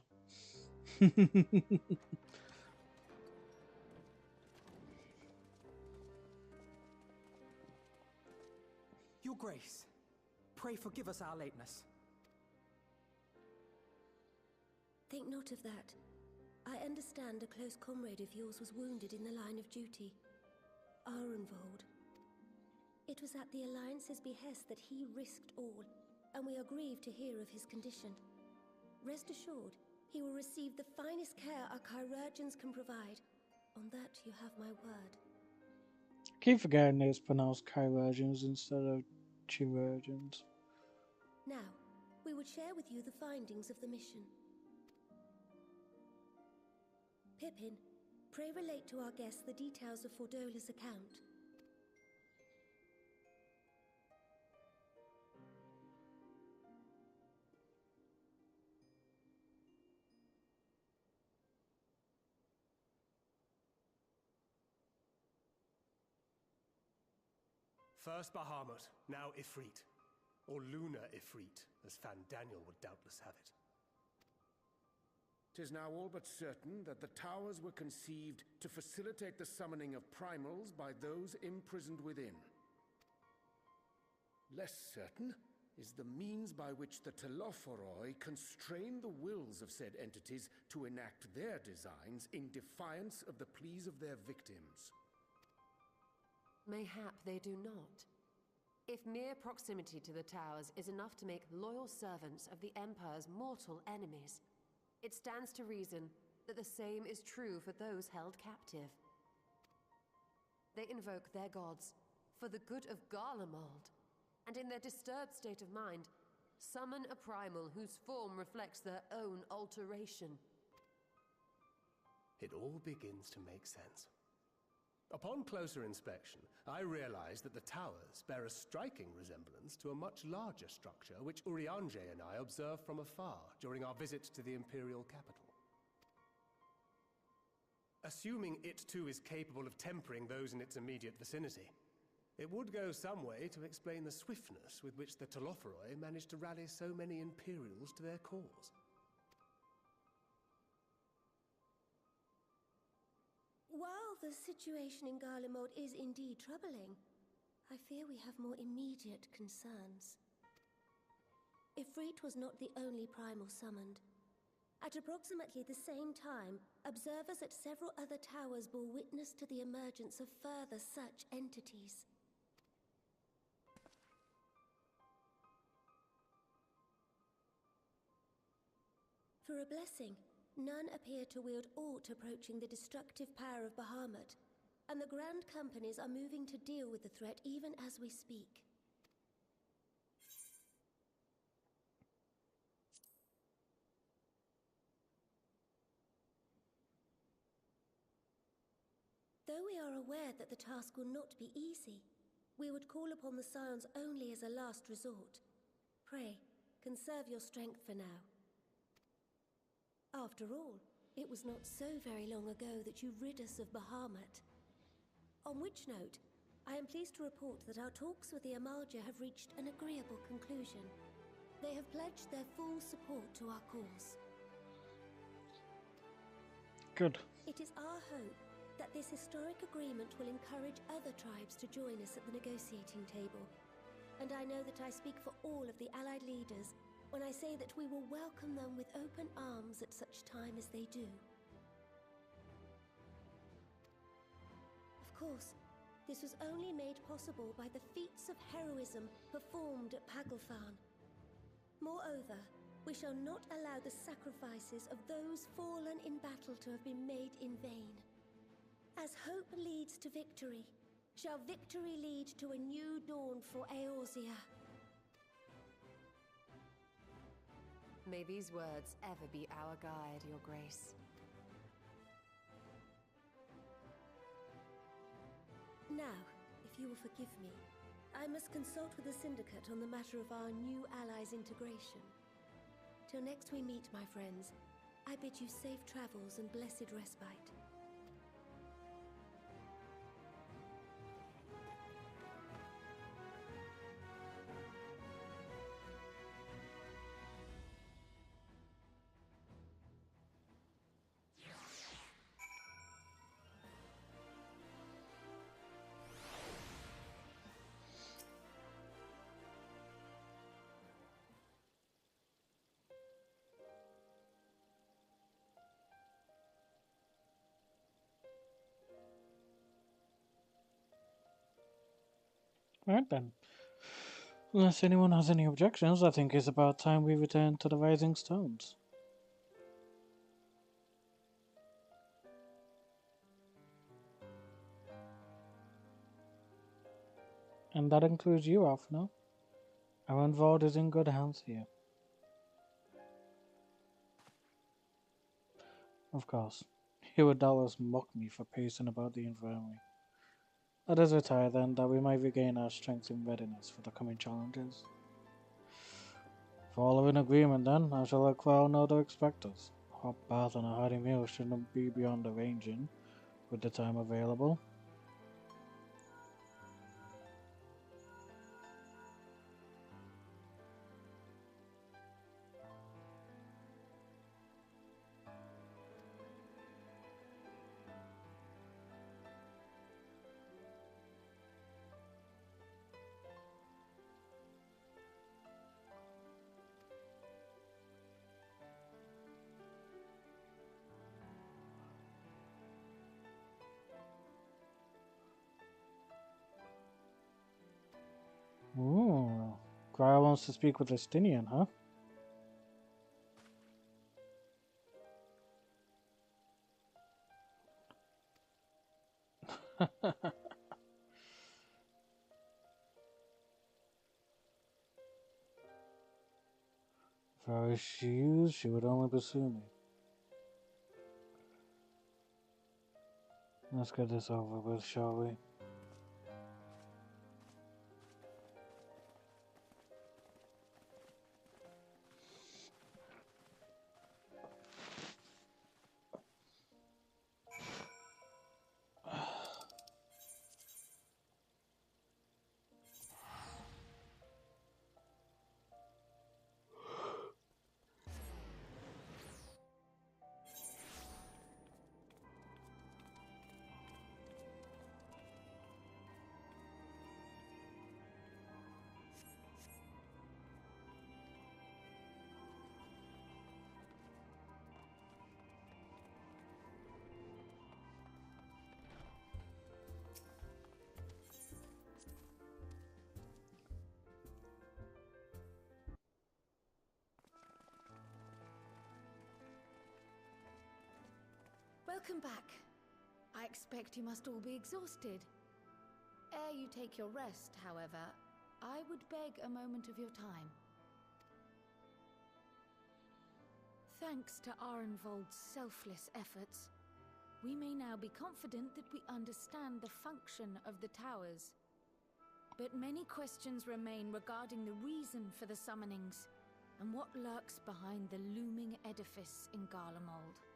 Your Grace, pray forgive us our lateness. Think not of that. I understand a close comrade of yours was wounded in the line of duty. Arenvold. It was at the Alliance's behest that he risked all, and we are grieved to hear of his condition. Rest assured, he will receive the finest care our chirurgeons can provide. On that you have my word. Keep forgetting it's pronounced chirurgeons instead of chirurgeons. Now, we would share with you the findings of the mission. Pippin, pray relate to our guests the details of Fordola's account. First Bahamut, now Ifrit. Or Lunar Ifrit, as Fandaniel would doubtless have it. 'Tis now all but certain that the towers were conceived to facilitate the summoning of primals by those imprisoned within. Less certain is the means by which the Telophoroi constrain the wills of said entities to enact their designs in defiance of the pleas of their victims. Mayhap they do not. If mere proximity to the towers is enough to make loyal servants of the Empire's mortal enemies, it stands to reason that the same is true for those held captive. They invoke their gods for the good of Garlemald, and in their disturbed state of mind, summon a primal whose form reflects their own alteration. It all begins to make sense. Upon closer inspection, I realized that the towers bear a striking resemblance to a much larger structure which Urianger and I observed from afar during our visit to the Imperial capital. Assuming it too is capable of tempering those in its immediate vicinity, it would go some way to explain the swiftness with which the Telophoroi managed to rally so many Imperials to their cause. While the situation in Garlemald is indeed troubling, I fear we have more immediate concerns. Ifrit was not the only primal summoned. At approximately the same time, observers at several other towers bore witness to the emergence of further such entities. For a blessing, none appear to wield aught approaching the destructive power of Bahamut, and the Grand Companies are moving to deal with the threat even as we speak. Though we are aware that the task will not be easy, we would call upon the Scions only as a last resort. Pray, conserve your strength for now. After all, it was not so very long ago that you rid us of Bahamut. On which note, I am pleased to report that our talks with the Amalja have reached an agreeable conclusion. They have pledged their full support to our cause. Good. It is our hope that this historic agreement will encourage other tribes to join us at the negotiating table. And I know that I speak for all of the Allied leaders when I say that we will welcome them with open arms at such time as they do. Of course, this was only made possible by the feats of heroism performed at Paglfan. Moreover, we shall not allow the sacrifices of those fallen in battle to have been made in vain. As hope leads to victory, shall victory lead to a new dawn for Eorzea. May these words ever be our guide, Your Grace. Now, if you will forgive me, I must consult with the Syndicate on the matter of our new allies' integration. Till next we meet, my friends, I bid you safe travels and blessed respite. Right then. Unless anyone has any objections, I think it's about time we return to the Rising Stones. And that includes you, Alphino. Our Vord is in good hands here. Of course. He would doubtless mock me for pacing about the infirmary. Let us retire then, that we might regain our strength in readiness for the coming challenges. If all are in agreement then, I shall look for our note to expect us. A hot bath and a hearty meal shouldn't be beyond arranging, with the time available. Ooh, Gryle wants to speak with Estinian, huh? If I was she would only pursue me. Let's get this over with, shall we? Welcome back. I expect you must all be exhausted. Ere you take your rest, however, I would beg a moment of your time. Thanks to Arenvold's selfless efforts, we may now be confident that we understand the function of the towers. But many questions remain regarding the reason for the summonings, and what lurks behind the looming edifice in Garlemald.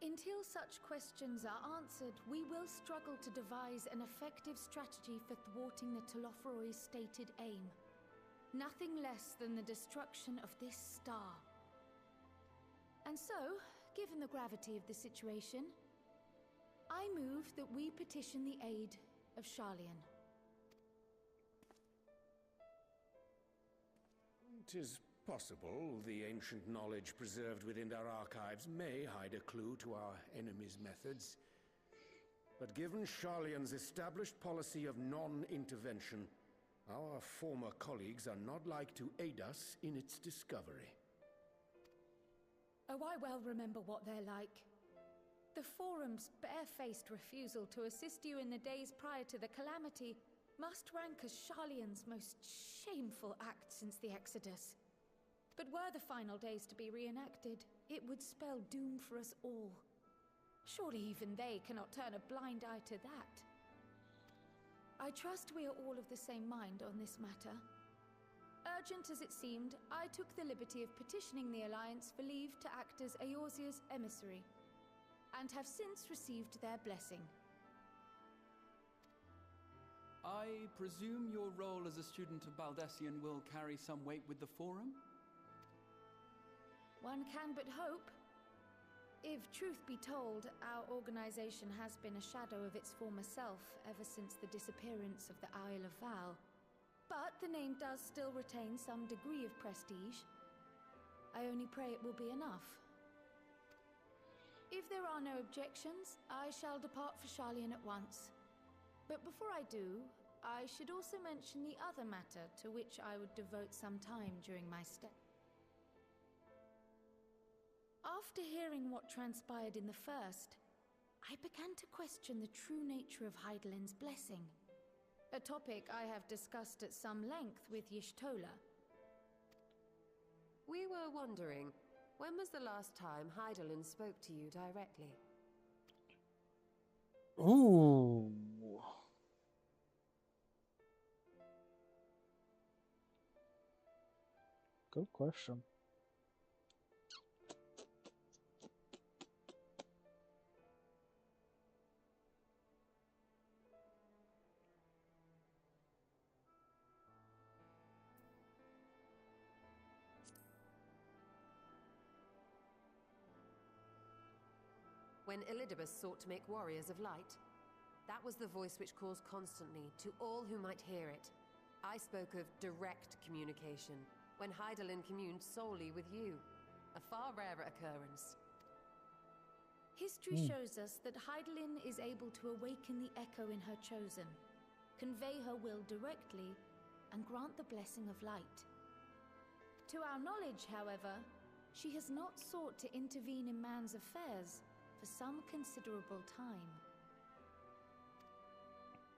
Until such questions are answered, we will struggle to devise an effective strategy for thwarting the Telophoroi's stated aim. Nothing less than the destruction of this star. And so, given the gravity of the situation, I move that we petition the aid of Sharlayan. 'Tis possible the ancient knowledge preserved within their archives may hide a clue to our enemy's methods. But given Sharlayan's established policy of non-intervention, our former colleagues are not like to aid us in its discovery. Oh, I well remember what they're like. The Forum's barefaced refusal to assist you in the days prior to the calamity must rank as Sharlayan's most shameful act since the Exodus. But were the final days to be reenacted, it would spell doom for us all. Surely even they cannot turn a blind eye to that. I trust we are all of the same mind on this matter. Urgent as it seemed, I took the liberty of petitioning the Alliance for leave to act as Eorzea's emissary, and have since received their blessing. I presume your role as a student of Baldessian will carry some weight with the Forum? One can but hope. If truth be told, our organization has been a shadow of its former self ever since the disappearance of the Isle of Val. But the name does still retain some degree of prestige. I only pray it will be enough. If there are no objections, I shall depart for Sharlayan at once. But before I do, I should also mention the other matter to which I would devote some time during my stay. After hearing what transpired in the first, I began to question the true nature of Hydalin's blessing. A topic I have discussed at some length with Y'shtola. We were wondering, When was the last time Hydaelyn spoke to you directly? Ooh. Good question. When Elidibus sought to make warriors of light. That was the voice which calls constantly to all who might hear it. I spoke of direct communication, when Hydaelyn communed solely with you. A far rarer occurrence. History shows us that Hydaelyn is able to awaken the echo in her chosen, convey her will directly, and grant the blessing of light. To our knowledge, however, she has not sought to intervene in man's affairs for some considerable time.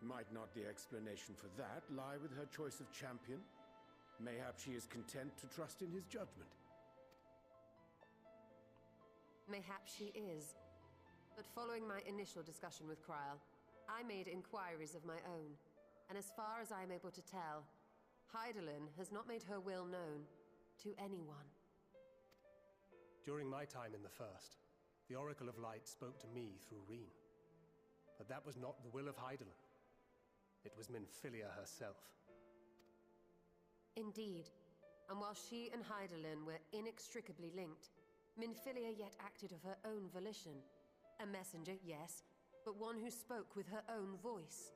Might not the explanation for that lie with her choice of champion? Mayhap she is content to trust in his judgment. Mayhap she is. But following my initial discussion with Krile, I made inquiries of my own. And as far as I am able to tell, Hydaelyn has not made her will known to anyone. During my time in the First, the Oracle of Light spoke to me through Reen. But that was not the will of Hydaelyn. It was Minfilia herself. Indeed. And while she and Hydaelyn were inextricably linked, Minfilia yet acted of her own volition. A messenger, yes, but one who spoke with her own voice.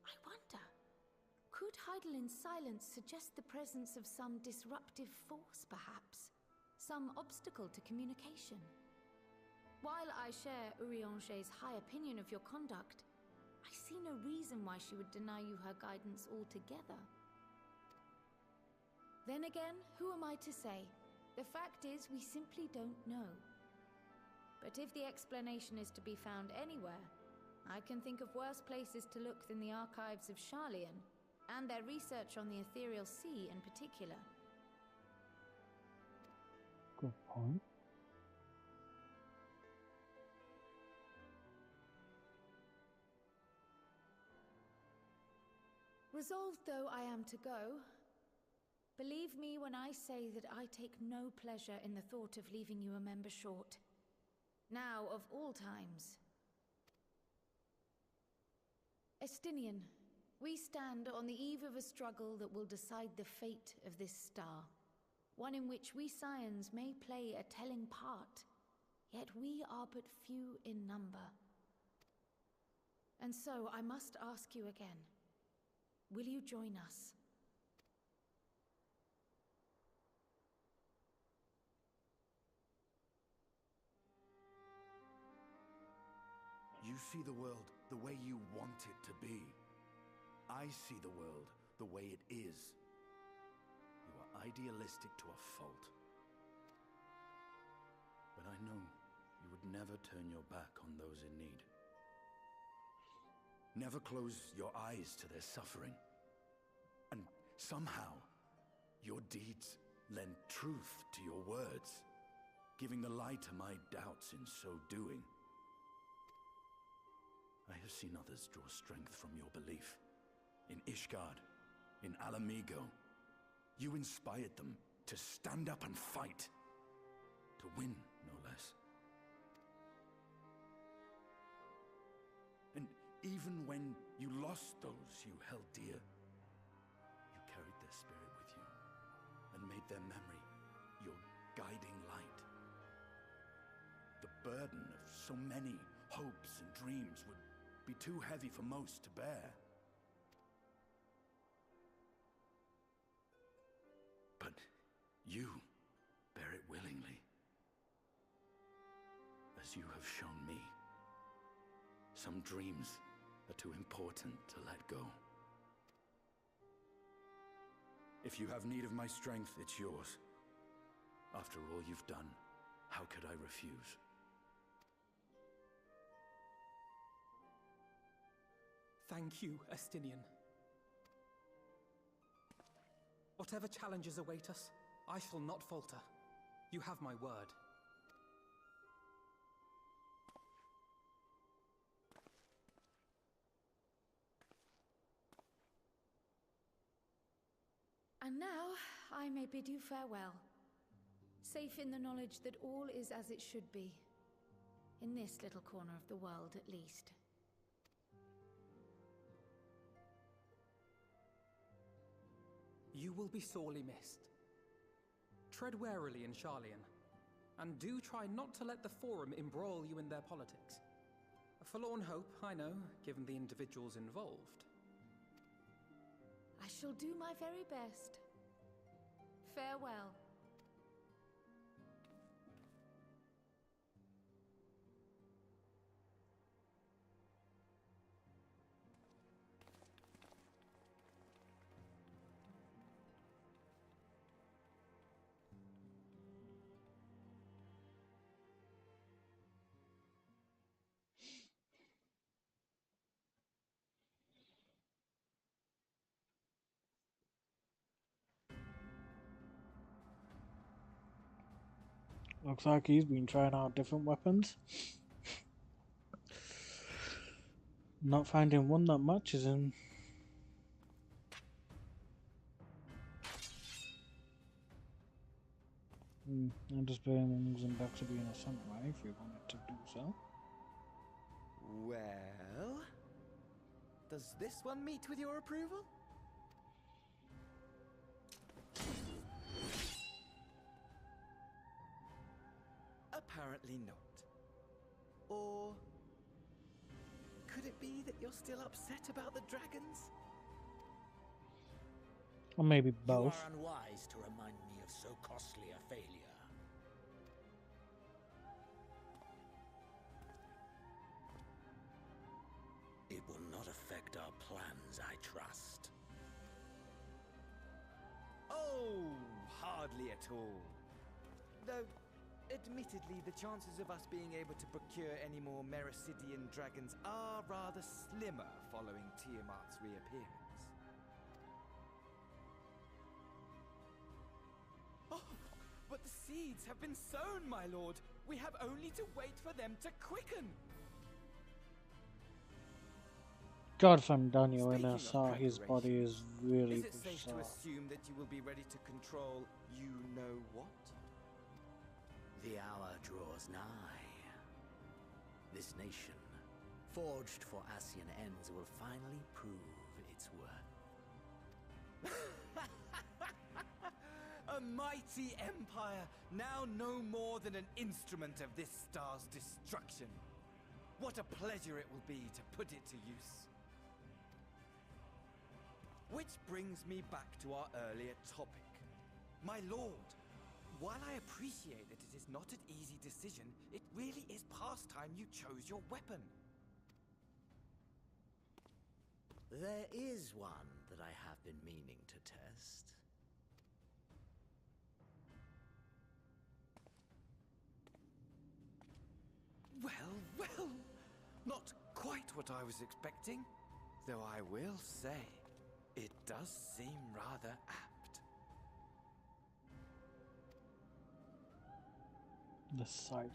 I wonder, could Hydaelyn's silence suggest the presence of some disruptive force, perhaps? Some obstacle to communication? While I share Urianger's high opinion of your conduct, I see no reason why she would deny you her guidance altogether. Then again, who am I to say? The fact is, we simply don't know. But if the explanation is to be found anywhere, I can think of worse places to look than the archives of Sharlayan, and their research on the Ethereal Sea in particular. Good point. Resolved though I am to go, believe me when I say that I take no pleasure in the thought of leaving you a member short. Now of all times. Estinian, we stand on the eve of a struggle that will decide the fate of this star. One in which we Scions may play a telling part, yet we are but few in number. And so I must ask you again, will you join us? You see the world the way you want it to be. I see the world the way it is. You are idealistic to a fault. But I know you would never turn your back on those in need. Never close your eyes to their suffering. And somehow, your deeds lend truth to your words, giving the lie to my doubts in so doing. I have seen others draw strength from your belief. In Ishgard, in Alamigo, you inspired them to stand up and fight. To win, no less. And even when you lost those you held dear, you carried their spirit with you and made their memory your guiding light. The burden of so many hopes and dreams would be too heavy for most to bear. But you bear it willingly, as you have shown me. Some dreams are too important to let go. If you have need of my strength, it's yours. After all you've done, how could I refuse? Thank you, Estinian. Whatever challenges await us, I shall not falter. You have my word. And now, I may bid you farewell. Safe in the knowledge that all is as it should be. In this little corner of the world, at least. You will be sorely missed. Tread warily in Sharlayan, and do try not to let the Forum embroil you in their politics. A forlorn hope, I know, given the individuals involved. I shall do my very best. Farewell. Looks like he's been trying out different weapons. Not finding one that matches him. I'm just bringing him back to being a samurai if you wanted to do so. Well, does this one meet with your approval? Apparently not. Or could it be that you're still upset about the dragons? Or maybe both. You are unwise to remind me of so costly a failure. It will not affect our plans, I trust. Oh, hardly at all. Though, admittedly, the chances of us being able to procure any more Mericidian dragons are rather slimmer following Tiamat's reappearance. Oh, but the seeds have been sown, my lord. We have only to wait for them to quicken. God, from Daniel when I saw his body is really Is it safe to assume that you will be ready to control you-know-what? The hour draws nigh. This nation, forged for Ascian ends, will finally prove its worth. A mighty empire, now no more than an instrument of this star's destruction. What a pleasure it will be to put it to use. Which brings me back to our earlier topic. My lord, while I appreciate that it is not an easy decision, it really is past time you chose your weapon. There is one that I have been meaning to test. Well, not quite what I was expecting, though I will say, it does seem rather apt. The scythe.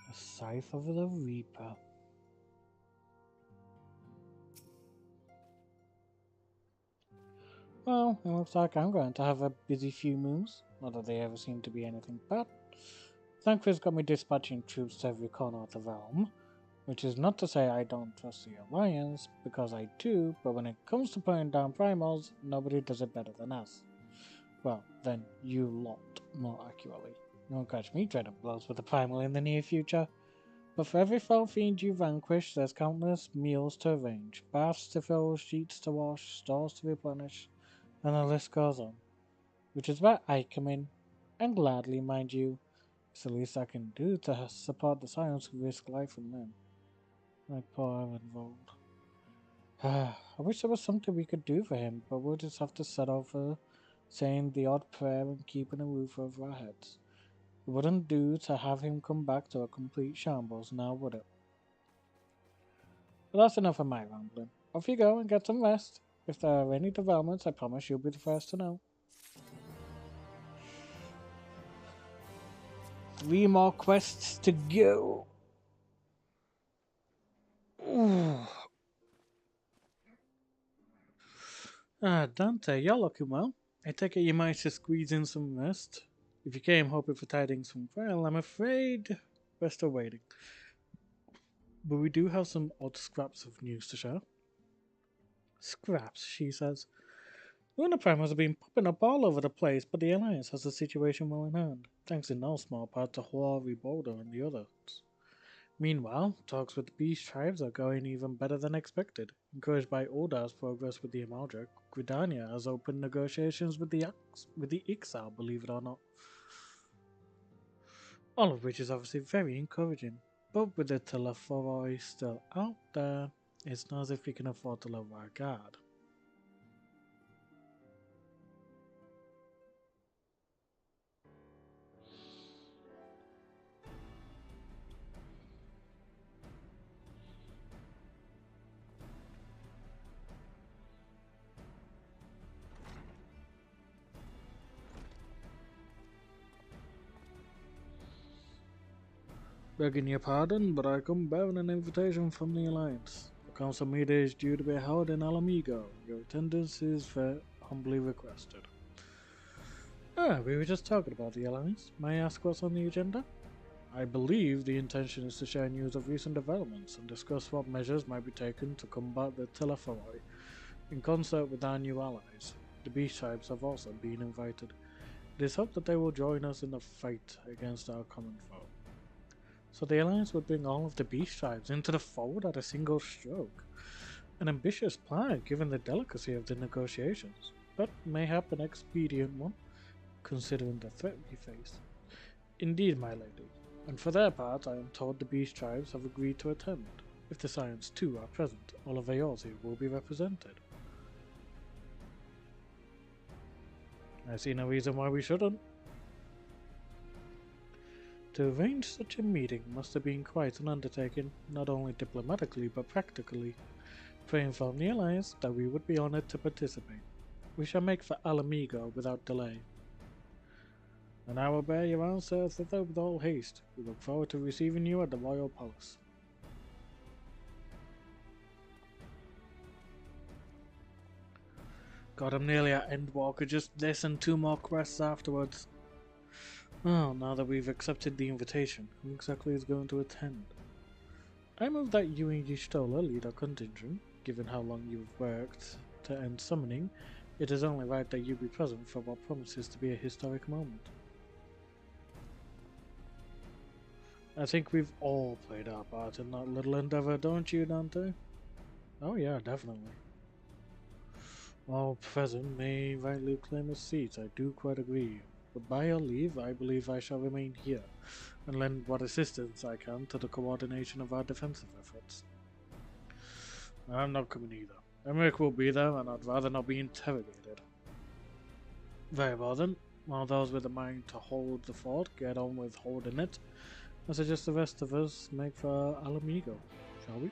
The scythe of the Reaper. Well, it looks like I'm going to have a busy few moons. Not that they ever seem to be anything bad. Thankfully's got me dispatching troops to every corner of the realm, which is not to say I don't trust the Alliance, because I do, but when it comes to putting down primals, nobody does it better than us. Well, then you lot, more accurately. You won't catch me trading blows with a primal in the near future. But for every foul fiend you vanquish, there's countless meals to arrange, baths to fill, sheets to wash, stores to replenish, and the list goes on. Which is where I come in, and gladly, mind you. It's the least I can do to support the science who risk life and limb. My poor Evanvold. I wish there was something we could do for him, but we'll just have to settle for saying the odd prayer and keeping a roof over our heads. It wouldn't do to have him come back to a complete shambles now, would it? But that's enough of my rambling. Off you go and get some rest. If there are any developments, I promise you'll be the first to know. 3 more quests to go. Ooh. Ah, Dante, you're looking well. I take it you managed to squeeze in some rest. If you came hoping for tidings from well, I'm afraid we're still waiting. But we do have some odd scraps of news to share. Scraps, she says. Luna Primers have been popping up all over the place, but the Alliance has the situation well in hand, thanks in no small part to Huari Boulder and the others. Meanwhile, talks with the Beast tribes are going even better than expected. Encouraged by Uldar's progress with the Amaldric, Gridania has opened negotiations with the Ixal, believe it or not. All of which is obviously very encouraging, but with the Telephoroi still out there, it's not as if we can afford to lower our guard. Begging your pardon, but I come bearing an invitation from the Alliance. The council meeting is due to be held in Alamigo. Your attendance is humbly requested. We were just talking about the Alliance. May I ask what's on the agenda? I believe the intention is to share news of recent developments and discuss what measures might be taken to combat the Telephoroi, in concert with our new allies. The Beast tribes have also been invited. It is hoped that they will join us in the fight against our common foe. So the Alliance would bring all of the Beast tribes into the fold at a single stroke. An ambitious plan, given the delicacy of the negotiations, but mayhap an expedient one, considering the threat we face. Indeed, my lady, and for their part I am told the Beast tribes have agreed to attend. If the Scions too are present, all of Eorzea will be represented. I see no reason why we shouldn't. To arrange such a meeting must have been quite an undertaking, not only diplomatically but practically. Pray inform the Alliance that we would be honored to participate. We shall make for Alamigo without delay. And I will bear your answer thither with all haste. We look forward to receiving you at the Royal Palace. God, I'm nearly at Endwalker, just this and 2 more quests afterwards. Well, now that we've accepted the invitation, who exactly is going to attend? I move that you and Y'shtola lead our contingent. Given how long you've worked to end summoning, it is only right that you be present for what promises to be a historic moment. I think we've all played our part in that little endeavor, don't you, Dante? Oh yeah, definitely. All present may rightly claim a seat, I do quite agree. But by your leave, I believe I shall remain here, and lend what assistance I can to the coordination of our defensive efforts. I'm not coming either. Emmerich will be there, and I'd rather not be interrogated. Very well then, while those with a mind to hold the fort get on with holding it, I suggest the rest of us make for Alamigo, shall we?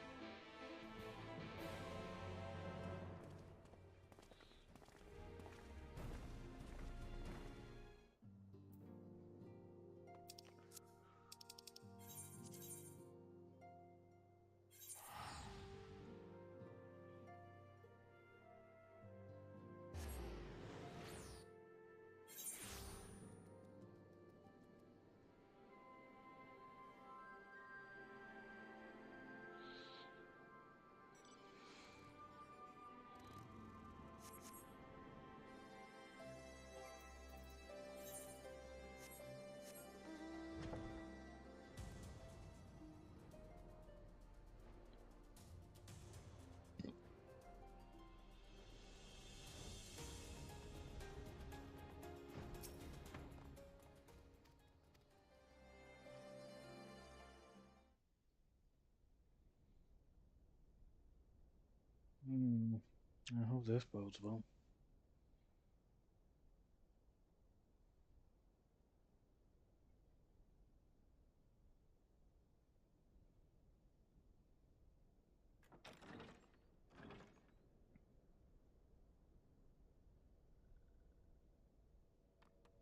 I hope this bodes well.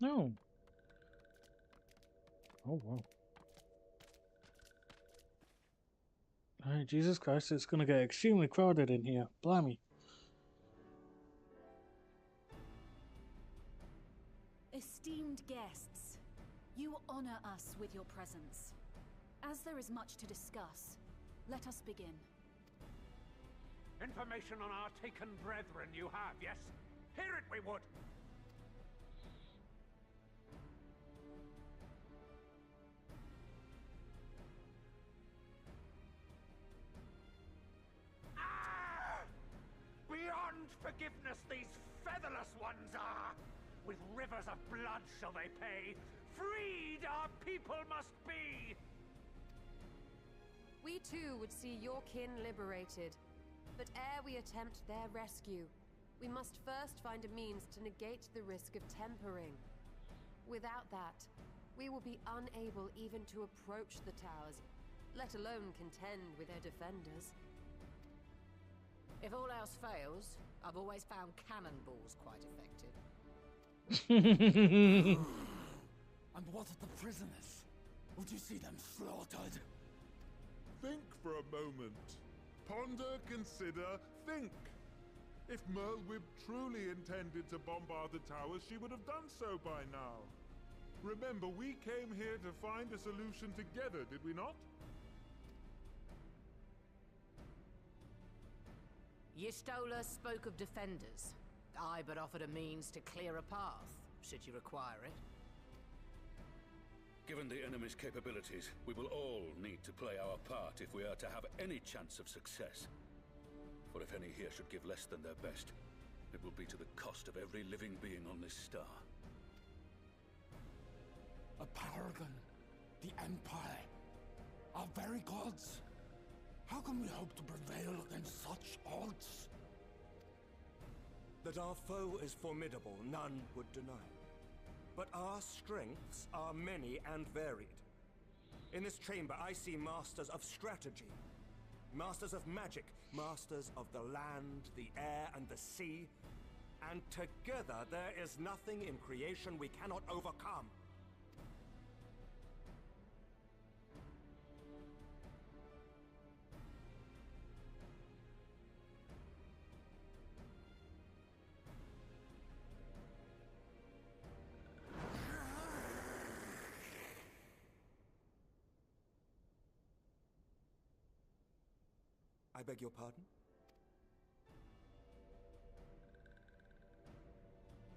No. Oh, wow. Hey, Jesus Christ, it's gonna get extremely crowded in here. Blimey. Esteemed guests, you honor us with your presence. As there is much to discuss, let us begin. Information on our taken brethren you have, yes? Hear it we would! Ah! Beyond forgiveness these featherless ones are! With rivers of blood shall they pay. Freed our people must be! We too would see your kin liberated. But ere we attempt their rescue, we must first find a means to negate the risk of tempering. Without that, we will be unable even to approach the towers, let alone contend with their defenders. If all else fails, I've always found cannonballs quite effective. And what of the prisoners? Would you see them slaughtered? Think for a moment. Ponder, consider, think. If Merlwyb truly intended to bombard the towers, she would have done so by now. Remember, we came here to find a solution together, did we not? Y'shtola spoke of defenders. I but offered a means to clear a path, should you require it. Given the enemy's capabilities, we will all need to play our part if we are to have any chance of success. For if any here should give less than their best, it will be to the cost of every living being on this star. A paragon, the Empire, our very gods. How can we hope to prevail against such odds? That our foe is formidable, none would deny. But our strengths are many and varied. In this chamber, I see masters of strategy, masters of magic, masters of the land, the air, and the sea. And together, there is nothing in creation we cannot overcome. I beg your pardon?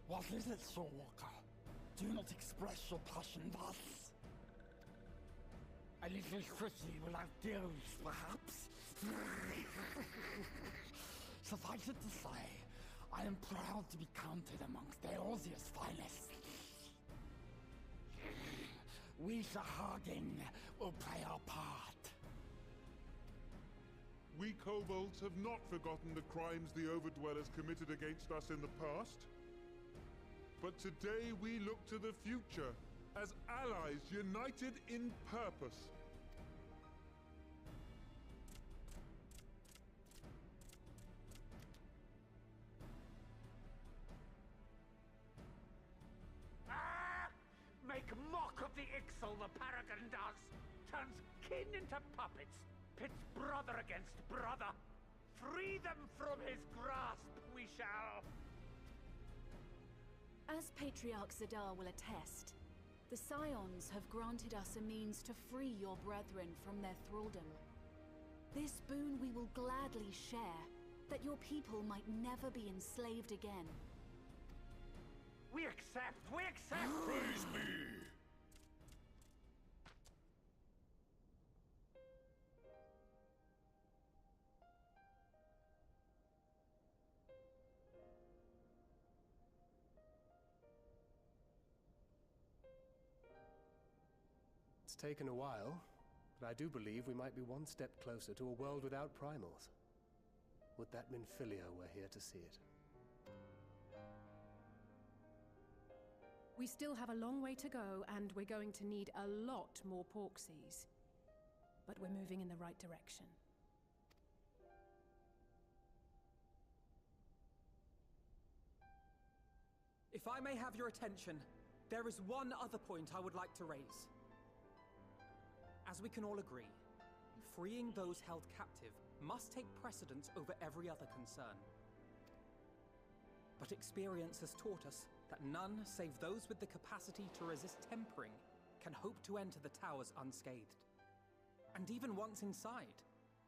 What is it, Soulwalker? Do not express your passion thus. A little quickly without deals, perhaps? Suffice it to say, I am proud to be counted amongst Eorzea's finest. We, Sahagin, will play our part. We kobolds have not forgotten the crimes the Overdwellers committed against us in the past. But today we look to the future, as allies united in purpose. Ah! Make mock of the Ixal the Paragon does! Turns kin into puppets! Pits brother against brother! Free them from his grasp, we shall! As Patriarch Zadar will attest, the Scions have granted us a means to free your brethren from their thraldom. This boon we will gladly share, that your people might never be enslaved again. We accept! We accept! Praise me! It's taken a while, but I do believe we might be one step closer to a world without primals. Would that Minfilia were here to see it. We still have a long way to go, and we're going to need a lot more Porksies. But we're moving in the right direction. If I may have your attention, There is one other point I would like to raise. As we can all agree, freeing those held captive must take precedence over every other concern. But experience has taught us that none save those with the capacity to resist tempering can hope to enter the towers unscathed. And even once inside,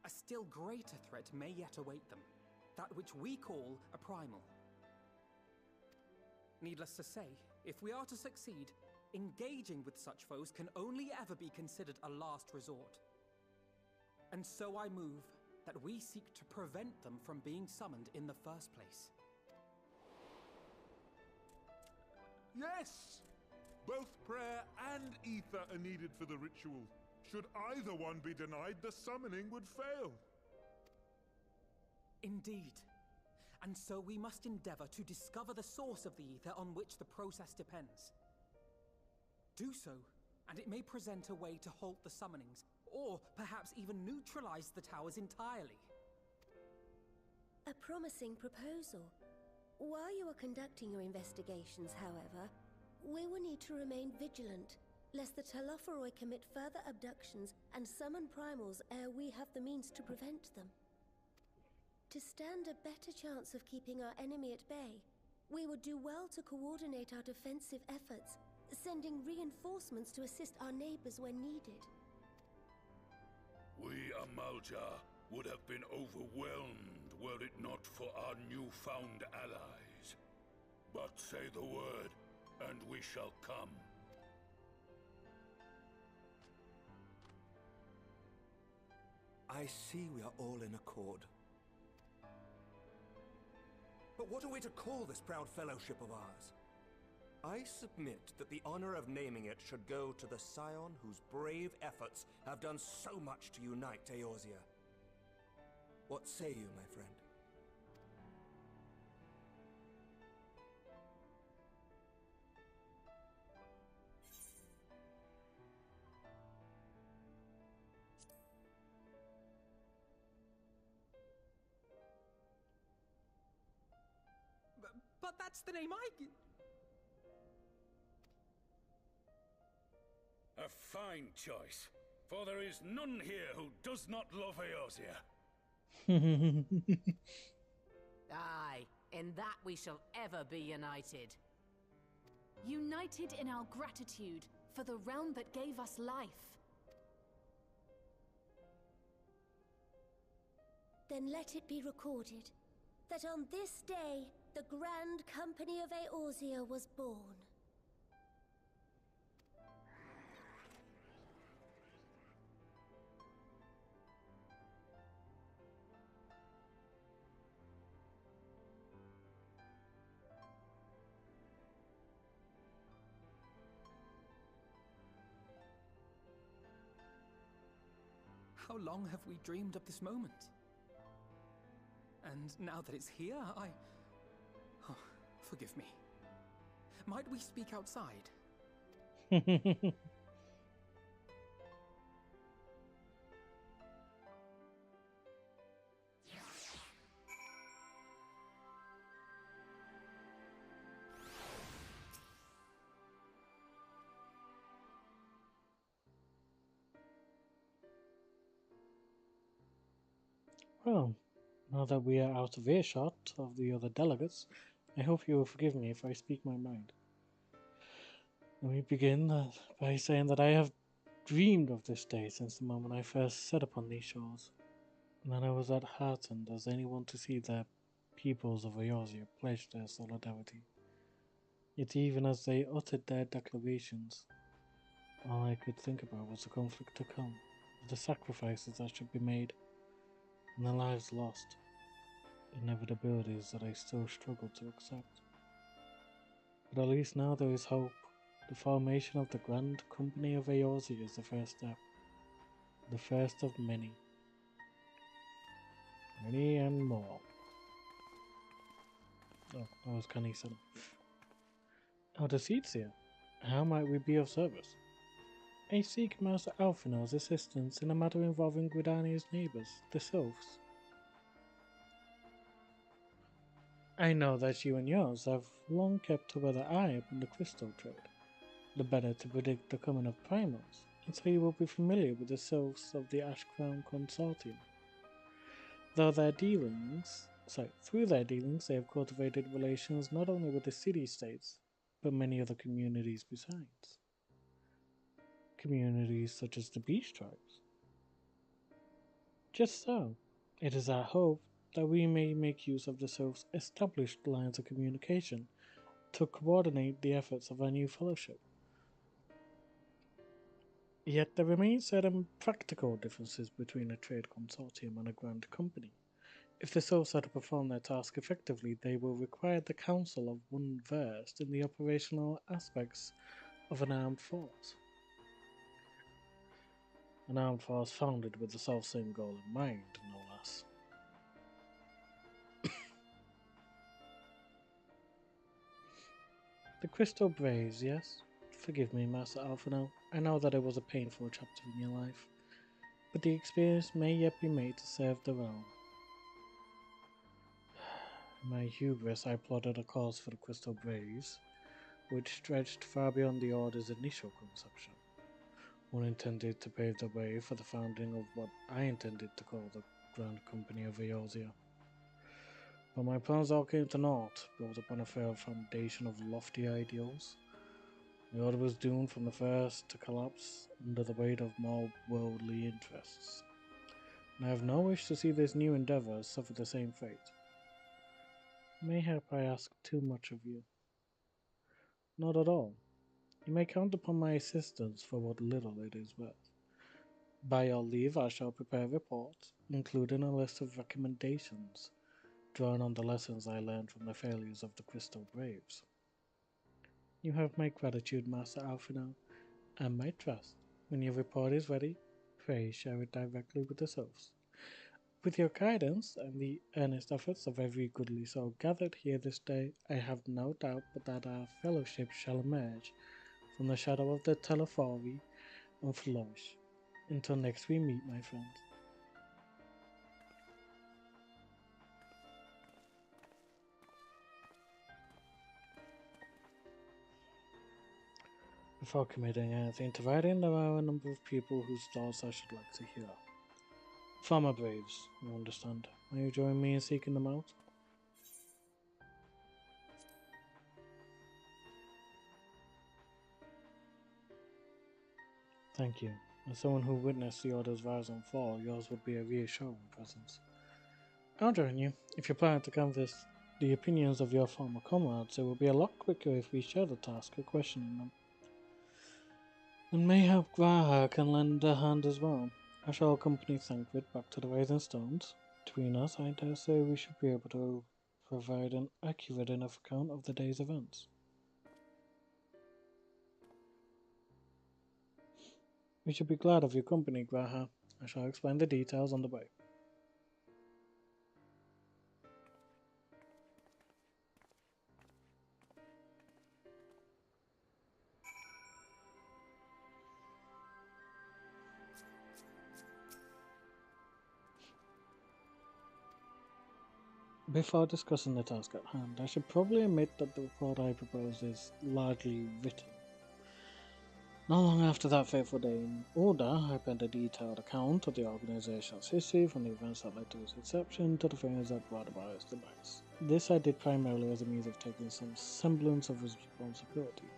a still greater threat may yet await them, that which we call a primal. Needless to say, if we are to succeed, engaging with such foes can only ever be considered a last resort. And so I move that we seek to prevent them from being summoned in the first place. Yes! Both prayer and ether are needed for the ritual. Should either one be denied, the summoning would fail. Indeed. And so we must endeavor to discover the source of the ether on which the process depends. Do so, and it may present a way to halt the summonings, or perhaps even neutralize the towers entirely. A promising proposal. While you are conducting your investigations, however, we will need to remain vigilant, lest the Telophoroi commit further abductions and summon primals ere we have the means to prevent them. To stand a better chance of keeping our enemy at bay, we would do well to coordinate our defensive efforts, sending reinforcements to assist our neighbors when needed. We Amalja would have been overwhelmed were it not for our newfound allies. But say the word, and we shall come. I see we are all in accord. But what are we to call this proud fellowship of ours? I submit that the honor of naming it should go to the scion whose brave efforts have done so much to unite Eorzea. What say you, my friend? But that's the name I... A fine choice, for there is none here who does not love Eorzea. Aye, in that we shall ever be united. United in our gratitude for the realm that gave us life. Then let it be recorded that on this day, the Grand Company of Eorzea was born. How long have we dreamed of this moment? And now that it's here, Oh, forgive me. Might we speak outside? Well, now that we are out of earshot of the other delegates, I hope you will forgive me if I speak my mind. Let me begin by saying that I have dreamed of this day since the moment I first set upon these shores, and that I was as heartened as anyone to see the peoples of Eorzea pledge their solidarity. Yet even as they uttered their declarations, all I could think about was the conflict to come, the sacrifices that should be made, and the lives lost, inevitabilities that I still struggle to accept. But at least now there is hope. The formation of the Grand Company of Eorzea is the first step, the first of many. Many and more. Oh, that was Kanisa. Now the seats here. How might we be of service? I seek Master Alfinar's assistance in a matter involving Gridania's neighbours, the Sylphs. I know that you and yours have long kept a weather eye upon the crystal trade, the better to predict the coming of primals, and so you will be familiar with the sylphs of the Ash Crown Consortium. Through their dealings, they have cultivated relations not only with the city-states, but many other communities besides. Communities such as the Beach Tribes. Just so, it is our hope that we may make use of the Sylph's established lines of communication to coordinate the efforts of our new fellowship. Yet there remain certain practical differences between a trade consortium and a grand company. If the Sylphs are to perform their task effectively, they will require the counsel of one versed in the operational aspects of an armed force. An armed force founded with the self-same goal in mind, no less. The Crystal Braves, yes? Forgive me, Master Alphino. I know that it was a painful chapter in your life, but the experience may yet be made to serve the realm. In my hubris, I plotted a cause for the Crystal Braves, which stretched far beyond the Order's initial conception. One intended to pave the way for the founding of what I intended to call the Grand Company of Eorzea. But my plans all came to naught, built upon a fair foundation of lofty ideals. The Order was doomed from the first to collapse under the weight of more worldly interests, and I have no wish to see this new endeavour suffer the same fate. Mayhap I ask too much of you. Not at all. You may count upon my assistance for what little it is worth. By your leave, I shall prepare a report, including a list of recommendations, drawn on the lessons I learned from the failures of the Crystal Braves. You have my gratitude, Master Alphino, and my trust. When your report is ready, pray share it directly with the Sylphs. With your guidance and the earnest efforts of every goodly soul gathered here this day, I have no doubt but that our fellowship shall emerge from the shadow of the Telefori and flourish. Until next we meet, my friends. Before committing anything to writing, there are a number of people whose thoughts I should like to hear. Farmer Braves, you understand. Will you join me in seeking them out? Thank you. As someone who witnessed the Order's rise and fall, yours would be a reassuring presence. I'll join you. If you're planning to canvass the opinions of your former comrades, it will be a lot quicker if we share the task of questioning them. And mayhap Graha can lend a hand as well. I shall accompany Thancred back to the Rising Stones. Between us, I dare say we should be able to provide an accurate enough account of the day's events. We should be glad of your company, Graha. I shall explain the details on the way. Before discussing the task at hand, I should probably admit that the report I propose is largely written. Not long after that fateful day in Order, I penned a detailed account of the organization's history, from the events that led to its inception to the things that brought about its demise. This I did primarily as a means of taking some semblance of responsibility.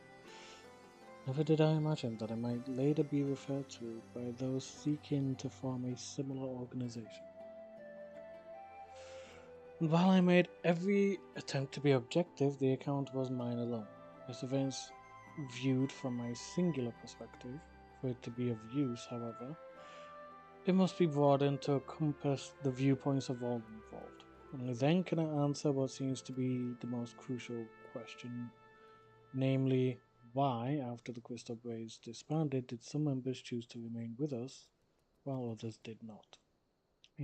Never did I imagine that I might later be referred to by those seeking to form a similar organization. And while I made every attempt to be objective, the account was mine alone. Its events viewed from my singular perspective. For it to be of use, however, it must be broadened to encompass the viewpoints of all involved. Only then can I answer what seems to be the most crucial question, namely, why, after the Crystal Braves disbanded, did some members choose to remain with us, while others did not?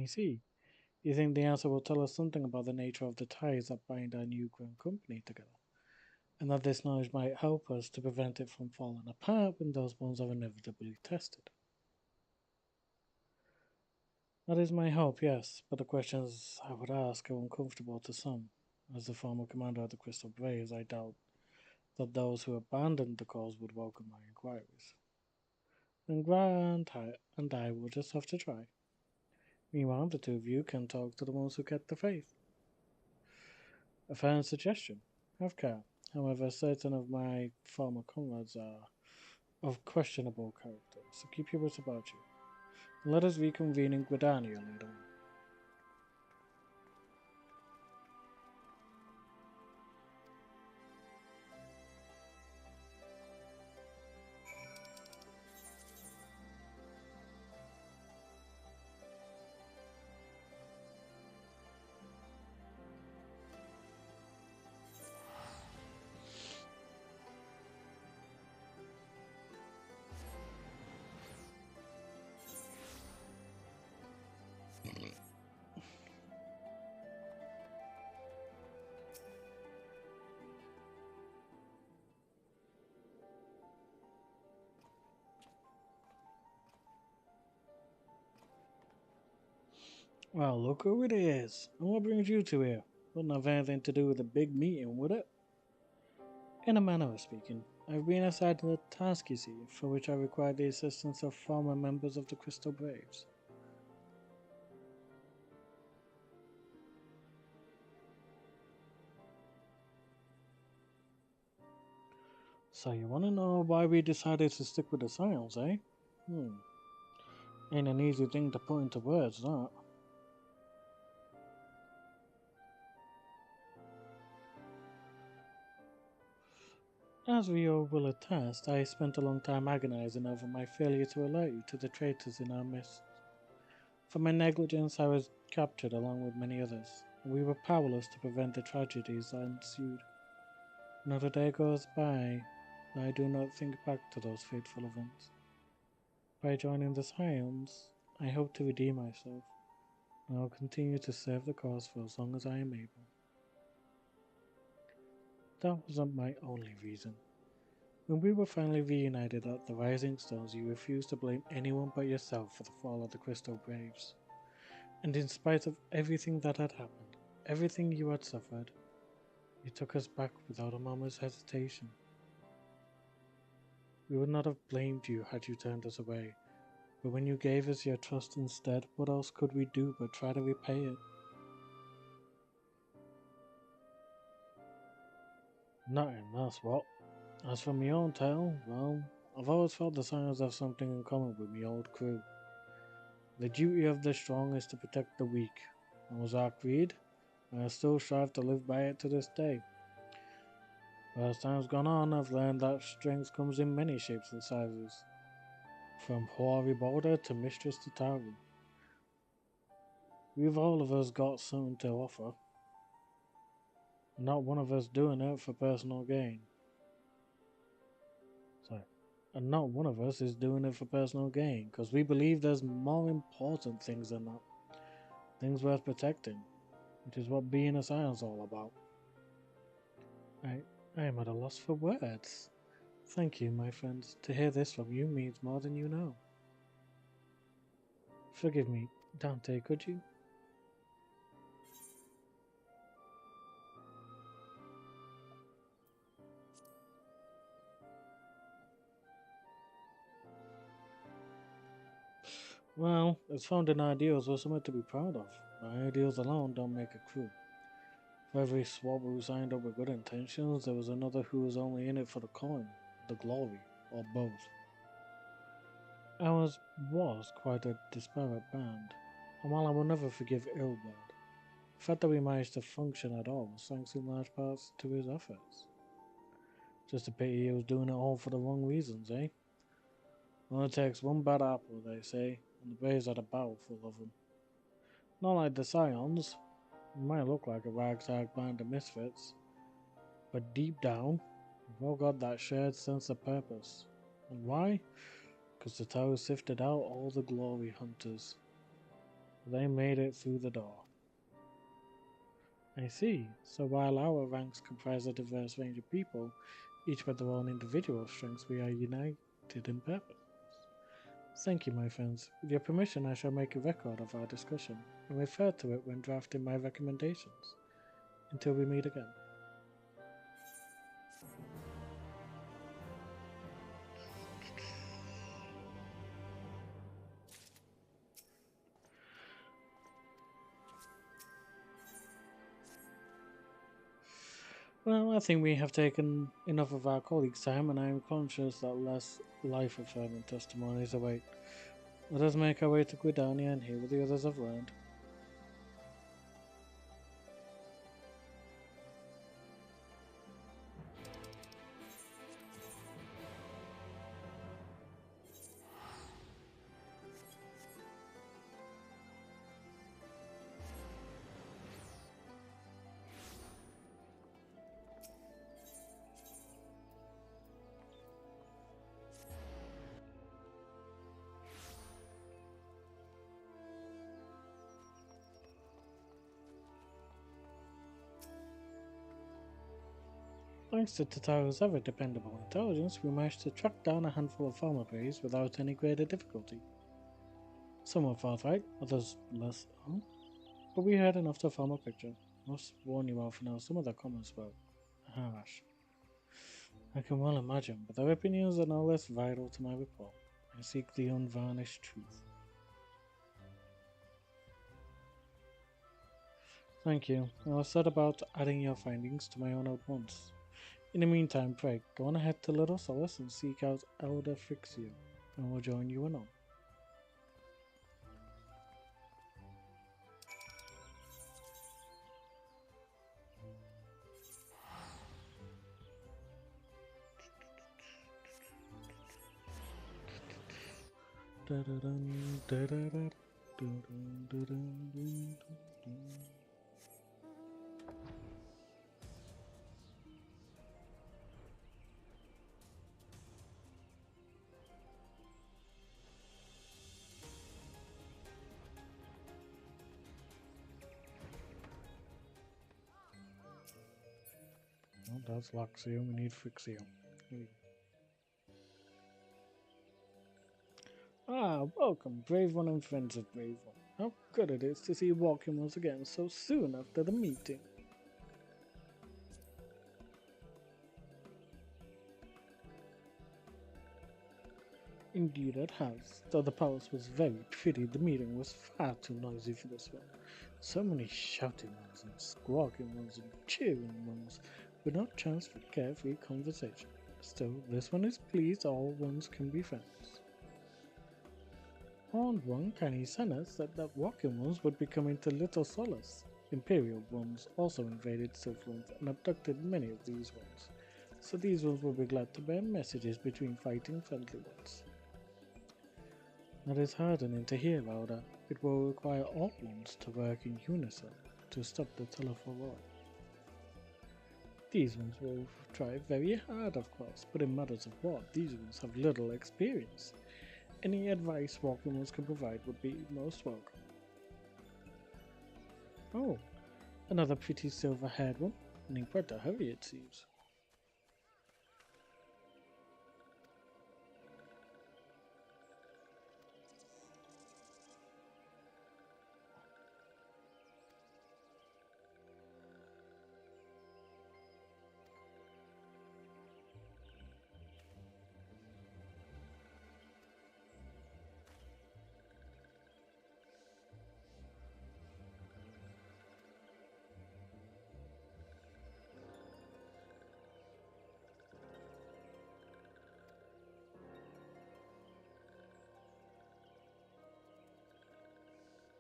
I see. You think the answer will tell us something about the nature of the ties that bind our new grand company together, and that this knowledge might help us to prevent it from falling apart when those bonds are inevitably tested. That is my hope, yes, but the questions I would ask are uncomfortable to some. As the former commander of the Crystal Braves, I doubt that those who abandoned the cause would welcome my inquiries. Then Grant and I will just have to try. Meanwhile, the two of you can talk to the ones who kept the faith. A fair suggestion. Have care. However, certain of my former comrades are of questionable character, so keep your wits about you. And let us reconvene in Gridania later on. Well, look who it is. And what brings you two here? Wouldn't have anything to do with the big meeting, would it? In a manner of speaking, I've been assigned a task, you see, for which I require the assistance of former members of the Crystal Braves. So you want to know why we decided to stick with the Scions, eh? Ain't an easy thing to put into words, that. As we all will attest, I spent a long time agonizing over my failure to alert you to the traitors in our midst. For my negligence, I was captured along with many others, and we were powerless to prevent the tragedies that ensued. Not a day goes by that I do not think back to those fateful events. By joining the Scions, I hope to redeem myself, and I will continue to serve the cause for as long as I am able. That wasn't my only reason. When we were finally reunited at the Rising Stones, you refused to blame anyone but yourself for the fall of the Crystal Braves. And in spite of everything that had happened, everything you had suffered, you took us back without a moment's hesitation. We would not have blamed you had you turned us away, but when you gave us your trust instead, what else could we do but try to repay it? Nothing, that's what. As for my own tale, well, I've always felt the Scions have something in common with my old crew. The duty of the strong is to protect the weak, and was our creed, and I still strive to live by it to this day. But as time's gone on, I've learned that strength comes in many shapes and sizes, from hoary boulder to mistress to Taru. We've all of us got something to offer, not one of us doing it for personal gain. And not one of us is doing it for personal gain, because we believe there's more important things than that. Things worth protecting, which is what being a Scion's all about. I am at a loss for words. Thank you, my friends. To hear this from you means more than you know. Forgive me, Dante, could you? Well, it's founding ideals are something to be proud of, but ideals alone don't make a crew. For every swab who signed up with good intentions, there was another who was only in it for the coin, the glory, or both. Ours was quite a disparate band, and while I will never forgive Ilbert, the fact that we managed to function at all was thanks in large parts to his efforts. Just a pity he was doing it all for the wrong reasons, eh? Only takes one bad apple, they say, and the Braves had a barrel full of them. Not like the Scions. We might look like a ragtag band of misfits, but deep down, we've all got that shared sense of purpose. And why? Because the tower sifted out all the glory hunters. They made it through the door. I see. So while our ranks comprise a diverse range of people, each with their own individual strengths, we are united in purpose. Thank you, my friends. With your permission, I shall make a record of our discussion and refer to it when drafting my recommendations. Until we meet again. Well, I think we have taken enough of our colleagues' time, and I am conscious that less life-affirming testimonies await. Let us make our way to Guidania and hear what the others have learned. Thanks to Tataru's ever dependable intelligence, we managed to track down a handful of farmer berries without any greater difficulty. Some were forthright, others less so, but we had enough to form a picture. Must warn you all for now, some of the comments were harsh. I can well imagine, but their opinions are no less vital to my report. I seek the unvarnished truth. Thank you. I will set about adding your findings to my own at once. In the meantime, pray, go on ahead to Little Solace and seek out Elder Frixio, and we'll join you anon. Well, that's Luxio, we need Frixio. Ah, welcome, Brave One and friends of Brave One. How good it is to see you walking once again so soon after the meeting. Indeed it has. Though the palace was very pretty, the meeting was far too noisy for this one. So many shouting ones and squawking ones and cheering ones, with no chance for carefree conversation. Still, this one is pleased all ones can be friends. Horned One kindly sent us that walking ones would be coming to Little Solace. Imperial ones also invaded Sylphland and abducted many of these ones, so these ones will be glad to bear messages between fighting friendly ones. That is hardening to hear, Elder. It will require all ones to work in unison to stop the telephone war. These ones will try very hard, of course, but in matters of war, these ones have little experience. Any advice walking ones can provide would be most welcome. Oh, another pretty silver-haired one, and in quite a hurry it seems.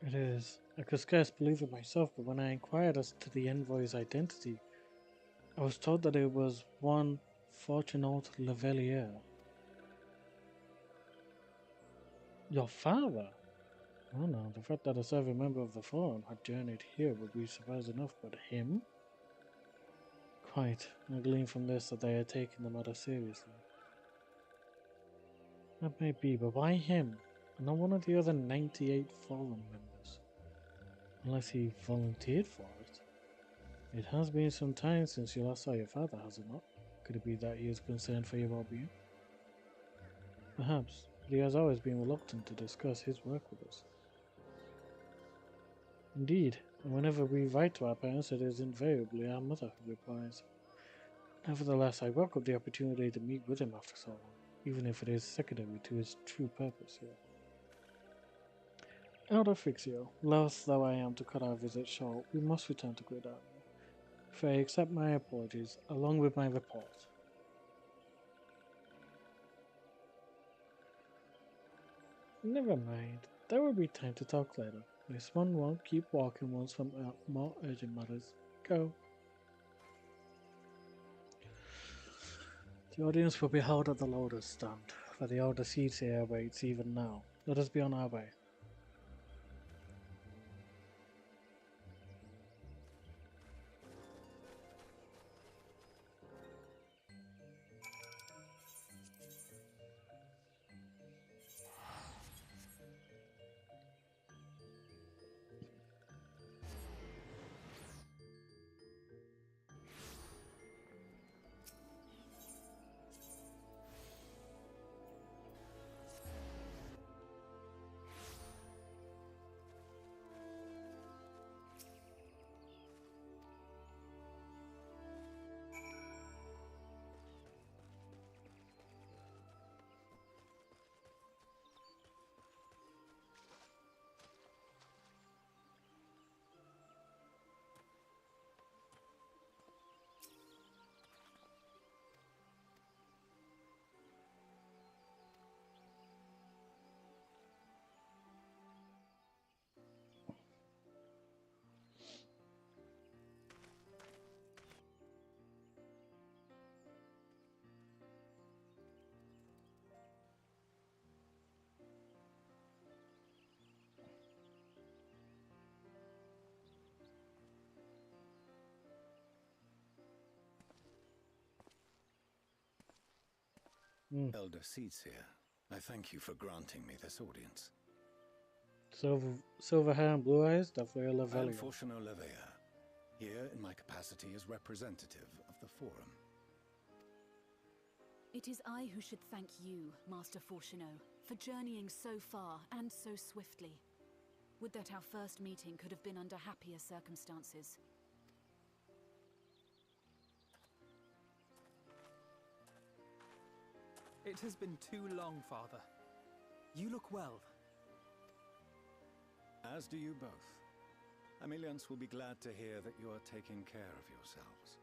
It is. I could scarce believe it myself, but when I inquired as to the envoy's identity, I was told that it was one Fortunato Lavalier. Your father? Oh no, the fact that a serving member of the Forum had journeyed here would be surprise enough, but him? Quite. I glean from this that they had taken the matter seriously. That may be, but why him? And not one of the other 98 Forum members? Unless he volunteered for it. It has been some time since you last saw your father, has it not? Could it be that he is concerned for your well-being? Perhaps, but he has always been reluctant to discuss his work with us. Indeed, and whenever we write to our parents, it is invariably our mother who replies. Nevertheless, I welcome the opportunity to meet with him after so long, even if it is secondary to his true purpose here. Elder Frixio, loath though I am to cut our visit short, we must return to Gridania. Faye, accept my apologies, along with my report. Never mind. There will be time to talk later. This one won't keep walking once from more urgent matters. Go. The audience will be held at the Lotus stand, where the Elder Seedseer awaits even now. Let us be on our way. Elder Seedseer, I thank you for granting me this audience. Silver hair and blue eyes, Davria I am Lavelia. Fortuno Levea, here in my capacity as representative of the Forum. It is I who should thank you, Master Fortuno, for journeying so far and so swiftly. Would that our first meeting could have been under happier circumstances. It has been too long, Father. You look well. As do you both. Ameliance will be glad to hear that you are taking care of yourselves.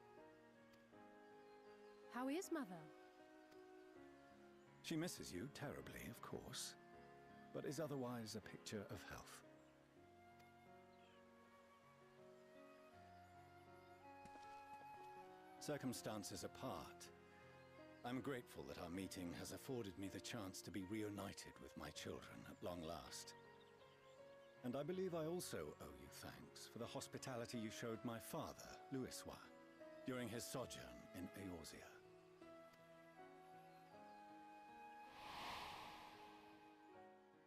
How is Mother? She misses you terribly, of course, but is otherwise a picture of health. Circumstances apart, I'm grateful that our meeting has afforded me the chance to be reunited with my children at long last. And I believe I also owe you thanks for the hospitality you showed my father, Louisois, during his sojourn in Eorzea.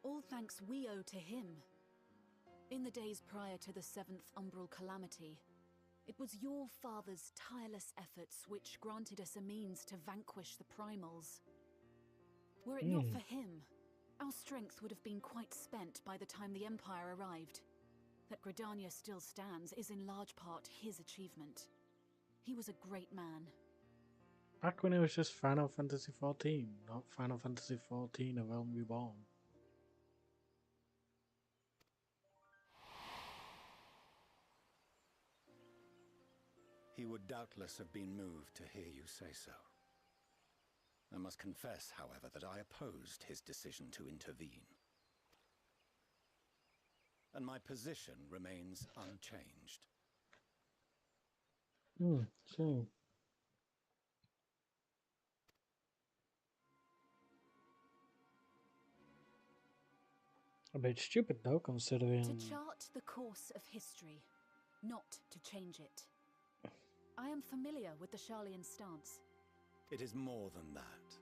All thanks we owe to him. In the days prior to the 7th Umbral Calamity, it was your father's tireless efforts which granted us a means to vanquish the Primals. Were it not for him, our strength would have been quite spent by the time the Empire arrived. That Gridania still stands is in large part his achievement. He was a great man. Back when it was just Final Fantasy XIV, not Final Fantasy XIV: A Realm Reborn. He would doubtless have been moved to hear you say so. I must confess, however, that I opposed his decision to intervene. And my position remains unchanged. So. A bit stupid though, considering... To chart the course of history, not to change it. I am familiar with the Sharlayan stance. It is more than that.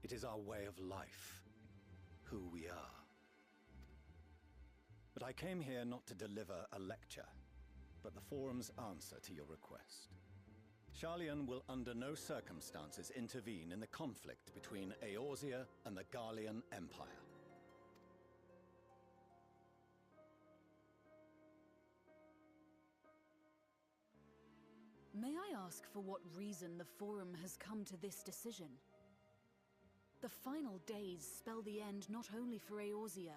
It is our way of life. Who we are. But I came here not to deliver a lecture, but the Forum's answer to your request. Sharlayan will under no circumstances intervene in the conflict between Eorzea and the Garlean Empire. May I ask for what reason the Forum has come to this decision? The final days spell the end not only for Eorzea,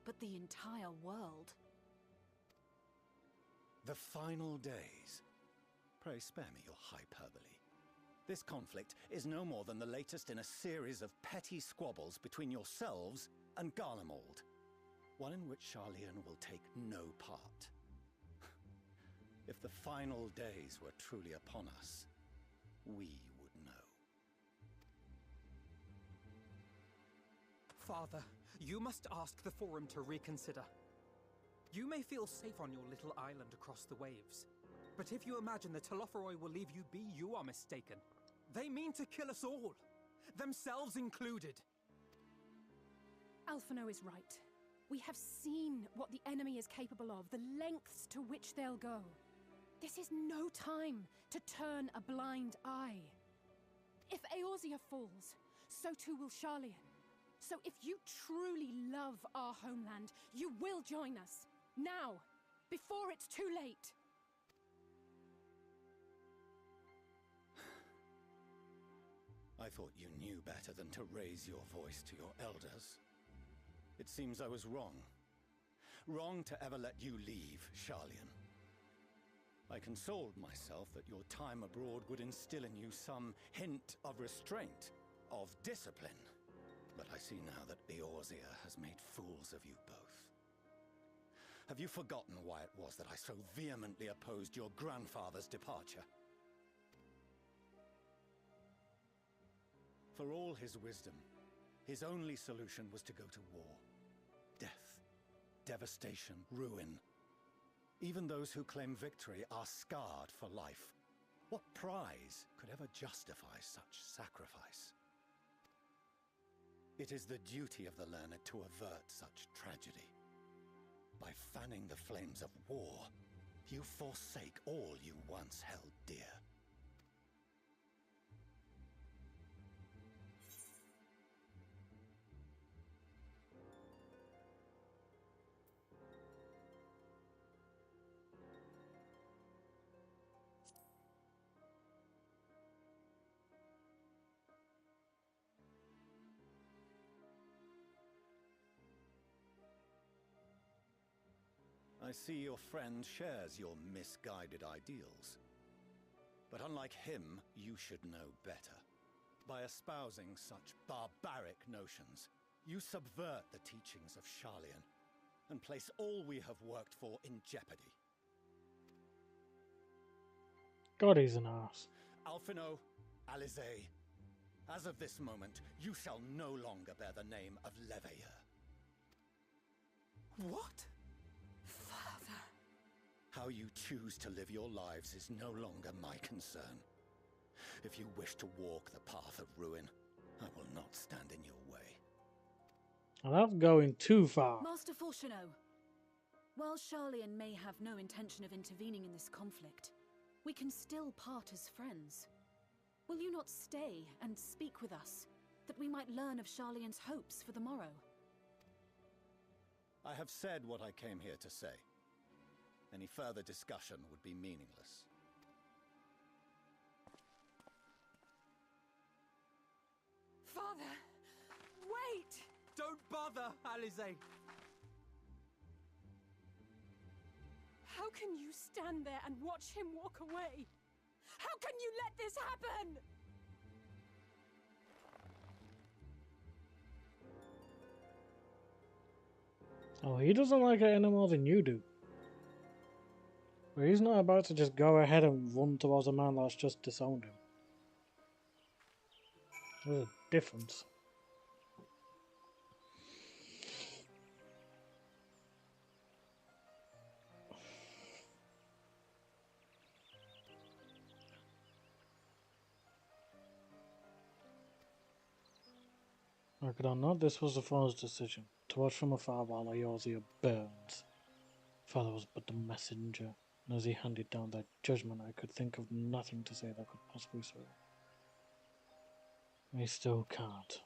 but the entire world. The final days? Pray spare me your hyperbole. This conflict is no more than the latest in a series of petty squabbles between yourselves and Garlemald. One in which Charlian will take no part. If the final days were truly upon us, we would know. Father, you must ask the Forum to reconsider. You may feel safe on your little island across the waves, but if you imagine the Telophoroi will leave you be, you are mistaken. They mean to kill us all, themselves included. Alphino is right. We have seen what the enemy is capable of, the lengths to which they'll go. This is no time to turn a blind eye. If Eorzea falls, so too will Charlian. So if you truly love our homeland, you will join us. Now, before it's too late. I thought you knew better than to raise your voice to your elders. It seems I was wrong. Wrong to ever let you leave, Charlian. I consoled myself that your time abroad would instill in you some hint of restraint, of discipline. But I see now that Eorzea has made fools of you both. Have you forgotten why it was that I so vehemently opposed your grandfather's departure? For all his wisdom, his only solution was to go to war. Death, devastation, ruin. Even those who claim victory are scarred for life. What prize could ever justify such sacrifice? It is the duty of the learned to avert such tragedy. By fanning the flames of war, you forsake all you once held dear. I see your friend shares your misguided ideals. But unlike him, you should know better. By espousing such barbaric notions, you subvert the teachings of Charlian and place all we have worked for in jeopardy. God, he's an ass. Alphino, Alisaie, as of this moment, you shall no longer bear the name of Leveilleur. What? How you choose to live your lives is no longer my concern. If you wish to walk the path of ruin, I will not stand in your way. Well, that's going too far. Master Fourcheneau, while Charlian may have no intention of intervening in this conflict, we can still part as friends. Will you not stay and speak with us, that we might learn of Charlian's hopes for the morrow? I have said what I came here to say. Any further discussion would be meaningless. Father! Wait! Don't bother, Alisaie! How can you stand there and watch him walk away? How can you let this happen? Oh, he doesn't like it any more than you do. But he's not about to just go ahead and run towards a man that's just disowned him. There's a difference. I could not. This was the Throne's decision, to watch from afar while Eorzea burns. Father was but the messenger, and as he handed down that judgment, I could think of nothing to say that could possibly sway. I still can't.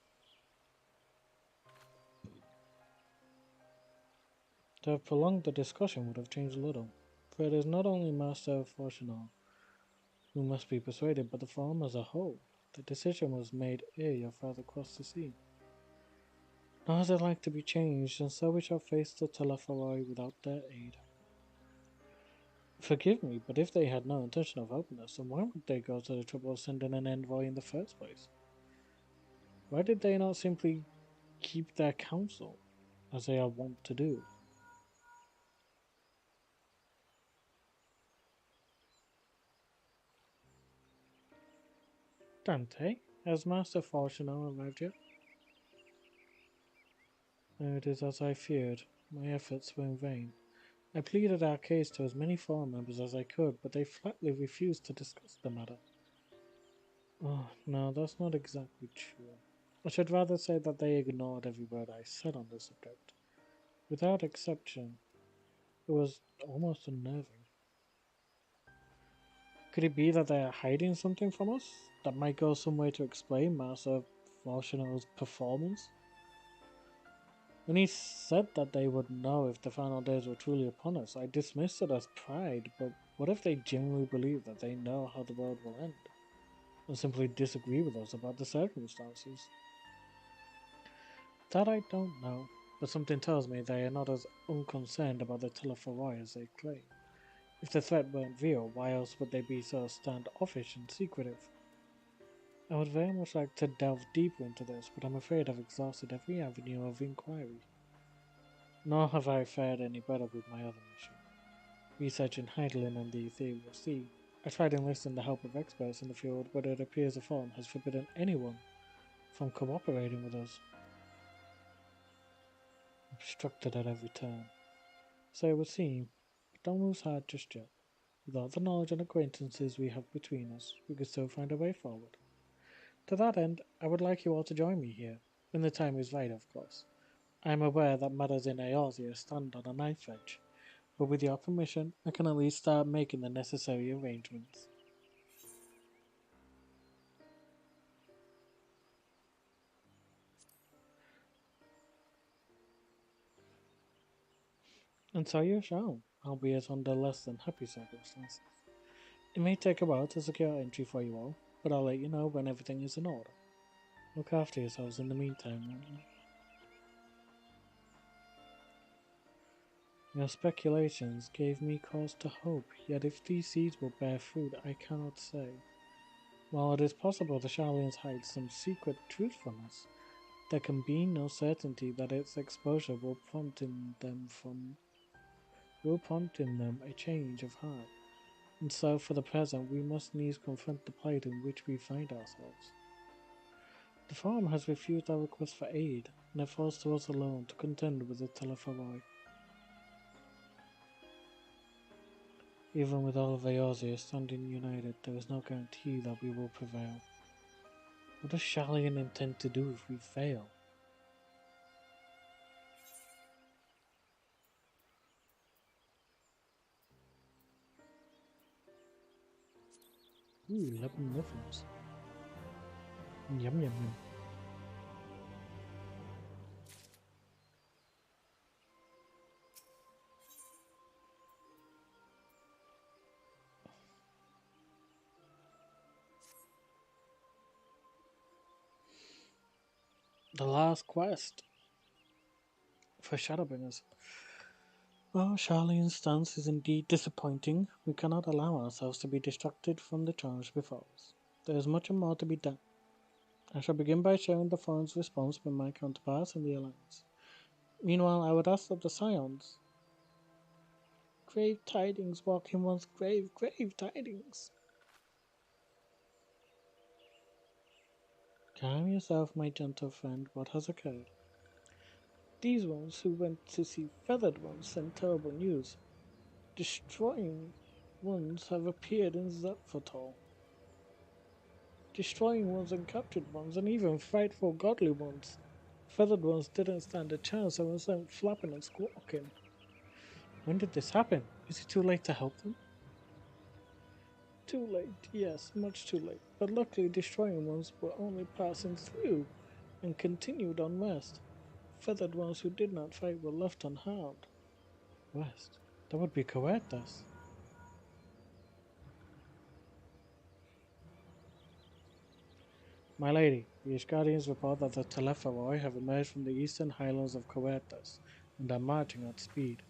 To have prolonged the discussion would have changed little, for it is not only Master Fourcheneau who must be persuaded, but the Forum as a whole. The decision was made ere your father crossed the sea. Nor is it like to be changed, and so we shall face the Telophoroi without their aid. Forgive me, but if they had no intention of helping us, then why would they go to the trouble of sending an envoy in the first place? Why did they not simply keep their counsel, as they are wont to do? Dante, has Master Fortuno arrived yet? No, it is as I feared. My efforts were in vain. I pleaded our case to as many forum members as I could, but they flatly refused to discuss the matter. Oh, no, that's not exactly true. I should rather say that they ignored every word I said on the subject. Without exception, it was almost unnerving. Could it be that they are hiding something from us that might go some way to explain Master Fortuno's performance? When he said that they would know if the final days were truly upon us, I dismissed it as pride, but what if they genuinely believe that they know how the world will end, and simply disagree with us about the circumstances? That I don't know, but something tells me they are not as unconcerned about the Telephoroi as they claim. If the threat weren't real, why else would they be so standoffish and secretive? I would very much like to delve deeper into this, but I'm afraid I've exhausted every avenue of inquiry. Nor have I fared any better with my other mission, researching Heidelin and the Ethereal Sea. I tried enlisting the help of experts in the field, but it appears the Forum has forbidden anyone from cooperating with us. Obstructed at every turn. So it would seem, but don't lose heart just yet. With all the knowledge and acquaintances we have between us, we could still find a way forward. To that end, I would like you all to join me here, when the time is right, of course. I am aware that matters in Eorzea stand on a knife edge, but with your permission, I can at least start making the necessary arrangements. And so you shall, albeit under less than happy circumstances. It may take a while to secure entry for you all, but I'll let you know when everything is in order. Look after yourselves in the meantime, won't you? Your speculations gave me cause to hope, yet if these seeds will bear fruit, I cannot say. While it is possible the Sharlians hide some secret truth from us, there can be no certainty that its exposure will prompt in them a change of heart. And so, for the present, we must needs confront the plight in which we find ourselves. The Forum has refused our request for aid, and it falls to us alone to contend with the Telephoroi. Even with all of Eorzea standing united, there is no guarantee that we will prevail. What does Sharlian intend to do if we fail? Ooh, 11 muffins. Yum yum yum. The last quest for Shadowbringers. While Sharlian's stance is indeed disappointing, we cannot allow ourselves to be distracted from the challenge before us. There is much more to be done. I shall begin by sharing the Forum's response with my counterparts in the Alliance. Meanwhile, I would ask that the Scions... Grave tidings, walking one's grave tidings. Calm yourself, my gentle friend, what has occurred? These ones who went to see feathered ones sent terrible news. Destroying ones have appeared in Zephytol. Destroying ones and captured ones, and even frightful godly ones. Feathered ones didn't stand a chance and were sent flapping and squawking. When did this happen? Is it too late to help them? Too late, yes, much too late. But luckily destroying ones were only passing through and continued on west. Feathered ones who did not fight were left unharmed. West? That would be Coertas. My lady, the Ishgarians report that the Telephoroi have emerged from the eastern highlands of Coertas and are marching at speed.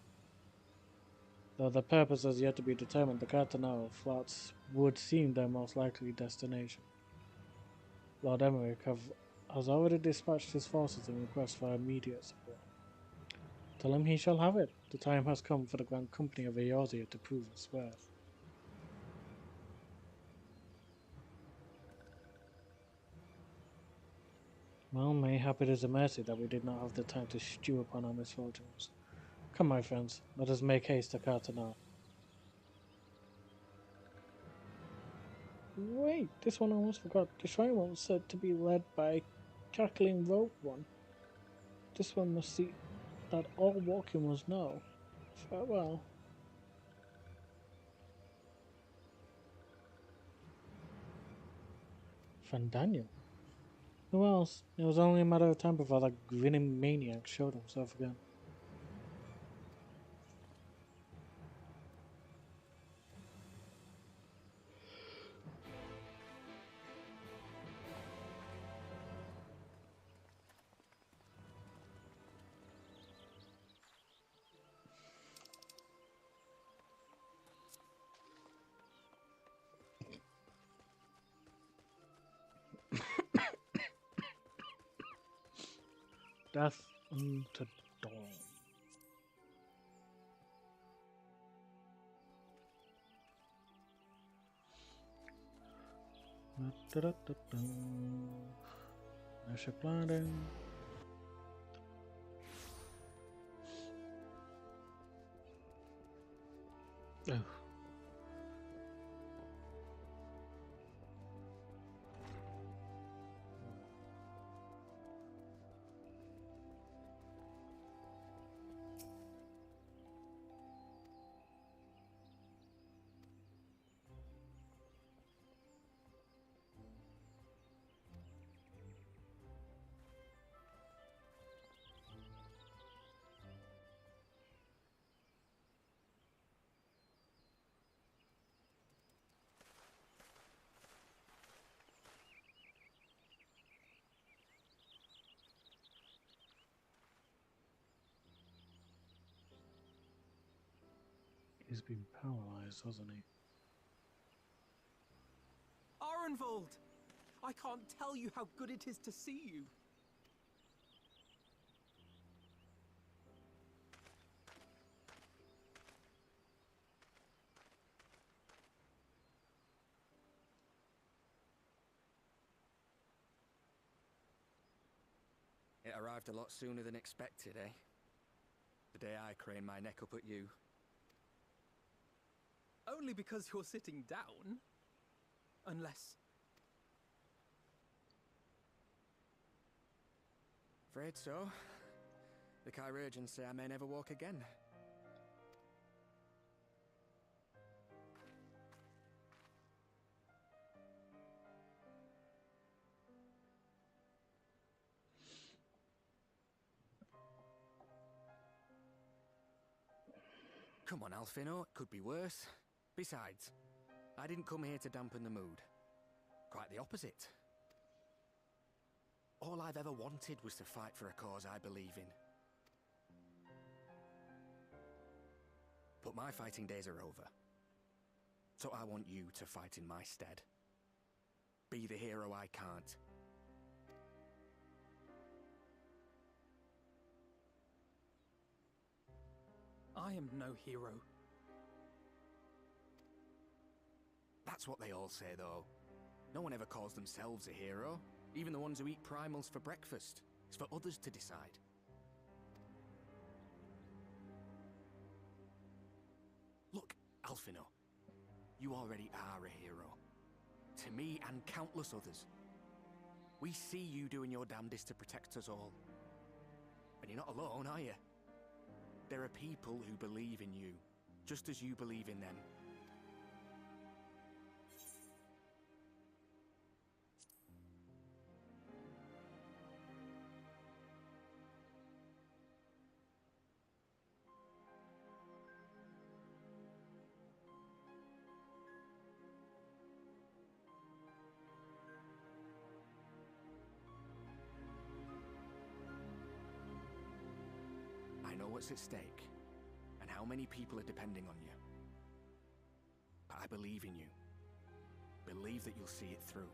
Though the purpose has yet to be determined, the Cartanel flats would seem their most likely destination. Lord Emmerich has already dispatched his forces in request for immediate support. Tell him he shall have it. The time has come for the Grand Company of Eorzea to prove its worth. Well, mayhap it is a mercy that we did not have the time to stew upon our misfortunes. Come, my friends, let us make haste to Cartanel. Wait, this one I almost forgot. The shrine was said to be led by cackling rogue one. This one must see that all walking must know. Farewell. Friend Daniel. Who else? It was only a matter of time before that grinning maniac showed himself again. Death unto dawn. Nurse planning. Oh. He's been paralyzed, hasn't he? Arenvold! I can't tell you how good it is to see you. It arrived a lot sooner than expected, eh? The day I craned my neck up at you. Only because you're sitting down. Unless... Afraid so. The chirurgeons say I may never walk again. Come on, Alfino, it could be worse. Besides, I didn't come here to dampen the mood. Quite the opposite. All I've ever wanted was to fight for a cause I believe in. But my fighting days are over. So I want you to fight in my stead. Be the hero I can't. I am no hero. That's what they all say, though. No one ever calls themselves a hero. Even the ones who eat primals for breakfast. It's for others to decide. Look, Alfino. You already are a hero. To me and countless others. We see you doing your damnedest to protect us all. And you're not alone, are you? There are people who believe in you, just as you believe in them. I know what's at stake, and how many people are depending on you. But I believe in you. Believe that you'll see it through.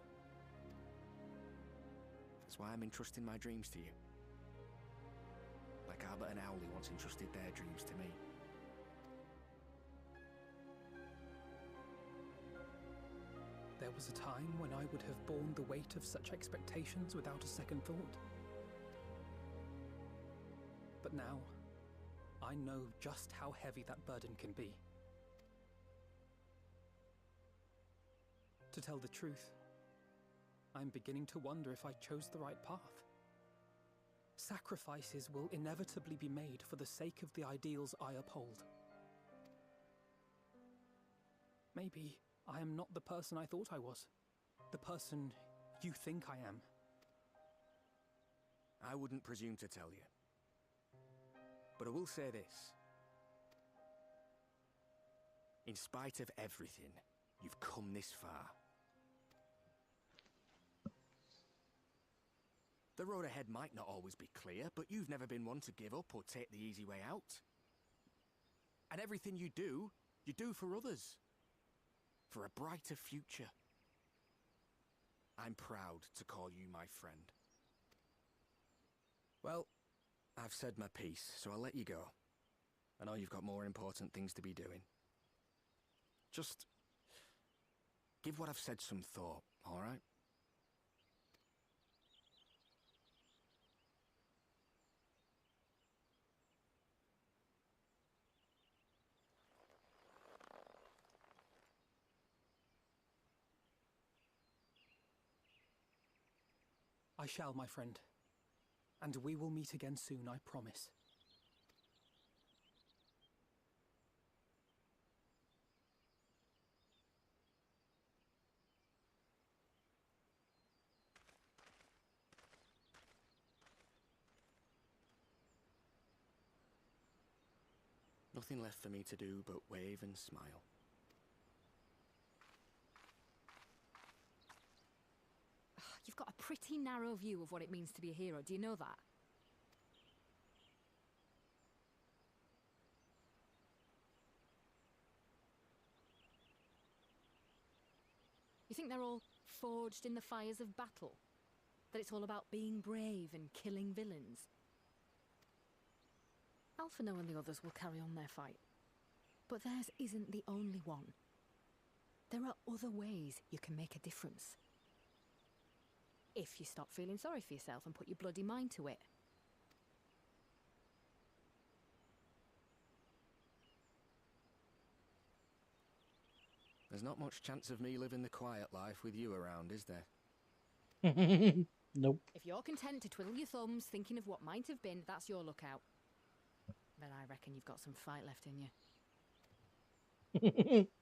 That's why I'm entrusting my dreams to you. Like Albert and Owley once entrusted their dreams to me. There was a time when I would have borne the weight of such expectations without a second thought. But now, I know just how heavy that burden can be. To tell the truth, I'm beginning to wonder if I chose the right path. Sacrifices will inevitably be made for the sake of the ideals I uphold. Maybe I am not the person I thought I was. The person you think I am. I wouldn't presume to tell you. But I will say this. In spite of everything, you've come this far. The road ahead might not always be clear, but you've never been one to give up or take the easy way out. And everything you do for others. For a brighter future. I'm proud to call you my friend. Well, I've said my piece, so I'll let you go. I know you've got more important things to be doing. Just give what I've said some thought, all right? I shall, my friend. And we will meet again soon, I promise. Nothing left for me to do but wave and smile. You've got a pretty narrow view of what it means to be a hero, do you know that? You think they're all forged in the fires of battle? That it's all about being brave and killing villains? Alphino and the others will carry on their fight. But theirs isn't the only one. There are other ways you can make a difference. If you stop feeling sorry for yourself and put your bloody mind to it. There's not much chance of me living the quiet life with you around, is there? Nope. If you're content to twiddle your thumbs thinking of what might have been, that's your lookout. But I reckon you've got some fight left in you.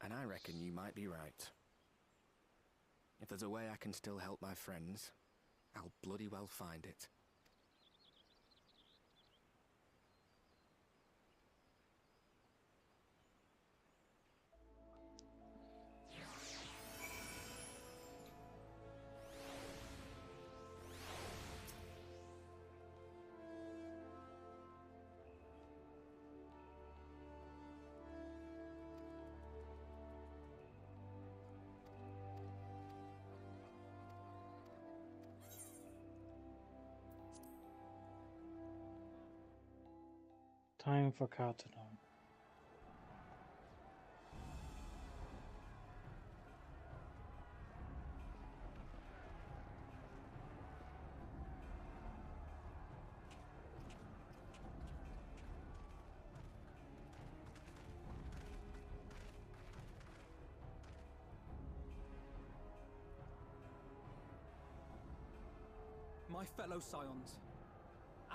And I reckon you might be right. If there's a way I can still help my friends, I'll bloody well find it. Time for Cartenon. My fellow Scions,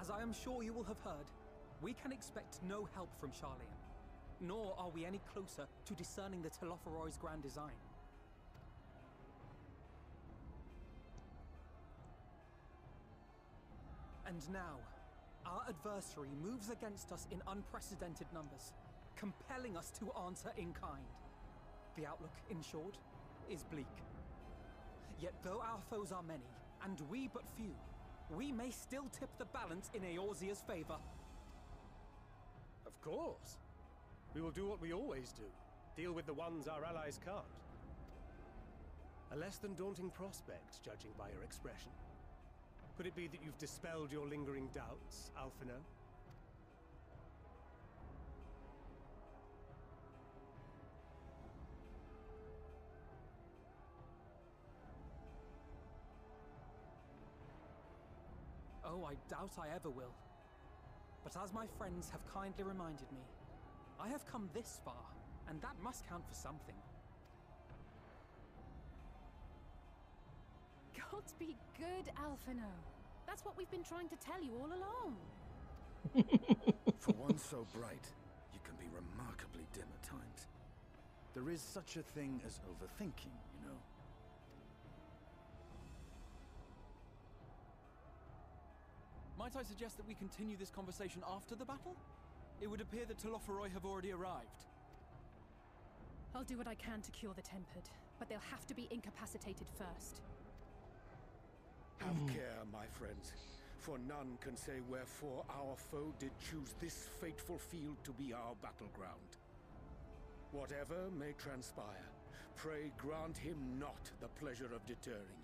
as I am sure you will have heard, we can expect no help from Sharlayan, nor are we any closer to discerning the Telophoroid's grand design. And now, our adversary moves against us in unprecedented numbers, compelling us to answer in kind. The outlook, in short, is bleak. Yet though our foes are many, and we but few, we may still tip the balance in Eorzea's favor. Of course. We will do what we always do. Deal with the ones our allies can't. A less than daunting prospect, judging by your expression. Could it be that you've dispelled your lingering doubts, Alphino? Oh, I doubt I ever will. But as my friends have kindly reminded me, I have come this far, and that must count for something. Gods be good, Alphino. That's what we've been trying to tell you all along. For one so bright, you can be remarkably dim at times. There is such a thing as overthinking, you know. Might I suggest that we continue this conversation after the battle? It would appear that Telophoroi have already arrived. I'll do what I can to cure the Tempered, but they'll have to be incapacitated first. Have care, my friends, for none can say wherefore our foe did choose this fateful field to be our battleground. Whatever may transpire, pray grant him not the pleasure of deterring you.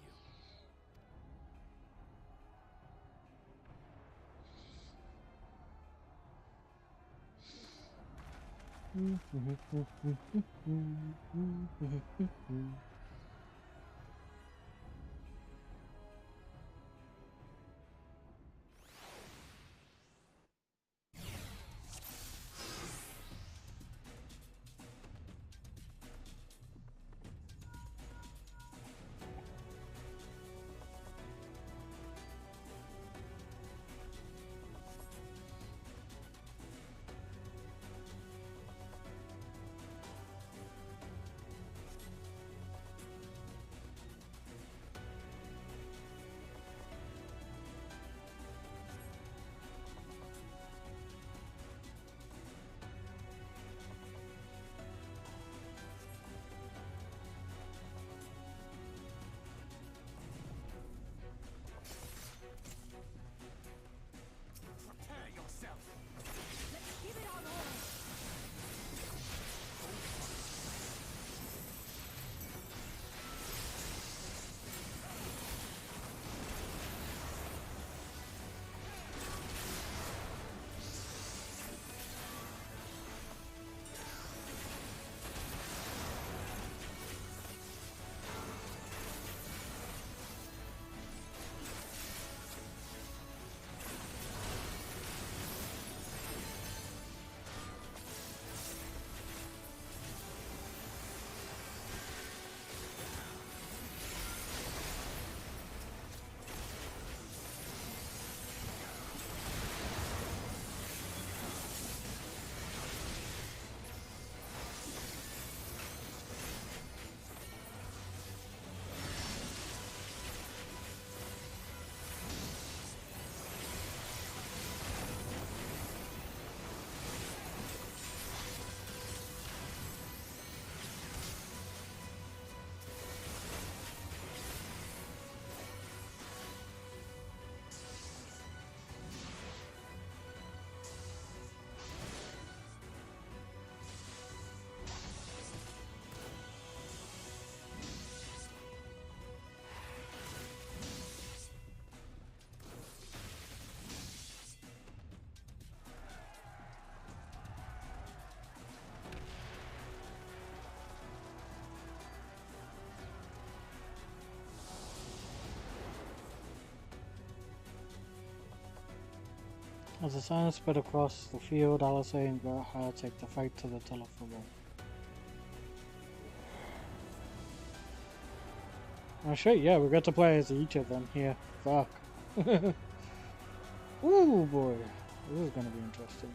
Prepare yourself! Let's give it our all! As the silence spread across the field, Alice and Gerhard take the fight to the telephone. Oh shit, yeah, we got to play as each of them here. Fuck. Ooh boy, this is gonna be interesting.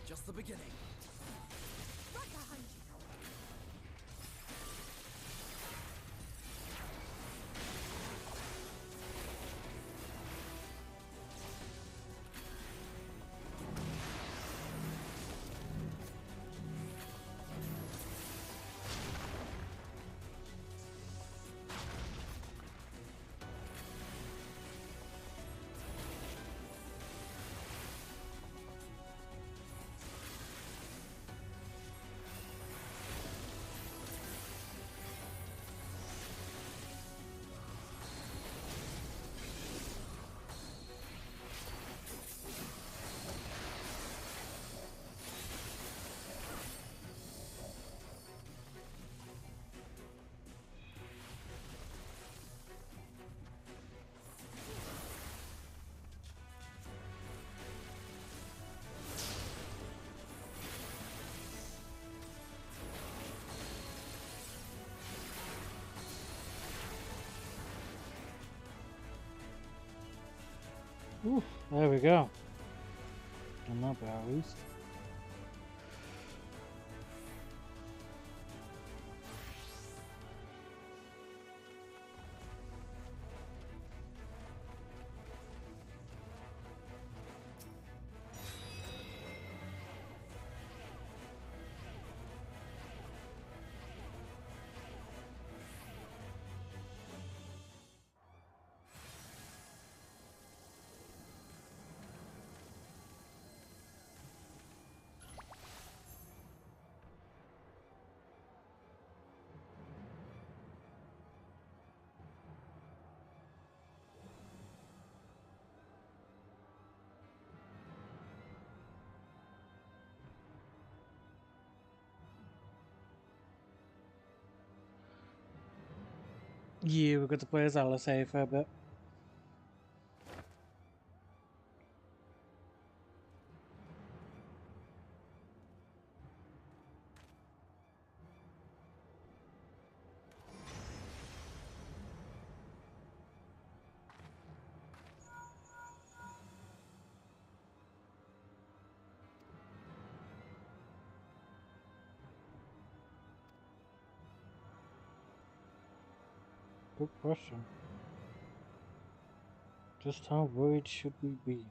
Just the beginning. Right behind you. Ooh, there we go. And not bad, at least. Yeah, we got to play as LSA for a bit. Good question. Just how worried should we be?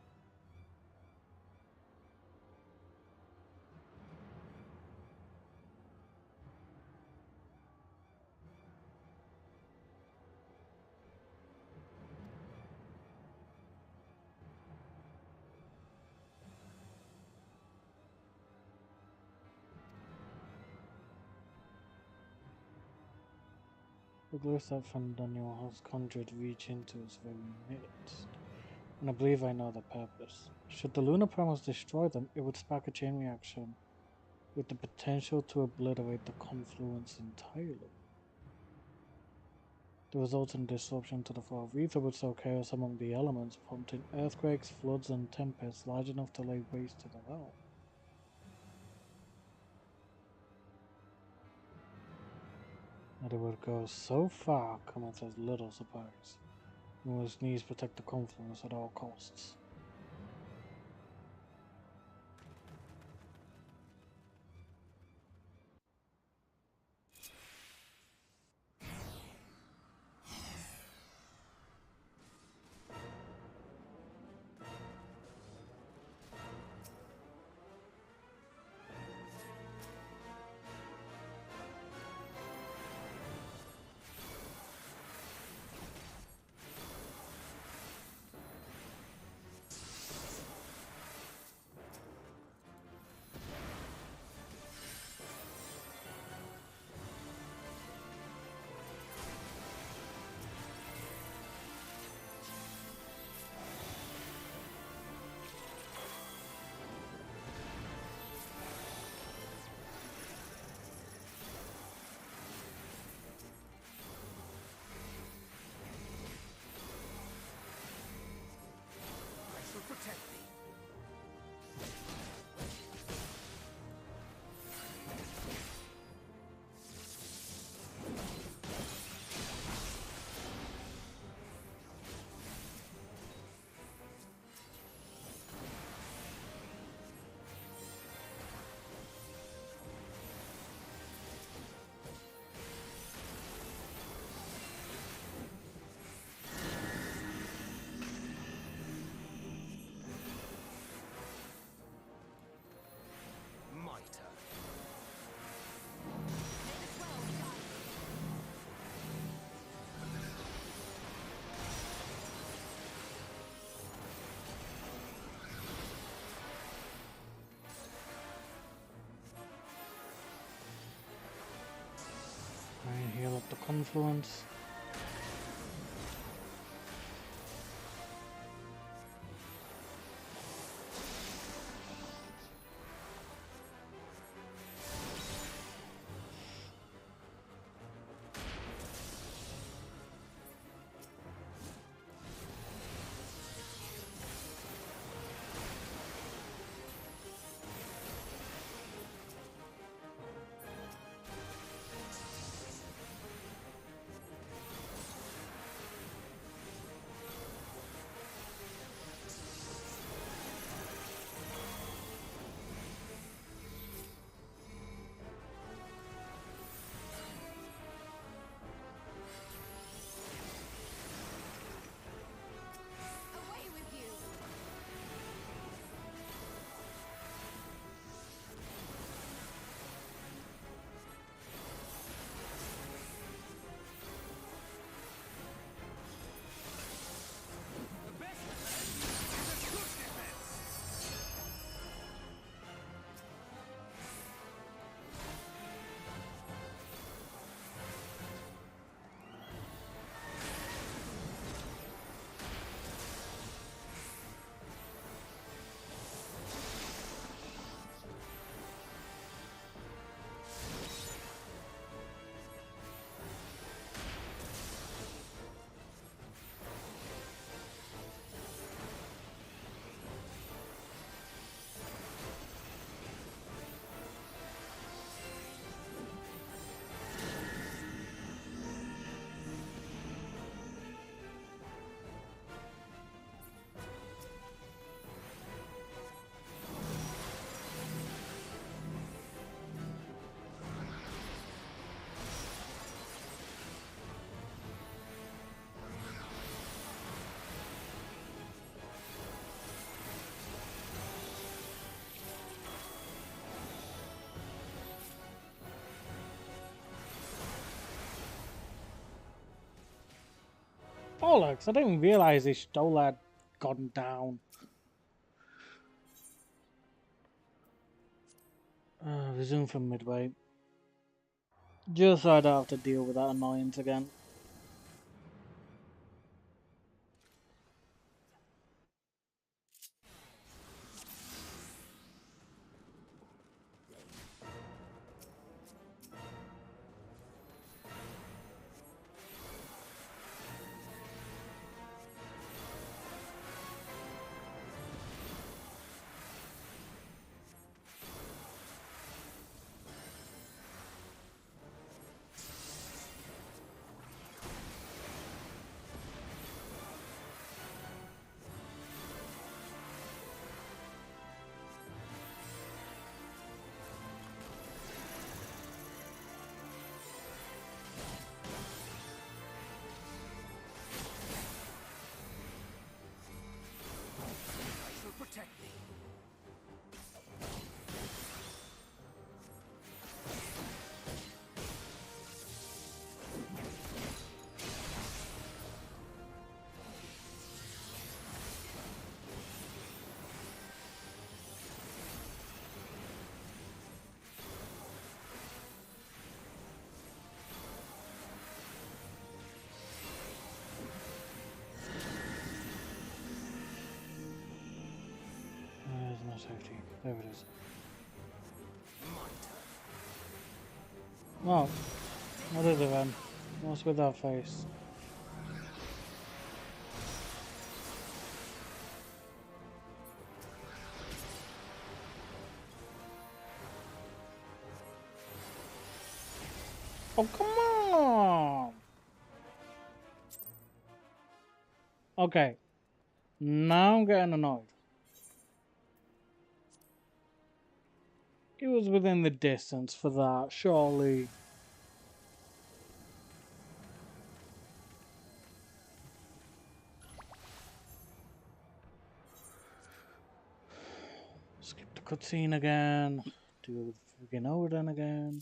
The glimpse that from Daniel has conjured reach into its very midst, and I believe I know the purpose. Should the lunar primals destroy them, it would spark a chain reaction with the potential to obliterate the confluence entirely. The resulting disruption to the flow of ether would sow chaos among the elements, prompting earthquakes, floods, and tempests large enough to lay waste to the realm. That it would go so far cometh as little surprise. We must needs protect the confluence at all costs. confluence. Bollocks, I didn't realise his stole had gone down. Resume from midway. Just so I don't have to deal with that annoyance again. Safety. There it is. Oh, what is it then? What's with that face? Oh, come on! Okay, now I'm getting annoyed. It was within the distance for that, surely. Skip the cutscene again. Do the freaking Odin again.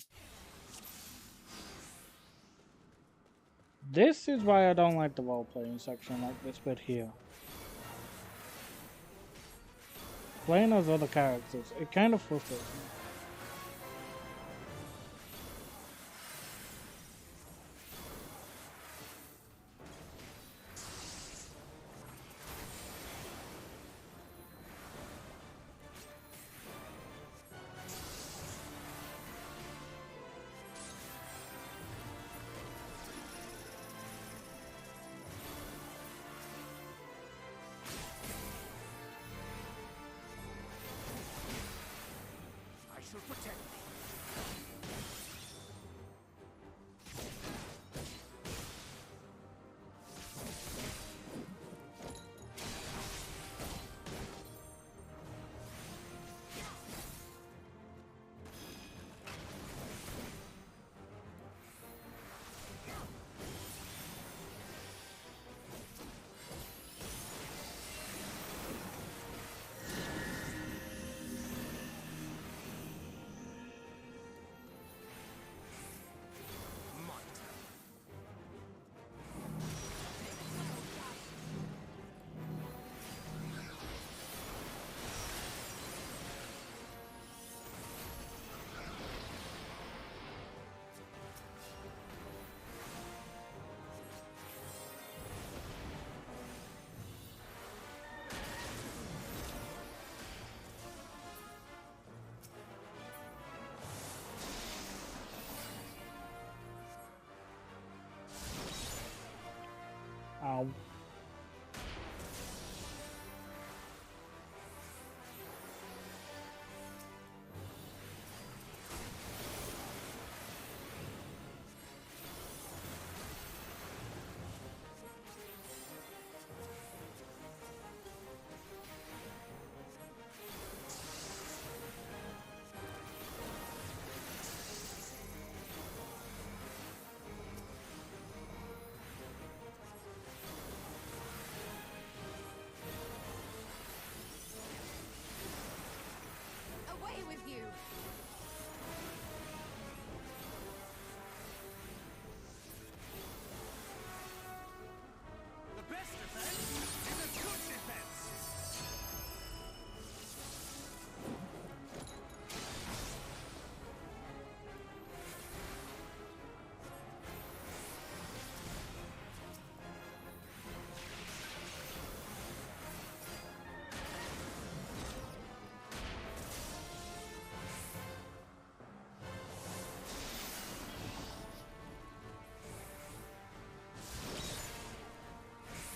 This is why I don't like the role-playing section like this bit here. Playing as other characters, it kind of frustrates me. will protect me. Ow. Away with you! The best defense is a good defense!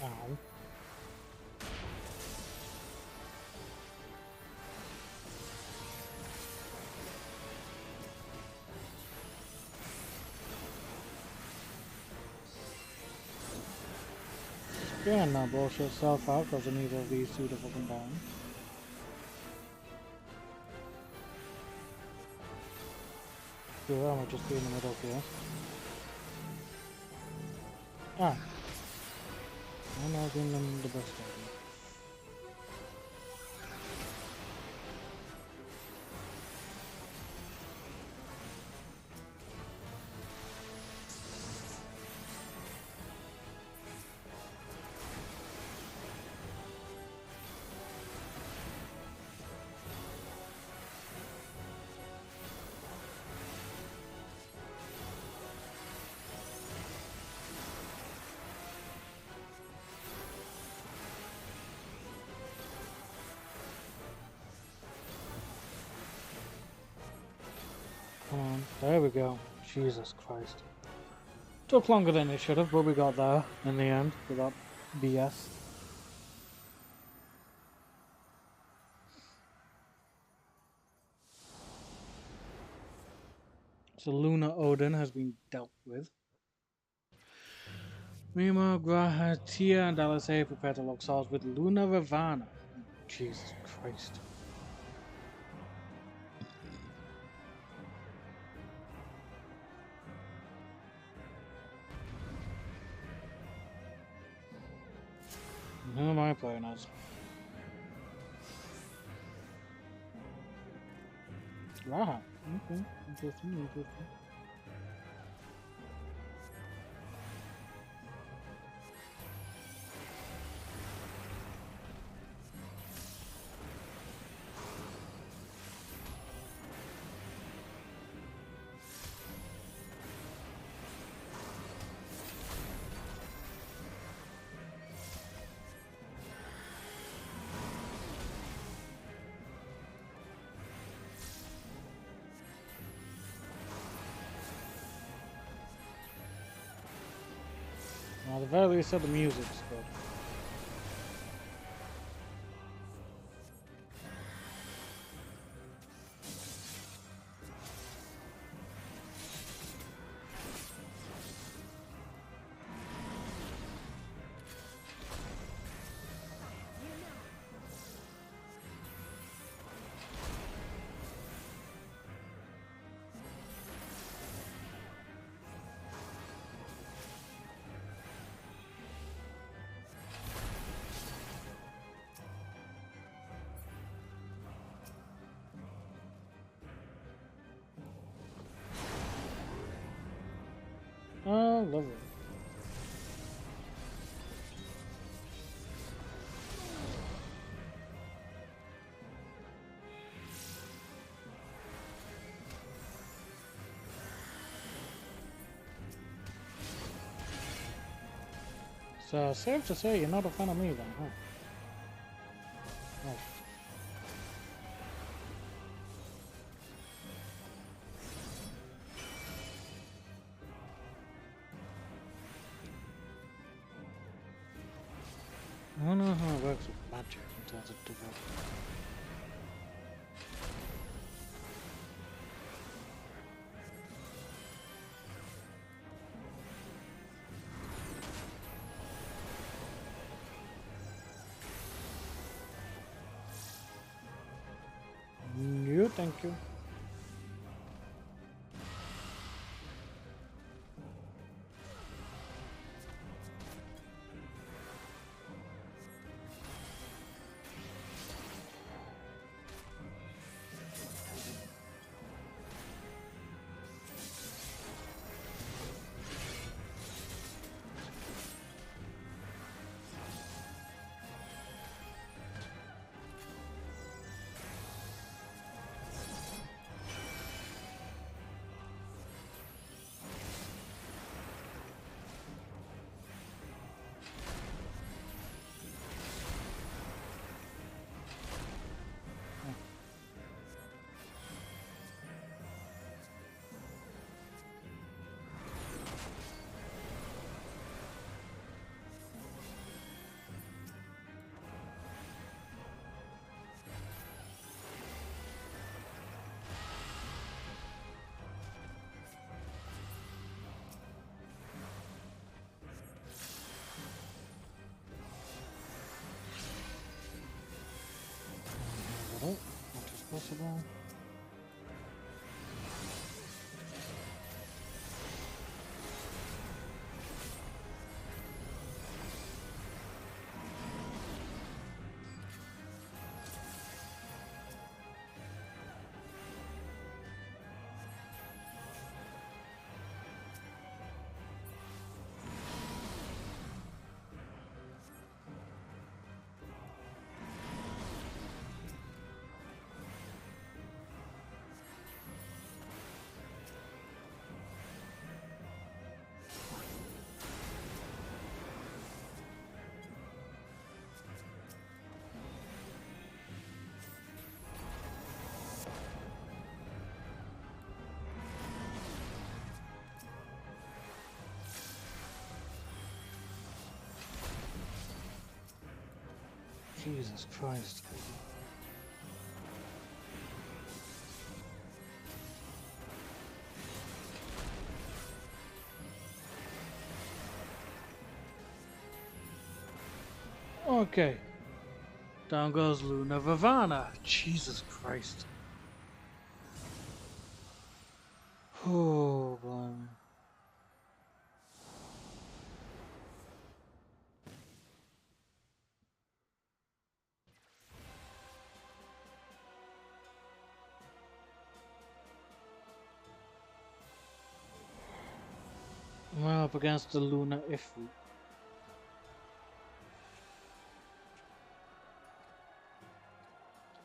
Ow. Scan that bullshit self out because neither of these two to fucking down. Yeah, I might just be in the middle here. Ah. I'm not giving them the best idea. Come on, there we go. Jesus Christ. Took longer than it should have, but we got there in the end without BS. So Luna Odin has been dealt with. Meanwhile, Graha, Tia, and Alisei prepare to lock swords with Luna Ravana. Jesus Christ. Who am I playing as? Graha. Okay, interesting. Well, at the very least, the music's good. lovely. So, safe to say you're not a fan of me then, huh? Oh. I don't know how it works with magic in terms of development. No, thank you. Much as possible. Jesus Christ. Okay. Down goes Luna Vivana. Jesus Christ. Oh, blimey. We're up against the Luna Ifrit.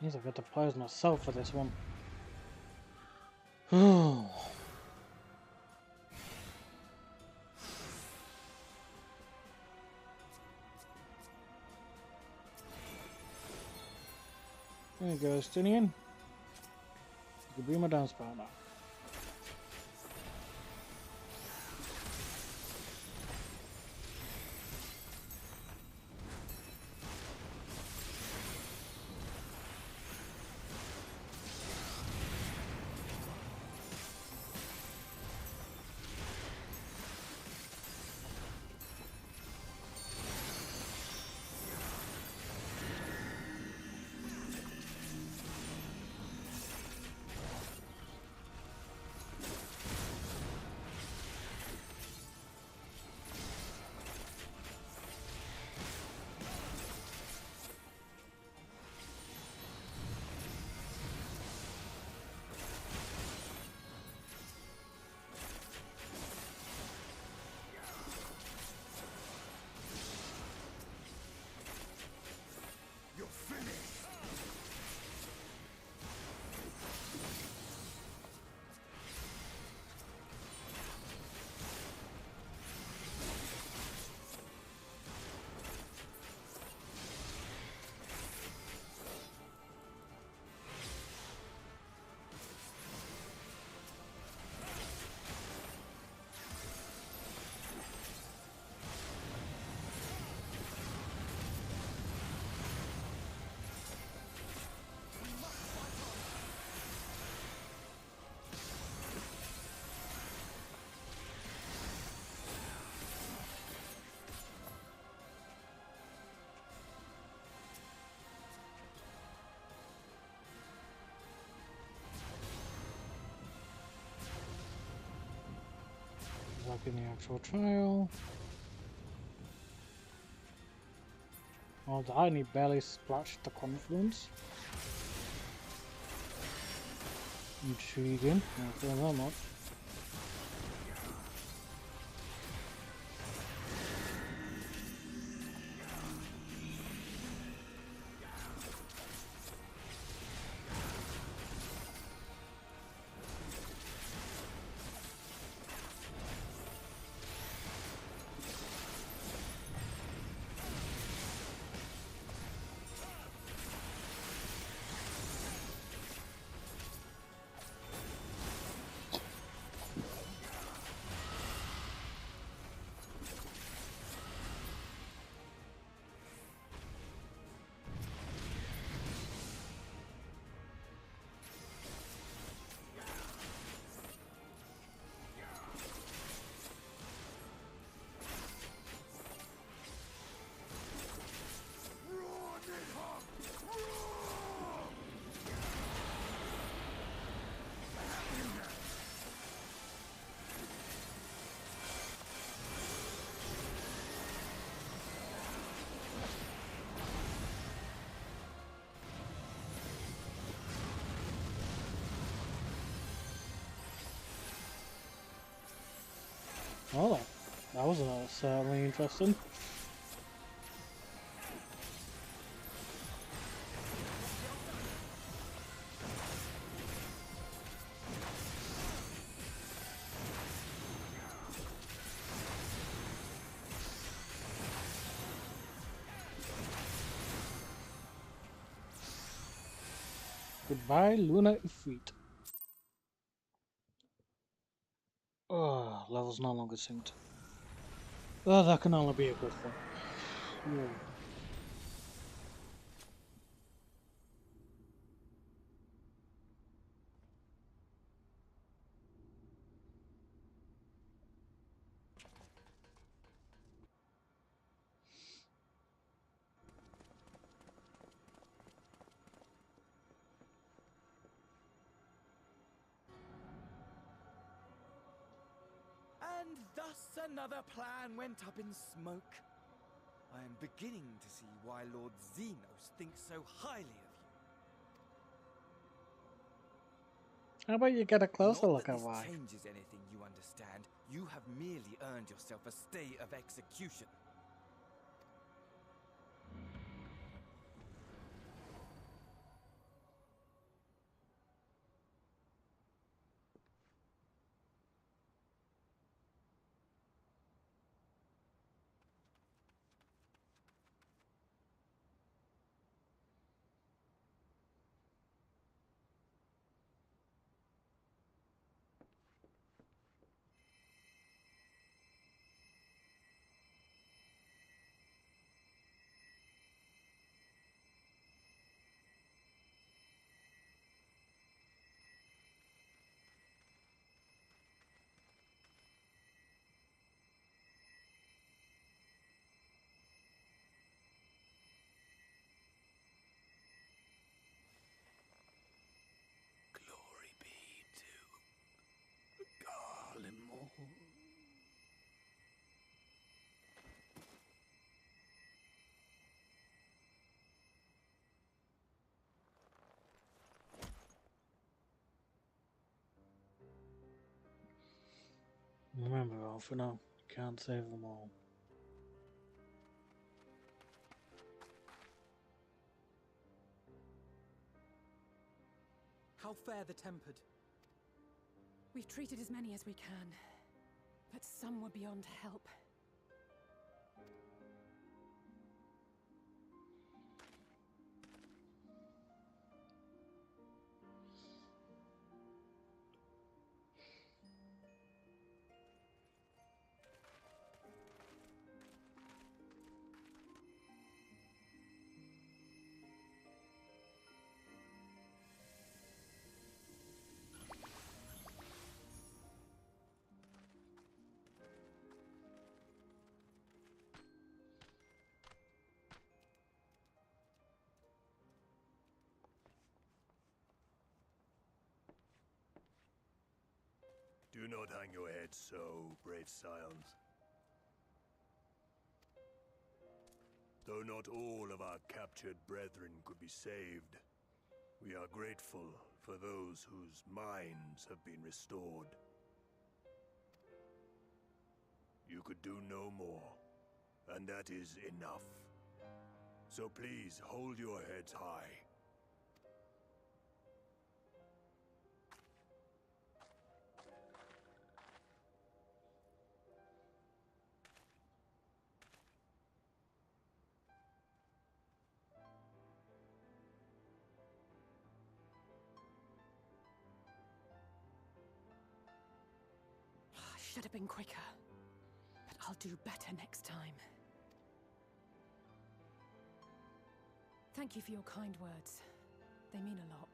Jeez, I got to pause myself for this one. Oh. There you go, Stinian. You can be my dance partner. in the actual trial. Oh, that only barely splashed the confluence. Intriguing, not feeling that much. Oh, that was certainly interesting. Goodbye, Luna Ifrit. Oh, level's no longer synced. Oh, that can only be a good thing. Ooh. And thus another plan went up in smoke. I am beginning to see why Lord Xenos thinks so highly of you. How about you get a closer Not look that at this why? changes anything, you understand. You have merely earned yourself a stay of execution. Glory be to Garlemald. Remember, for now, can't save them all. How fare the Tempered? We've treated as many as we can, but some were beyond help. Do not hang your head so, brave scions. Though not all of our captured brethren could be saved, we are grateful for those whose minds have been restored. You could do no more, and that is enough. So please hold your heads high. I should have been quicker, but I'll do better next time. Thank you for your kind words. They mean a lot.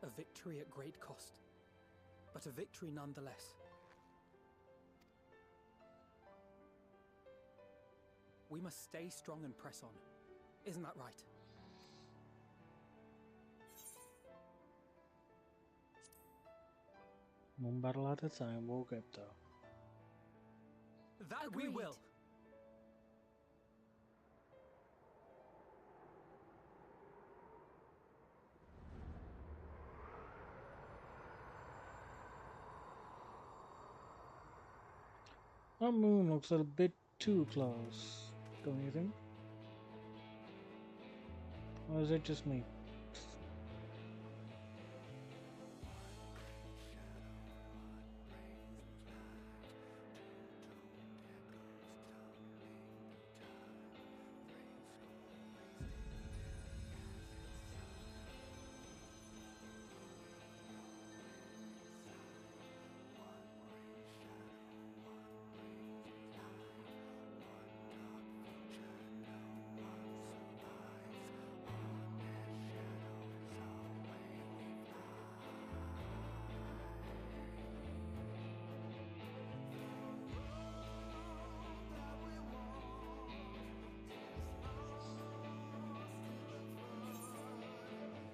A victory at great cost, but a victory nonetheless. We must stay strong and press on. Isn't that right? One battle at a time, we'll get there. That Agreed. we will. That moon looks a bit too close, don't you think? Or is it just me?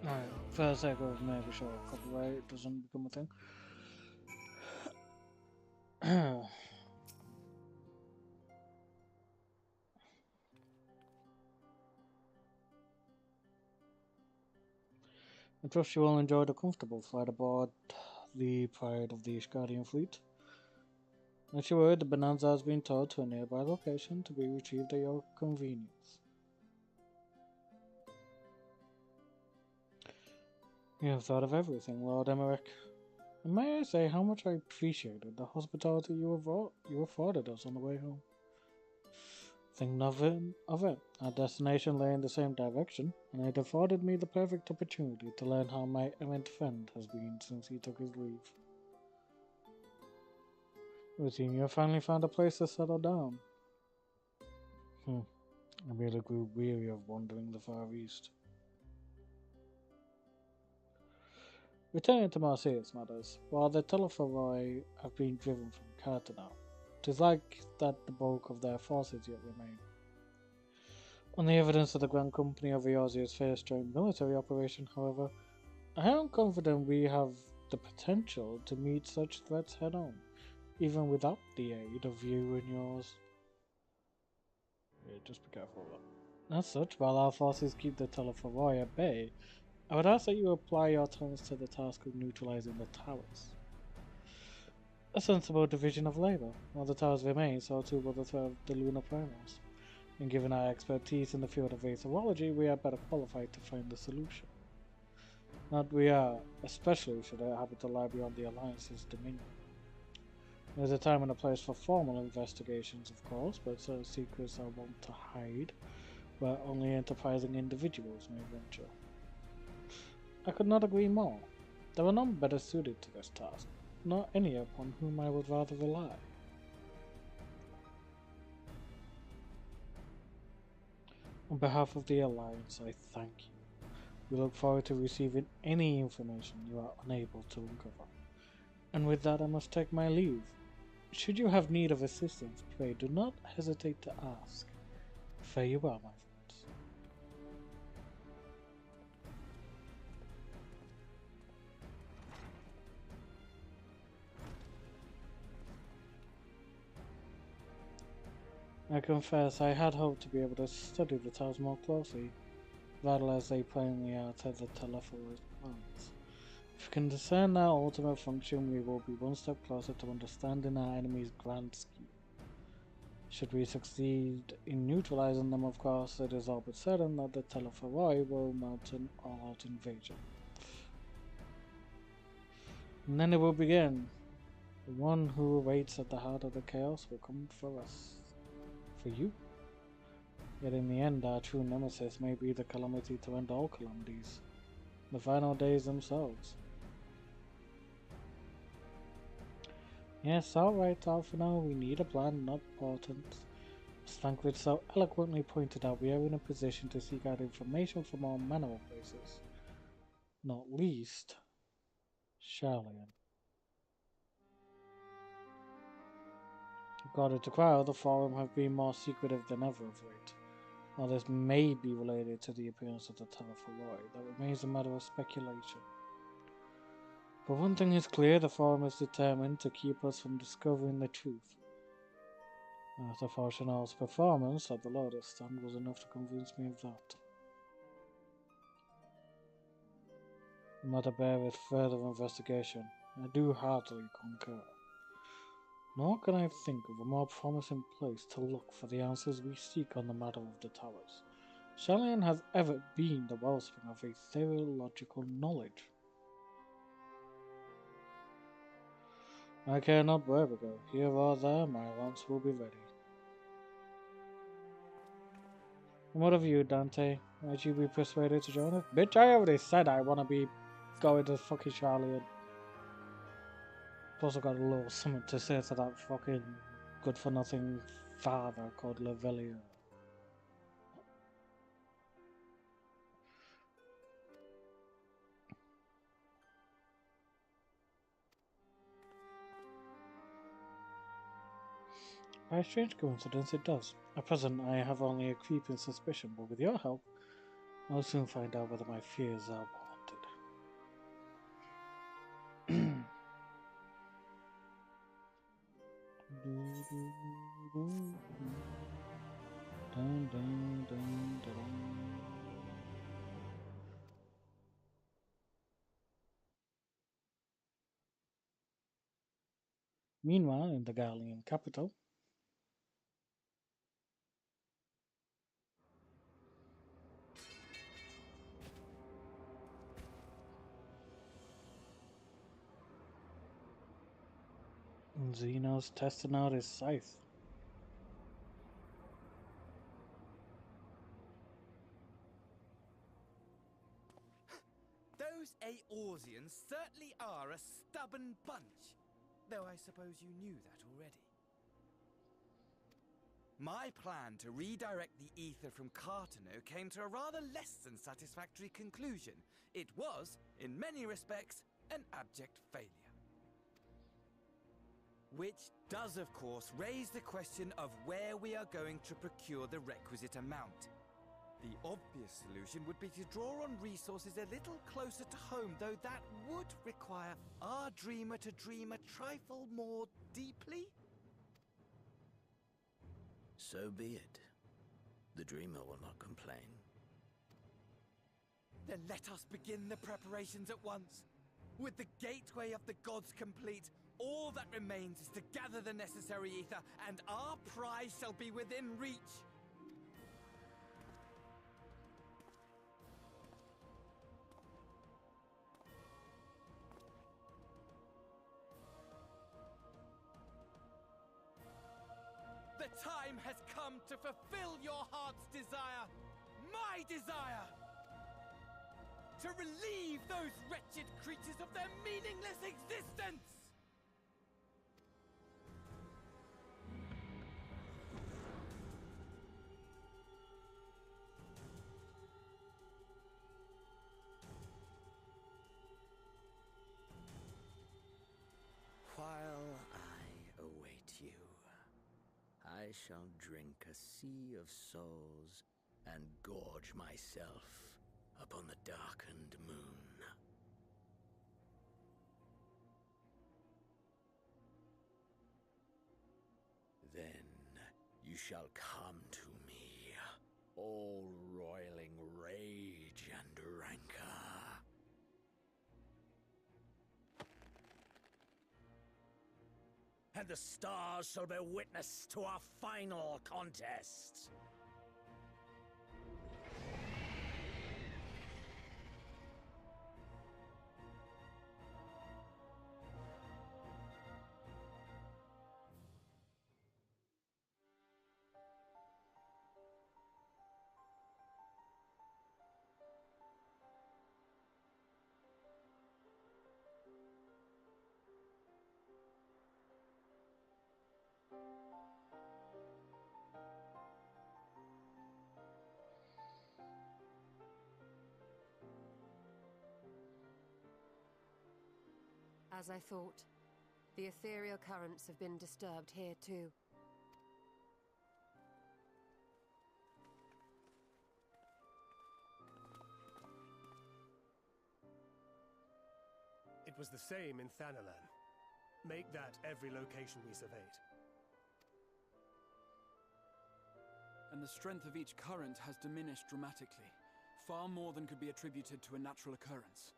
Alright, for the sake of making sure copyright doesn't become a thing. I trust you all enjoyed a comfortable flight aboard the Pride of the Ishgardian fleet. As you were, the Bonanza has been towed to a nearby location to be retrieved at your convenience. You have thought of everything, Lord Emmerich. And may I say how much I appreciated the hospitality you afforded us on the way home. Think nothing of it. Our destination lay in the same direction, and it afforded me the perfect opportunity to learn how my errant friend has been since he took his leave. It seems you have finally found a place to settle down. I really grew weary of wandering the Far East. Returning to more serious matters, while the Telephoroi have been driven from Cartana, it is like that the bulk of their forces yet remain. On the evidence of the Grand Company of Eorzea's first joint military operation, however, I am confident we have the potential to meet such threats head-on, even without the aid of you and yours. Yeah, just be careful of that. As such, while our forces keep the Telephoroi at bay, I would ask that you apply your talents to the task of neutralizing the towers. A sensible division of labor. While the towers remain, so too will the threat of the lunar primals. And given our expertise in the field of aetherology, we are better qualified to find the solution. Not we are, especially should our habitat lie beyond the Alliance's dominion. There's a time and a place for formal investigations, of course, but certain secrets are wont to hide, where only enterprising individuals may venture. I could not agree more. There are none better suited to this task, nor any upon whom I would rather rely. On behalf of the Alliance, I thank you. We look forward to receiving any information you are unable to uncover. And with that, I must take my leave. Should you have need of assistance, pray do not hesitate to ask. Fare you well, my friends. I confess I had hoped to be able to study the towers more closely, rather as they plainly are to the telephore's plans. If we can discern their ultimate function, we will be one step closer to understanding our enemy's grand scheme. Should we succeed in neutralizing them, of course, it is all but certain that the Telephoroi will mount an all-out invasion. And then it will begin. The one who waits at the heart of the chaos will come for us. For you. Yet in the end, our true nemesis may be the calamity to end all calamities. The final days themselves. Yes, alright, Alphino, we need a plan, not portents. As Thancred so eloquently pointed out, we are in a position to seek out information from all manner of places. Not least, Sharlayan. According to Crowd, the Forum have been more secretive than ever of late. While this may be related to the appearance of the Telephoroi, that remains a matter of speculation. But one thing is clear, the Forum is determined to keep us from discovering the truth. Arthur Fortunal's performance at the Lotus Stand was enough to convince me of that. The matter beareth further investigation. I do heartily concur. Nor can I think of a more promising place to look for the answers we seek on the matter of the towers. Sharlayan has ever been the wellspring of a theological knowledge. I care not where we go, here or there, my lance will be ready. And what of you, Dante? Might you be persuaded to join us? Bitch, I already said I want to be going to fucking Sharlayan. Plus I got a little something to say to that fucking good-for-nothing father called Levelia. By a strange coincidence, it does. At present, I have only a creeping suspicion, but with your help, I'll soon find out whether my fears are warranted. Dun, dun, dun, dun. Meanwhile, in the Gallian capital, Zeno's testing out his scythe. Those Eorzeans certainly are a stubborn bunch, though I suppose you knew that already. My plan to redirect the ether from Cartano came to a rather less than satisfactory conclusion. It was, in many respects, an abject failure. Which does, of course, raise the question of where we are going to procure the requisite amount. The obvious solution would be to draw on resources a little closer to home, though that would require our dreamer to dream a trifle more deeply. So be it. The dreamer will not complain. Then let us begin the preparations at once. With the gateway of the gods complete, all that remains is to gather the necessary ether, and our prize shall be within reach. The time has come to fulfill your heart's desire, my desire! To relieve those wretched creatures of their meaningless existence! While I await you, I I shall drink a sea of souls and gorge myself upon the darkened moon. Then you shall come to me, all roiling rage and rancor. And the stars shall bear witness to our final contest. As I thought, the ethereal currents have been disturbed here too. It was the same in Thanalan. Make that every location we surveyed. And the strength of each current has diminished dramatically, far more than could be attributed to a natural occurrence.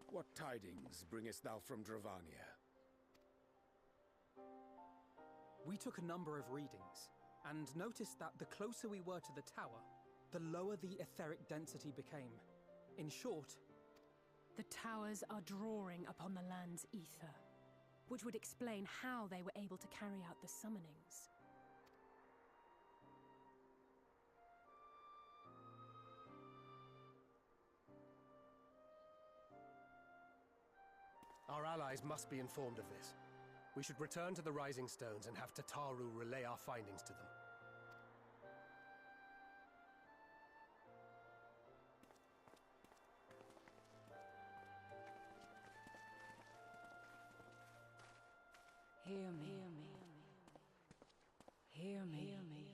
What tidings bringest thou from Dravania? We took a number of readings, and noticed that the closer we were to the tower, the lower the etheric density became. In short, the towers are drawing upon the land's ether, which would explain how they were able to carry out the summonings. Our allies must be informed of this. We should return to the Rising Stones and have Tataru relay our findings to them. Hear me. Hear me. Hear me.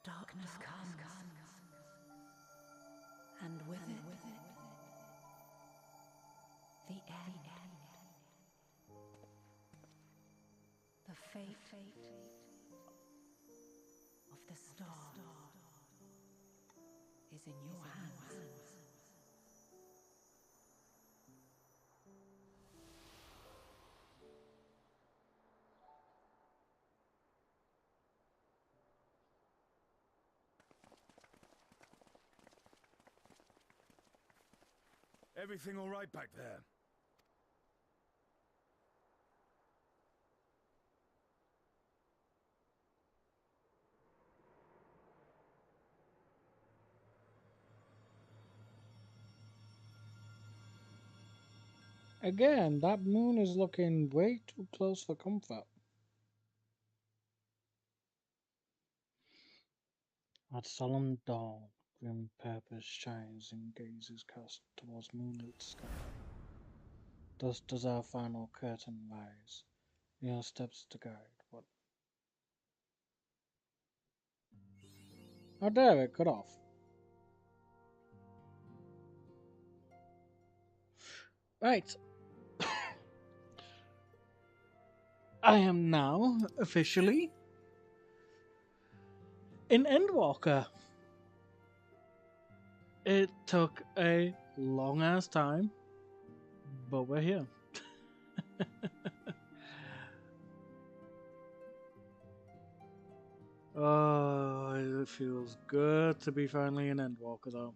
Darkness comes, and with it, the end. The fate of the star is in your hands. Everything all right back there? Again, that moon is looking way too close for comfort. At solemn dawn, grim purpose shines in gazes cast towards moonlit sky. Thus does our final curtain rise, your steps to guide what. How dare it cut off? Right. I am now officially in Endwalker. It took a long ass time, but we're here. Oh, it feels good to be finally in Endwalker though.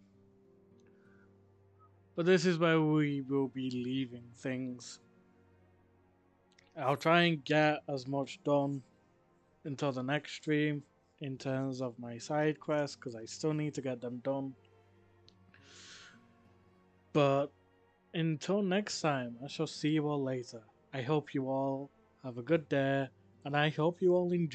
But this is where we will be leaving things. I'll try and get as much done until the next stream in terms of my side quests, because I still need to get them done. But until next time, I shall see you all later. I hope you all have a good day, and I hope you all enjoy.